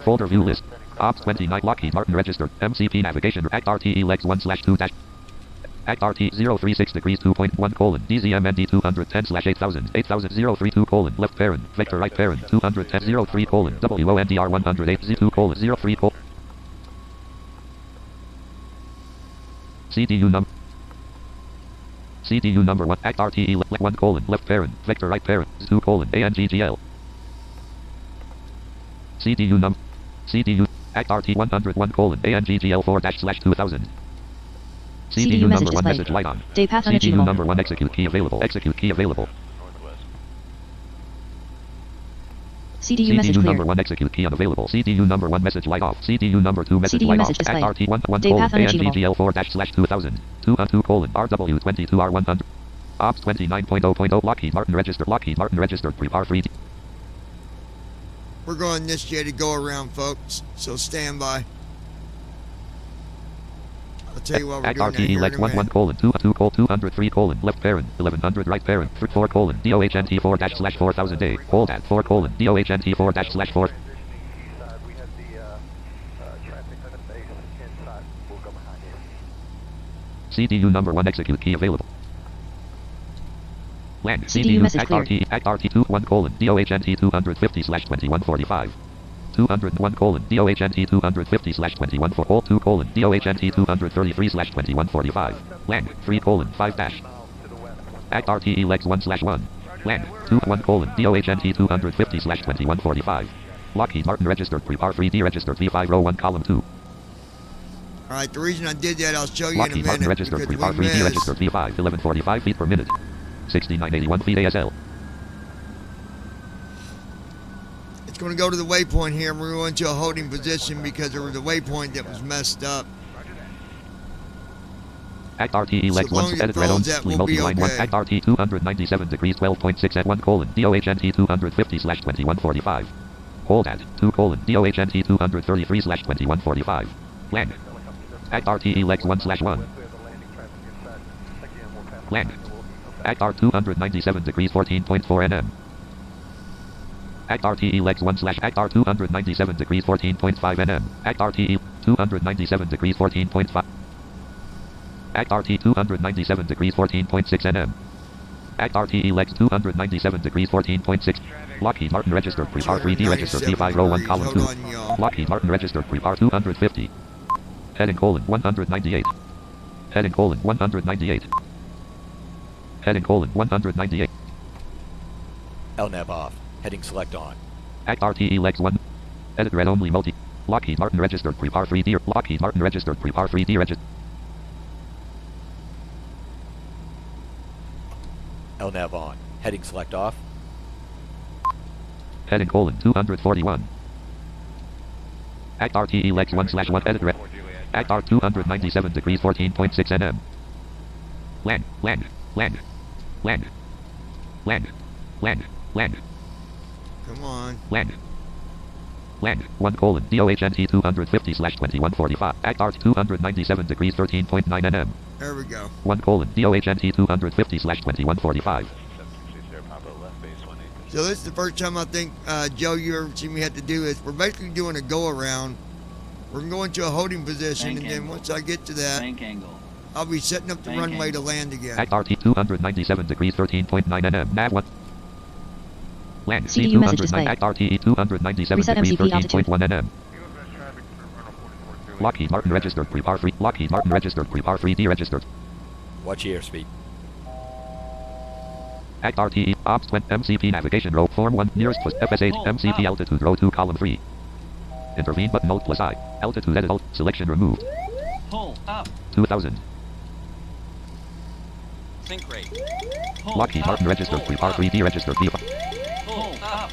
Folder view list. Ops 29 Lockheed Martin registered. MCP navigation. Act RTE legs 1/2 dash. Act RT 036 degrees 2.1 colon. DZMND 210 /8000 8032 colon. Left parent. Vector right parent. 210 03 colon. WONDR 108 Z2 colon 03 colon. CDU number. CDU number 1. Act RTE 1 colon. Left parent. Vector right parent. 2 colon. ANGGL. CDU number. CDU. Act RT 101 colon. ANGGL 4-/2000. CDU number 1 message light on. Daypath CDU unachievable. number 1 execute key available. Execute key available. CDU message CDU clear. number 1 execute key unavailable. CDU number 1 message light off. CDU number 2 message CDU light message off. displayed. Act RT 1 colon. Daypath unachievable. ANGGL 4-/2000. 2 colon. RW22 R100. Ops 29.0.0 Lockheed Martin registered. Lockheed Martin registered prepar 3D. We're going this J to go around, folks. So stand by. I'll tell you what we're Act doing RTE here in legs a 1 minute. colon 2 colon 203 colon left parent 1100 right parent 4 colon DOHNT 4-/4000 A hold at 4 colon DOHNT 4-/4. CDU number 1 execute key available. Land CDU message Act clear. RT Act RT 21 colon DOHNT 250/2145. 201 colon DOHNT 250/21 for all 2 colon DOHNT 233/2145. Land 3 colon 5 dash. Act RTE legs 1/1. Land 21 colon DOHNT 250/2145. Lockheed Martin registered prepar 3D registered V5 row 1 column 2. All right, the reason I did that, I'll show you in a Lockheed Martin minute. registered Because prepar we 3D missed. registered V5 1145 feet per minute. 6981 feet ASL. It's going to go to the waypoint here, and we're going to a holding position because there was a waypoint that was messed up. Act RTE legs So long 1 as it edit red follows on that, we'll be multi-line 1 okay. Act RT 297 degrees 12.6 at 1 colon DOHNT 250/2145. Hold at 2 colon DOHNT 233/2145. Land. Act RTE legs 1/1. Land. Act R 297 degrees 14.4 nm. Act RTE legs 1/Act R 297 degrees 14.5 nm. Act RTE 297 degrees 14.5. Act RT 297 degrees 14.6 nm. Act RTE legs 297 degrees 14.6. Lockheed Martin registered prepar 3D registered V5 row 1 column 2. Lockheed Martin registered prepar 250. Heading colon 198. Heading colon 198. Heading colon 198. LNAV off. Heading select on. Act RTE legs 1. Edit red only multi. Lockheed Martin registered prepar 3D. Lockheed Martin registered prepar 3D registered. LNAV on. Heading select off. Heading colon 241. Act RTE legs 1/1 edit red. Act R 297 degrees 14.6 nm. Land, land, land, land, land, land, land. Come on. Land. Land 1 colon DOHNT 250 slash 2145. Act Art 297 degrees 13.9 nm. There we go. 1 colon DOHNT 250 slash 2145. So this is the first time I think, Joe, you ever seen me have to do this. We're basically doing a go around. We're going to a holding position, and then once I get to that, I'll be setting up the runway to land again. Act RT 297 degrees 13.9 nm. Nav 1. Land CDU message display. Act RT 297 Reset degrees MCP altitude. 13.1 nm. Lockheed Martin registered prepar 3. Lockheed Martin registered prepar 3 deregistered. Watch your airspeed. Act RTE, Ops 20, MCP navigation row, Form 1, nearest plus FSH, MCP altitude row 2, column 3. Intervene button Alt plus I. Altitude edit Alt, selection removed. Pull up. 2000. Sync rate. Lockheed Martin registered prepar 3 deregistered via. Pull up.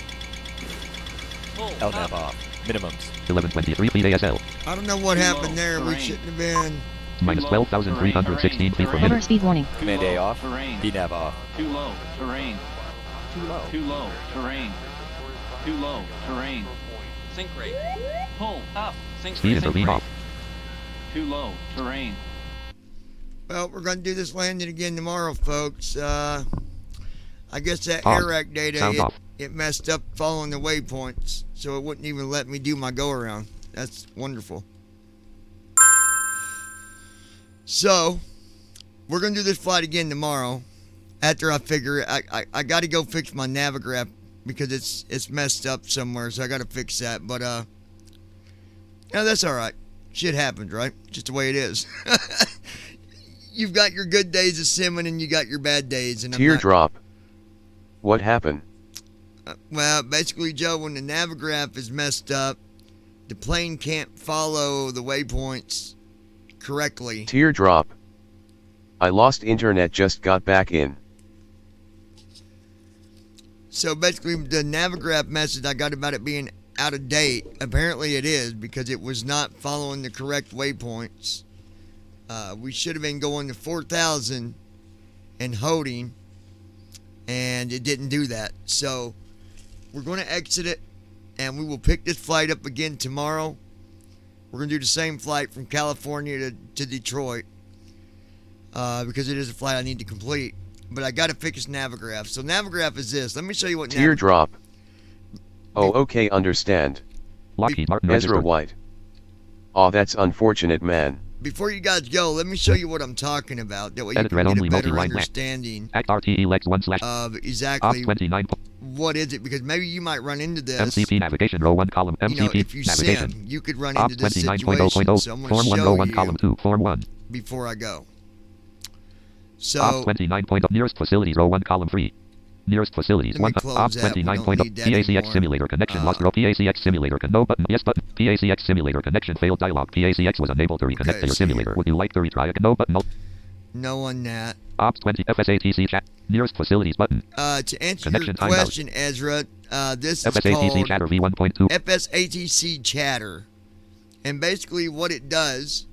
LNAV off. Minimums. 1123 feet ASL. I don't know what happened there. We shouldn't have been. Minus 12,316 feet per minute. Error speed warning. Command A off. PNAV off. Too low. Terrain. Too low. Too low. Terrain. Too low. Terrain. Sync rate. Pull up. Sync Speed intervene off. Too low. Terrain. Well, we're going to do this landing again tomorrow, folks. I guess that Off. air rack data, Sound off. it messed up following the waypoints, so it wouldn't even let me do my go-around. That's wonderful. So, we're going to do this flight again tomorrow. After I figure I got to go fix my Navigraph because it's messed up somewhere, so I got to fix that. But yeah, that's all right. Shit happens, right? Just the way it is. You've got your good days of simming and you got your bad days. And Teardrop. What happened? Well, basically, Joe, when the Navigraph is messed up, the plane can't follow the waypoints correctly. Teardrop. I lost internet, just got back in. So basically, the Navigraph message I got about it being out of date, apparently it is, because it was not following the correct waypoints. We should have been going to 4,000 and holding, and it didn't do that. So we're going to exit it, and we will pick this flight up again tomorrow. We're going to do the same flight from California to Detroit, because it is a flight I need to complete. But I got to fix Navigraph. So Navigraph is this. Let me show you what Teardrop. Oh, okay, understand. Lockheed Martin Ezra registered. White. Oh, that's unfortunate, man. Before you guys go, let me show you what I'm talking about. That way you Edit can red get only a better multi-line understanding Act RTE lex 1 slash of exactly 29. what is it. Because maybe you might run into this. MCP navigation row 1 column MCP You know, if you navigation. sim, you could run Op into this 29.0.0 situation. So I'm going Form to 1 row show 1 you column 2 Form 1. before I go. So Op 29.0 nearest facilities row 1 column 3. Nearest facilities Let me 1 close Op that. We 29.0 don't need that PACX anymore. simulator connection lost row PACX simulator no button yes button PACX simulator connection failed dialog PACX was unable to reconnect Okay, to your so simulator. Would you like to retry again? No button no on that. Ops 20 FSATC chat nearest facilities button. To answer Connection your timeout. question, Ezra, this is FSATC called chatter V1.2. FSATC chatter. And basically what it does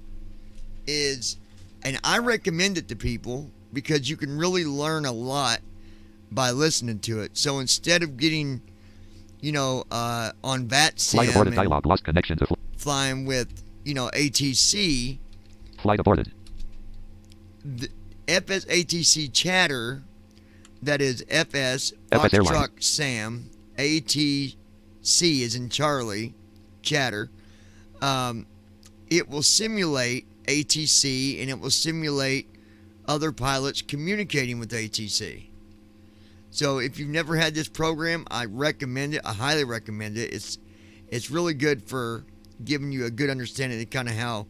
is, and I recommend it to people because you can really learn a lot by listening to it. So instead of getting, on VATSIM Flight aborted dialog lost connection to flying with, ATC, flight aborted. the FSATC chatter, that is FS, FS Airlines. Foxtrot Sam, ATC is in Charlie, chatter. It will simulate ATC and it will simulate other pilots communicating with ATC. So if you've never had this program, I recommend it. I highly recommend it. It's really good for giving you a good understanding of kind of how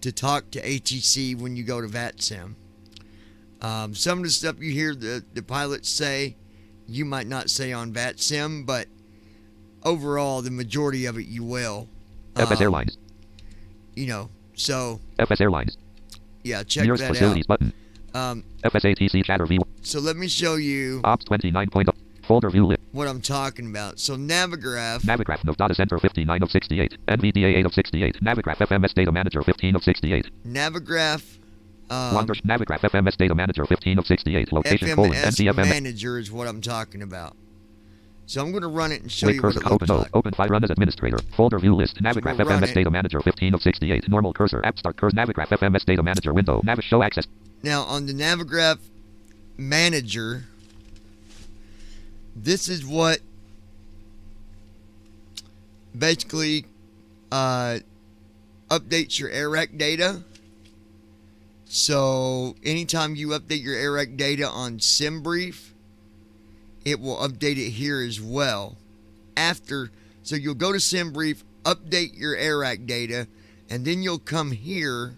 to talk to ATC when you go to VATSIM. Some of the stuff you hear the pilots say, you might not say on VATSIM, but overall, the majority of it you will. FS Airlines. So FS Airlines. yeah, check Nearest that facilities out. button. FSATC chatter V1. So let me show you Ops 29.0. Folder view list. what I'm talking about. So Navigraph. Navigraph no data center 59 of 68. NVDA 8 of 68. Navigraph FMS data manager 15 of 68. Navigraph. Navigraph FMS data manager 15 of 68. Location colon FMS NCFM. manager is what I'm talking about. So I'm going to run it and show Wait you what cursor. it looks Open like. Open file. Run as administrator. Folder view list. Navigraph We'll run FMS it. Data Manager 15 of 68. Normal cursor. App start cursor. Navigraph FMS Data Manager window. Show access. Now on the Navigraph Manager, this is what basically updates your AirRack data. So anytime you update your AirRack data on SimBrief, it will update it here as well. So you'll go to SimBrief, update your AirRack data, and then you'll come here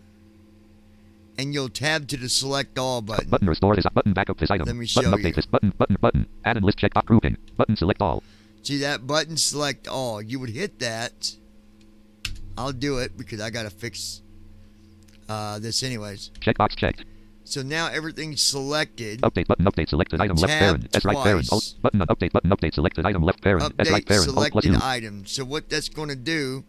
and you'll tab to the select all button. Button restore this button backup this item. Let me show button you. update this button. Add and list checkbox grouping. Button select all. See that button select all. You would hit that. I'll do it because I gotta fix this anyways. Checkbox checked. So now everything's selected. Update button update selected item left parent. S right parent. Alt button update button update selected item left parent. S right Update parent. Alt plus selected U. item. So what that's going to do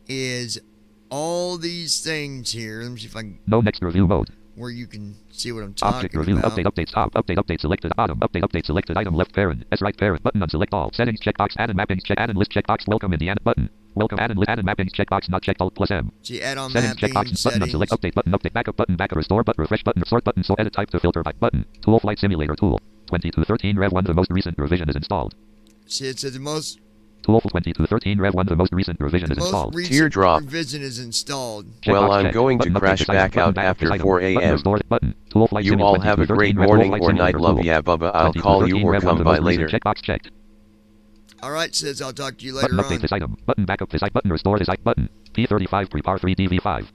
is all these things here. Let me see if I can. No next review mode. Where you can see what I'm talking Object review. about. Update stop. Update selected bottom. Update selected item left parent. S right parent. Button unselect all. Settings checkbox. Add and mappings check. Add and list checkbox. Welcome in the add button. Welcome add and list add and mappings checkbox not checked. Alt plus M. See add on Settings mapping checkbox. and Button settings. unselect update button update backup restore button refresh button sort button so edit type to filter by button. Tool flight simulator tool. 2213 Rev 1 the most recent revision is installed. See it says the most. Tool 2213 Rev 1 the most recent revision is installed. Teardrop. Revision is installed. Well, I'm going to crash back out after 4 a.m. You all have a great morning or night. Love ya, Bubba. I'll call you or come by later. Checkbox checked. All right, says I'll talk to you later Button update on. this item. Button backup this item. Button restore this item. Button. P35 prepar 3 DV5.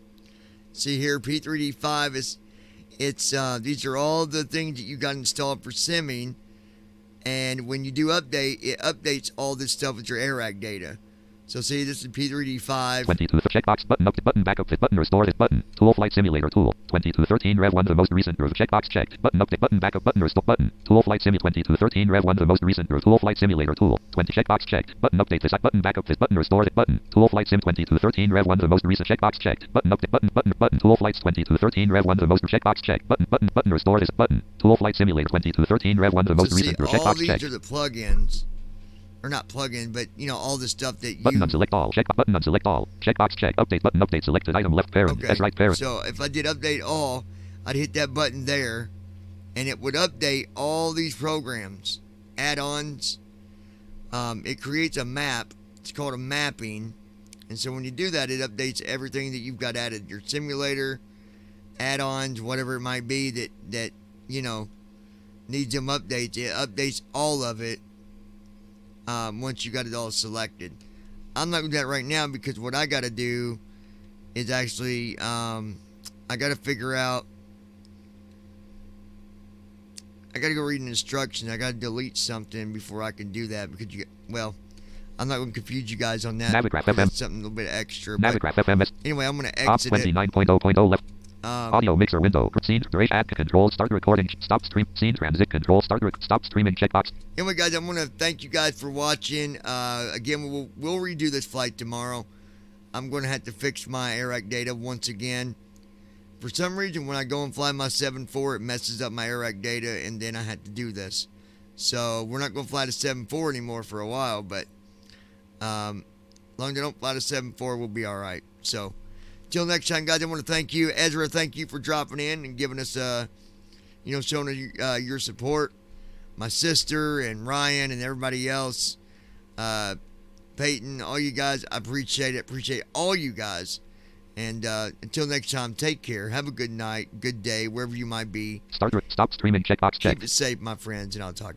See here, P3D5 is these are all the things that you got installed for simming, and when you do update, it updates all this stuff with your AirRack data. So see, this is P3D5. 22 checkbox button up button backup this button restore this button. Tool flight simulator tool. 2213 Rev 1 the most recent checkbox checked. Button update button backup button restore button. Tool flight simulator 2213 Rev 1 the most recent tool flight simulator tool. 20 checkbox checked. Button update this button backup this button restore this button. Tool flight sim 2213 Rev 1 the most recent checkbox checked. Button update button tool flights 2213 Rev 1 the most checkbox checked. Button restore this button. Tool flight simulator 2213 Rev 1 the most recent checkbox checked. All these are the plugins. Or not plug-in, but you know all the stuff that you. Button unselect all. Button unselect all. Checkbox check. Update button update selected item left parent. Okay. S right parent. So if I did update all, I'd hit that button there, and it would update all these programs, add-ons. It creates a map. It's called a mapping, and so when you do that, it updates everything that you've got added. Your simulator, add-ons, whatever it might be that you know needs them updates. It updates all of it. Once you got it all selected. I'm not going to do that right now because what I got to do is actually, I got to figure out, I got to go read an instruction. I got to delete something before I can do that because I'm not going to confuse you guys on that. Navigraph FM. That's something a little bit extra. Navigraph FMS. Anyway, I'm going to Op exit it. 29.0.0 left. Audio mixer window. Scene duration add control start recording stop stream scene transit control stop streaming checkbox. Anyway, guys, I want to thank you guys for watching. Again, we'll redo this flight tomorrow. I'm going to have to fix my AirRack data once again. For some reason, when I go and fly my 7.4, it messes up my AirRack data, and then I had to do this. So we're not going to fly the 7.4 anymore for a while, but as long as I don't fly the 7.4, we'll be all right. So. Till next time, guys, I want to thank you. Ezra, thank you for dropping in and giving us, showing your support. My sister and Ryan and everybody else, Peyton, all you guys, I appreciate it. Appreciate all you guys. And until next time, take care. Have a good night, good day, wherever you might be. Stop streaming checkbox checked. Keep it safe, my friends, and I'll talk to you.